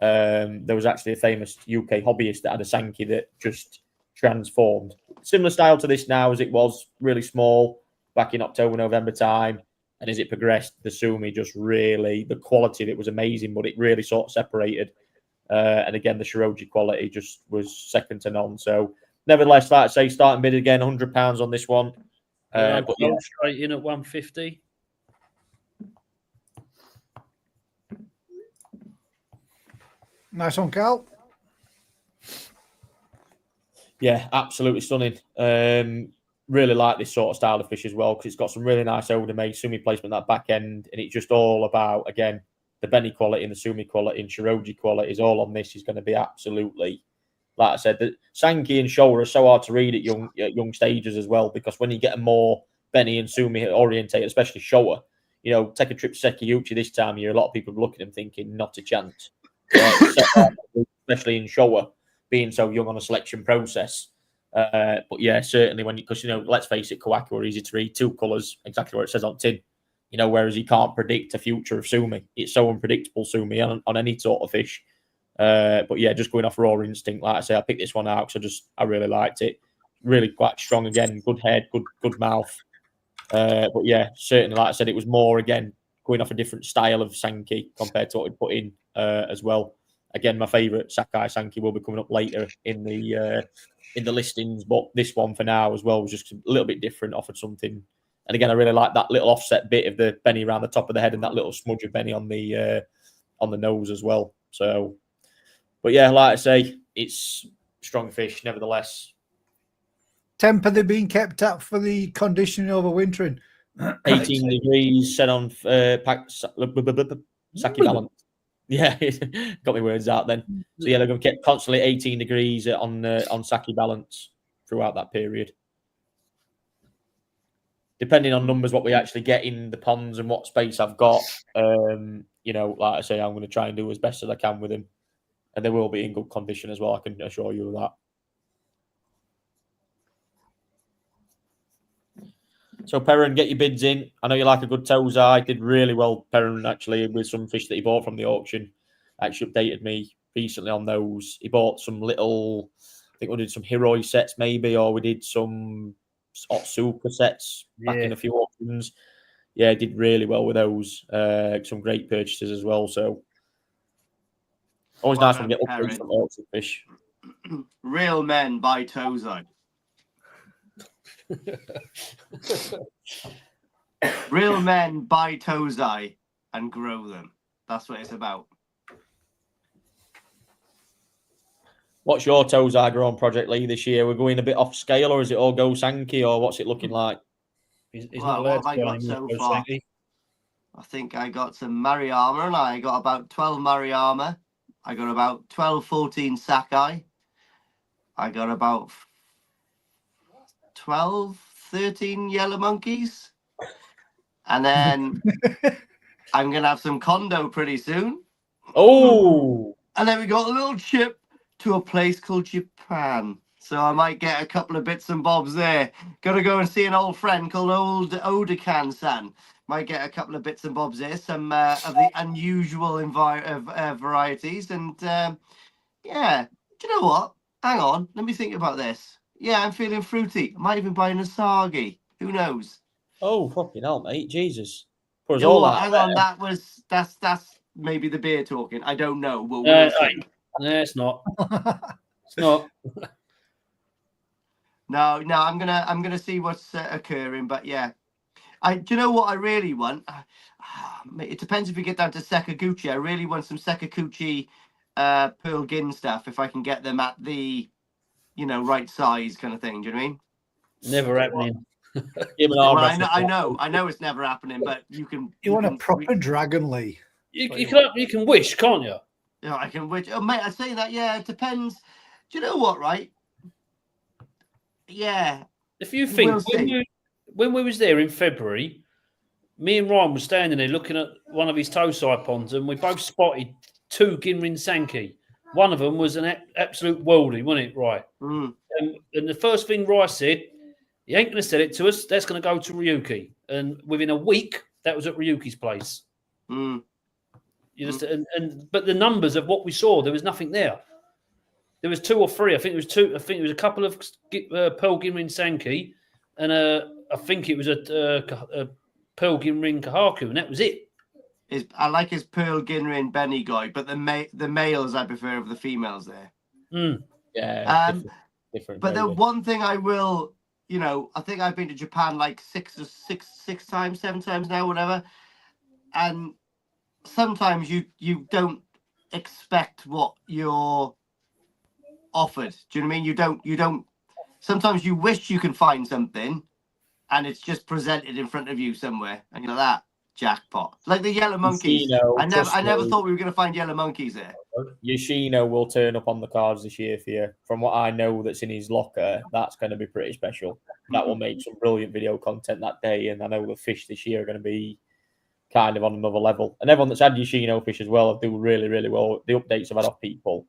There was actually a famous UK hobbyist that had a Sankey that just transformed. Similar style to this now as it was, really small back in October, November time. And as it progressed, the sumi just really, the quality of it was amazing, but it really sort of separated. And again, the Shiroji quality just was second to none. So nevertheless, like I say, starting bid again, £100 on this one. But yeah. Straight in at 150. Nice one, Carl. Yeah, absolutely stunning. Really like this sort of style of fish as well because it's got some really nice odor made sumi placement that back end, and it's just all about, again, the Benny quality and the sumi quality and Shiroji quality is all on this is going to be absolutely, like I said, the Sankey and Showa are so hard to read at young stages as well, because when you get a more Benny and sumi orientated, especially Showa, you know, take a trip to Sekiyuchi this time of year, a lot of people look at him thinking, not a chance. Especially in Showa, being so young on a selection process. But yeah, certainly because, you know, let's face it, Kawaku are easy to read, two colours, exactly what it says on tin. You know, whereas you can't predict a future of sumi. It's so unpredictable, sumi, on any sort of fish. But yeah, just going off raw instinct, like I say, I picked this one out because I really liked it. Really quite strong again, good head, good mouth. But yeah, certainly, like I said, it was more, again, going off a different style of Sankey compared to what we'd put in as well. Again, my favourite Sakai Sankey will be coming up later in the listings, but this one for now as well was just a little bit different, offered something. And again, I really like that little offset bit of the Benny around the top of the head and that little smudge of Benny on the nose as well. So, but yeah, like I say, it's strong fish nevertheless. Temper they're being kept up for the conditioning over wintering. 18 degrees set on Saki balance. Yeah, got my words out then. So yeah, they're going to keep constantly 18 degrees on Saki balance throughout that period. Depending on numbers, what we actually get in the ponds and what space I've got, you know, like I say, I'm going to try and do as best as I can with them. And they will be in good condition as well, I can assure you of that. So, Perrin, get your bids in. I know you like a good Tozai. Did really well, Perrin, actually, with some fish that he bought from the auction. Actually updated me recently on those. He bought some little, I think we did some Hiroi sets maybe, or we did some Otsuka sets back in a few auctions. Yeah, did really well with those. Some great purchases as well. So, always nice when we get updates from auction fish. Real men buy Tozai. Real men buy Tozai and grow them. That's what it's about. What's your Tozai growing project, Lee, this year? We're going a bit off scale, or is it all go Sankey, or what's it looking like? He's Well, not what allowed have I to got anymore, so far? Sankey. I think I got some Mariama, and I got about 12 Mariama. I got about 12, 14 Sakai. I got about 12, 13 yellow monkeys. And then I'm going to have some Kondo pretty soon. Oh! And then we got a little trip to a place called Japan. So I might get a couple of bits and bobs there. Got to go and see an old friend called Old Odakan-san. Might get a couple of bits and bobs there. Some of the unusual varieties. And yeah, do you know what? Hang on. Let me think about this. Yeah, I'm feeling fruity. I might even buy an Asagi. Who knows? Oh, fucking hell, mate. Jesus. Put us Oh, all out hang there. on. That's maybe the beer talking. I don't know. But we'll see. No, it's not. It's not. No, I'm gonna see what's occurring. But yeah, Do you know what I really want? It depends if we get down to Sekaguchi. I really want some Sekaguchi pearl gin stuff if I can get them at the, right size kind of thing. Do you know what I mean? Never happening. Well, I know it's never happening, but you can. You want a proper Dragon Lee? You can wish, can't you? Yeah, I can wish. Oh, mate, I say that. Yeah, it depends. Do you know what? Right? Yeah. If you think when we was there in February, me and Ryan were standing there looking at one of his toe-side ponds, and we both spotted 2 Ginrin Sankey. One of them was an absolute worldie, wasn't it? Right. Mm. And the first thing Rice said, he ain't going to sell it to us. That's going to go to Ryuki. And within a week, that was at Ryuki's place. Mm. But the numbers of what we saw, there was nothing there. There was 2 or 3. I think it was 2. I think it was a couple of Pearl Ginrin Sankey, and I think it was a Pearl Ginrin Kahaku, and that was it. I like his Pearl Ginrin Benny guy, but the males I prefer over the females there. Mm. Yeah. Different. But the one thing I will, I think I've been to Japan like 6 times, 7 times now, whatever. And sometimes you don't expect what you're offered. Do you know what I mean? You don't. Sometimes you wish you can find something, and it's just presented in front of you somewhere, and you're like, that jackpot. Like the yellow monkeys. I never thought we were going to find yellow monkeys there. Yoshino will turn up on the cards this year for you. From what I know that's in his locker, that's going to be pretty special. That will make some brilliant video content that day, and I know the fish this year are going to be kind of on another level. And everyone that's had Yoshino fish as well do really, really well. The updates I've had off people,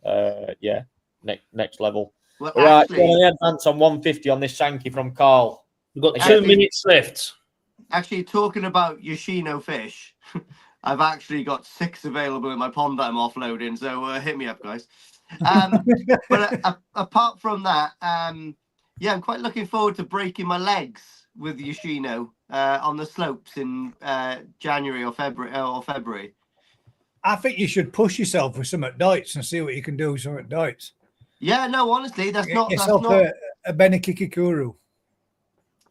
next level. Well, right, actually, advance on 150 on this Sankey from Carl. We've got 2 minutes left. Actually, talking about Yoshino fish, I've actually got 6 available in my pond that I'm offloading, so hit me up, guys. But apart from that, I'm quite looking forward to breaking my legs with Yoshino on the slopes in January or February. I think you should push yourself with some at Deutz and see what you can do with some at Deutz. Yeah, no, honestly, that's not a Benikikikuru.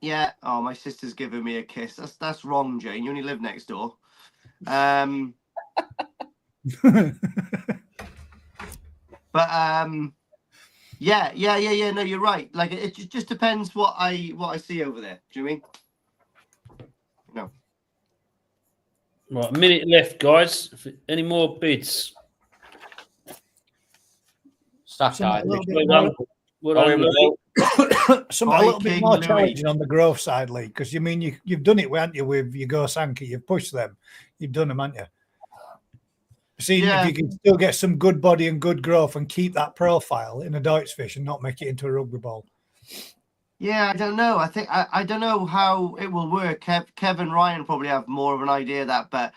Yeah. Oh, my sister's giving me a kiss. That's wrong, Jane. You only live next door. But yeah. No, you're right. Like it just depends what I see over there. Do you know what I mean? No. Right, a minute left, guys. Any more bids? Something a little bit more challenging on the growth side, Lee, because you've done it, haven't you, with your Go Sankey? You've pushed them. You've done them, haven't you? See if you can still get some good body and good growth and keep that profile in a Deutz fish and not make it into a rugby ball. Yeah, I don't know. I don't know how it will work. Kevin Ryan probably have more of an idea of that, but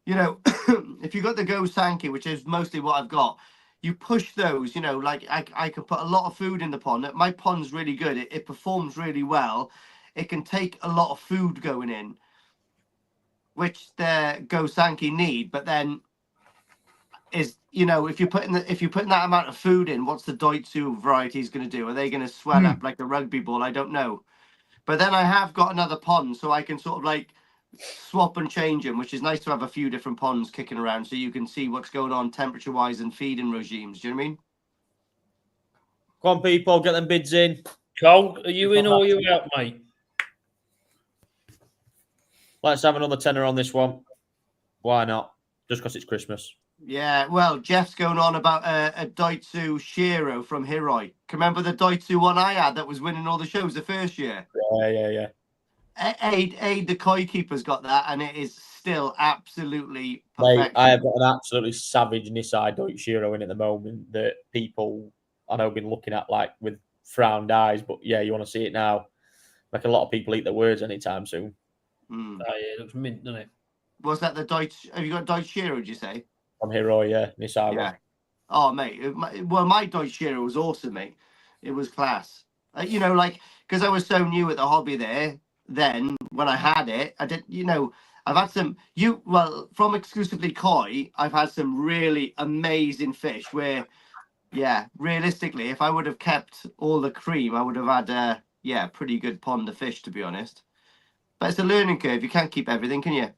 if you got the Go Sankey, which is mostly what I've got, you push those, like I could put a lot of food in the pond. My pond's really good. It performs really well. It can take a lot of food going in, which the Go Sankey need. But then if you're putting that amount of food in, what's the Doitsu varieties going to do? Are they going to swell up like a rugby ball? I don't know. But then I have got another pond, so I can sort of like swap and change them, which is nice to have a few different ponds kicking around so you can see what's going on temperature wise and feeding regimes. Do you know what I mean? Come on, people, get them bids in. Cole, are you in or are you out, mate? Let's have another tenner on this one. Why not? Just because it's Christmas. Yeah, well, Jeff's going on about a Doitsu Shiro from Hiroi. Remember the Doitsu one I had that was winning all the shows the first year? Yeah. Aid the koi keeper's got that, and it is still absolutely perfect. Mate, I have got an absolutely savage Nisai Deutschiro in at the moment that people I know have been looking at like with frowned eyes, but yeah, you want to see it now. Like a lot of people eat their words anytime soon. Oh yeah, it looks mint, doesn't it? Was that the Deutsch? Have you got Deutschiro? Did you say? From Hero, yeah, Nisai. Yeah. Oh, mate. My Deutschiro was awesome, mate. It was class. Because I was so new at the hobby there. Then when I had it, I did. I've had some. From exclusively koi, I've had some really amazing fish. Where, realistically, if I would have kept all the cream, I would have had a pretty good pond of fish, to be honest. But it's a learning curve. You can't keep everything, can you?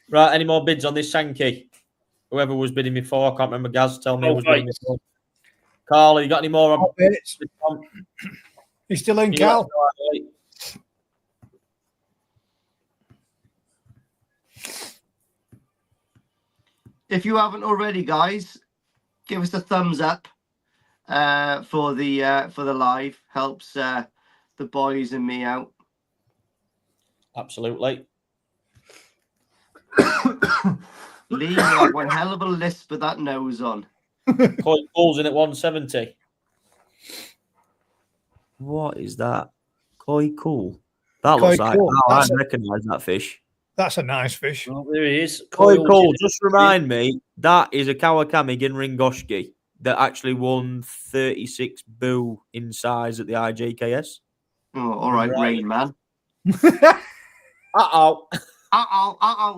Right, any more bids on this Sankey? Whoever was bidding before, I can't remember. Gaz, tell me who was bidding before. Carl, you got any more? He's still in, Carl. If you haven't already, guys, give us a thumbs up for the live. Helps the boys and me out. Absolutely. Lee, you have one hell of a lisp with that nose on. Koi Cool's in at 170. What is that? Koi Cool. That Koi looks like Cool. I recognise that fish. That's a nice fish. Oh, there he is. Koi Cool, just remind me, that is a Kawakami Ginringoshki that actually won 36 boo in size at the IJKS. Oh, all right, Rain Man. Uh-oh.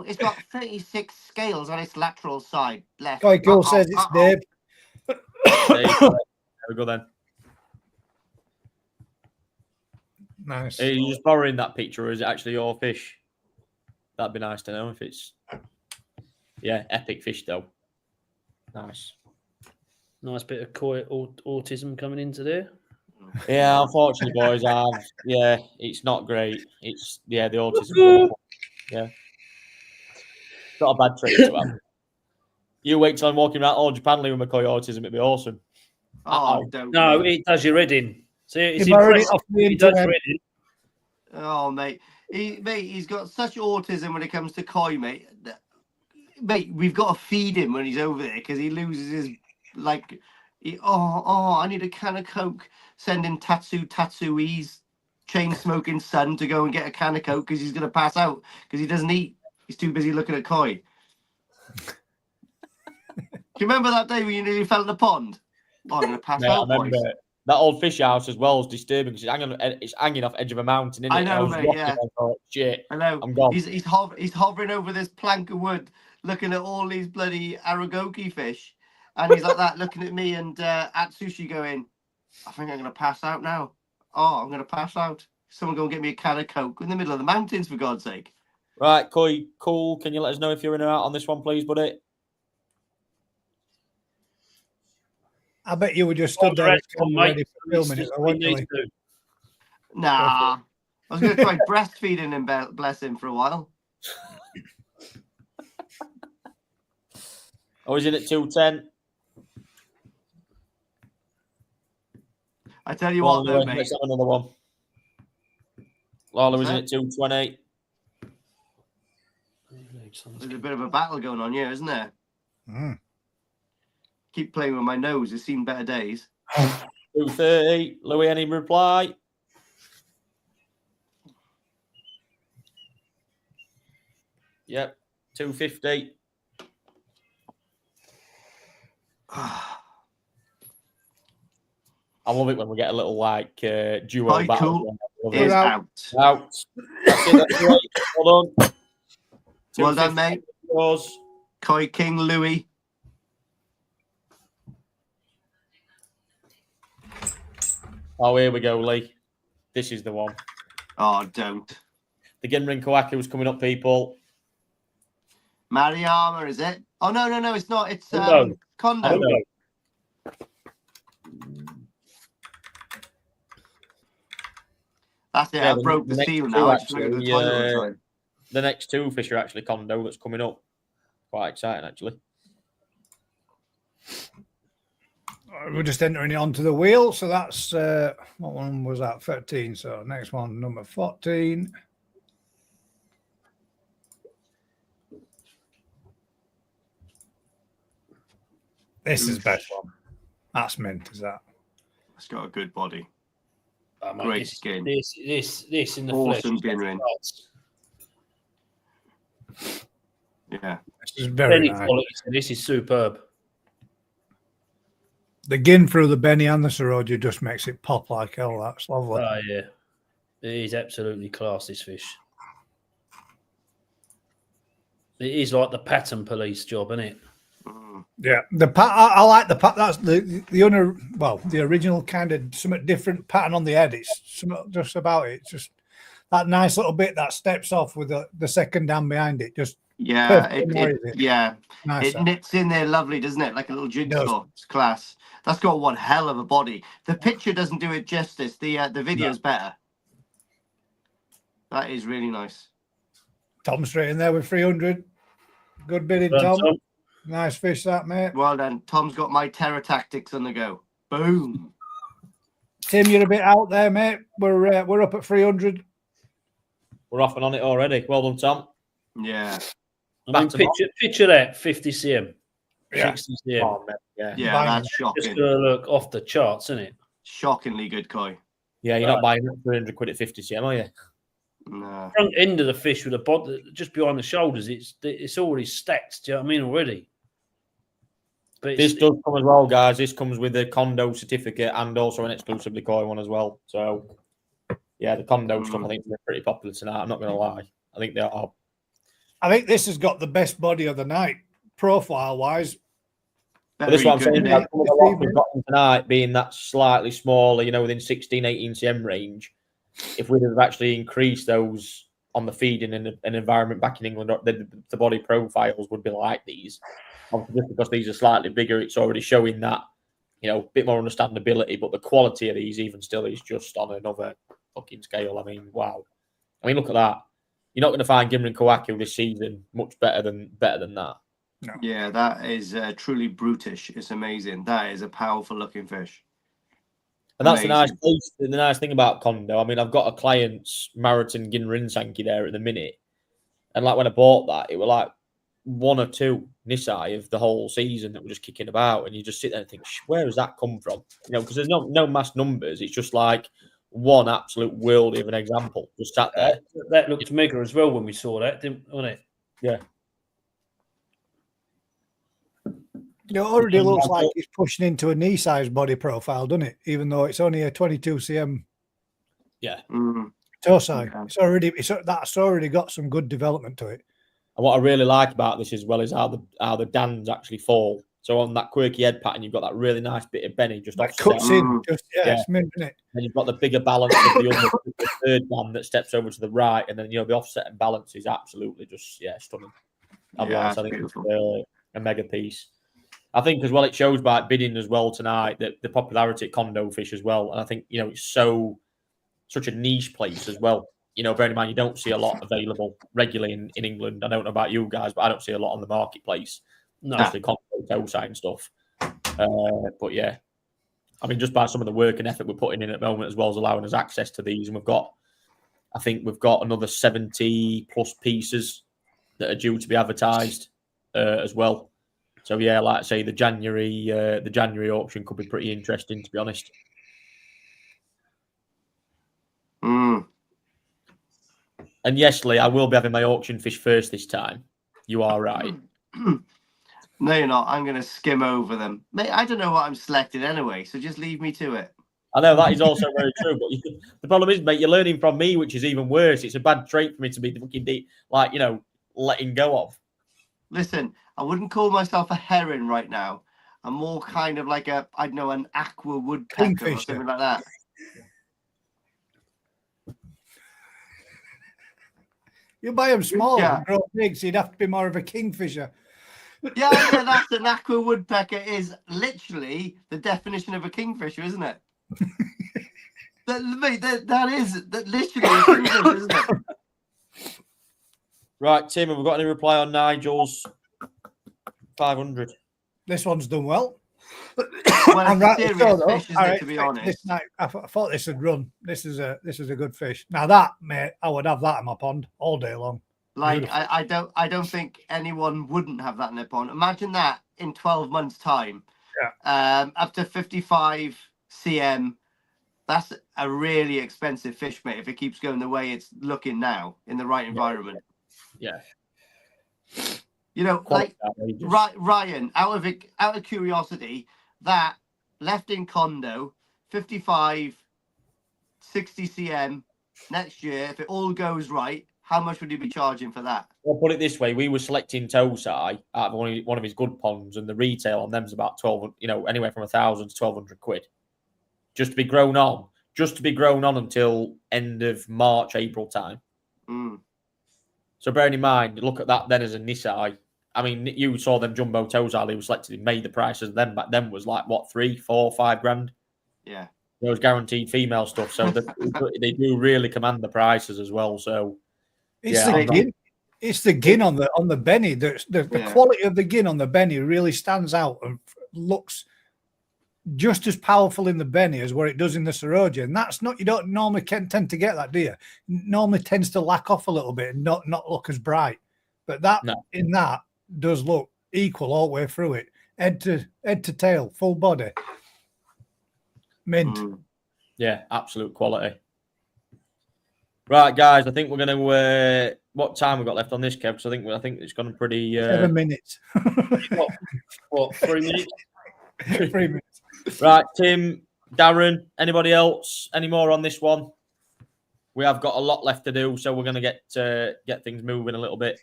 It's got 36 scales on its lateral side. Left. Koi Cool says it's Dave. There we go then. Nice. Are you just borrowing that picture or is it actually your fish? That'd be nice to know if it's... Yeah, epic fish though. Nice. Nice bit of koi autism coming into there. Yeah, unfortunately, boys, it's not great. It's, the autism. Yeah. Not a bad trick to have. You wait till I'm walking around all Japan with my koi autism, it'd be awesome. Don't. No, it does your head in. See, it's You've already impressive. off the It does internet. your head in. Oh, mate. He's got such autism when it comes to koi, mate. Mate, we've got to feed him when he's over there because he loses his, like, I need a can of Coke. Send him Tatsui's chain-smoking son to go and get a can of Coke because he's going to pass out because he doesn't eat. He's too busy looking at koi. Do you remember that day when you nearly fell in the pond? Oh, I'm going to pass out, I remember boys. it. That old fish house as well is disturbing because it's hanging off edge of a mountain. Isn't it? I know, was mate, rocking, yeah. I thought, shit, I know. I'm gone. He's hovering over this plank of wood, looking at all these bloody aragoki fish, and he's like that, looking at me and Atsushi, going, "I think I'm gonna pass out now. Oh, I'm gonna pass out. Someone go and get me a can of Coke in the middle of the mountains, for God's sake." Right, Koi, cool. Can you let us know if you're in or out on this one, please, buddy? I bet you were just stood there ready for filming it, weren't you? Nah, I was gonna try breastfeeding him, bless him, for a while. Oh, he's in at 210. I tell you what, though, mate. Let's have another one. Lala was in at 220. There's a bit of a battle going on here, isn't there? Mm. Keep playing with my nose. It's seen better days. 230. Louis, any reply? Yep. 250. I love it when we get a little like duo Koi battle. Cool is out. Out. That's it. That's great. Well done. Well done, mate. Yours. Koi King Louis. Oh, here we go, Lee. This is the one. Oh, don't. The Ginrin Kawaki was coming up, people. Mariama, is it? Oh, no, it's not. It's Kondo. Kondo. Kondo. That's it. Yeah, I broke the next seal two now. I just actually, went to the toilet all the time. The next two fish are actually Kondo that's coming up. Quite exciting, actually. We're just entering it onto the wheel. So that's, what one was that? 13. So next one, number 14. This is best one. That's mint, is that? It's got a good body. Oh, mate, Great skin. This in the Awesome flesh. bin ring. Yeah. This is very Benny nice. quality. This is superb. The gin through the Benny and the Saroja just makes it pop like hell. That's lovely. Oh, yeah. It is absolutely class, this fish. It is like the pattern police job, isn't it? Yeah, the I like the pat. That's the original kind of somewhat different pattern on the head. It's something just about it. It's just that nice little bit that steps off with the second dam behind it. Just Yeah, perfectly marries it. yeah, Nice. it knits in there lovely, doesn't it? Like a little jigsaw. It's class. That's got one hell of a body. The picture doesn't do it justice. The video's better. That is really nice. Tom straight in there with 300. Good bidding, Well, Tom. Nice fish, that, mate. Well done. Tom's got my terror tactics on the go. Boom. Tim, you're a bit out there, mate. We're up at 300. We're off and on it already. Well done, Tom. Yeah. I mean, picture that 50 cm, Yeah. 60 cm. Oh, man, yeah. Yeah, Bang. that's Just shocking. gonna look off the charts, isn't it? Shockingly good koi. Yeah, you're not buying it for 300 quid at 50 cm, are you? No. Front end of the fish with the body just behind the shoulders, it's already stacked. Do you know what I mean already? But This does come as well, guys. This comes with a condo certificate and also an exclusively koi one as well. So, yeah, the condo stuff I think is pretty popular tonight. I'm not going to lie. I think they are. I think this has got the best body of the night, profile-wise. But this is what I'm saying. mate. Some of the ones we've got tonight being that slightly smaller, within 16, 18 cm range. If we'd have actually increased those on the feeding in an environment back in England, the body profiles would be like these. Obviously, just because these are slightly bigger, it's already showing that, a bit more understandability. But the quality of these, even still, is just on another fucking scale. I mean, wow. I mean, look at that. You're not going to find Gimrin Kowaku this season much better than that. No. Yeah, that is truly brutish. It's amazing. That is a powerful looking fish. And that's Amazing. the nice thing about condo. I mean, I've got a client's Marathon Ginrin Sankey there at the minute. And like when I bought that, it were like one or two Nisai of the whole season that were just kicking about. And you just sit there and think, where has that come from? Because there's no mass numbers. It's just like one absolute worldie of an example just sat there. that looked mega as well when we saw that, didn't it? Yeah. It already looks like it's pushing into a knee size body profile, doesn't it? Even though it's only a 22 cm Yeah. toe size. That's already got some good development to it. And what I really like about this as well is how the dans actually fall. So on that quirky head pattern, you've got that really nice bit of Benny just That offset. cuts in. It's mint, isn't it? And you've got the bigger balance of the third dan that steps over to the right, and then the offset and balance is absolutely just stunning. Yeah, I think beautiful. it's a mega piece. I think as well it shows by bidding as well tonight that the popularity of condo fish as well, and I think it's such a niche place as well. Bearing in mind you don't see a lot available regularly in England. I don't know about you guys, but I don't see a lot on the marketplace. No. Especially condo sign stuff. But yeah, I mean, just by some of the work and effort we're putting in at the moment, as well as allowing us access to these, and I think we've got another 70 plus pieces that are due to be advertised as well. So yeah, like I say, the January auction could be pretty interesting, to be honest. And yes, Lee, I will be having my auction fish first this time. You are right. No, you're not. I'm going to skim over them. Mate, I don't know what I'm selecting anyway, so just leave me to it. I know that is also very true, but the problem is, mate, you're learning from me, which is even worse. It's a bad trait for me to be fucking letting go of. Listen, I wouldn't call myself a heron right now. I'm more kind of like an aqua woodpecker or Kingfisher. something like that. You buy them small, Yeah. grow big, so you'd have to be more of a kingfisher. Yeah, that's an aqua woodpecker is literally the definition of a kingfisher, isn't it? That literally a kingfisher, isn't it? Right, Tim, have we got any reply on Nigel's 500? This one's done well. Well, I'm it's a right, serious though. fish, isn't I it, to be expect honest? this night, I thought this would run. This is a good fish. Now that, mate, I would have that in my pond all day long. Like I don't think anyone wouldn't have that in their pond. Imagine that in 12 months' time. Yeah. Up to 55 cm. That's a really expensive fish, mate, if it keeps going the way it's looking now in the right environment. Yeah. Like Ryan, out of curiosity, that left in condo, 55, 60 cm next year, if it all goes right, how much would you be charging for that? Well, put it this way: we were selecting Tosai out of one of his good ponds, and the retail on them is about 12. Anywhere from 1,000 to 1,200 quid, just to be grown on. just to be grown on until end of March, April time. Mm. So bearing in mind, look at that then as a Nisai. I mean, you saw them jumbo toes Ali was selected in May. The prices of them back then was like what, 3, 4, 5 grand. Yeah, Those guaranteed female stuff. So they do really command the prices as well. So It's yeah, the gin. It's the gin on the Benny. The quality of the gin on the Benny really stands out and looks just as powerful in the Benny as what it does in the Saroja. And that's not, you don't normally tend to get that, do you? Normally tends to lack off a little bit and not look as bright. But that in that does look equal all the way through it. Head to tail, full body. Mint. Yeah, absolute quality. Right, guys, I think we're going to. What time we got left on this, Kev? Because I think it's gone pretty. 7 minutes. What 3 minutes? 3 minutes. Right, Tim, Darren, anybody else? Any more on this one? We have got a lot left to do, so we're going to get things moving a little bit.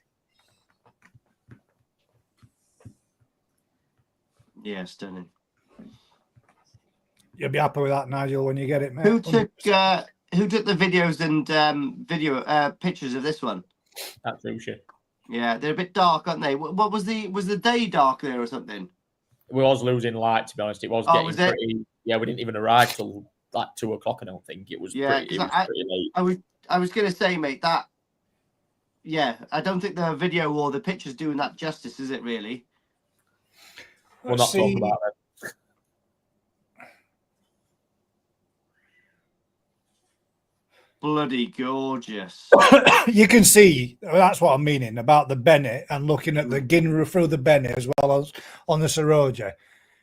Yeah, stunning. You'll be happy with that, Nigel, when you get it, mate. Who took the videos and pictures of this one? That's Lucia. Yeah, they're a bit dark, aren't they? What was the day dark there or something? We was losing light, to be honest. It was getting pretty. Yeah, we didn't even arrive till like 2 o'clock. I don't think it was. Pretty late. I was gonna say, mate, that. Yeah, I don't think the video or the picture's doing that justice, is it? Really? We'll not talk about it. Bloody gorgeous. You can see, that's what I'm meaning about the Benny and looking at the gin through the Benny as well as on the Saroja. Yeah.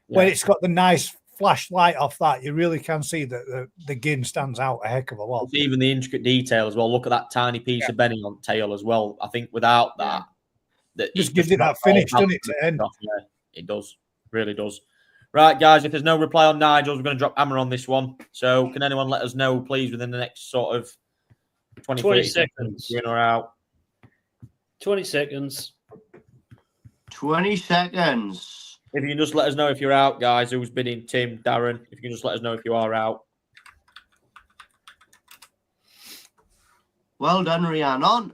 When it's got the nice flashlight off that, you really can see that the gin stands out a heck of a lot. Even the intricate detail as well. Look at that tiny piece of Benny on tail as well. I think without that, that just gives it that finish, doesn't it, to end? Yeah, it does. Really does. Right, guys, if there's no reply on Nigel's, we're going to drop hammer on this one. So can anyone let us know, please, within the next sort of 20 seconds, in or out? 20 seconds. 20 seconds. If you can just let us know if you're out, guys, who's bidding, Tim, Darren, if you can just let us know if you are out. Well done, Rhiannon.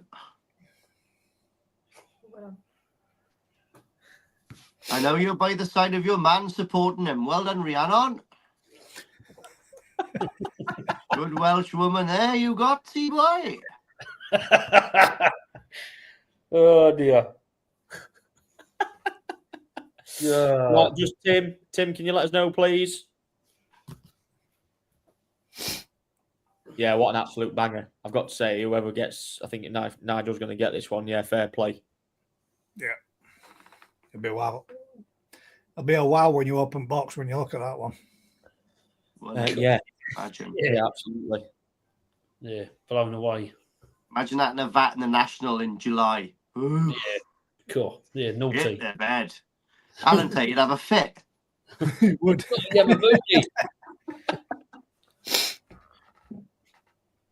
I know you're by the side of your man supporting him. Well done, Rhiannon. Good Welsh woman there you got, T-boy. Oh, dear. Yeah. Right, just Tim. Tim, can you let us know, please? Yeah, what an absolute banger. I've got to say, whoever gets, I think Nigel's going to get this one. Yeah, fair play. Yeah. It'll be a wow. It'll be a wow when you open box when you look at that one. Yeah. Imagine. Yeah, absolutely. Yeah, blown away. Imagine that in a VAT in the National in July. Ooh. Yeah, cool. Yeah, naughty. Hit their bed. Alan said you'd have a fit. It would. Yeah, my booty.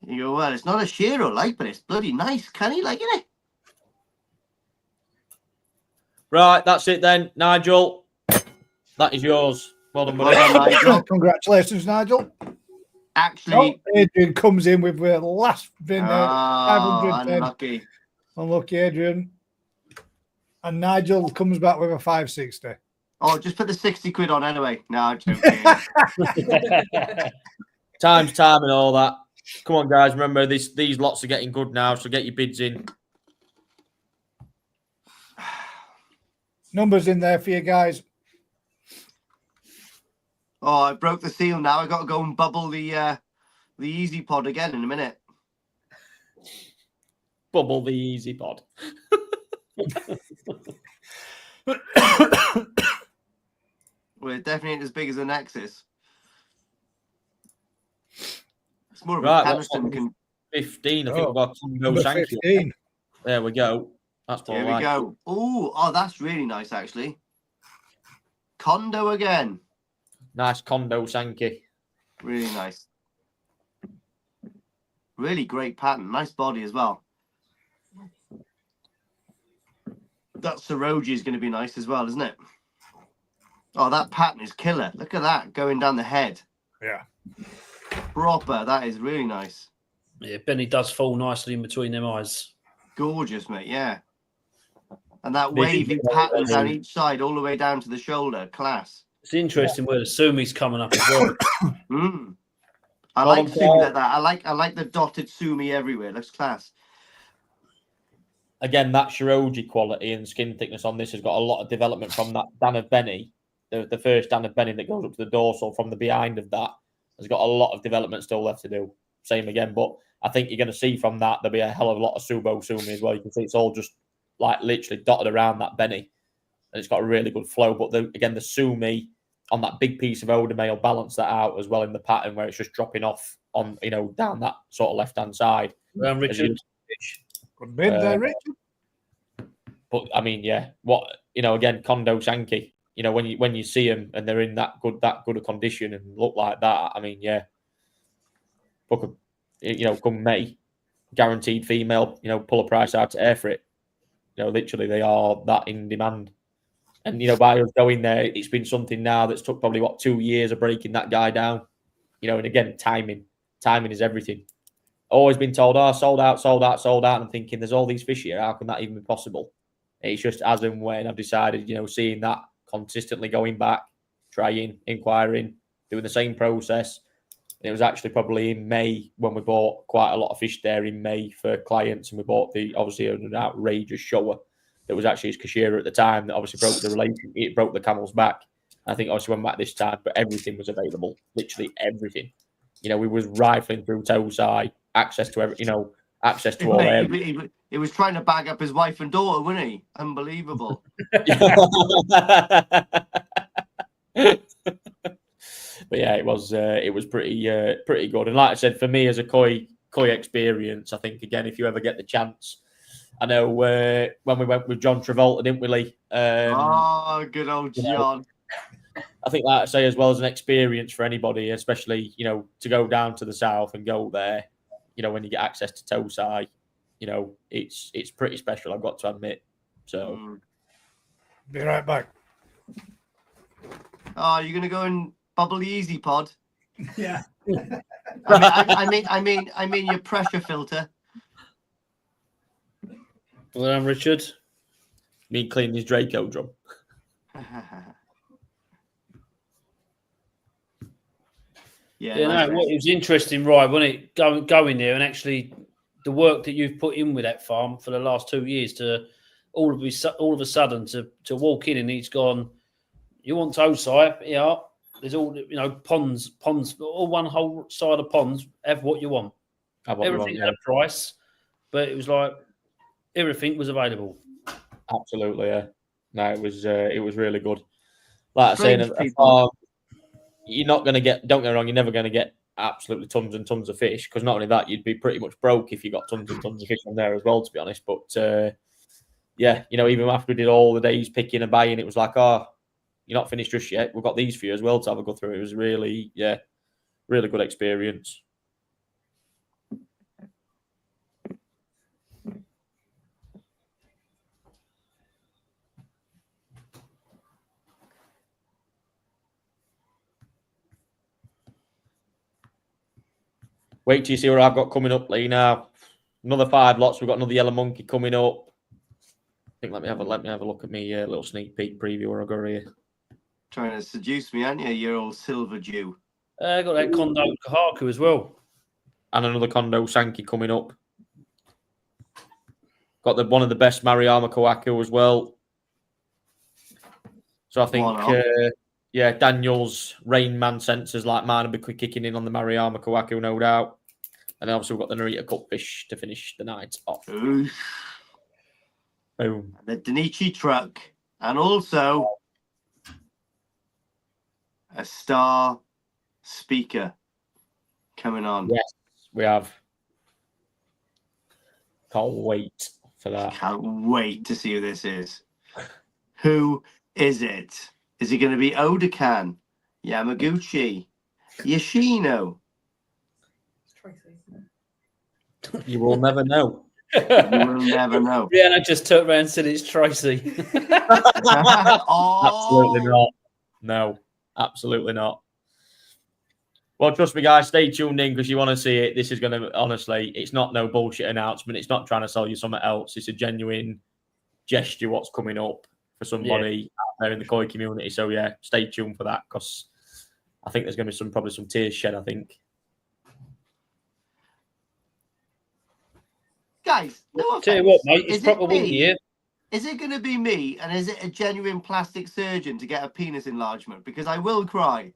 You go, well, it's not a Shiro like, but it's bloody nice. Can he like it? Right, that's it then, Nigel. That is yours. Well done, buddy. Well done, Nigel. Congratulations, Nigel. Actually, Adrian comes in with the last bin. 510. Unlucky. Unlucky, Adrian. And Nigel comes back with a 560. Oh, just put the 60 quid on anyway. No, I'm joking. Time's time and all that. Come on, guys. Remember, these lots are getting good now, so get your bids in. Numbers in there for you guys. Oh, I broke the seal now. I got to go and bubble the easy pod again in a minute. Bubble the easy pod. Well, it definitely ain't as big as a Nexus. It's more of Right, a canister. 15. I think we've got Congo Sankey. 15. There we go. That's what Here I we like. go. Oh, that's really nice, actually. Kondo again. Nice Kondo Sankey. Really nice. Really great pattern. Nice body as well. That Saroji is going to be nice as well, isn't it? Oh, that pattern is killer. Look at that going down the head. Yeah. Proper. That is really nice. Yeah, Benny does fall nicely in between them eyes. Gorgeous, mate. Yeah. And that They wavy did- pattern down each side, all the way down to the shoulder. Class. It's interesting where the Sumi's coming up as well. Mm. I Well, like Sumi like that. I like the dotted Sumi everywhere. Looks class. Again, that Shiroji quality and skin thickness on this has got a lot of development from that Dan of Benny. The first Dan of Benny that goes up to the dorsal from the behind of that has got a lot of development still left to do. Same again, but I think you're going to see from that there'll be a hell of a lot of Subo Sumi as well. You can see it's all just like literally dotted around that Benny, and it's got a really good flow. But the Sumi on that big piece of Odame will balance that out as well in the pattern where it's just dropping off on down that sort of left hand side. Richard. Good bid there, Richard. But I mean, yeah, again, Kondo Sankey. When you see them and they're in that good a condition and look like that, I mean, yeah. Book come May, guaranteed female. Pull a price out to air for it. Literally they are that in demand. And by us going there, it's been something now that's took probably 2 years of breaking that guy down. And again, timing is everything. Always been told, sold out. And I'm thinking, there's all these fish here. How can that even be possible? It's just as and when I've decided, seeing that consistently going back, trying, inquiring, doing the same process. And it was actually probably in May when we bought quite a lot of fish there in May for clients, and we bought obviously an outrageous shower that was actually his cashier at the time that obviously broke the relation. It broke the camel's back. I think obviously went back this time, but everything was available, literally everything. We was rifling through Tosai, access to access to all areas. He was trying to bag up his wife and daughter, wasn't he? Unbelievable. But yeah, it was pretty good. And like I said, for me as a koi experience, I think again, if you ever get the chance, I know when we went with John Travolta, didn't we, Lee? Good old John. I think, like I say, as well as an experience for anybody, especially to go down to the south and go there, when you get access to Tosai, it's pretty special. I've got to admit. So, be right back. Oh, you're gonna go and bubble the easy pod? Yeah. I mean your pressure filter. Well done, Richard. Me clean his Draco drum. Yeah, it was interesting, right? Wasn't it going there and actually the work that you've put in with that farm for the last 2 years to all of a sudden to walk in and he's gone. You want Tosai? Yeah. There's all ponds, all one whole side of ponds. Have what you want. Everything had a price, but it was like everything was available. Absolutely, yeah. No, it was really good. Like I say, you're not going to get. Don't get me wrong. You're never going to get absolutely tons and tons of fish because not only that, you'd be pretty much broke if you got tons and tons of fish on there as well. To be honest, but yeah, even after we did all the days picking and buying, it was like, you're not finished just yet. We've got these for you as well to have a go through. It was really, really good experience. Wait till you see what I've got coming up, Lee. Now, another 5 lots. We've got another yellow monkey coming up. I think let me have a look at me little sneak peek preview where I go here. Trying to seduce me, aren't you? You're old silver Jew. I got that Kondo Kahaku as well. And another Kondo Sankey coming up. Got one of the best Maruyama Kawaku as well. So I think, Daniel's Rain Man sensors like mine will be kicking in on the Maruyama Kawaku, no doubt. And then obviously we've got the Narita Cutfish to finish the night off. Oof. Boom. The Danichi truck. And also a star speaker coming on. Yes, we have. Can't wait for that. Can't wait to see who this is. Who is it? Is it going to be Odakan, Yamaguchi, Yoshino? It's Tracy, isn't it? You will never know. You will never know. Yeah, and I just turned around and said it's Tracy. Oh. Absolutely not. No, absolutely not. Well, trust me, guys, stay tuned in because you want to see it. This is going to, honestly, it's not no bullshit announcement. It's not trying to sell you something else. It's a genuine gesture what's coming up for somebody out there in the koi community. So, yeah, stay tuned for that because I think there's going to be probably some tears shed, I think. Guys, no offense. Tell you what, mate, it's proper windy here. Is it going to be me, and is it a genuine plastic surgeon to get a penis enlargement? Because I will cry.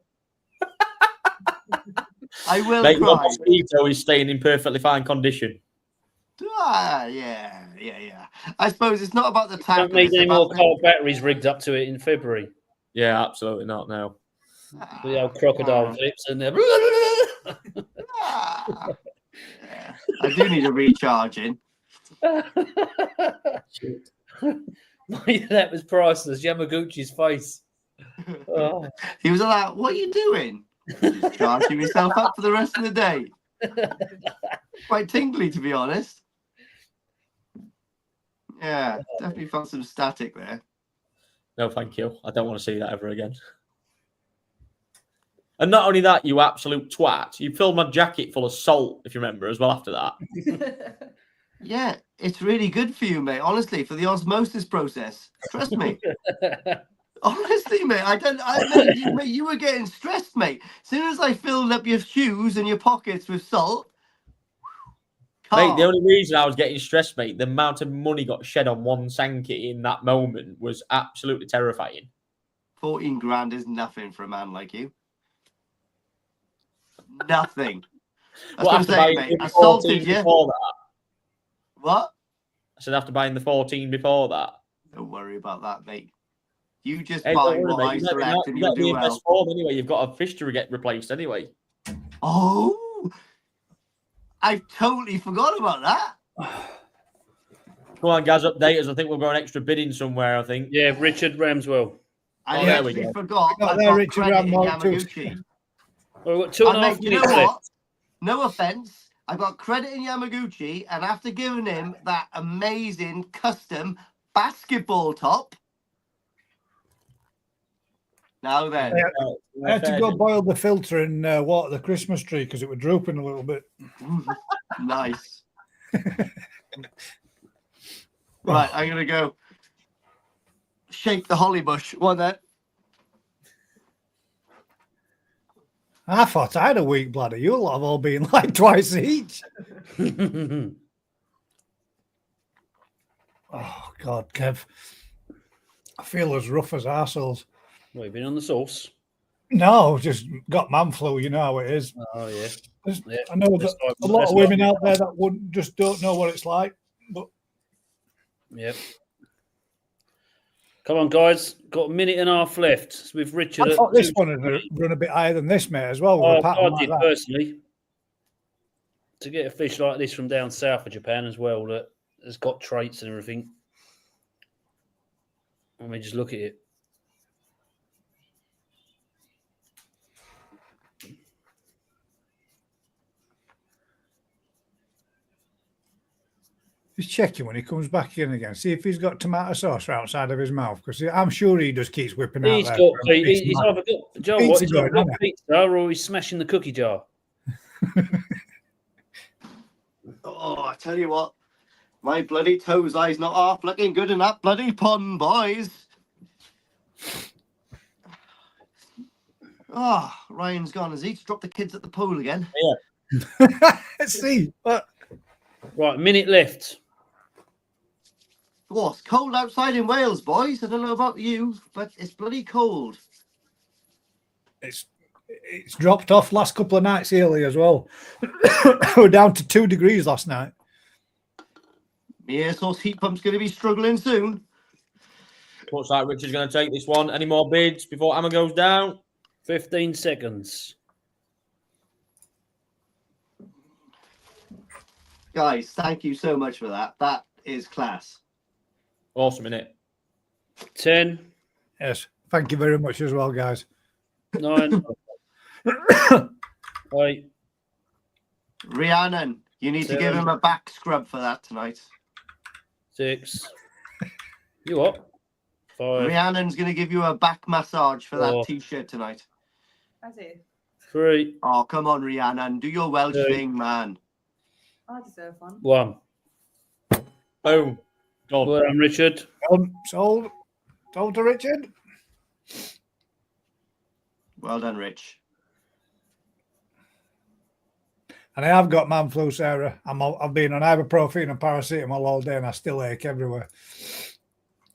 I will Mate, your cry. mosquito is staying in perfectly fine condition. Yeah. I suppose it's not about the Don't tackle. need It's any more about car batteries rigged up to it in February. Yeah, absolutely not, no. The old crocodile clips and they're... Yeah. I do need a recharging. Mate, that was priceless. Yamaguchi's face. Oh. He was like, "What are you doing?" Just charging myself up for the rest of the day. Quite tingly, to be honest. Yeah, definitely felt some static there. No, thank you. I don't want to see that ever again. And not only that, you absolute twat. You filled my jacket full of salt, if you remember, as well after that. Yeah, it's really good for you, mate. Honestly, for the osmosis process. Trust me. Honestly, mate, mate, you were getting stressed, mate. As soon as I filled up your shoes and your pockets with salt. Mate, the only reason I was getting stressed, mate, the amount of money got shed on one Sankey in that moment was absolutely terrifying. 14 grand is nothing for a man like you. Nothing. That's what I'm saying, mate. I assaulted you. What? I said after buying the 14 before that. Don't worry about that, mate. You just buy what I select and you'll do well. Form anyway. You've got a fish to get replaced anyway. Oh, I totally forgot about that. Come on, guys, update us. I think we'll go an extra bidding somewhere, I think. Yeah, Richard Ramswell. I actually forgot. Got there, Richard Yamaguchi. Well, we've got 2.5 minutes left. No offense. I got credit in Yamaguchi, and after giving him that amazing custom basketball top, now then. I had to go boil the filter and water the Christmas tree because it was drooping a little bit. Nice. Right, I'm going to go shake the holly bush. One there. I thought I had a weak bladder. You'll have all been like twice each. Oh, God, Kev. I feel as rough as arseholes. Well, you've been on the sauce. No, just got man flu. You know how it is. Oh, yeah. I know that a lot of women out there that just don't know what it's like. But yep. Come on, guys. Got a minute and a half left with Richard. I thought this one would run a bit higher than this, mate, as well. I did personally. To get a fish like this from down south of Japan as well, that has got traits and everything. Let me just look at it. Just check him when he comes back in again. See if he's got tomato sauce outside of his mouth, because I'm sure he just keeps whipping out. He's either got Joe, he's either got pizza or he's smashing the cookie jar. Oh, I tell you what, my bloody toes eye's not half looking good in that bloody pond, boys. Oh, Ryan's gone. Has he dropped the kids at the pool again? Yeah. Let's see. Right, minute left. Oh, it's cold outside in Wales, boys. I don't know about you, but it's bloody cold. It's dropped off last couple of nights early as well. We're down to 2 degrees last night. The air source heat pump's going to be struggling soon. Looks like Richard's going to take this one. Any more bids before hammer goes down? 15 seconds. Guys, thank you so much for that. That is class. Awesome, innit? 10. Yes. Thank you very much as well, guys. 9. 8. Rhiannon, you need to give him a back scrub for that tonight. 6. You what? 5. Rhiannon's going to give you a back massage for that t-shirt tonight. Has he? 3, Oh, come on, Rhiannon. Do your Welsh Two. thing, man. I deserve one. 1. Boom. Done. Well done, Richard. Sold to Richard. Well done, Rich. And I have got man flu, Sarah. I've been on ibuprofen and paracetamol all day, and I still ache everywhere.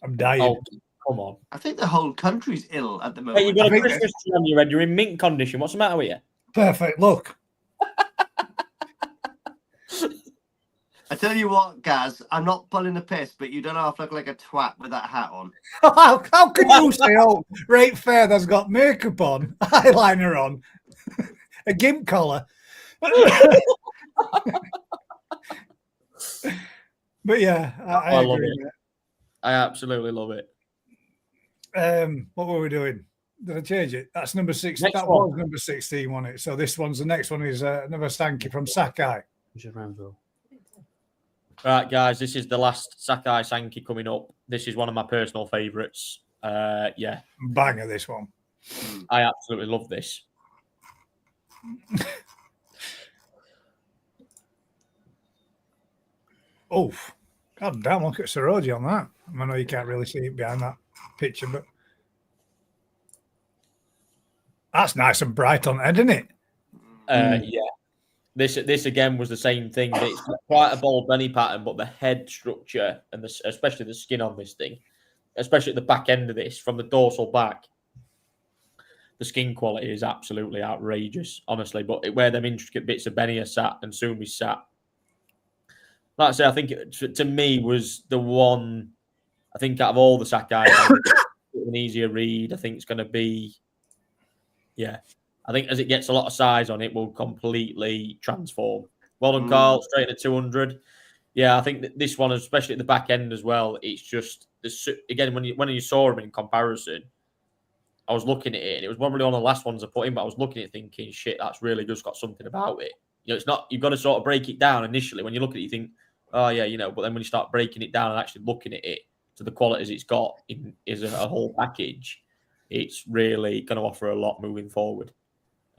I'm dying. Oh, come on. I think the whole country's ill at the Hey, moment. you've got I a think Christmas tree on your head. You're in mint condition. What's the matter with you? Perfect. Look, I tell you what, Gaz, I'm not pulling a piss, but you don't half look like a twat with that hat on. how can you say, "Oh, right, fair"? That's got makeup on, eyeliner on, a gimp collar. But yeah, I I love agree. it. I absolutely love it. What were we doing? Did I change it? That's number 6. Next That one. was number 16, wasn't it? So this one's the next one is another Sankey from Sakai. Right, guys, this is the last Sakai Sankey coming up. This is one of my personal favourites. Yeah, Banger, this one. I absolutely love this. Oh, god damn, look at Saroji on that. I know you can't really see it behind that picture, but that's nice and bright on head, isn't it? Yeah. This again was the same thing. It's quite a bold belly pattern, but the head structure and especially the skin on this thing, especially at the back end of this, from the dorsal back, the skin quality is absolutely outrageous, honestly. But where them intricate bits of Benny are sat and Sumi sat, like I say, I think to me was the one. I think out of all the Sakai, an easier read. I think it's going to be, yeah. I think as it gets a lot of size on it, will completely transform. Well done, Carl. Straight at 200. Yeah, I think that this one, especially at the back end as well, it's just again when you saw him in comparison, I was looking at it, and it was probably one of the last ones I put in, but I was looking at it thinking, shit, that's really just got something about it. You know, it's not. You've got to sort of break it down initially. When you look at it, you think, oh yeah, you know. But then when you start breaking it down and actually looking at it to the qualities it's got as a whole package, it's really going to offer a lot moving forward.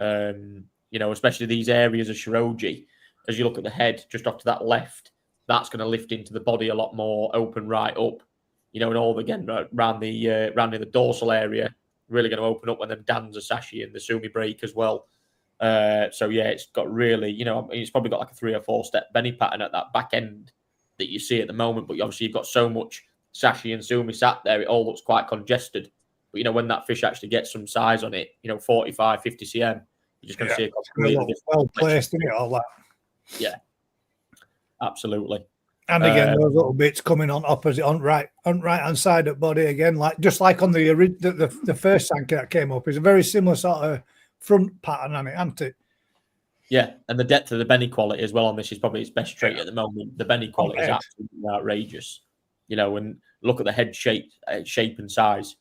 You know, especially these areas of Shiroji, as you look at the head just off to that left, that's going to lift into the body a lot more, open right up. You know, and all again around the dorsal area, really going to open up when the Danza Sashi and the Sumi break as well. So yeah, it's got really, you know, it's probably got like a 3 or 4 step Benny pattern at that back end that you see at the moment. But obviously you've got so much Sashi and Sumi sat there, it all looks quite congested. But you know, when that fish actually gets some size on it, you know, 45, 50 cm, you're just going to see a completely different. Well placed, isn't it? All that. Yeah, absolutely. And again, those little bits coming on opposite, on right hand side of body again, like just like on the first Sankey that came up, is a very similar sort of front pattern on it, isn't it? Yeah, and the depth of the Benny quality as well on this is probably its best trait at the moment. The Benny quality is absolutely outrageous. You know, and look at the head shape and size.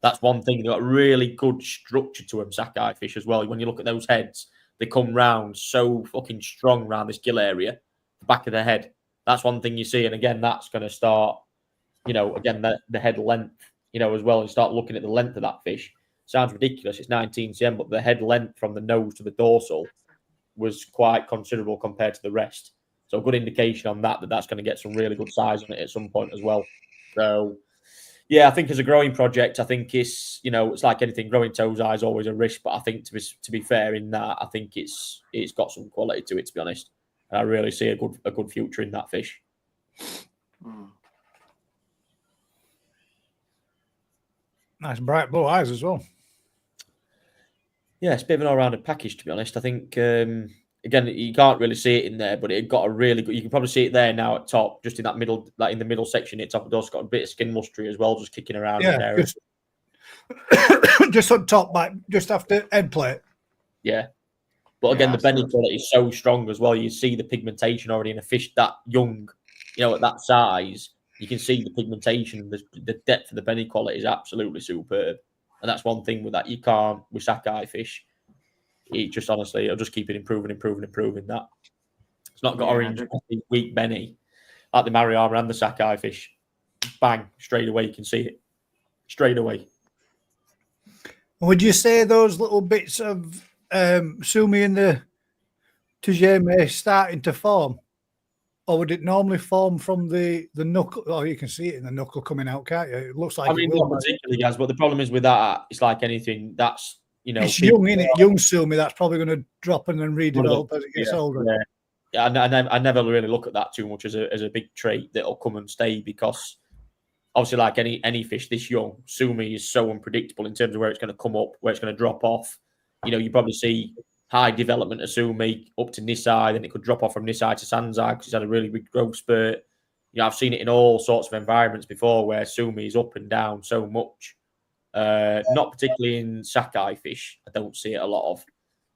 That's one thing. They've got really good structure to them, Sakai fish as well. When you look at those heads, they come round so fucking strong around this gill area, the back of the head. That's one thing you see. And again, that's going to start, you know, again, the head length, you know, as well. And start looking at the length of that fish. Sounds ridiculous. It's 19 cm, but the head length from the nose to the dorsal was quite considerable compared to the rest. So a good indication on that's going to get some really good size on it at some point as well. So, yeah, I think as a growing project, I think it's, you know, it's like anything. Growing toes eye is always a risk, but I think to be fair in that, I think it's got some quality to it. To be honest, and I really see a good future in that fish. Nice bright blue eyes as well. Yeah, it's a bit of an all-rounded package. To be honest, I think again you can't really see it in there, but it got a really good. You can probably see it there now at top, just in that middle, like in the middle section. It's top. It's also got a bit of skin mustry as well, just kicking around in there. Just on top, like just after head plate. Yeah, but again, the Benny quality is so strong as well. You see the pigmentation already in a fish that young, you know, at that size. You can see the pigmentation, the depth of the Benny quality is absolutely superb, and that's one thing with that you can't with Sakai fish. It just honestly, it'll just keep it improving. That it's not got orange, weak Benny like the Mariama and the Sakai fish. Bang, straight away you can see it. Straight away. Would you say those little bits of sumi in the tujeme starting to form? Or would it normally form from the knuckle? Oh, you can see it in the knuckle coming out, can't you? It looks like I mean, it will. not particularly, guys, but the problem is with that, it's like anything. That's, you know, It's young, isn't it? Young sumi, that's probably going to drop and then redevelop as it gets older. Yeah, I never really look at that too much as a big trait that'll come and stay, because obviously, like any fish this young, sumi is so unpredictable in terms of where it's going to come up, where it's going to drop off. You know, you probably see high development of sumi up to Nisai, then it could drop off from Nisai to Sanzai because it's had a really big growth spurt. You know, I've seen it in all sorts of environments before where sumi is up and down so much. Not particularly in Sakai fish. I don't see it a lot of.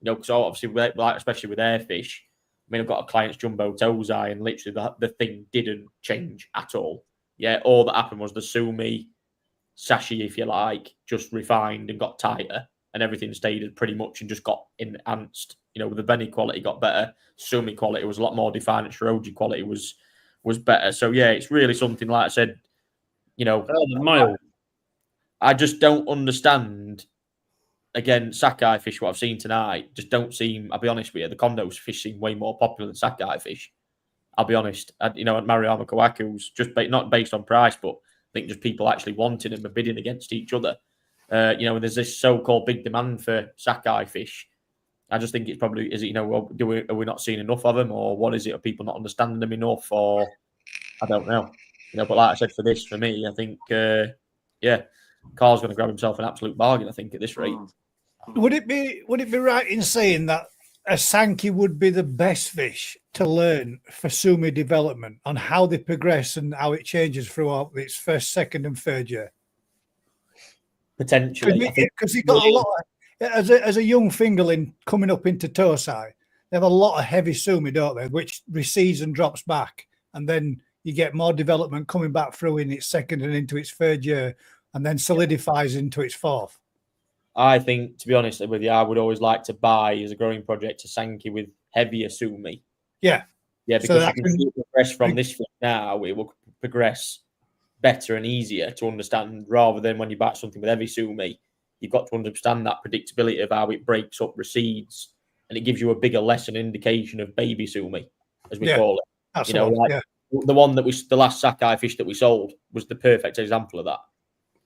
You know, because obviously, like especially with airfish, I mean, I've got a client's jumbo tozai, and literally the thing didn't change at all. Yeah, all that happened was the sumi sashi, if you like, just refined and got tighter, and everything stayed pretty much and just got enhanced. You know, the Benny quality got better, sumi quality was a lot more defined, and Shiroji quality was better. So yeah, it's really something, like I said, you know, the male. I just don't understand. Again, Sakai fish, what I've seen tonight, just don't seem, I'll be honest with you, the Kondos fish seem way more popular than Sakai fish. I'll be honest. You know, at Mariama Kawaku's, just not based on price, but I think just people actually wanting them and bidding against each other. You know, and there's this so-called big demand for Sakai fish. I just think it's probably, is it, you know, are we not seeing enough of them, or what is it? Are people not understanding them enough, or I don't know. You know, but like I said, for me, I think, yeah, Carl's going to grab himself an absolute bargain, I think, at this rate. Would it be right in saying that a Sankey would be the best fish to learn for sumi development on how they progress and how it changes throughout its first, second, and third year? Potentially, because he got a lot of, as a young fingerling coming up into Tosai, they have a lot of heavy sumi, don't they, which recedes and drops back, and then you get more development coming back through in its second and into its third year, and then solidifies into its fourth. I think, to be honest with you, I would always like to buy as a growing project a Sankey with heavier sumi. Yeah. Yeah, because so you can see it progress from this fish now, it will progress better and easier to understand, rather than when you buy something with heavy sumi, you've got to understand that predictability of how it breaks up, recedes, and it gives you a bigger lesson indication of baby sumi, as we call it. That's you know, the one that the last Sakai fish that we sold was the perfect example of that.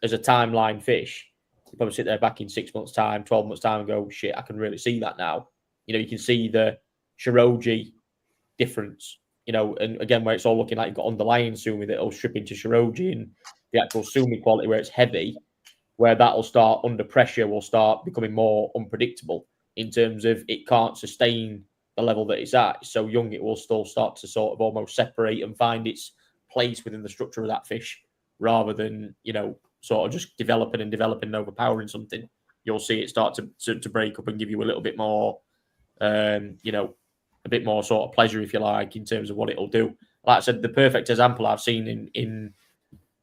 As a timeline fish, you probably sit there back in 6 months' time, 12 months' time, and go, shit, I can really see that now. You know, you can see the Shiroji difference, you know, and again, where it's all looking like you've got underlying sumi that'll strip into Shiroji, and the actual sumi quality where it's heavy, where that'll start under pressure, will start becoming more unpredictable in terms of it can't sustain the level that it's at. It's so young, it will still start to sort of almost separate and find its place within the structure of that fish, rather than, you know, sort of just developing and overpowering something. You'll see it start to break up and give you a little bit more, you know, a bit more sort of pleasure, if you like, in terms of what it'll do. Like I said, the perfect example I've seen in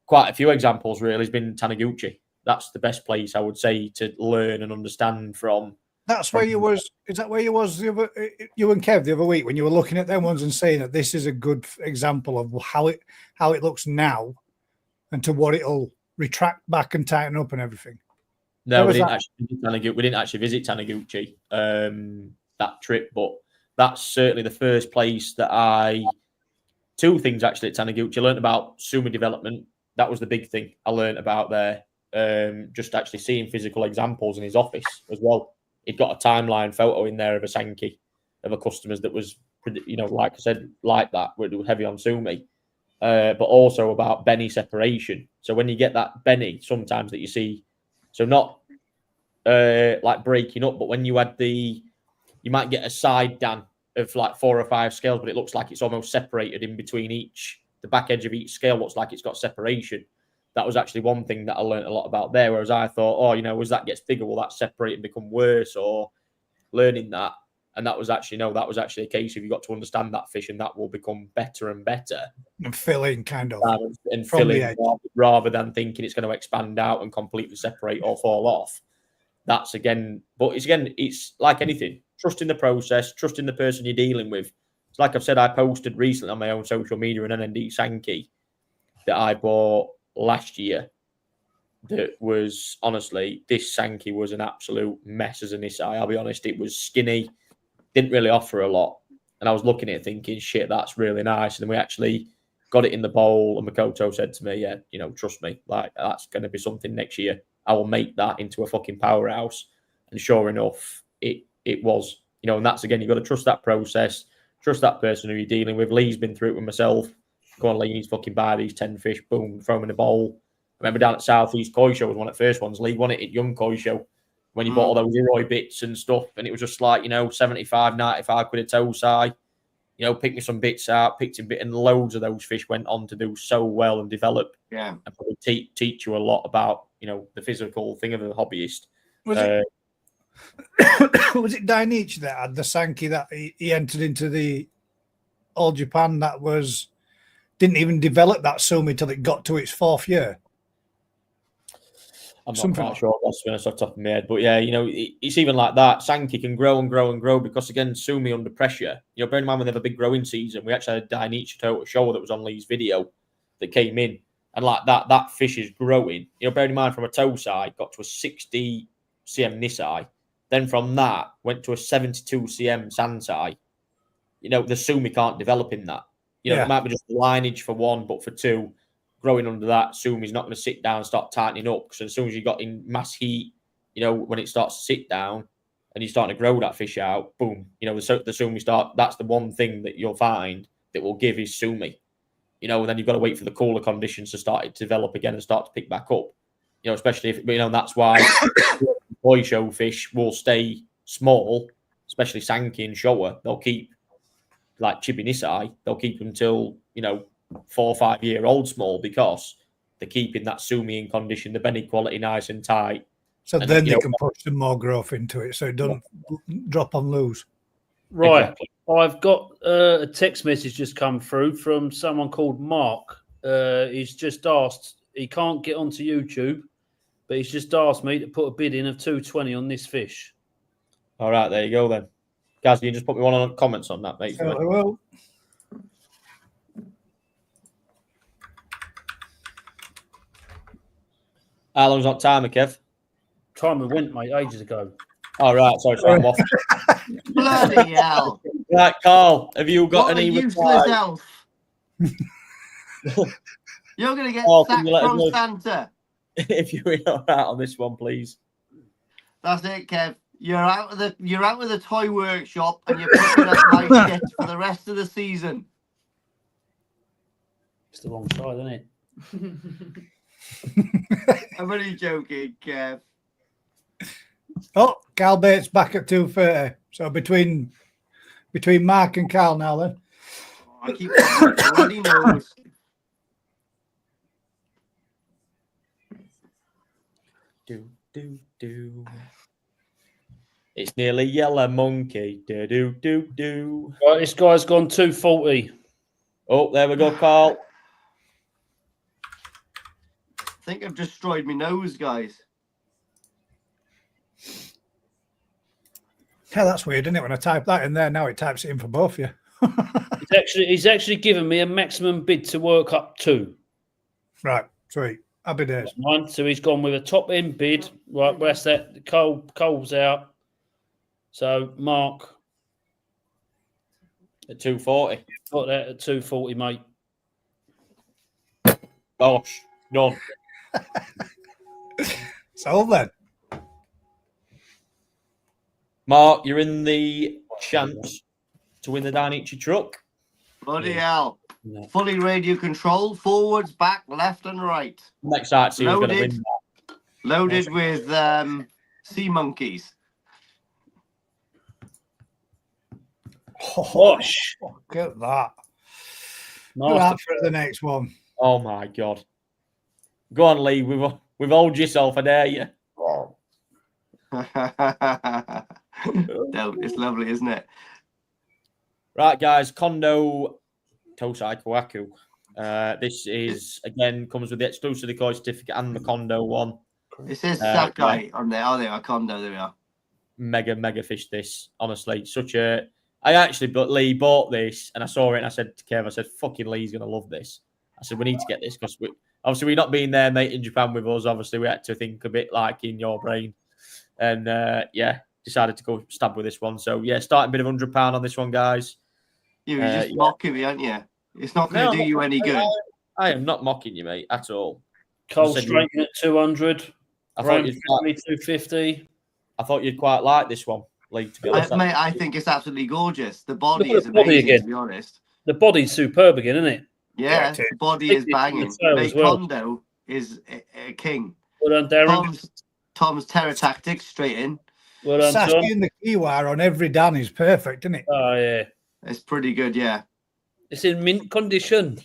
quite a few examples really has been Taniguchi. That's the best place, I would say, to learn and understand from. That's where you was. Is that where you was? You and Kev the other week when you were looking at them ones and saying that this is a good example of how it looks now, and to what it'll retract back and tighten up and everything. No, we didn't actually visit Taniguchi that trip, but that's certainly the first place that two things actually at Taniguchi. I learned about sumi development. That was the big thing I learned about there. Just actually seeing physical examples in his office as well. He'd got a timeline photo in there of a Sankey of a customer's that was, you know, like I said, like that, where it was heavy on sumi. But also about Benny separation. So when you get that Benny, sometimes that you see, so not like breaking up, but when you had you might get a side dan of like 4 or 5 scales, but it looks like it's almost separated in between the back edge of each scale looks like it's got separation. That was actually one thing that I learned a lot about there, whereas I thought, oh, you know, as that gets bigger, will that separate and become worse, or learning that. And that was actually a case of you got to understand that fish, and that will become better and better. And fill in, kind of. And fill in rather than thinking it's going to expand out and completely separate or fall off. That's it's like anything. Trusting the process, trusting the person you're dealing with. It's like I've said, I posted recently on my own social media an NND Sankey that I bought last year that was, honestly, this Sankey was an absolute mess as an Isai. I'll be honest, it was skinny, didn't really offer a lot. And I was looking at it thinking, shit, that's really nice. And then we actually got it in the bowl, and Makoto said to me, yeah, you know, trust me, like, that's going to be something next year. I will make that into a fucking powerhouse. And sure enough, it was, you know, and that's, again, you've got to trust that process, trust that person who you're dealing with. Lee's been through it with myself. Go on, Lee, you fucking buy these 10 fish, boom, throw them in a bowl. I remember down at Southeast Koi Show was one of the first ones. Lee won it at Young Koi Show when you bought all those Roy bits and stuff. And it was just like, you know, 75, 95 quid a toe side. You know, pick me some bits out, picked a bit, and loads of those fish went on to do so well and develop. Yeah. And probably teach you a lot about, you know, the physical thing of a hobbyist. Was it Dainichi that had the Sankey that he entered into the All Japan that didn't even develop that sumi till it got to its 4th year? I'm not quite sure that's off the top of my head, but yeah, you know, it's even like that. Sankey can grow and grow and grow because, again, sumi under pressure. You know, bear in mind when they have a big growing season, we actually had a Dainichi Total show that was on Lee's video that came in, and like that fish is growing. You know, bear in mind from a toe side, got to a 60 cm Nisai, then from that went to a 72 cm Sansai. You know, the sumi can't develop in that. You know, It might be just lineage for one, but for two, growing under that, sumi's not going to sit down and start tightening up. Because as soon as you got in mass heat, you know, when it starts to sit down and you're starting to grow that fish out, boom, you know, the sumi that's the one thing that you'll find that will give is sumi. You know, and then you've got to wait for the cooler conditions to start it to develop again and start to pick back up. You know, especially if, you know, that's why koi show fish will stay small, especially Sankey and Showa. They'll keep, like Chibi Nisai, they'll keep them till, you know, 4 or 5 year old small because they're keeping that sumi in condition, the benny quality nice and tight. So and then they can push some more growth into it so it doesn't drop on loose. Right. Exactly. I've got a text message just come through from someone called Mark. He's just asked, he can't get onto YouTube, but he's just asked me to put a bid in of 220 on this fish. All right, there you go then. Guys, you just put me one on comments on that, mate. I will. How long's not timer, Kev? Timer went, mate, ages ago. All right, sorry, I'm off. Bloody hell. Right, Carl, have you got any useless elf? You're going to get sacked from Santa. If you're all right on this one, please. That's it, Kev. You're out of the toy workshop and you're picking up my shit for the rest of the season. It's the wrong side, isn't it? I'm only joking, Kev. Oh, Cal Bates back at 230. So between Mark and Cal now then. I keep bloody nose. Do. It's nearly yellow monkey. Do. Right, this guy's gone 240. Oh, there we go, Carl. I think I've destroyed my nose, guys. Yeah, that's weird, isn't it? When I type that in there, now it types it in for both of you. He's actually given me a maximum bid to work up to. Right, sweet. Happy days. So he's gone with a top end bid. Right, where's that? Cole's out. So Mark at 240. Got that at 240, mate. Gosh, done. So then, Mark, you're in the chance to win the Dainichi truck. Bloody hell. No. Fully radio control, forwards, back, left and right. Next time, see who's going to win that. Loaded with sea monkeys. Gosh. Look at that. Look at that for the next one. Oh, my God. Go on, Lee. We've owed yourself, I dare you. No, it's lovely, isn't it? Right, guys. Kondo Tosai Kawaku. This is, again, comes with the exclusive decoy certificate and the Kondo one. It says Sakai on there. Oh, they are Kondo. There we are. Mega fish, this. Honestly, but Lee bought this and I saw it and I said to Kev, I said, fucking Lee's going to love this. I said, we need to get this because Obviously, we're not being there, mate, in Japan with us. Obviously, we had to think a bit like in your brain. And, decided to go stab with this one. So, yeah, starting bid of £100 on this one, guys. You're just mocking me, aren't you? It's not going to do you any good. I am not mocking you, mate, at all. Cole Straighten at 200. I thought you'd 250. I thought you'd quite like this one, Lee, to be honest. Mate, I think it's absolutely gorgeous. The body Look is at the body amazing, again. to be honest. The body's superb again, isn't it? Yeah, the body is banging. Mate, Kondo is a king. Well done, Darren. Tom's terror tactics straight in. Well done, Sassy Tom. and the keywire on every Dan is perfect, isn't it? Oh, yeah. It's pretty good, yeah. It's in mint condition.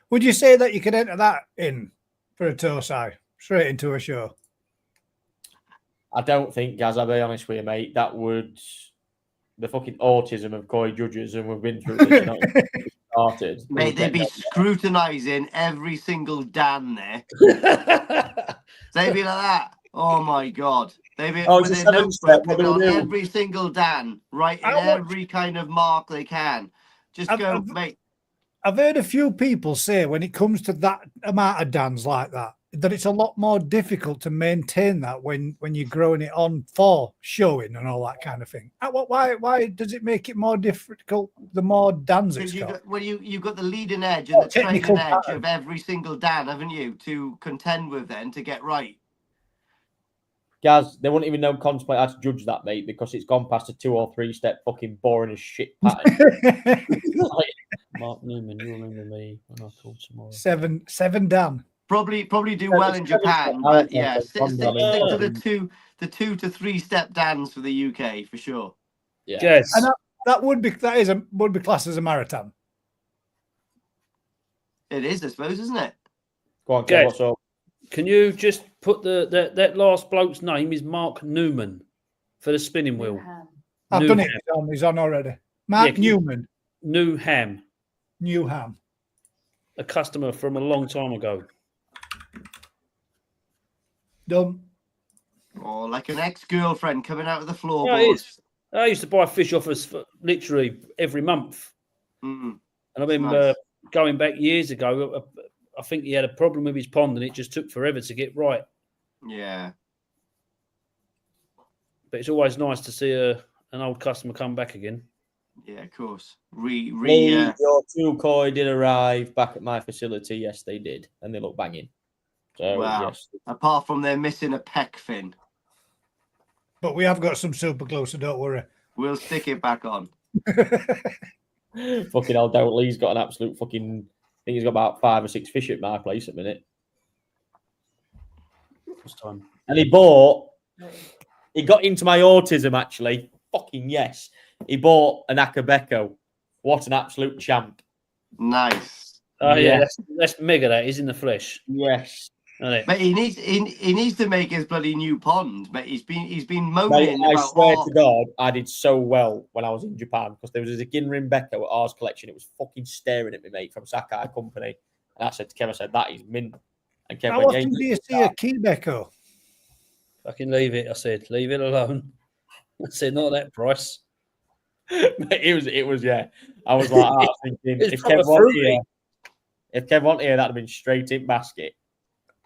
Would you say that you could enter that in for a Tosai? Straight into a show? I don't think, Gaz, I'll be honest with you, mate, that would... The fucking autism of koi judges, and we've been through this, started. Mate, they'd be scrutinising every single Dan there. They'd be like that. Oh, my God. They'd be with their notebook on every single Dan, writing every kind of mark they can. Just go, mate. I've heard a few people say when it comes to that amount of Dans like that it's a lot more difficult to maintain that when you're growing it on for showing and all that kind of thing. Why does it make it more difficult the more Dans it's got? You've got the leading edge and the trailing edge of every single Dan, haven't you, to contend with then to get right. Gaz, they wouldn't even know contemplate how to judge that, mate, because it's gone past a 2 or 3 step fucking boring as shit pattern. Mark Newman, you remember me when I called tomorrow. Seven Dan. Probably do well in Japan, but yeah, stick to the 2 to 3 step Dans for the UK for sure. Yeah. Yes. And that would be classed as a marathon. It is, I suppose, isn't it? Go on, Kev, what's up? Can you just put that last bloke's name is Mark Newman for the spinning wheel? I've done it. He's on already. Mark Newman. Newham. A customer from a long time ago. Done. Oh, like an ex-girlfriend coming out of the floorboards. I used to buy fish off us literally every month. Mm. And I remember going back years ago, I think he had a problem with his pond and it just took forever to get right. Yeah. But it's always nice to see an old customer come back again. Yeah, of course. Your 2 koi did arrive back at my facility. Yes, they did. And they look banging. So, wow. Yes. Apart from they're missing a peck fin. But we have got some super glue, so don't worry. We'll stick it back on. Fucking hell, doubt Lee's got an absolute fucking... I think he's got about 5 or 6 fish at my place at the minute. First time. And he got into my autism, actually. Fucking yes. He bought an Akabeko. What an absolute champ. Nice. Oh, yeah. That's mega, that is in the flesh. Yes. But he needs to make his bloody new pond. But he's been moaning. Mate, I swear to God, I did so well when I was in Japan because there was a Ginrin Beko at ours collection. It was fucking staring at me, mate, from Sakai Company. And I said to Kev, that is mint. And Kev How often do you see a key Beko? Fucking leave it, I said. Leave it alone. I said, not that price. it was, yeah. I was like, thinking, if Kev wasn't here, that'd have been straight in basket.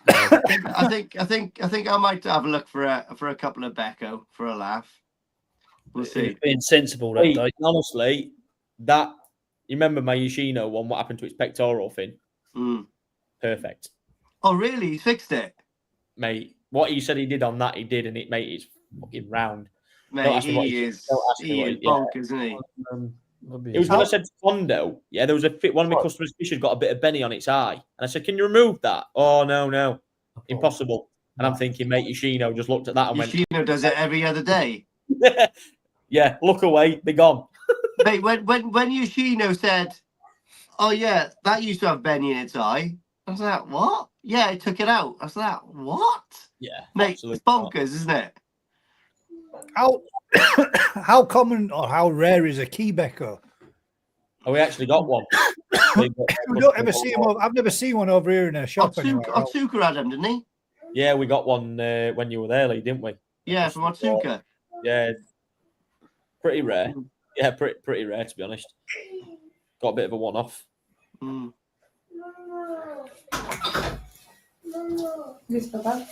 I think I might have a look for a couple of Beko for a laugh. We'll see. Being sensible that day. Honestly, you remember my Yoshino one? What happened to its pectoral fin? Perfect. Oh, really? He fixed it, mate. What he said he did on that, he did, and it's fucking round. Mate, he is bonkers, isn't he? It was when I said to Fondo, there was one of my customers' fish had got a bit of Benny on its eye. And I said, can you remove that? Oh, no. Impossible. And I'm thinking, mate, Yoshino just looked at that and Yoshino does it every other day. Yeah, look away, be gone. Mate, when Yoshino said, oh, yeah, that used to have Benny in its eye, I was like, what? Yeah, I took it out. I was like, what? Yeah. Mate, it's bonkers, isn't it? How common or how rare is a key Beko? Oh, we actually got one. We don't ever see them. I've never seen one over here in a shop. Otsuka had them, didn't he? Yeah, we got one when you were there, Lee, didn't we? Yeah, from Otsuka. Yeah, pretty rare. Yeah, pretty rare, to be honest. Got a bit of a one-off. This Papa.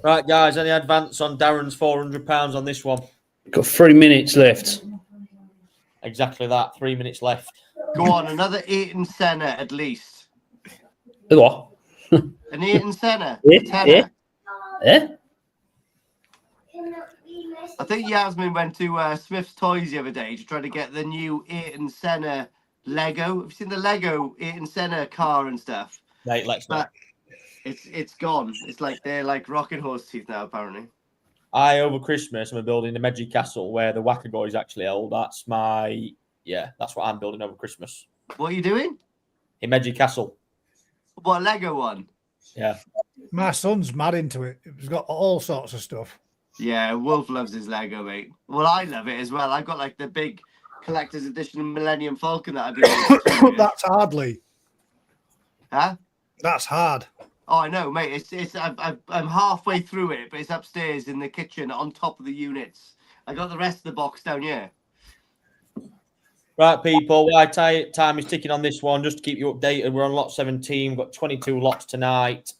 Right, guys, any advance on Darren's £400 on this one? Got 3 minutes left. Exactly that. 3 minutes left. Go on, another Ayton Senna at least. What? An Ayton Senna. Yeah, A tenner. Eh? I think Yasmin went to Smith's Toys the other day to try to get the new Ayton Senna Lego. Have you seen the Lego Ayton Senna car and stuff? Mate, let's not. But it's gone. It's like they're like rocking horse teeth now, apparently. Over Christmas, I'm building the Magic Castle where the Wackagoy is actually held. That's that's what I'm building over Christmas. What are you doing? A Magic Castle. What, Lego one? Yeah. My son's mad into it. It's got all sorts of stuff. Yeah, Wolf loves his Lego, mate. Well, I love it as well. I've got like the big collector's edition Millennium Falcon that I've been That's hardly. Huh? That's hard. Oh, I know, mate. I'm halfway through it, but it's upstairs in the kitchen on top of the units. I got the rest of the box down here. Right, people. While time is ticking on this one, just to keep you updated, we're on lot 17. We've got 22 lots tonight.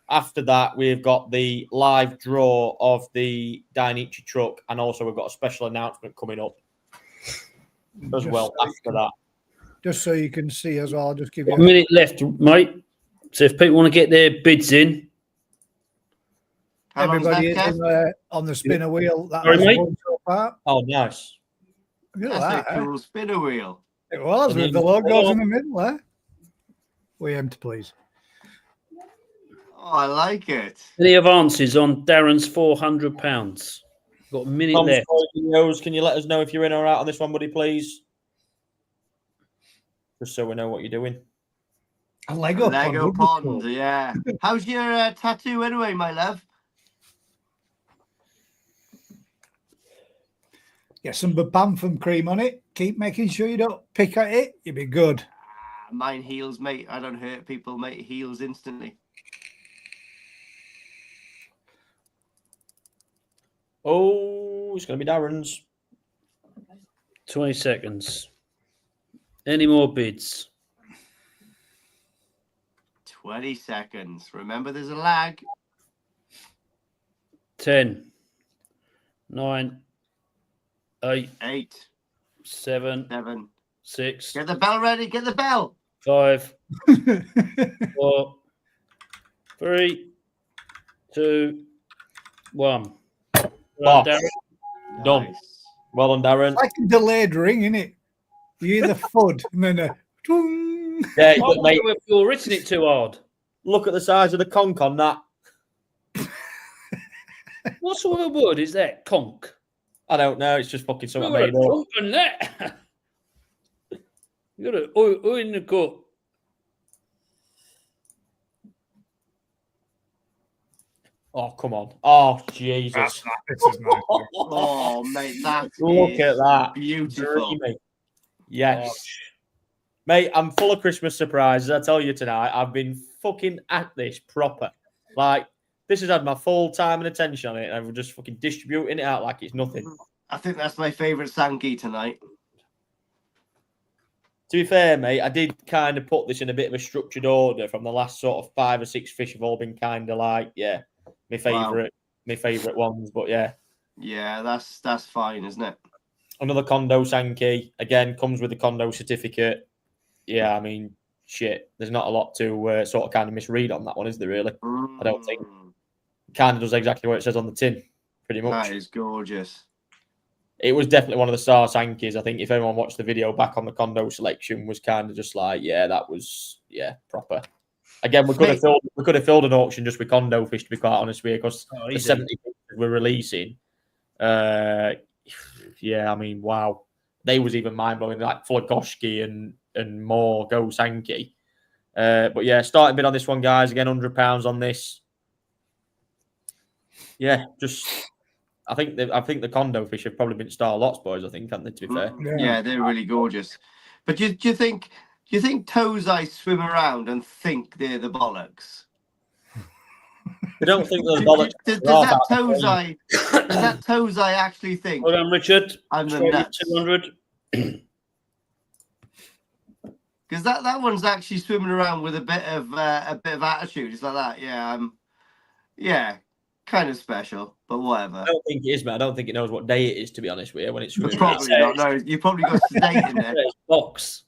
After that, we've got the live draw of the Dainichi truck, and also we've got a special announcement coming up as well after that. Just so you can see as well, I'll just give you 1 minute left, mate. So if people want to get their bids in, How long's everybody left, is Kev? on the spinner wheel. That Sorry, was mate? one so far. Oh, nice. Look at That's that. a cool spinner wheel. It was with the logos in the middle there. We aim to please. Oh, I like it. any advances on Darren's £400? Got a minute Tom left. Videos, can you let us know if you're in or out on this one, buddy, please? Just so we know what you're doing. A Lego, Lego pond. pond, yeah. How's your tattoo anyway, my love? Get some bamfum cream on it. Keep making sure you don't pick at it. You'll be good. Mine heals, mate. I don't hurt people, mate. It heals instantly. Oh, it's going to be Darren's. 20 seconds. Any more bids? 20 seconds. Remember, there's a lag. 10, 9, 8, 8, 7, 7. 6, Get the bell ready. Get the bell. 5, 4, 3, 2, 1. Box. Darren. Done. Nice. Well done, Darren. Like a delayed ring, innit? You hear the thud and then a twing. Yeah, I but, mate, wonder if you're written it too hard. look at the size of the conch on that. What sort of word is that? Conch. I don't know. It's just fucking something You've made got a up. conch on that. You got a oh in the gut. Oh, come on. Oh, Jesus. This is nice. Oh, mate, that Look is at that. beautiful. Dreamy. Yes. Mate, I'm full of Christmas surprises. I tell you tonight, I've been fucking at this proper. Like, this has had my full time and attention on it, and I'm just fucking distributing it out like it's nothing. I think that's my favourite Sankey tonight. To be fair, mate, I did kind of put this in a bit of a structured order from the last sort of 5 or 6 fish have all been kind of like, yeah, my favourite ones. But yeah, Yeah, that's fine, isn't it? another Kondo Sankey, again, comes with a Kondo certificate. Yeah, I mean, shit, there's not a lot to sort of kind of misread on that one, is there really? I don't think. Kind of does exactly what it says on the tin, pretty much. That is gorgeous. It was definitely one of the star Sankeys. I think if anyone watched the video back on the Kondo selection, was kind of just like, yeah, that was proper. Again, we could have filled an auction just with Kondo fish, to be quite honest with you, because the 70 we're releasing. Yeah, I mean, wow, they was even mind blowing, like Flagoshki and more Go Sankey. But yeah, starting bid on this one, guys. Again, £100 on this. Yeah, just. I think the Kondo fish have probably been star lots, boys. I think, haven't they? To be fair, Yeah, they're really gorgeous. But do you think Tozai swim around and think they're the bollocks? they don't think they're the bollocks. Does that Tozai actually think Hold on, Richard. I'm the Straight at nuts? 200. Because that one's actually swimming around with a bit of attitude. It's like that. Yeah, kind of special, but whatever. I don't think it is, man. I don't think it knows what day it is, to be honest with you, when it's swimming around. Probably not. No, you probably got sedate in there. It's box.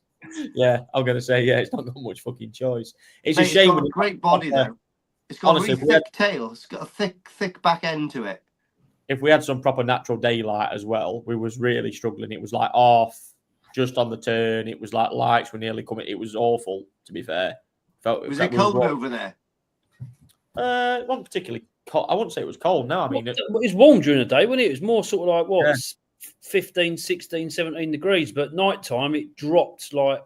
Yeah, I'm gonna say it's not got much fucking choice. It's Mate, a shame. It's got a great body though. It's got Honestly, a really thick tail. It's got a thick back end to it. If we had some proper natural daylight as well, we was really struggling. It was like off, just on the turn. It was like lights were nearly coming. It was awful, to be fair. Was it cold over there? It wasn't particularly cold. I wouldn't say it was cold. No, I mean it was warm during the day, wasn't it? It was more sort of like what, 15, 16, 17 degrees, but night time it dropped like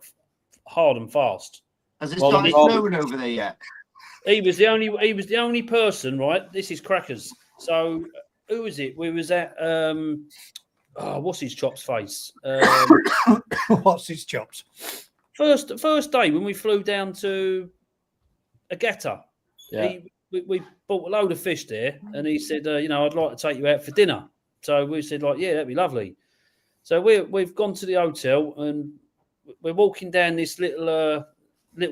hard and fast. Has it started snowing over there yet? He was the only person, right? This is crackers. So who was it? We was at what's his chops face? What's his chops? First day when we flew down to Agata. Yeah. We bought a load of fish there, and he said, I'd like to take you out for dinner. So we said, yeah, that'd be lovely. So we've gone to the hotel, and we're walking down this little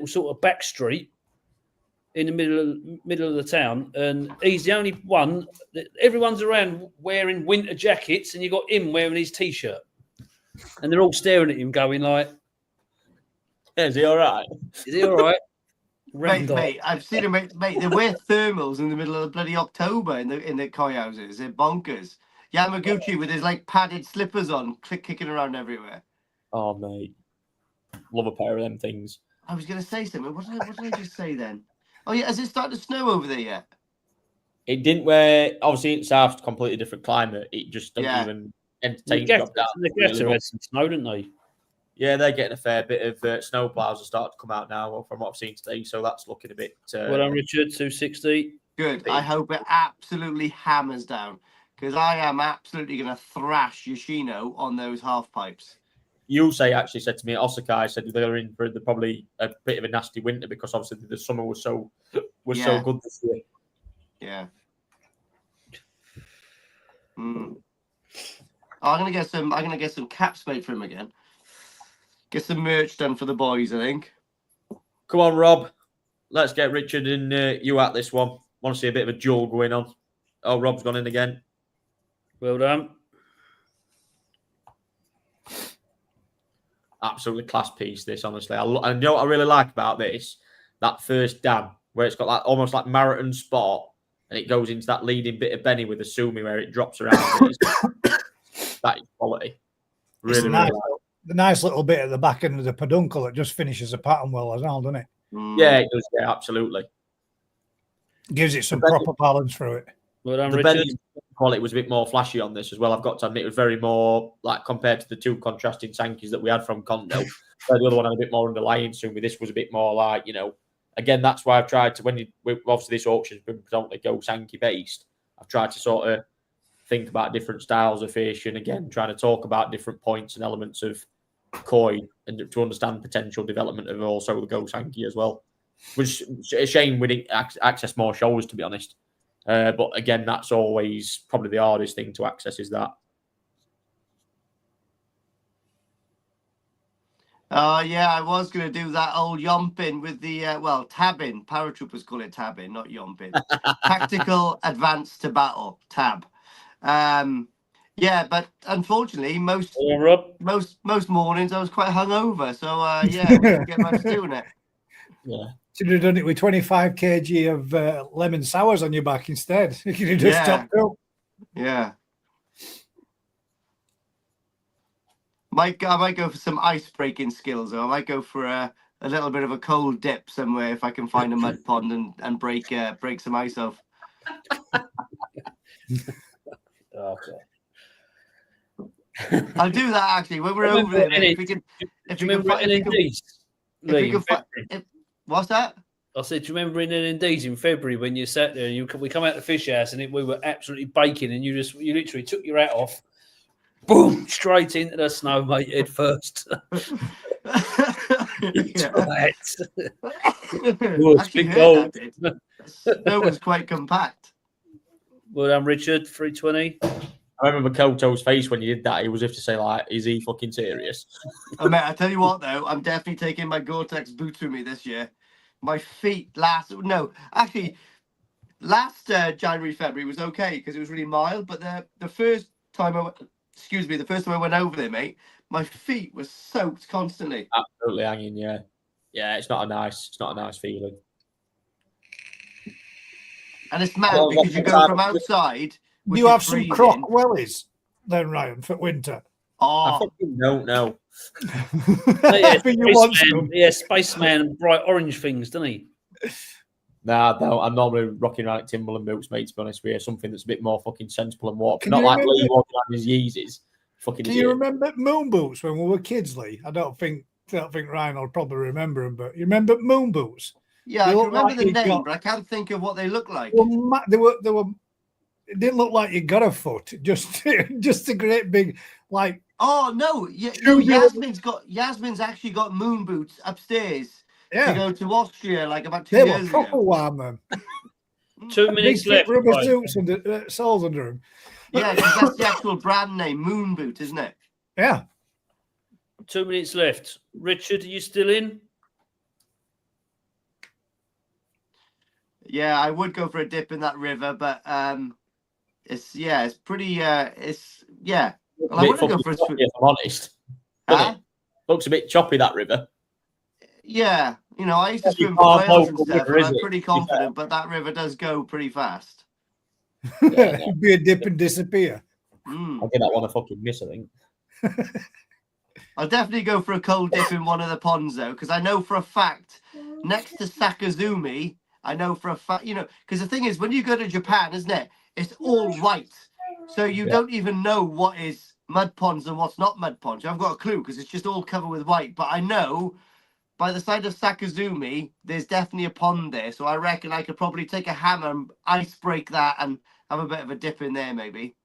sort of back street in the middle of the town, and he's the only one that everyone's around wearing winter jackets, and you got him wearing his t-shirt, and they're all staring at him, going like, "Is he all right? Is he all right?" Mate, I've seen him, mate. They wear thermals in the middle of the bloody October in the koi houses. They're bonkers. Yamaguchi with his like padded slippers on, kicking around everywhere. Oh, mate, love a pair of them things. I was going to say something. What did I just say then? Oh yeah, has it started to snow over there yet? It didn't. Where obviously in South's completely different climate. It just doesn't even entertain. They had some snow, didn't they? Yeah, they're getting a fair bit of snow ploughs are starting to come out now from what I've seen today. So that's looking a bit. Well done, Richard. 260. Good. I hope it absolutely hammers down, because I am absolutely going to thrash Yoshino on those half pipes. Yusei actually said to me, Osakai said they're in for probably a bit of a nasty winter because obviously the summer was so good this year. Yeah. I'm gonna get some caps made for him again. Get some merch done for the boys, I think. Come on, Rob. Let's get Richard and you at this one. Want to see a bit of a duel going on. Oh, Rob's gone in again. Well done. Absolutely class piece, this, honestly. I know what I really like about this, that first dam, where it's got like almost like marathon spot, and it goes into that leading bit of Benny with the sumi where it drops around. That is quality. Really, nice, the nice little bit at the back end of the peduncle that just finishes a pattern well as well, doesn't it? Yeah, it does. Yeah, absolutely. Gives it some proper balance through it. Well done, the Richard. Benny quality was a bit more flashy on this as well. I've got to admit, it was very more like compared to the two contrasting Sankis that we had from Kondo. The other one had a bit more underlying sumi. This was a bit more like, again, that's why I've tried to, obviously this auction's been predominantly Go Sanki based, I've tried to sort of think about different styles of fish, and again, trying to talk about different points and elements of koi, and to understand potential development of also the Go Sanki as well. Which is a shame we didn't access more shows, to be honest. But again, that's always probably the hardest thing to access, is that. Yeah, I was going to do that old yompin with the, tabbing. Paratroopers call it tabbing, not yompin. Tactical advance to battle, tab. Yeah, but unfortunately, most mornings I was quite hungover. So, we didn't get much doing it. Yeah. Should have done it with 25 kg of lemon sours on your back instead. You could have just stopped up. Yeah. I might go for some ice breaking skills, or I might go for a little bit of a cold dip somewhere if I can find a mud pond and break some ice off. Okay. I'll do that actually when we're over there. If we can what's that? I said, do you remember in Indees in February when you sat there and we come out the fish house and we were absolutely baking, and you literally took your hat off, boom, straight into the snow, mate, head first. Snow was quite compact. Well done, Richard. 320. I remember Koto's face when you did that. He was if to say, like, is he fucking serious? Oh, mate, I tell you what, though, I'm definitely taking my Gore-Tex boots with me this year. My feet last January, February was okay because it was really mild. But the first time the first time I went over there, mate, my feet were soaked constantly. Absolutely hanging, yeah. Yeah, it's not a nice feeling. And it's mad because you go from outside. Do you have some croc wellies then, Ryan, for winter? I Oh, fucking don't know. Spaceman and bright orange things, doesn't he? Nah, no, I'm normally rocking around Timberland boots, mate, to be honest with you. Something that's a bit more fucking sensible and waterproof. Not like Lee walking around his Yeezys. Fucking Can you remember moon boots when we were kids, Lee? I don't think Ryan will probably remember them, but you remember moon boots? yeah, I can remember the name, but I can't think of what they look like. Well, they were. It didn't look like you got a foot, just a great big like. Oh no! Yasmin's actually got moon boots upstairs to go to Austria like about 2 years ago. They were proper warm, man. 2 minutes left. Rubber suits and soles under them. Yeah, because that's the actual brand name, Moon Boot, isn't it? Yeah. 2 minutes left. Richard, are you still in? Yeah, I would go for a dip in that river, but it's pretty. Well, I wouldn't go for a swim. If I'm honest. Looks a bit choppy, that river. Yeah, I used to swim for whales and stuff, and I'm pretty confident, but that river does go pretty fast. Yeah, it'd be a dip and disappear. I'll get that one a fucking miss, I think. I'll definitely go for a cold dip in one of the ponds, though, because I know for a fact, next to Sakazumi, I know for a fact, because the thing is, when you go to Japan, isn't it? It's all white. So you don't even know what is mud ponds and what's not mud ponds. I've got a clue because it's just all covered with white. But I know by the side of Sakazumi, there's definitely a pond there. So I reckon I could probably take a hammer and ice break that and have a bit of a dip in there, maybe.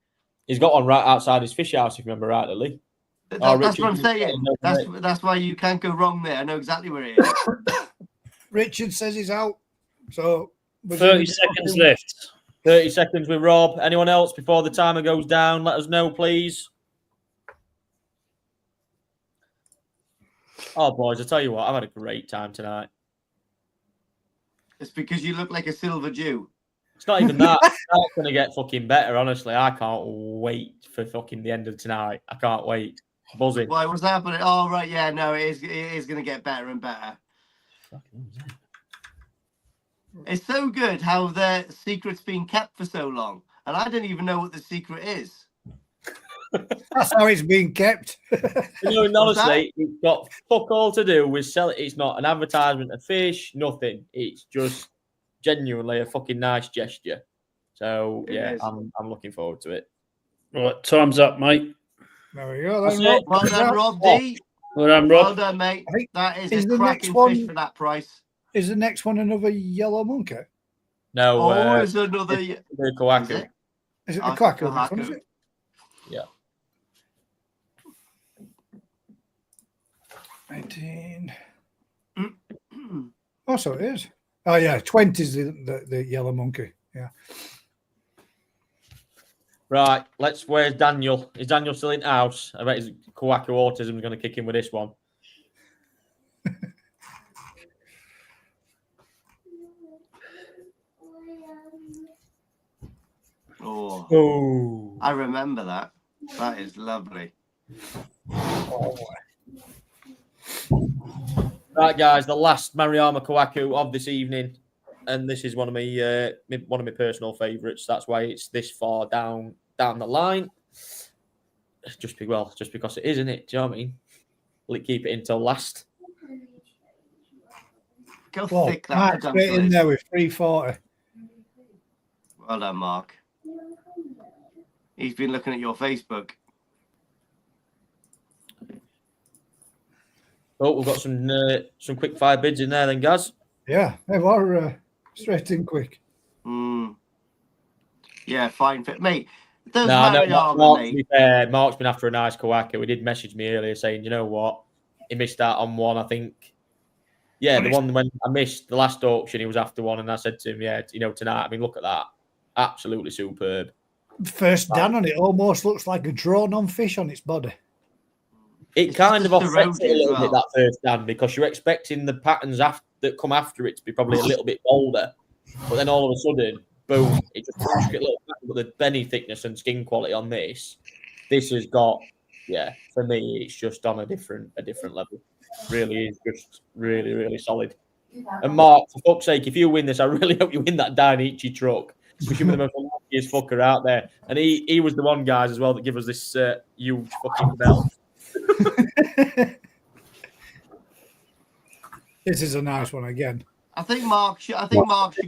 He's got one right outside his fish house, if you remember rightly, Lee. That's what I'm saying. That's why you can't go wrong there. I know exactly where it is. Richard says he's out. So 30 seconds left. 30 seconds with Rob. Anyone else before the timer goes down? Let us know, please. Oh, boys, I tell you what, I've had a great time tonight. It's because you look like a silver Jew. It's not even that. That's going to get fucking better, honestly. I can't wait for fucking the end of tonight. I can't wait. Buzzing. Why was happening? Oh, right. Yeah, no, it is going to get better and better. It's so good how the secret's been kept for so long. And I don't even know what the secret is. That's how it's being kept. Honestly, it's got fuck all to do with selling. It's not an advertisement of fish, nothing. It's just genuinely a fucking nice gesture. So, yeah, I'm looking forward to it. Right, time's up, mate. There we go. Well done, Rob D. Well done, Rob. Well done, mate. That is the a cracking fish for that price. Is the next one another yellow monkey? No. Is another the Kohaku. Is it the Kohaku? Yeah. 19. Oh, so it is. Oh, yeah. 20 is the yellow monkey. Yeah. Right. Where's Daniel? Is Daniel still in house? I bet his Kohaku autism is going to kick in with this one. Oh, I remember that. That is lovely. Right, guys, the last Mariama Kohaku of this evening, and this is one of my personal favourites. That's why it's this far down the line. Just because it is, isn't it? Do you know what I mean? Will it keep it until last? Go thick that. Mark's in there with 340. Well done, Mark. He's been looking at your Facebook. Oh, we've got some quick fire bids in there then, Gaz. Yeah, they were straight in quick. Yeah, fine fit. Mate, Mark's been after a nice Kohaku. He did message me earlier saying, you know what? He missed out on one, I think. Yeah, the one when I missed the last auction, he was after one, and I said to him, yeah, tonight, I mean, look at that. Absolutely superb. First Dan on it almost looks like a drawn-on fish on its body. It It's kind just of offsets eroded it a little as bit, well. that first stand, because you're expecting the patterns that come after it to be probably a little bit bolder. But then all of a sudden, boom, it just a little pattern. But the belly thickness and skin quality on this has got, for me, it's just on a different level. Really is just really, really solid. And Mark, for fuck's sake, if you win this, I really hope you win that Dainichi truck. Because you're the most luckiest fucker out there. And he was the one, guys, as well, that gave us this huge fucking belt. This is a nice one again. I think Mark should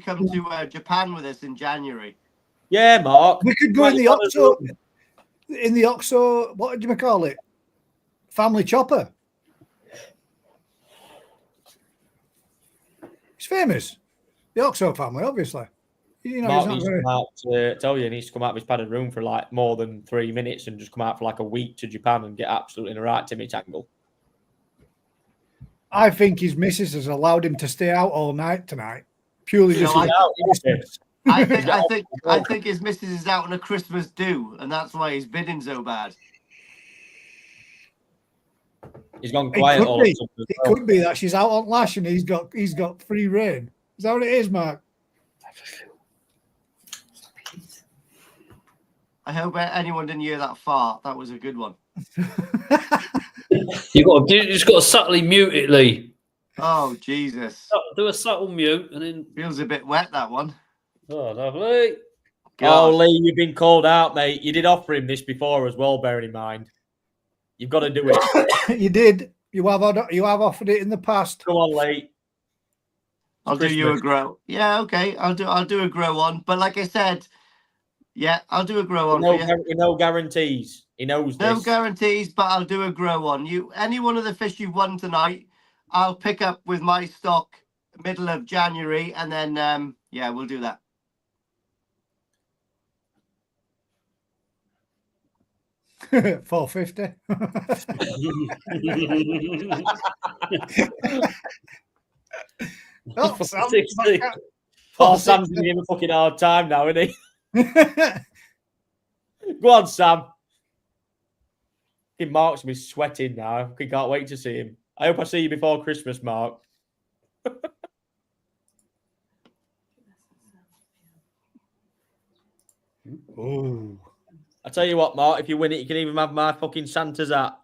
come to Japan with us in January. Yeah, Mark. We could go in the OXO. In the OXO, what do you call it? Family chopper. It's famous. The OXO family, obviously. You know, Mark needs to come out to tell you, he needs to come out of his padded room for like more than 3 minutes and just come out for like a week to Japan and get absolutely in the right Timmy tangle. I think his missus has allowed him to stay out all night tonight. Purely just I think his missus is out on a Christmas do, and that's why he's bidding so bad. He's gone quiet all of a sudden. It could be that she's out on lash and he's got free reign. Is that what it is, Mark? I hope anyone didn't hear that fart. That was a good one. You just got to subtly mute it, Lee. Oh Jesus! Do a subtle mute and then feels a bit wet, that one. Oh, lovely. God. Oh, Lee, you've been called out, mate. You did offer him this before as well. Bearing in mind, you've got to do it. You did. You have offered it in the past. Come on, Lee. I'll do you a grow. Yeah, okay. I'll do a grow on. But like I said, yeah, I'll do a grow on. No guarantees. He knows no this. Guarantees, but I'll do a grow on. Any one of the fish you've won tonight, I'll pick up with my stock middle of January, and then yeah, we'll do that. $450. Sam's giving him a fucking hard time now, isn't he? Go on, Sam. Mark's me sweating now. I can't wait to see him. I hope I see you before Christmas, Mark. Oh. I tell you what, Mark, if you win it, you can even have my fucking Santa's hat.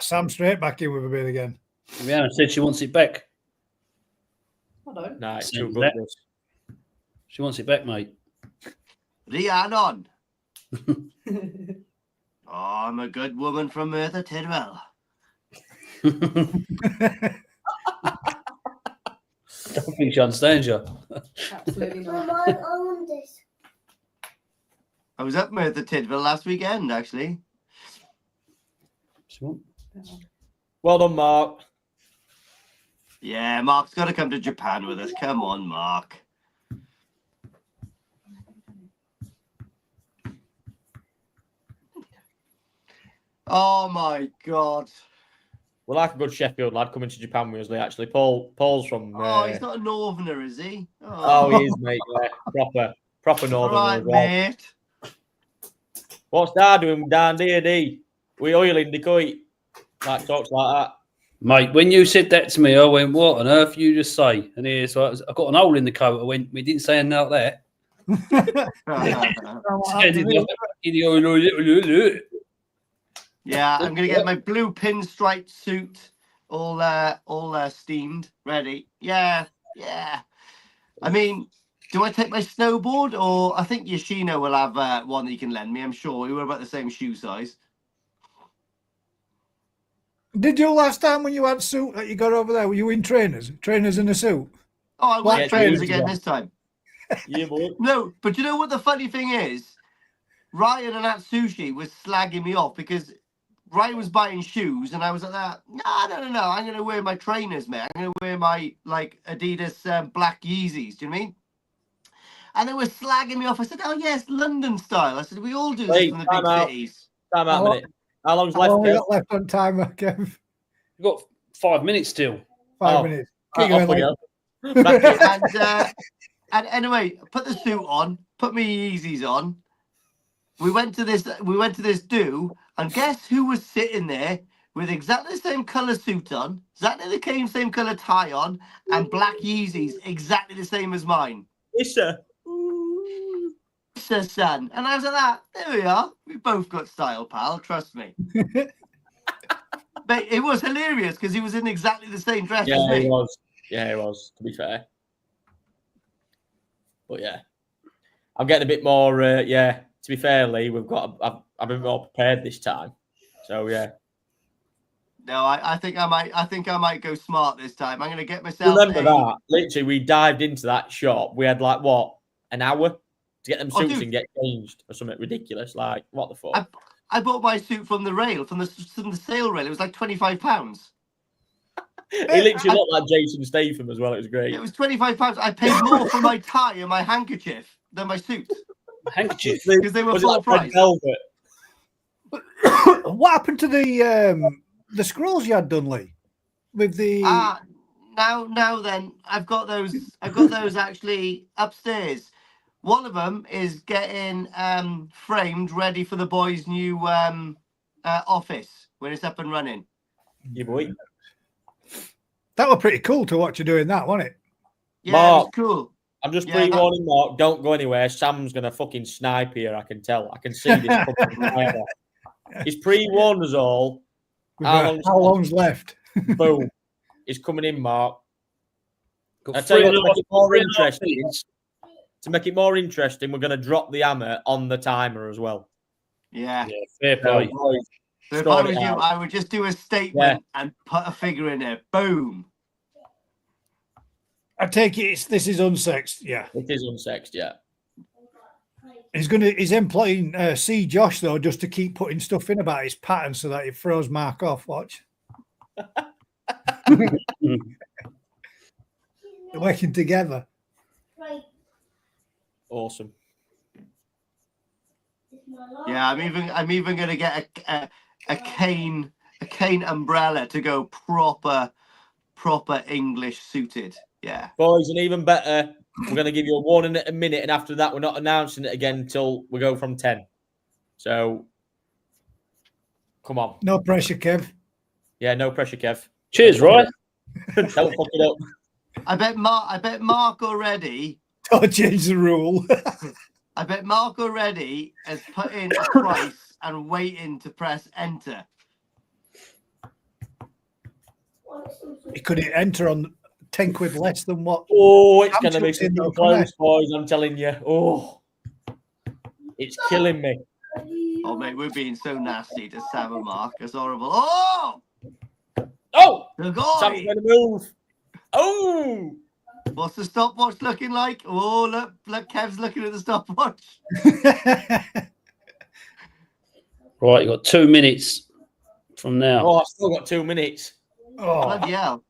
Sam straight back in with a bit again. Rihanna said she wants it back. I don't. Nah, it's too good. She wants it back, mate. Rhiannon. Oh, I'm a good woman from Merthyr Tydfil. Don't think she understands you. Absolutely not. I want this. I was up Merthyr Tydfil last weekend, actually. Well done, Mark. Yeah, Mark's got to come to Japan with us. Come on, Mark. Oh my God! Well, like a good Sheffield lad coming to Japan with us, Lee. Actually, Paul's from. Oh, he's not a northerner, is he? Oh, he is, mate. Yeah. Proper northerner. All right, mate. What's Dad doing down there, D? We oiling the kite. Like talks like that. Mate, when you said that to me, I went, "What on earth you just say?" And here's so I got an hole in the coat. I went, "We didn't say anything like that." Yeah, I'm gonna get my blue pinstripe suit all steamed, ready. Yeah. I mean, do I take my snowboard, or I think Yoshino will have one that you can lend me. I'm sure we were about the same shoe size. Did you last time when you had suit that you got over there? Were you in trainers in a suit? Oh, I went trainers again this time. Yeah, boy. No, but you know what the funny thing is? Ryan and Atsushi was slagging me off because Ryan was buying shoes, and I was like, no. I'm going to wear my trainers, man. I'm going to wear my Adidas black Yeezys. Do you know what I mean? And they were slagging me off. I said, oh, yes, London style. I said, we all do this in the big cities. Time out a minute. How long's left? We got left on timer, Kev. We've got 5 minutes still. 5 minutes. And anyway, put the suit on, put me Yeezys on. We went to this do, and guess who was sitting there with exactly the same colour suit on, exactly the same colour tie on, and black Yeezys, exactly the same as mine. Yes, sir. Yes, sir, son. And I was like that. There we are. We both got style, pal. Trust me. But it was hilarious because he was in exactly the same dress as Yeah, me. he was. Yeah, he was, to be fair. But yeah. I'm getting a bit more, to be fair, Lee, I've been more prepared this time. So yeah. No, I think I might go smart this time. I'm gonna get myself. Remember that? Literally, we dived into that shop. We had like what, an hour to get them suits and get changed or something ridiculous. Like, what the fuck? I bought my suit from the rail, from the sale rail. It was like £25. He literally looked like Jason Statham as well. It was great. It was £25. I paid more for my tie and my handkerchief than my suit. Handkerchief. Because they were full price. Velvet? What happened to the scrolls you had done, Lee? With the Now then, I've got those actually upstairs. One of them is getting framed, ready for the boys' new office when it's up and running. Yeah, boy. That was pretty cool to watch you doing that, wasn't it? Yeah, Mark, it was cool. I'm just pre-warning Mark. Don't go anywhere. Sam's gonna fucking snipe here. I can tell. I can see this. He's pre-warned us all. How long's left? Boom. He's coming in, Mark. Got I tell you what, to make it more 3.5 interesting. minutes. To make it more interesting, we're going to drop the hammer on the timer as well. Yeah. Fair play. So if I was you, I would just do a statement and put a figure in there. Boom. I take it this is unsexed. Yeah, it is unsexed. Yeah. He's employing C. Josh though, just to keep putting stuff in about his pattern so that it throws Mark off. Watch. They're working together. Awesome. Yeah, I'm even gonna get a cane umbrella to go proper English suited. Yeah. Boys, and even better, we're going to give you a warning at a minute, and after that, we're not announcing it again until we go from 10. So, come on. No pressure, Kev. Yeah, no pressure, Kev. Cheers, Roy. Don't fuck it up. I bet Mark already. Don't change the rule. I bet Mark already has put in a price and waiting to press enter. He could enter on 10 quid less than what. Oh, it's going to be something close, boys. I'm telling you. Oh, it's killing me. Oh, mate, we're being so nasty to Sam and Mark. It's horrible. Oh! Oh! The Sam's going to move. Oh! What's the stopwatch looking like? Oh, look, Kev's looking at the stopwatch. Right, you've got 2 minutes from now. Oh, I've still got 2 minutes. Oh, Bloody hell.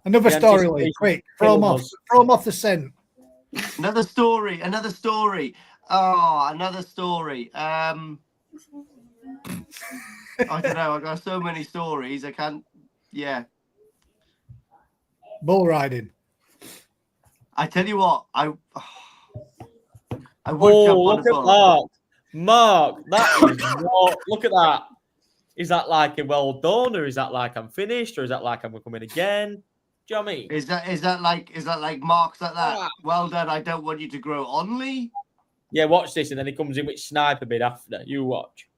another story, Lee. Quick, throw him off the scent. Another story. Oh, another story. I don't know. I've got so many stories. I can't. Yeah. Bull riding. I tell you what. I would Oh, jump on look a at bull. that. Mark, that is not. Look at that. Is that like a well done, or is that like I'm finished, or is that like I'm coming again? Do you know what I mean? Is that like marks like that? Well done. I don't want you to grow on, Lee. Yeah, watch this, and then he comes in with sniper bid after. You watch.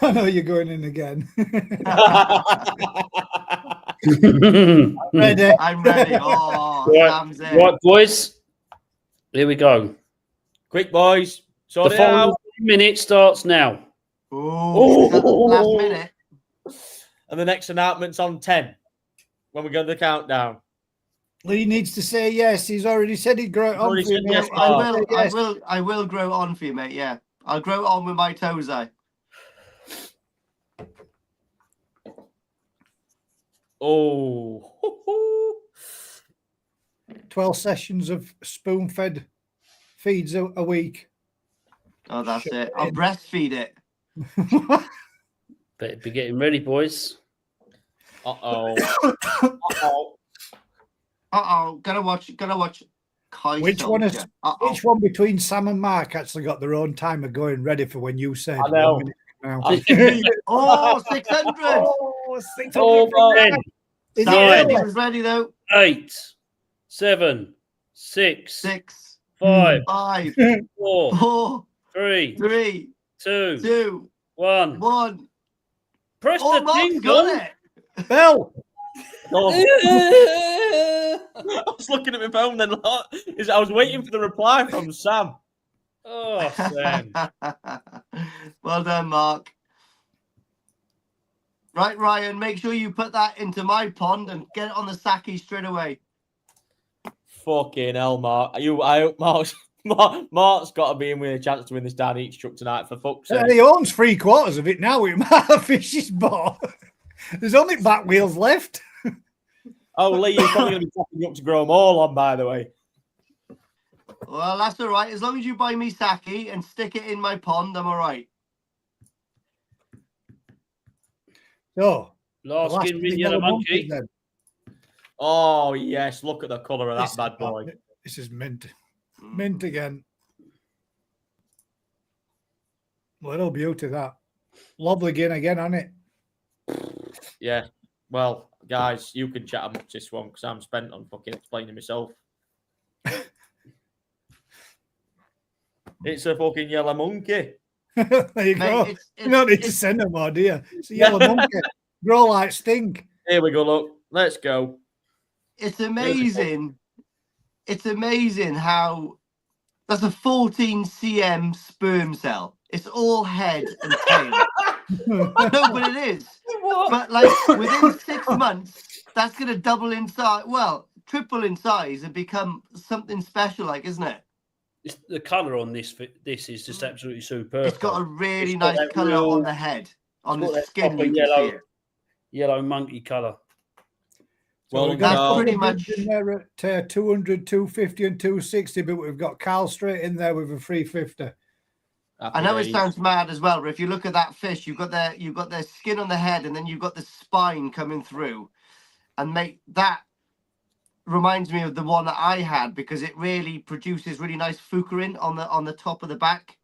I know you're going in again. Ready. I'm ready. Oh, Sam's there. Right, boys. Here we go. Quick, boys. The Sort it final out. minute starts now. Oh, is that the last minute? And the next announcement's on 10 when we go to the countdown. Lee needs to say yes. He's already said he'd grow it on Already for you, said mate. yes. I will grow on for you, mate. Yeah, I'll grow on with my toes. 12 sessions of spoon-fed feeds a week. Oh, that's it. I'll breastfeed it. Better be getting ready, boys. Uh-oh. Uh-oh. Gotta watch Kai Which one is Soldier. which one between Sam and Mark actually got their own timer going ready for when you said I know. 1 minute now? Oh, 600. Oh, 600 Oh, from man. Mark. Is it Nine. He really? was ready though. 8, 7, 6, 6, 5, 5, 4, 4, 3, 3, 2, 2, 1. 1. Press Oh, the Mark's jingle. got it. Bell. Oh, Oh, I was looking at my phone then. I was waiting for the reply from Sam. Sam. Well done, Mark. Right, Ryan, make sure you put that into my pond and get it on the Saki straight away. Fucking hell, Mark. I hope Mark's got to be in with a chance to win this down each truck tonight, for fuck's sake. He owns 3/4 of it now with my fishes bought. There's only back wheels left. Oh, Lee, you're probably going to be topping up to grow them all on, by the way. Well, that's all right. As long as you buy me Saki and stick it in my pond, I'm all right. So, Last last skin of ring the yellow monkey. then. Oh, yes. Look at the colour of that bad boy. This is mint. Mint again. Little beauty, that. Lovely again, on it. Yeah. Well, guys, you can chat about this one because I'm spent on fucking explaining myself. It's a fucking yellow monkey. There you go. You don't need to send them more, do you? It's a yellow monkey. Grow like stink. Here we go, look. Let's go. It's amazing. It's amazing how that's a 14 cm sperm cell. It's all head and tail. No, but it is. But like within 6 months, that's going to double in size. Well, triple in size and become something special, like, isn't it? The colour on this is just absolutely superb. It's got a really It's got nice that colour real- on the head, on got the that skin. proper You can see it. yellow monkey colour. So Well, we've got that's pretty Carl much- in there at 200, 250 and 260, but we've got Carl straight in there with a 350. I know it sounds mad as well, but if you look at that fish, you've got their skin on the head, and then you've got the spine coming through, and that reminds me of the one that I had because it really produces really nice fukurin on the top of the back.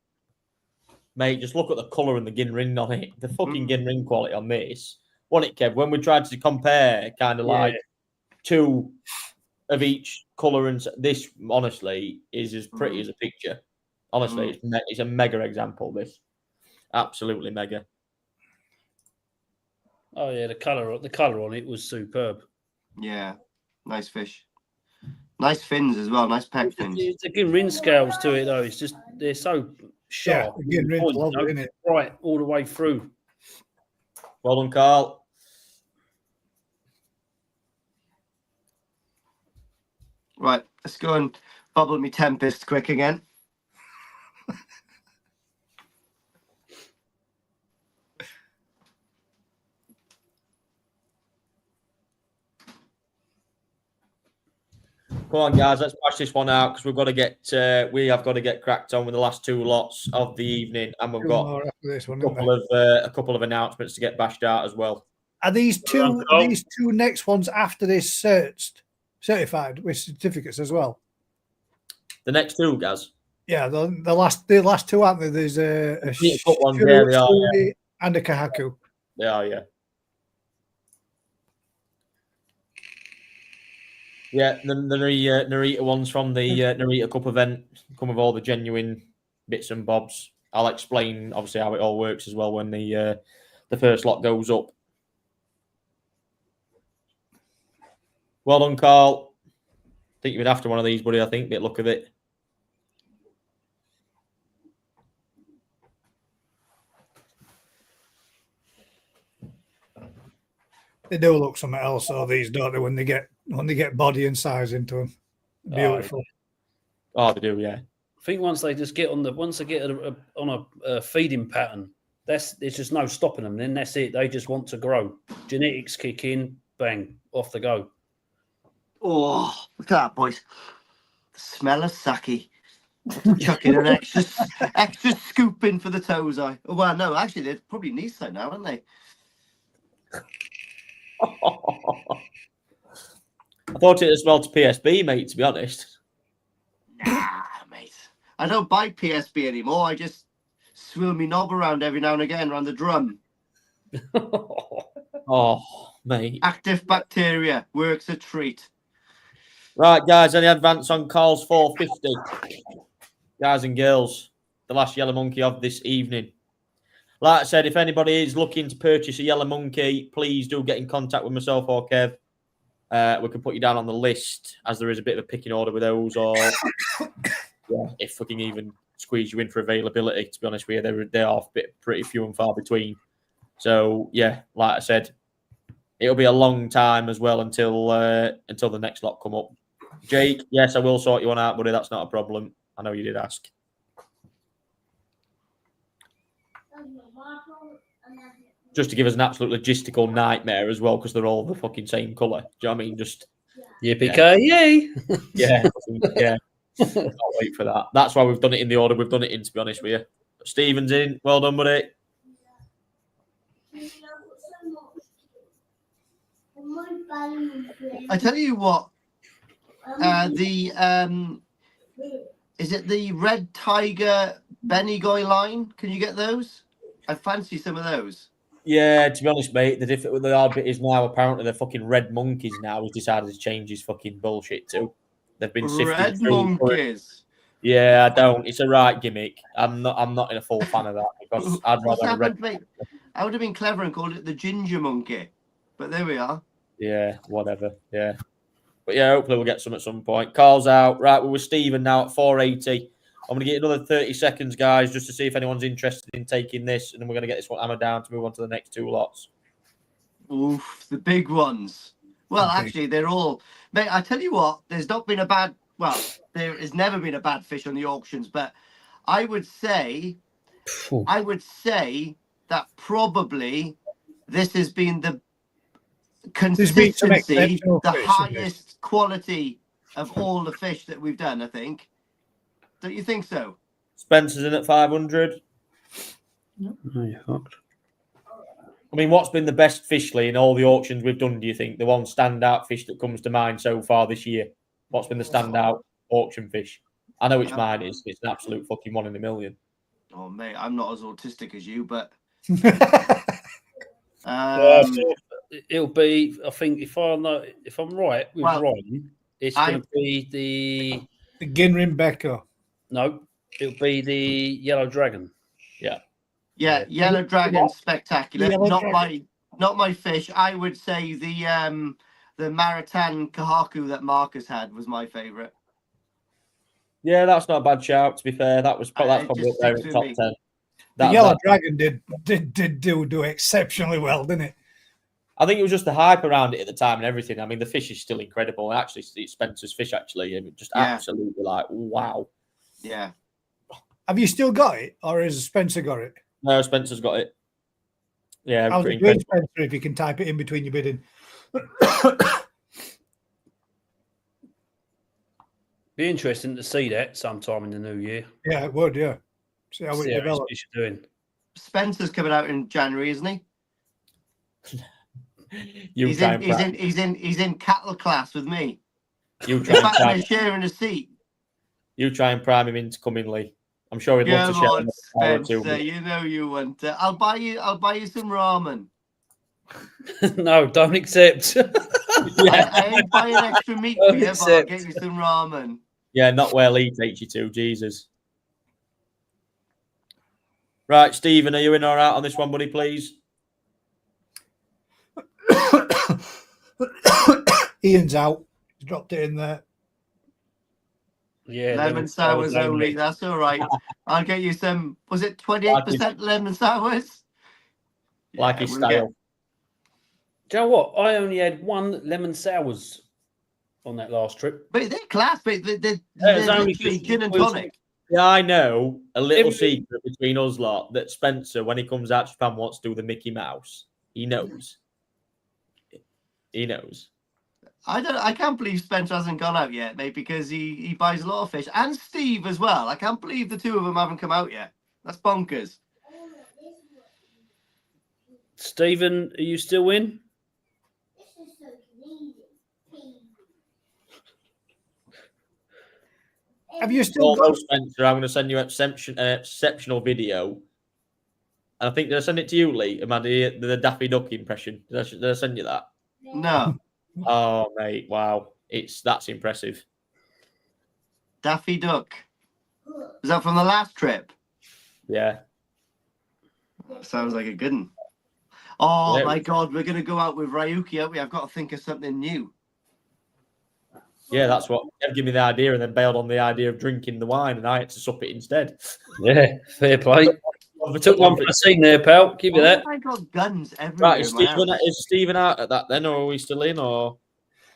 Mate, just look at the colour and the gin ring on it. The fucking gin ring quality on this. Wasn't it, Kev? When we tried to compare kind of like two of each colour, and this honestly is as pretty as a picture. Honestly, it's a mega example, this. Absolutely mega. Oh yeah, the colour on it was superb. Yeah, nice fish. Nice fins as well. Nice peg fins. It's again ring scales to it though. It's just they're so sharp. Yeah, again, ring's lovely, isn't it? Right, all the way through. Well done, Carl. Right, let's go and bubble me Tempest quick again. Come on, guys, let's bash this one out because we have got to get cracked on with the last two lots of the evening, and we've got this one, a couple of announcements to get bashed out as well. Are these two next ones after this certified with certificates as well? The next two, Gaz. Yeah, the last two, aren't there? There's a one, yeah, they are, yeah. And a Kahaku. They are, yeah. Yeah, the Narita ones from the Narita Cup event come with all the genuine bits and bobs. I'll explain, obviously, how it all works as well when the first lot goes up. Well done, Carl. I think you've been after one of these, buddy. I think, bit look of it. They do look something else, though, these, don't they? When they get body and size into them, beautiful. Oh, they do, yeah. I think once they get on a feeding pattern, there's just no stopping them. Then that's it. They just want to grow. Genetics kick in, bang, off they go. Oh, look at that, boys! The smell of sake. Chucking an extra scoop in for the toes. Oh well, no, actually they're probably knee so now, aren't they? I thought it smelled to PSB, mate, to be honest. Nah, mate. I don't buy PSB anymore. I just swill me knob around every now and again around the drum. Oh, mate. Active bacteria works a treat. Right, guys, any advance on Carl's 450? Guys and girls, the last Yellow Monkey of this evening. Like I said, if anybody is looking to purchase a Yellow Monkey, please do get in contact with myself or Kev. We can put you down on the list, as there is a bit of a picking order with those, or if we can even squeeze you in for availability. To be honest with you, they are pretty few and far between. So yeah, like I said, it'll be a long time as well until the next lot come up. Jake, yes, I will sort you one out, buddy. That's not a problem. I know you did ask. Just to give us an absolute logistical nightmare as well, because they're all the fucking same colour. Do you know what I mean? Just yippee-ki-yay! yeah. Can't wait for that. That's why we've done it in the order we've done it in, to be honest with you. Stephen's in. Well done, buddy. I tell you what, is it the Red Tiger Benigoy line? Can you get those? I fancy some of those. Yeah, to be honest, mate, the hard bit is now apparently the fucking Red Monkeys now has decided to change his fucking bullshit too. They've been sifting Red through. Monkeys. Yeah, I don't. It's a right gimmick. I'm not in a full fan of that because I'd What's rather happened, mate? I would have been clever and called it the Ginger Monkey, but there we are. Yeah, whatever. Yeah, but yeah, hopefully we'll get some at some point. Carl's out. Right, we're with Stephen now at 480. I'm going to get another 30 seconds, guys, just to see if anyone's interested in taking this, and then we're going to get this one hammered down to move on to the next two lots. Oof, the big ones. Well, actually, they're all... Mate, I tell you what, there's not been a bad... Well, there has never been a bad fish on the auctions, but I would say that probably this has been the consistency, the highest quality of all the fish that we've done, I think. Don't you think so? Spencer's in at 500. No, you're fucked. I mean, what's been the best fishly in all the auctions we've done, do you think? The one standout fish that comes to mind so far this year? What's been the standout auction fish? I know which mine is. It's an absolute fucking 1 in a million. Oh, mate, I'm not as autistic as you, but... It'll be, I think, if I'm right with Ryan, it's going to be the Ginrin Becker. No, it'll be the Yellow Dragon. Yeah, Yellow Dragon, spectacular. Not my fish. I would say the Maritan Kahaku that Marcus had was my favourite. Yeah, that's not a bad shout. To be fair, that's probably up there in top 10. The Yellow Dragon did do exceptionally well, didn't it? I think it was just the hype around it at the time and everything. I mean, the fish is still incredible. Actually, it's Spencer's fish, actually. Just absolutely like, wow. Yeah. Have you still got it, or has Spencer got it? No, Spencer's got it. Yeah. How's it doing, Spencer, if you can type it in between your bidding? Be interesting to see that sometime in the new year. Yeah, it would, yeah. See how it develops. Fish are doing. Spencer's coming out in January, isn't he? He's in cattle class with me. You try and sharing a seat. You try and prime him into coming, Lee. I'm sure he'd love to share. Spencer, you know you want to. I'll buy you some ramen. No, don't accept. I ain't buying extra meat for you, but I'll get you some ramen. Yeah, not where Lee takes you to, Jesus. Right, Stephen, are you in all right on this one, buddy, please? Ian's out. He's dropped it in there. Yeah, lemon sours only. That's all right. I'll get you some. Was it 28% lemon sours? Like his style. Do you know what? I only had 1 lemon sours on that last trip. But they're class. But they're only literally gin and tonic. Yeah, I know. A little secret between us lot that Spencer, when he comes out to Japan, wants to do the Mickey Mouse. He knows. He knows. I can't believe Spencer hasn't gone out yet, mate, because he buys a lot of fish. And Steve as well. I can't believe the two of them haven't come out yet. That's bonkers. Stephen, are you still in? Have you still Although, got? Spencer, I'm going to send you an exceptional video. And I think, did I send it to you, Lee? Am I the Daffy Duck impression? Did I send you that? No. Oh, mate, wow. That's impressive. Daffy Duck. Is that from the last trip? Yeah. Sounds like a good one. Oh Yeah. my God, we're going to go out with Ryuki, aren't we? I've got to think of something new. Yeah, that's what gave me the idea and then bailed on the idea of drinking the wine and I had to sup it instead. Yeah, fair play. We took one for the scene there, pal. Give you that. I got guns everywhere. Right, in my house. is Stephen out at that then, or are we still in, or?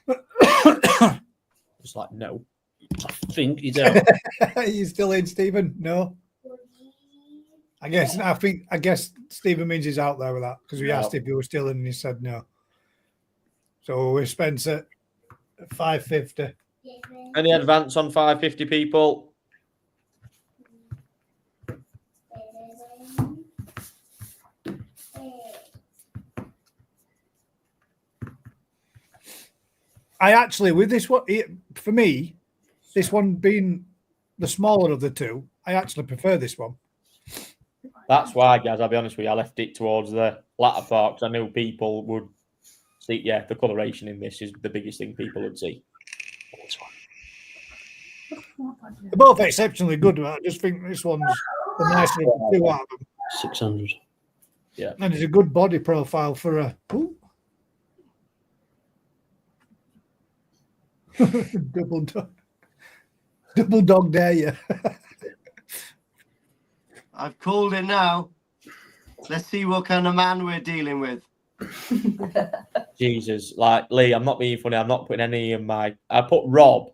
It's like, no. I think he's out. Are you still in, Stephen? No. I guess Stephen means he's out there with that because we No. asked if he was still in and he said no. So we Spencer at 550. Any advance on 550 people? I actually, with this one, for me, this one being the smaller of the two, I actually prefer this one. That's why, guys, I'll be honest with you, I left it towards the latter part because I knew people would see, yeah, the coloration in this is the biggest thing people would see. They're both exceptionally good. But I just think this one's the nicer of the two out of them. 600. Yeah. And it's a good body profile for a double dog dare you. I've called it now. Let's see what kind of man we're dealing with. Jesus, like Lee, I'm not being funny. I'm not putting any of my. I put Rob.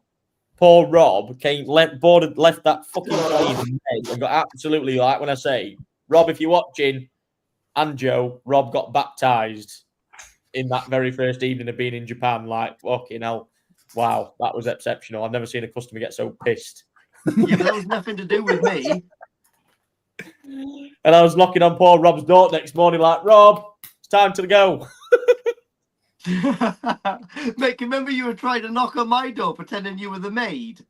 Poor Rob left that fucking plane in bed and got absolutely, like when I say, Rob, if you're watching, and Joe, Rob got baptized in that very first evening of being in Japan. Like, fucking hell. Wow, that was exceptional. I've never seen a customer get so pissed. Yeah, but that was nothing to do with me. And I was knocking on poor Rob's door next morning, like, Rob, it's time to go. Mate, remember you were trying to knock on my door pretending you were the maid?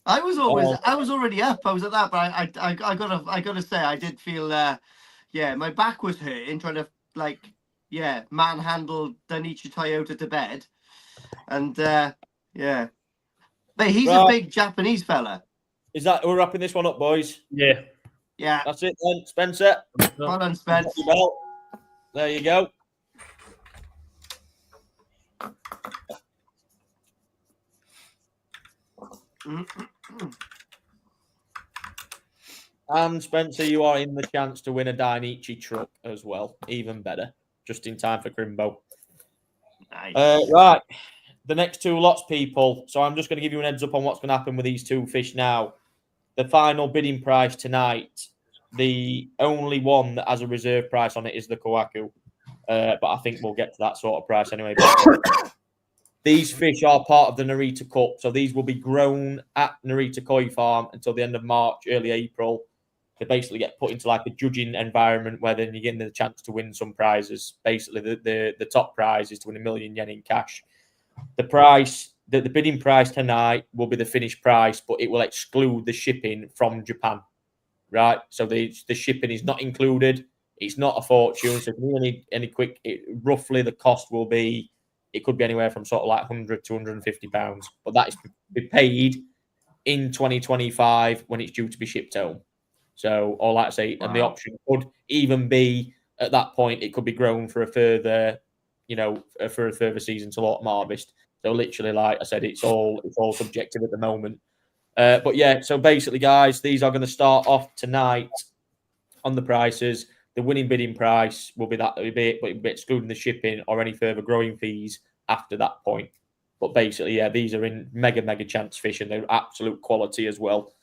I was already up. I was at that, but I gotta say I did feel my back was hurting trying to manhandle Danichi Toyota to bed. And Mate, he's a big Japanese fella. Is that we're wrapping this one up, boys? Yeah. Yeah. That's it then, Spencer. Well done, Spence. There you go. And Spencer, you are in the chance to win a Dainichi truck as well. Even better. Just in time for Crimbo. Nice. Right. The next two lots, people. So I'm just going to give you an heads up on what's going to happen with these two fish now. The final bidding price tonight, the only one that has a reserve price on it is the Kawaku. But I think we'll get to that sort of price anyway. These fish are part of the Narita Cup. So these will be grown at Narita Koi Farm until the end of March, early April. They basically get put into like a judging environment where then you get the chance to win some prizes. Basically, the top prize is to win 1 million yen in cash. The price, the bidding price tonight will be the finished price, but it will exclude the shipping from Japan, right? So the shipping is not included. It's not a fortune. So if you need any quick, roughly the cost will be, it could be anywhere from sort of like £100 to £150, but that is to be paid in 2025 when it's due to be shipped home. So, or like I say, and the option could even be at that point, it could be grown for a further, for a further season till autumn harvest. So literally, like I said, it's all subjective at the moment. But yeah, so basically, guys, these are going to start off tonight on the prices. The winning bidding price will be that, but it'll be excluding the shipping or any further growing fees after that point. But basically, yeah, these are in mega chance fish and they're absolute quality as well.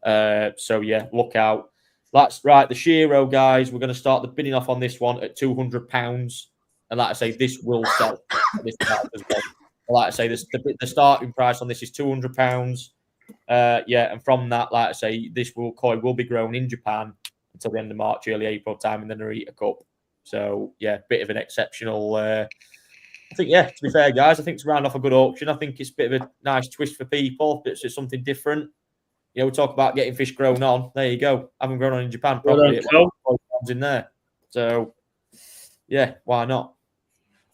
So yeah, look out. That's right. The Shiro, guys, we're going to start the bidding off on this one at £200. And like I say, this will sell at this price as well. Like I say, the starting price on this is £200. And from that, like I say, this koi will be grown in Japan until the end of March, early April time in the Narita Cup. So yeah, bit of an exceptional I think, yeah, to be fair, guys, I think to round off a good auction, I think it's a bit of a nice twist for people. It's something different. You know, we talk about getting fish grown on. There you go. Have them grown on in Japan properly. In there. So, yeah, why not?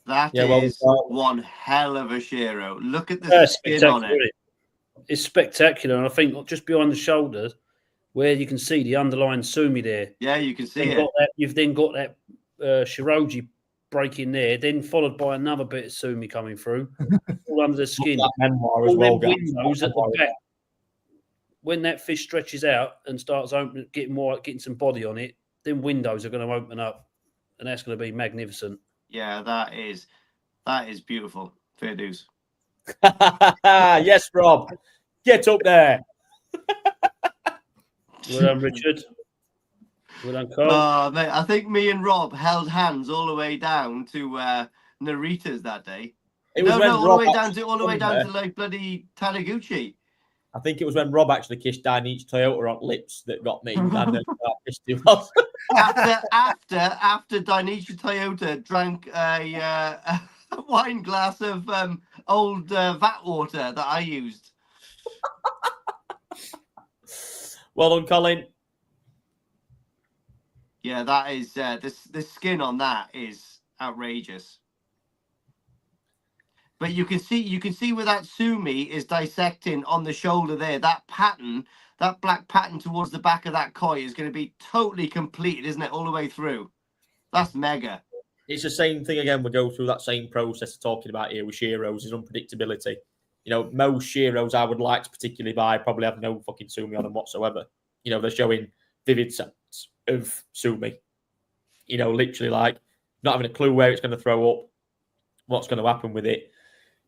That is one hell of a Shiro. Look at the skin on it. It's spectacular. And I think just behind the shoulders, where you can see the underlying sumi there. Yeah, you can see it. You've then got that Shiroji breaking there, then followed by another bit of sumi coming through, all under the skin. All well, windows at the back. When that fish stretches out and starts getting some body on it, then windows are going to open up, and that's going to be magnificent. Yeah, that is beautiful. Fair dues. Yes, Rob. Get up there. Well done, Richard. Well done, Carl. Oh, mate, I think me and Rob held hands all the way down to Narita's that day. All the way down to like bloody Taniguchi. I think it was when Rob actually kissed Dainichi Toyota on lips that got me. And then after Dainichi Toyota drank a wine glass of old vat water that I used. Well done, Colin. Yeah, that is the skin on that is outrageous. But you can see where that sumi is dissecting on the shoulder there. That pattern, that black pattern towards the back of that koi is going to be totally completed, isn't it, all the way through? That's mega. It's the same thing again. We go through that same process of talking about here with Shiros is unpredictability. You know, most Shiros I would like to particularly buy probably have no fucking sumi on them whatsoever. You know, they're showing vivid signs of sumi. You know, literally like not having a clue where it's going to throw up, what's going to happen with it.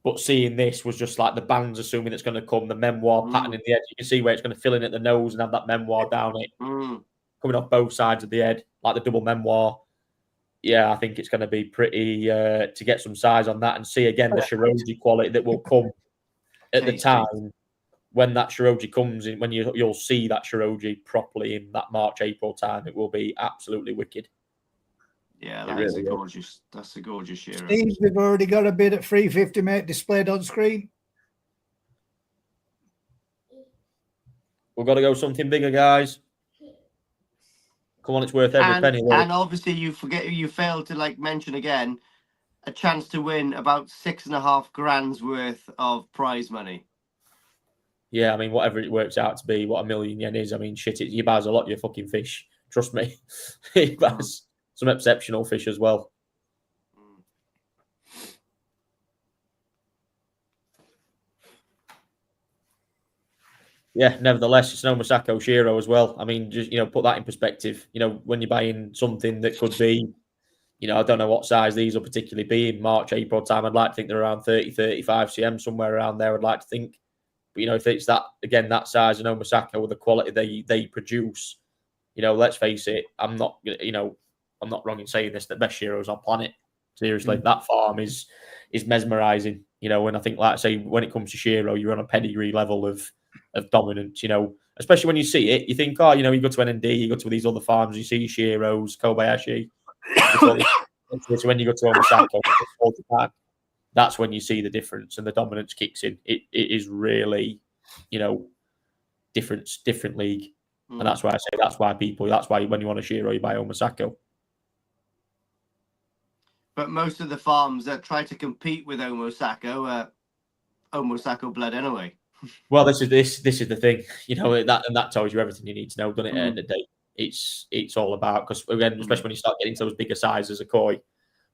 But seeing this was just like the bands assuming that's going to come, the memoir pattern in the head. You can see where it's going to fill in at the nose and have that memoir down it, coming off both sides of the head, like the double memoir. Yeah, I think it's going to be pretty to get some size on that and see again the Shiroji quality that will come at the time when that Shiroji comes in. When you'll see that Shiroji properly in that March, April time, it will be absolutely wicked. Yeah, that's a gorgeous Shiro. Steve, we've already got a bid at 350, mate, displayed on screen. We've got to go something bigger, guys. Come on, it's worth every penny. And obviously, you failed to mention again a chance to win about 6.5 grand's worth of prize money. Yeah, I mean, whatever it works out to be, what $1 million yen is. I mean, shit, you buys a lot of your fucking fish. Trust me, he buys some exceptional fish as well. Yeah, nevertheless, it's an Omasako Shiro as well. I mean, just, put that in perspective. When you're buying something that could be, I don't know what size these will particularly be in March, April time. I'd like to think they're around 30, 35 cm, somewhere around there, I'd like to think. But, if it's that size in Omasako with the quality they produce, let's face it, I'm not wrong in saying this, the best Shiros on planet. Seriously, that farm is mesmerising, and I think, like I say, when it comes to Shiro, you're on a pedigree level of dominance, especially when you see it, you think, you go to NND, you go to these other farms, you see Shiros, Kobayashi. So when you go to Omasako, that's when you see the difference and the dominance kicks in. It is really, different league. And that's why I say that's why when you want a Shiro, you buy Omasako. But most of the farms that try to compete with Omasako are Omasako blood anyway. Well, this is the thing, that tells you everything you need to know, doesn't it? At the end of the day, it's all about, because again, especially when you start getting to those bigger sizes of koi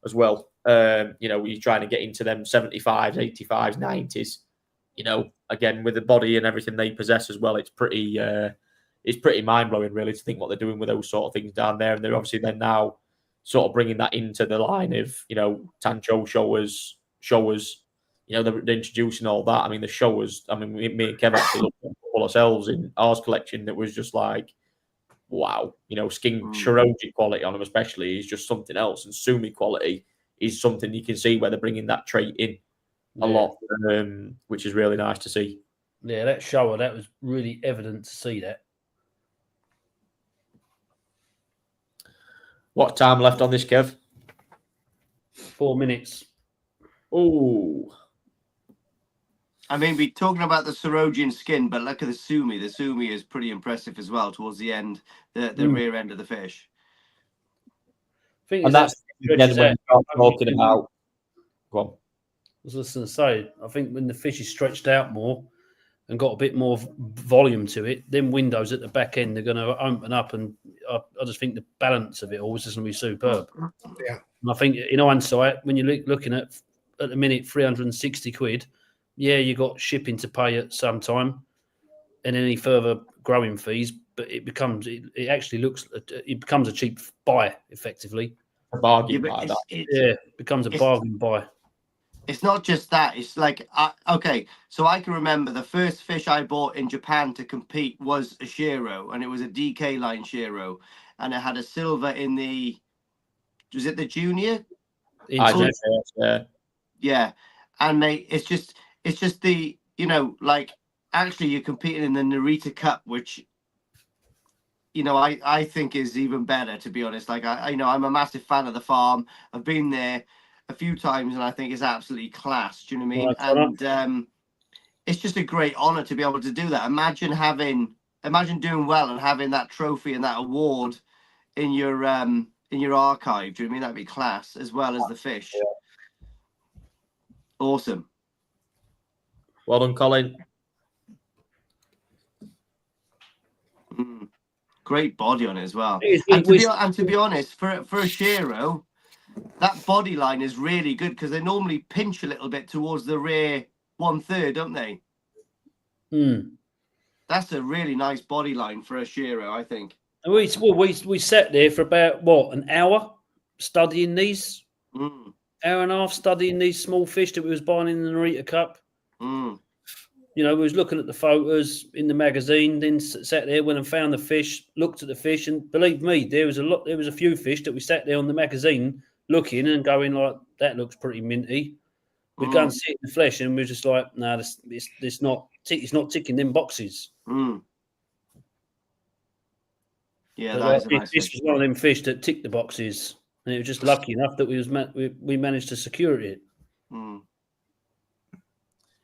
as well, you're trying to get into them 75s, 85s, 90s. Again with the body and everything they possess as well, it's pretty mind blowing really to think what they're doing with those sort of things down there, and they're obviously then now sort of bringing that into the line of Tancho showers. They're introducing all that. I mean, the showers. I mean, me and Kev actually looked at all ourselves in ours collection. That was just like, wow. Skin Shiroji quality on them, especially, is just something else. And Sumi quality is something you can see where they're bringing that trait in a lot, which is really nice to see. Yeah, that shower, that was really evident to see that. What time left on this, Kev? 4 minutes. Oh, I mean, we're talking about the Sorogian skin, but look at the sumi. The sumi is pretty impressive as well towards the end, the rear end of the fish. Thing and is, that's that again when you start talking I about. Go on. was just going to say, I think when the fish is stretched out more and got a bit more volume to it, then windows at the back end are going to open up, and I just think the balance of it all is just going to be superb. Yeah. And I think in hindsight, when you're looking at the minute 360 quid, yeah, you got shipping to pay at some time and any further growing fees, but it becomes it becomes a cheap buy effectively. A bargain but by that. It becomes a bargain buy. It's not just that. It's like, okay, so I can remember the first fish I bought in Japan to compete was a Shiro, and it was a DK line Shiro, and it had a silver in was it the junior? Yeah. And mate, it's just the, like, actually you're competing in the Narita Cup, which, I think is even better, to be honest. Like, I'm a massive fan of the farm. I've been there a few times and I think it's absolutely class. Do you know what I mean? And it's just a great honor to be able to do that. Imagine doing well and having that trophy and that award in your archive. Do you know what I mean? That'd be class, as well as the fish. Yeah. Awesome. Well done, Colin. Great body on it as well. And to be honest, for a Shiro, that body line is really good because they normally pinch a little bit towards the rear 1/3, don't they? That's a really nice body line for a Shiro, I think. And we sat there for about an hour studying these, hour and a half studying these small fish that we was buying in the Narita Cup. We was looking at the photos in the magazine, then sat there when I found the fish, looked at the fish, and believe me, there was a few fish that we sat there on the magazine looking and going like, that looks pretty minty. We'd go and see it in the flesh, and we're just like, no, it's not ticking them boxes. Yeah, But that is a nice this fish. was one of them fish that ticked the boxes, and it was just lucky enough that we managed to secure it.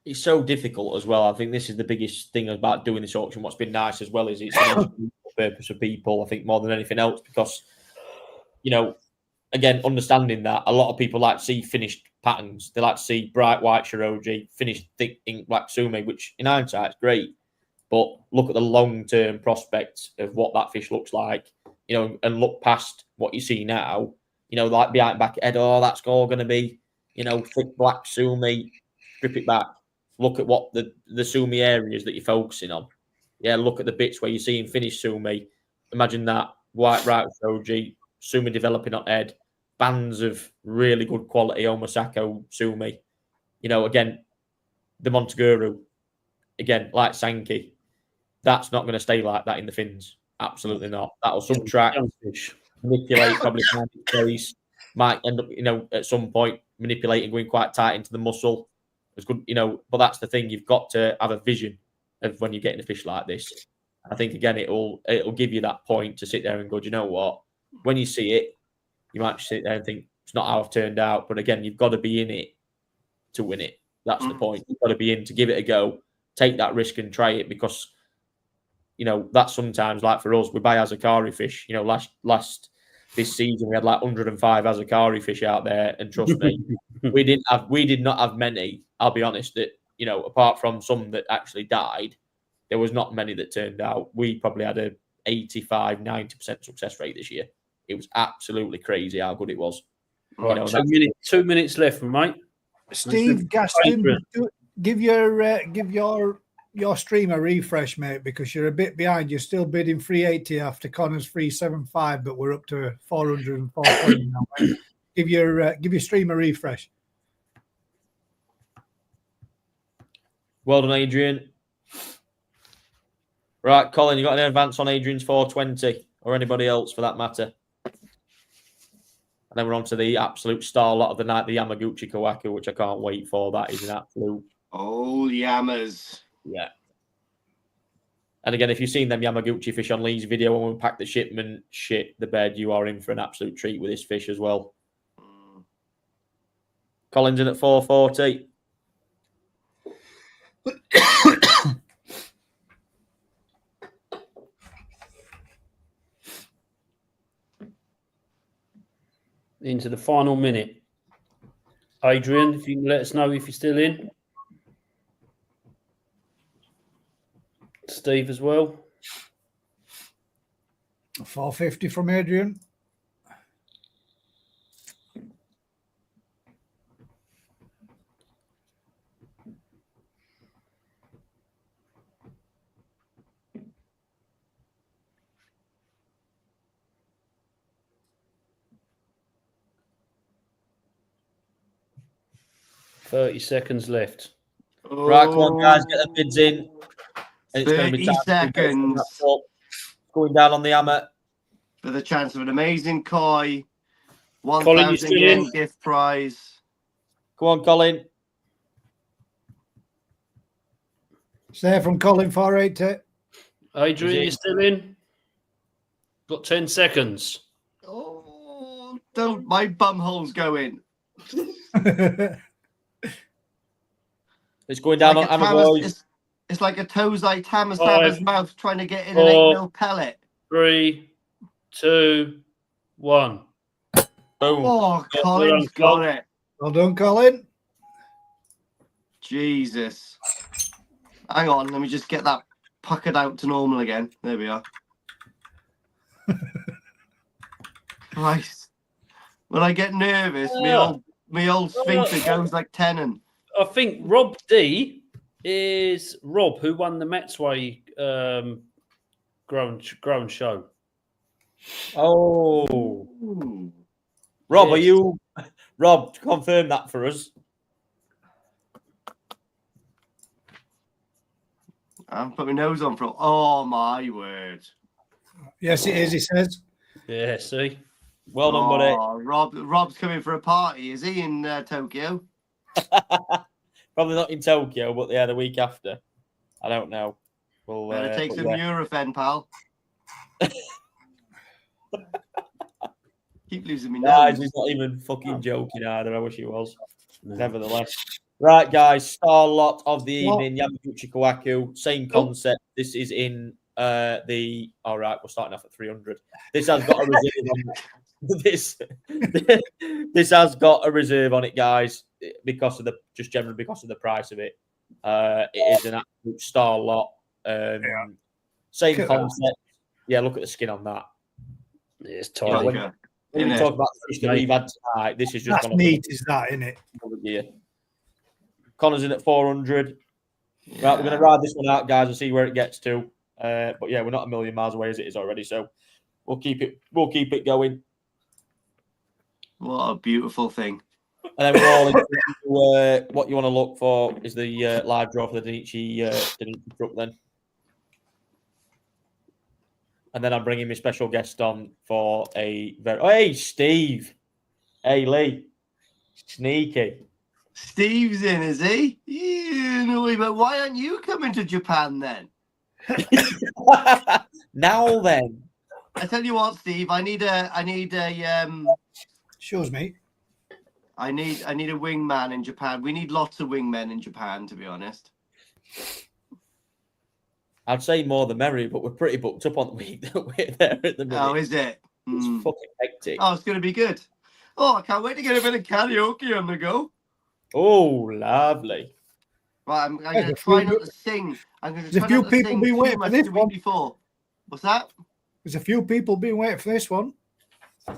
It's so difficult as well. I think this is the biggest thing about doing this auction. What's been nice as well is it's an educational purpose for people, I think, more than anything else, because, again, understanding that a lot of people like to see finished patterns. They like to see bright white Shiroji, finished thick ink black sumi, which in hindsight is great. But look at the long-term prospects of what that fish looks like, and look past what you see now, like behind back head, that's all going to be, thick black sumi, strip it back. Look at what the sumi areas that you're focusing on. Yeah, look at the bits where you're seeing finished sumi. Imagine that white right shoji, sumi developing on head, bands of really good quality Omasako sumi. Again, the Montaguru, again, like Sankey, that's not going to stay like that in the fins. Absolutely not. That'll subtract, manipulate, probably find its place, might end up, at some point manipulating, going quite tight into the muscle. It's good, but that's the thing. You've got to have a vision of when you're getting a fish like this. I think again, it'll give you that point to sit there and go, do you know what? When you see it, you might sit there and think it's not how I've turned out. But again, you've got to be in it to win it. That's the point. You've got to be in to give it a go, take that risk and try it, because that's sometimes like for us, we buy Azakari fish. Last this season we had like 105 Azakari fish out there, and trust me, we did not have many. I'll be honest, that apart from some that actually died, there was not many that turned out. We probably had a 85-90% success rate this year. It was absolutely crazy how good it was. Right, 2 minutes left, mate. Steve Gaston, give your stream a refresh, mate, because you're a bit behind. You're still bidding 380 after Connor's 375, but we're up to 404 now. Mate. Give your stream a refresh. Well done, Adrian. Right, Colin, you got any advance on Adrian's 420 or anybody else for that matter? And then we're on to the absolute starlet of the night, the Yamaguchi Kawaku, which I can't wait for. That is an absolute... Oh, Yamas. Yeah. And again, if you've seen them Yamaguchi fish on Lee's video when we packed the shipment, shit the bed, you are in for an absolute treat with this fish as well. Colin's in at 440. Into the final minute. Adrian, if you can let us know if you're still in. Steve as well. 450 from Adrian. $30 seconds left. Right, come on, guys, get the bids in. It's going to be 30 seconds going down on the hammer. for the chance of an amazing koi. Colin, you 1,000 still yen in? gift prize. Come on, Colin. Say from Colin 480. Adrian, Is it- you still in? Got 10 seconds. Oh, don't. My bumhole's going. It's going down Like on a hammer, Tamas, boys. it's like a Tozai Tamas 5, mouth trying to get in an 4, 8 mil pellet. 3, 2, 1. Boom. Oh, Yeah, Colin's well got done, it. Well done, Colin. Jesus. Hang on, let me just get that puckered out to normal again. There we are. Christ. When I get nervous, me old sphincter goes like tenon. I think Rob D is Rob, who won the Maxway grown show. Oh. Ooh. Rob, Yes. are you... Rob, confirm that for us. I'll put my nose on for. Oh, my word. Yes, it is, he says. Yeah, see? Well done, buddy. Oh, Rob's coming for a party, is he, in Tokyo? Probably not in Tokyo, but yeah, the week after. I don't know. We'll Better take but some yeah. Nurofen, pal. Keep losing me Guys, nose. he's not even fucking joking either. I wish he was. No. Nevertheless. Right, guys, star lot of the What? evening, Yamaguchi Kawaku. Same concept. This is in the... All right, we're starting off at 300. This has got a reserve on it. This has got a reserve on it, guys, because of generally because of the price of it. It is an absolute star lot. Same Cool. concept. Yeah, look at the skin on that. Yeah, it's Yeah, tidy. Like, when we innit? talk about the fish that we've had tonight, this is just That's gone up neat, is that, isn't it? another gear. Connor's in at 400. Yeah. Right, we're going to ride this one out, guys, and see where it gets to. But yeah, we're not a million miles away as it is already, so we'll keep it going. What a beautiful thing. And then we're all into what you want to look for is the live draw for the Denichi truck then. And then I'm bringing my special guest on for a very... Oh, hey, Steve. Hey, Lee. Sneaky. Steve's in, is he? Yeah, no, but why aren't you coming to Japan then? Now then. I tell you what, Steve, I need a Shows me. wingman in Japan. We need lots of wingmen in Japan, to be honest. I'd say more the merrier, but we're pretty booked up on the week that we're there at the minute. Oh, is it? It's Hmm. fucking hectic. Oh, it's going to be good. Oh, I can't wait to get a bit of karaoke on the go. Oh, lovely. Right, I'm going There's to a try few- not to sing. I'm going to there's a try few not to people sing been too waiting for much this the one. week before. What's that? There's a few people been waiting for this one.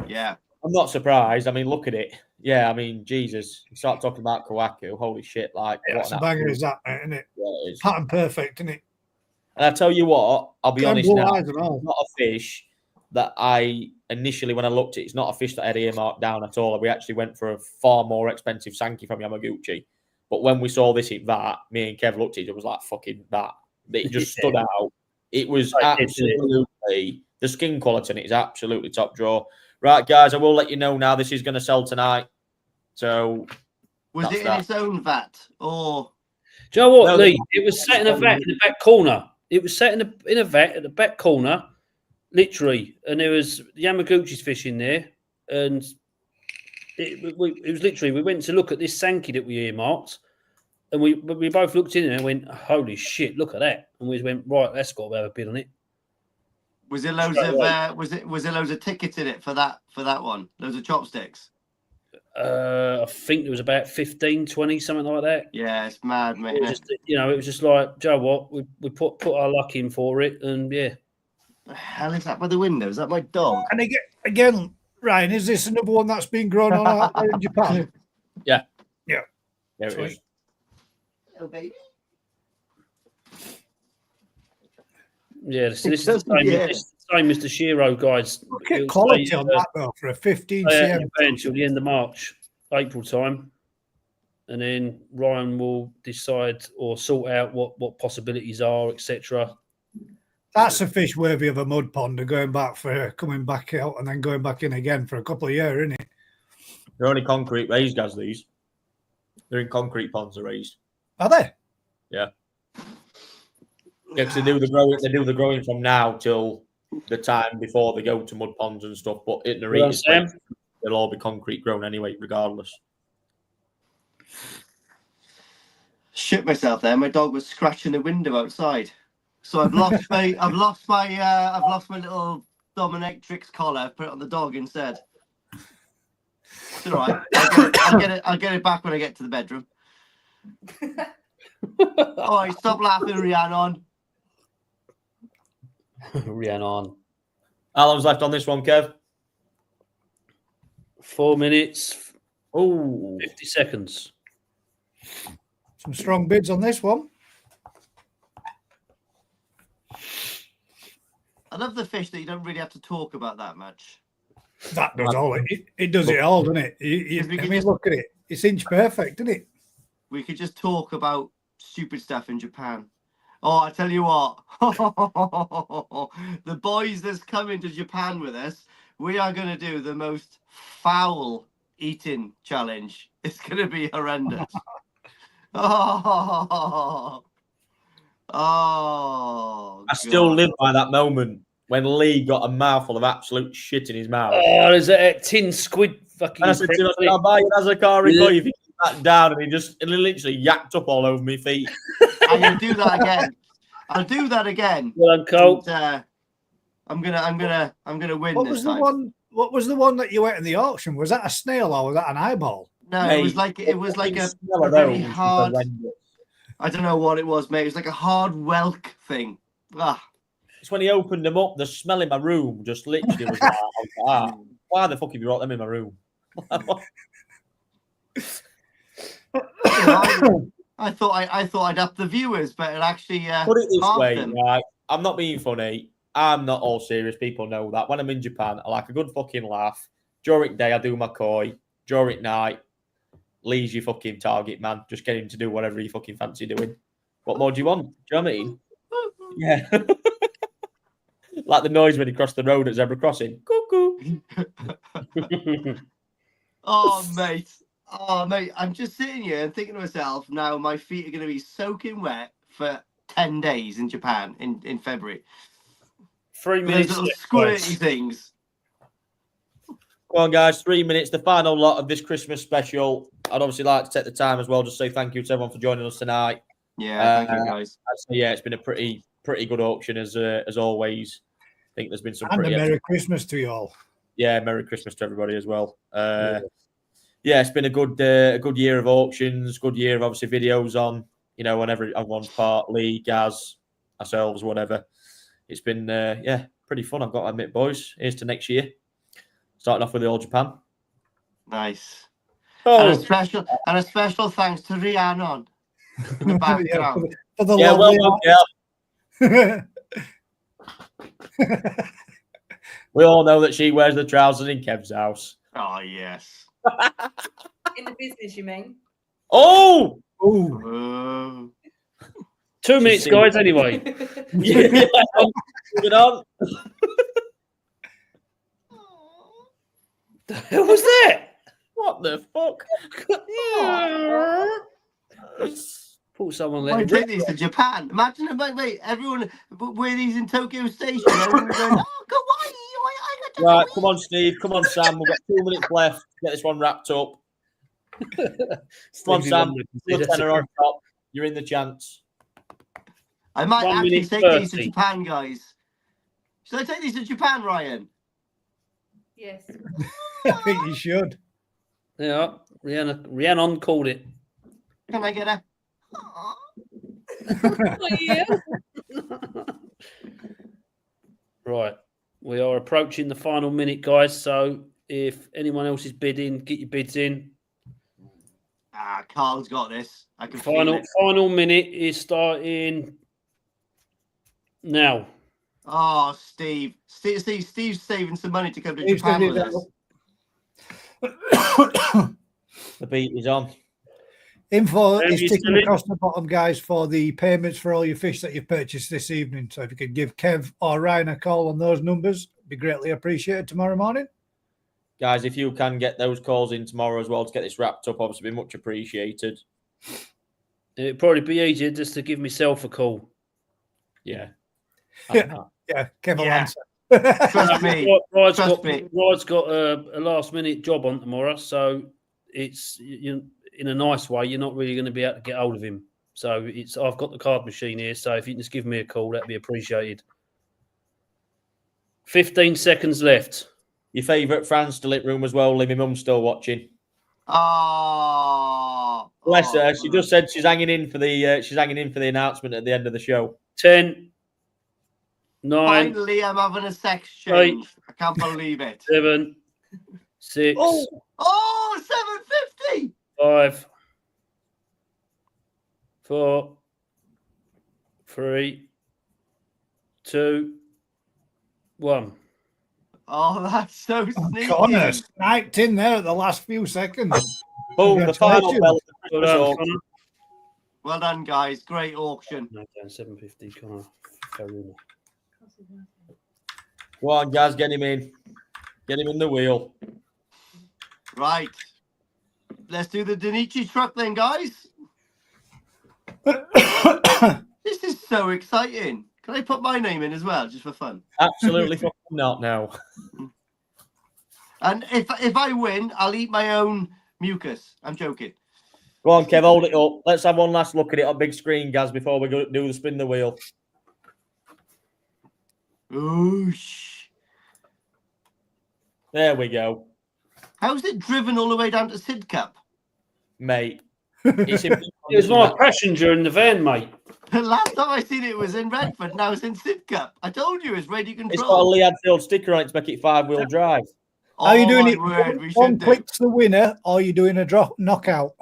Yeah. I'm not surprised. I mean, look at it. Yeah, I mean, Jesus. You start talking about Kawaku. Holy shit. Like, Yeah, what it's an a banger, absolute- is that, mate, isn't it? Yeah, it is. Pattern perfect, isn't it? And I tell you what, I'll be Them honest blue now. eyes and all. It's not a fish that I initially, when I looked at it's not a fish that I had earmarked down at all. We actually went for a far more expensive Sankey from Yamaguchi. But when we saw this in that, me and Kev looked at it, it was like fucking that. It just stood out. It was absolutely, the skin quality on it is absolutely top draw. Right, guys, I will let you know now. This is going to sell tonight. So, Was That's it in that. its own vat? Or Do you know what, No, Lee? It was set in a vat in the back corner. It was set in a vat at the back corner, literally. And there was Yamaguchi's fish in there. And It was literally, we went to look at this Sankey that we earmarked, and we both looked in there and went, holy shit, look at that. And we went, right, that's got to have a bid on it. Was there loads of was there loads of tickets in it for that one? Loads of chopsticks. I think there was about 15, 20, something like that. Yeah, it's mad, mate. It was just, it was just like, Joe, what we put our luck in for it, and yeah. The hell is that by the window? Is that my dog? And again, Ryan, is this another one that's been grown on out there in Japan? Yeah. Yeah. There it is. Oh, baby. Yeah, this is the same. Yeah. It's the same as the Shiro guys. Look at quality on that though for a 15 cm until the end of March, April time, and then Ryan will decide or sort out what possibilities are, etc. That's a fish worthy of a mud pond and coming back out and then going back in again for a couple of years, isn't it? They're only concrete raised, guys. These. They're in concrete ponds. They're raised. Are they? Yeah. Yeah, because they do the growing from now till the time before they go to mud ponds and stuff. But in the region, they'll all be concrete grown anyway, regardless. Shit myself there. My dog was scratching the window outside, so I've lost my little dominatrix collar. I've put it on the dog instead. It's all right. I'll get it back when I get to the bedroom. Oh, stop laughing, Rhiannon. Rhiannon. How long's left on this one, Kev? 4 minutes. Oh, 50 seconds. Some strong bids on this one. I love the fish that you don't really have to talk about that much. That does all it does it all, doesn't it? Look at it. It's inch perfect, isn't it? We could just talk about stupid stuff in Japan. Oh, I tell you what, the boys that's coming to Japan with us, we are going to do the most foul eating challenge. It's going to be horrendous. I still live by that moment when Lee got a mouthful of absolute shit in his mouth. Oh, there's a tin squid fucking. And I said to him, I'll buy you as a car if you keep that down, and he literally yacked up all over my feet. I'm gonna do that again. I'll do that again. Well, Colt. I'm gonna win What this was time. the one? What was the one that you ate in the auction? Was that a snail or was that an eyeball? No, Mate, it was like a very hard. I don't know what it was, mate. It was like a hard whelk thing. It's when he opened them up, the smell in my room just literally was like, why the fuck have you brought them in my room? I thought I'd up the viewers, but it actually put it this way, them. right? I'm not being funny. I'm not all serious. People know that. When I'm in Japan, I like a good fucking laugh. During day, I do my koi. During night, Lee's your fucking target, man. Just get him to do whatever you fucking fancy doing. What more do you want? Do you know what I mean? Yeah. Like the noise when he crossed the road at zebra crossing. Cuckoo. Oh, mate. I'm just sitting here and thinking to myself, now my feet are going to be soaking wet for 10 days in Japan in February. 3 minutes. Those little squirty things. Come on, guys. 3 minutes, the final lot of this Christmas special. I'd obviously like to take the time as well, just say thank you to everyone for joining us tonight. Yeah, thank you, guys. Yeah, it's been a pretty good auction as always. I think there's been some And pretty a Merry Christmas to you all. Yeah, Merry Christmas to everybody as well. Yeah, it's been a good year of auctions, good year of obviously videos on, on everyone's part, Lee, Gaz, ourselves, whatever. It's been pretty fun, I've got to admit, boys. Here's to next year. Starting off with the All Japan. Nice. Oh. And a special thanks to Rhiannon in the background. For the Well done, we all know that she wears the trousers in Kev's house. Oh, yes. In the business, you mean? Oh! Ooh. 2 minutes, guys, anyway. Yeah. Moving on. The hell was that? What the fuck? Thought someone I let take these to Japan. Imagine if, wait, everyone wear these in Tokyo Station. Everyone going, oh, kawaii, I got Right, come on, Steve. Come on, Sam. We've got 2 minutes left to get this one wrapped up. Come on, Sam. You're tenner on top. You're in the chance. I might 1 actually minute take these to 30. Japan, guys. Should I take these to Japan, Ryan? Yes. I think you should. Yeah, Rhiannon called it. Can I get a? Right. We are approaching the final minute, guys. So if anyone else is bidding, get your bids in. Carl's got this. I can feel it. Final minute is starting now. Oh, Steve's saving some money to come to Japan with us. The beat is on. Info Have is you ticking still in? across the bottom, guys, for the payments for all your fish that you've purchased this evening. So if you could give Kev or Ryan a call on those numbers, it'd be greatly appreciated tomorrow morning. Guys, if you can get those calls in tomorrow as well to get this wrapped up, obviously be much appreciated. It'd probably be easier just to give myself a call. Yeah. Yeah, Kev will Yeah. answer. Trust me. Rod's got a last minute job on tomorrow, so it's in a nice way. You're not really going to be able to get hold of him. So I've got the card machine here. So if you can just give me a call, that'd be appreciated. 15 seconds left. Your favourite France still in room as well. My mum's still watching. Oh, Bless her. She just said she's hanging in for the announcement at the end of the show. 10, 9, finally, I'm having a sex change. I can't believe it. 7, 6, Oh, 750. 5, 4, 3, 2, 1. Oh, that's so sneaky. Connor sniped in there at the last few seconds. Boom, the final bell. Well done, Connor. Well done, guys. Great auction. No, down 750, Connor. Carry on. Go on, guys, get him in. Get him in the wheel. Right. Let's do the Danichi truck then, guys. This is so exciting. Can I put my name in as well, just for fun? Absolutely fucking not now. And if I win, I'll eat my own mucus. I'm joking. Go on, Kev, hold it up. Let's have one last look at it on big screen, guys, before we go do the spin the wheel. Oosh. There we go. How's it driven all the way down to Sidcup? Mate. It's It was my passenger in the van, mate. The last time I seen it was in Redford, now it's in Sidcup. I told you it's radio control. It's got a Lee Hadfield sticker on it to make it 5-wheel drive. Are you doing my it word, we one should do. click's the winner, or are you doing a drop knockout?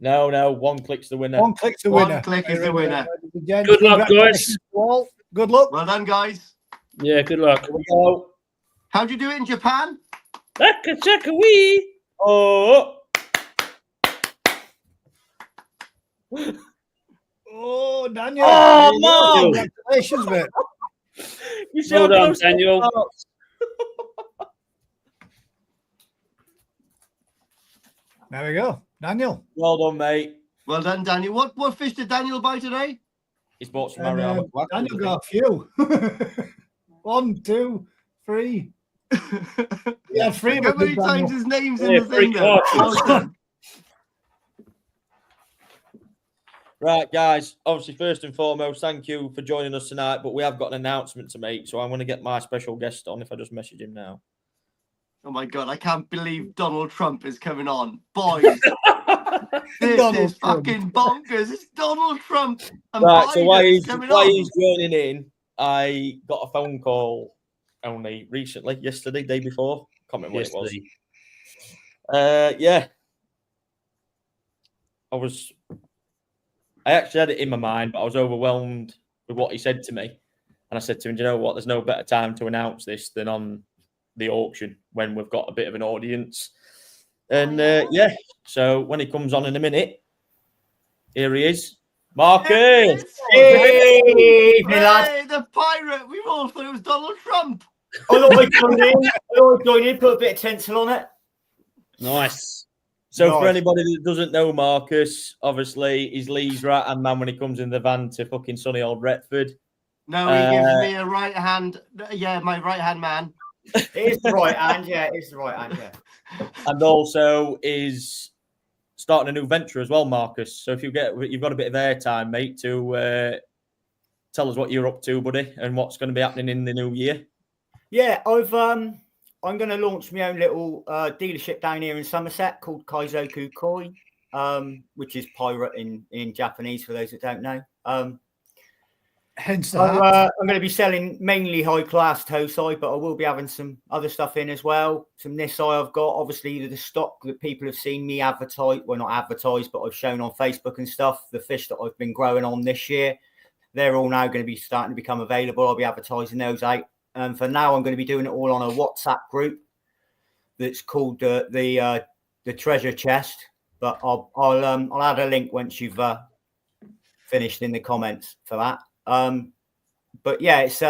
No, one click's the winner. One click's the One winner. click is the winner. Good luck, guys. All. Good luck. Well done, guys. Yeah, good luck. Here we go. How'd you do it in Japan? Chaka chaka wee. Oh, Oh, Daniel. Oh, man. Congratulations, mate. you see Well how done, close Daniel. that was? There we go. Daniel. Well done, mate. Well done, Daniel. What fish did Daniel buy today? He's bought some And, Mariana. Daniel got a few. 1, 2, 3. Yeah, 3 How of many them, times Daniel. his name's Yeah, in the thing, 3 though? cards. Well done. Right, guys. Obviously, first and foremost, thank you for joining us tonight. But we have got an announcement to make, so I'm going to get my special guest on. If I just message him now. Oh my god, I can't believe Donald Trump is coming on. Boys, this Donald is Trump. fucking bonkers. It's Donald Trump. And Right, so while Biden's coming while on. he's joining in, I got a phone call only recently, yesterday, day before. Can't remember what it was. Yeah. I actually had it in my mind, but I was overwhelmed with what he said to me. And I said to him, do you know what? There's no better time to announce this than on the auction when we've got a bit of an audience. And yeah, so when he comes on in a minute, here he is. Marcus! Hey, the pirate. We all thought it was Donald Trump. I always join in, put a bit of tinsel on it. Nice. So Nice. for anybody that doesn't know Marcus, obviously he's Lee's right-hand man when he comes in the van to fucking sunny old Retford. No, he gives me a right hand. Yeah, my right hand man. It is the right hand, yeah. It's the right hand, yeah. And also is starting a new venture as well, Marcus. So if you've got a bit of airtime, mate, to tell us what you're up to, buddy, and what's going to be happening in the new year. Yeah, I'm going to launch my own little dealership down here in Somerset called Kaizoku Koi, which is pirate in Japanese for those that don't know. Hence So, that. I'm going to be selling mainly high-class Tosai, but I will be having some other stuff in as well. Some Nisai I've got, obviously, the stock that people have seen me advertise, well, not advertised, but I've shown on Facebook and stuff, the fish that I've been growing on this year, they're all now going to be starting to become available. I'll be advertising those out. For now, I'm going to be doing it all on a WhatsApp group that's called the Treasure Chest. But I'll add a link once you've finished in the comments for that. But yeah, it's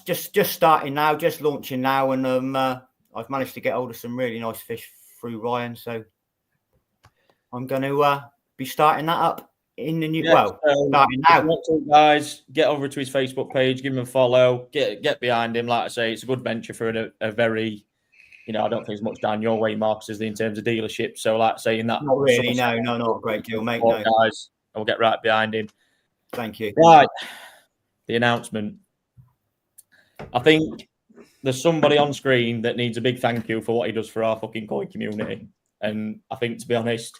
just starting now, just launching now, and I've managed to get hold of some really nice fish through Ryan, so I'm going to be starting that up in the new starting now. Guys, get over to his Facebook page, give him a follow, get behind him. Like I say, it's a good venture for a very, I don't think there's much down your way, Marcus, is in terms of dealership. So, like saying that, not really, no, not a great deal, mate. No. Guys, I'll get right behind him. Thank you. Right, the announcement. I think there's somebody on screen that needs a big thank you for what he does for our fucking koi community, and I think, to be honest,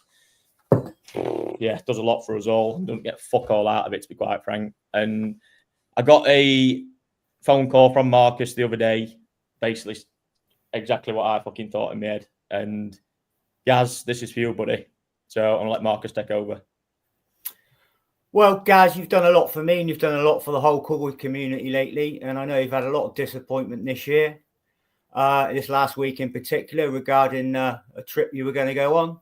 yeah, does a lot for us all and don't get fuck all out of it, to be quite frank. And I got a phone call from Marcus the other day, basically exactly what I fucking thought in my head. And Gaz, this is for you, buddy. So I'm gonna let Marcus take over. Well, Gaz, you've done a lot for me and you've done a lot for the whole koi community lately. And I know you've had a lot of disappointment this year, this last week in particular, regarding a trip you were going to go on.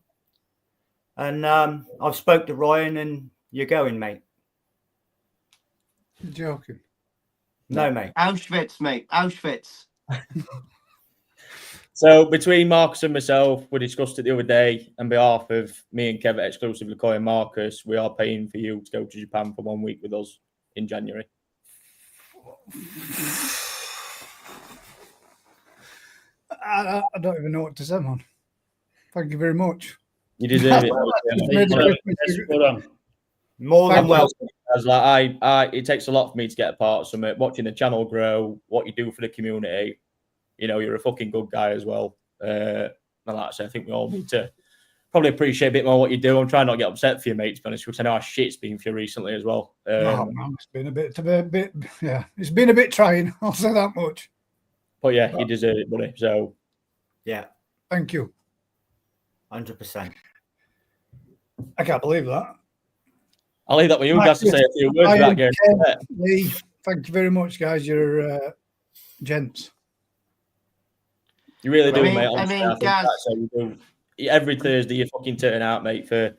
And I've spoke to Ryan, and you're going, mate. You're joking. No, mate. Auschwitz, mate. Auschwitz. So between Marcus and myself, we discussed it the other day. On behalf of me and Kevin, exclusively Koi and Marcus, we are paying for you to go to Japan for 1 week with us in January. I don't even know what to say, man. Thank you very much. You deserve it. More than welcome. It takes a lot for me to get a part of something. Watching the channel grow, what you do for the community, you're a fucking good guy as well. And like I said, I think we all need to probably appreciate a bit more what you do. I'm trying not to get upset for you, mate, to be honest, because I know how shit it's been for you recently as well. It's been a bit, yeah, it's been a bit trying. I'll say that much. But yeah, you deserve it, buddy. So, yeah, thank you. 100%. I can't believe that. I'll leave that with you guys to say a few words about Gary. Lee, thank you very much, guys. You're gents. You really do, mate. I mean, guys, you do. Every Thursday you fucking turn out, mate, to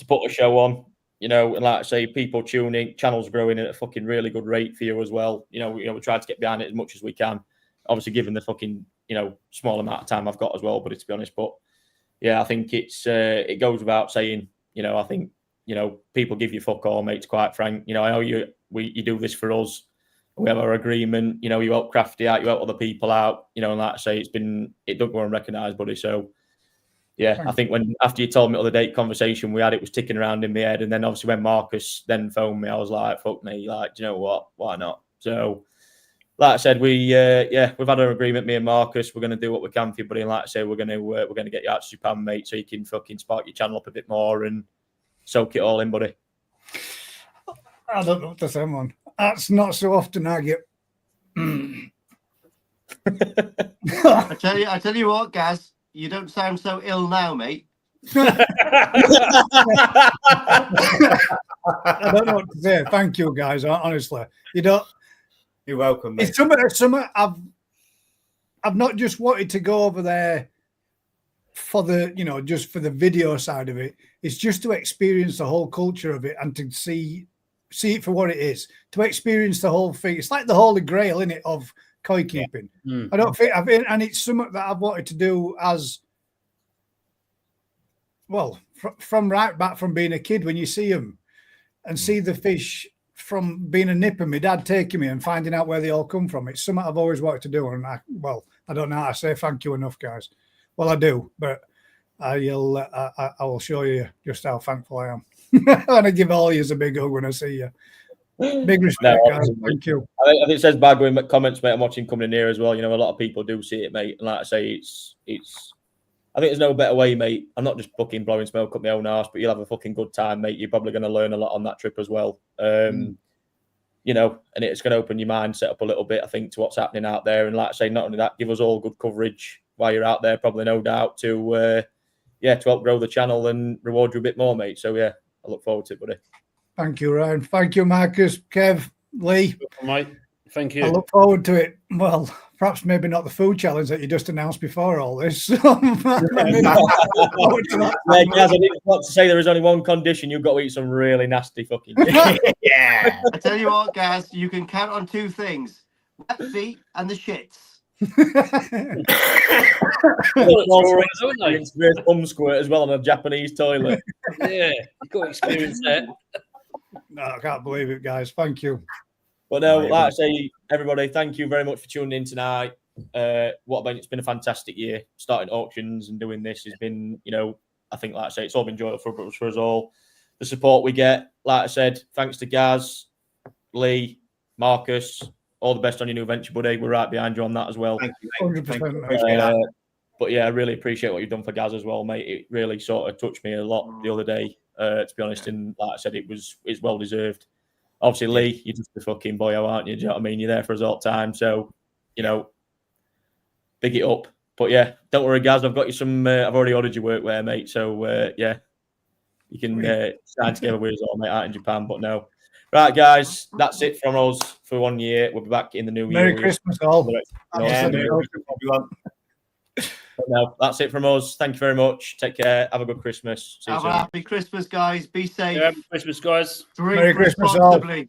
put a show on. And like I say, people tuning, channels growing at a fucking really good rate for you as well. We try to get behind it as much as we can. Obviously, given the fucking small amount of time I've got as well, but to be honest, but yeah, I think it goes without saying. I think people give you fuck all, mate. To quite frank, I know you do this for us. We have our agreement. You help Crafty out, you help other people out. And like I say, it don't go unrecognised, buddy. So yeah, I think after you told me the date conversation we had, it was ticking around in my head, and then obviously when Marcus then phoned me, I was like, fuck me, like, do you know what? Why not? So, like I said, we've had an agreement, me and Marcus. We're going to do what we can for you, buddy. And like I say, we're going to get you out to Japan, mate, so you can fucking spark your channel up a bit more and soak it all in, buddy. I don't know what to say, man. That's not so often I get. I tell you what, Gaz, you don't sound so ill now, mate. I don't know what to say. Thank you, guys. Honestly, You're welcome, mate. It's something I've not just wanted to go over there for the just for the video side of it. It's just to experience the whole culture of it and to see it for what it is. To experience the whole thing. It's like the Holy Grail, isn't it, of koi keeping. Yeah. I don't think and it's something that I've wanted to do as well from right back from being a kid. When you see them and see the fish from being a nipper, my dad taking me and finding out where they all come from. It's something I've always wanted to do. And I don't know how to say thank you enough, guys. Well, I do, but I will show you just how thankful I am. And I give all you a big hug when I see you. Big respect, guys. Thank you. I think it says bad with comments, mate. I'm watching coming in here as well. You know, a lot of people do see it, mate. And like I say, it's. I think there's no better way, mate. I'm not just fucking blowing smoke up my own arse, but you'll have a fucking good time, mate. You're probably going to learn a lot on that trip as well. You know, and it's going to open your mindset up a little bit, I think, to what's happening out there. And like I say, not only that, give us all good coverage while you're out there, probably no doubt, to help grow the channel and reward you a bit more, mate. So yeah, I look forward to it, buddy. Thank you, Ryan. Thank you, Marcus, Kev, Lee. Mate, thank you. I look forward to it. Well, perhaps maybe not the food challenge that you just announced before all this. Gaz, I didn't want to say there is only one condition. You've got to eat some really nasty fucking Yeah. I tell you what, Gaz, you can count on two things: wet feet and the shits. Bum squirt as well on a Japanese toilet. Yeah, you've got to experience that. No, I can't believe it, guys. Thank you. But no, like I say, everybody, thank you very much for tuning in tonight. It's been a fantastic year. Starting auctions and doing this has been, you know, I think, like I say, it's all been enjoyable for us all. The support we get, like I said, thanks to Gaz, Lee, Marcus, all the best on your new venture, buddy. We're right behind you on that as well. Thank you. 100%. But yeah, I really appreciate what you've done for Gaz as well, mate. It really sort of touched me a lot the other day, to be honest. And like I said, it's well deserved. Obviously, Lee, you're just a fucking boyo, aren't you? Do you know what I mean? You're there for us all the time. So, you know, big it up. But yeah, don't worry, Gaz. I've got you some. I've already ordered your workwear, mate. So yeah, you can sign together with us all, mate, out in Japan. But no. Right, guys, that's it from us for 1 year. We'll be back in the new year. Merry Christmas, all. Yeah, no, that's it from us. Thank you very much. Take care. Have a good Christmas. See you Have soon. a happy Christmas, guys. Be safe. Happy Christmas, guys. Drink Merry Christmas, all. responsibly.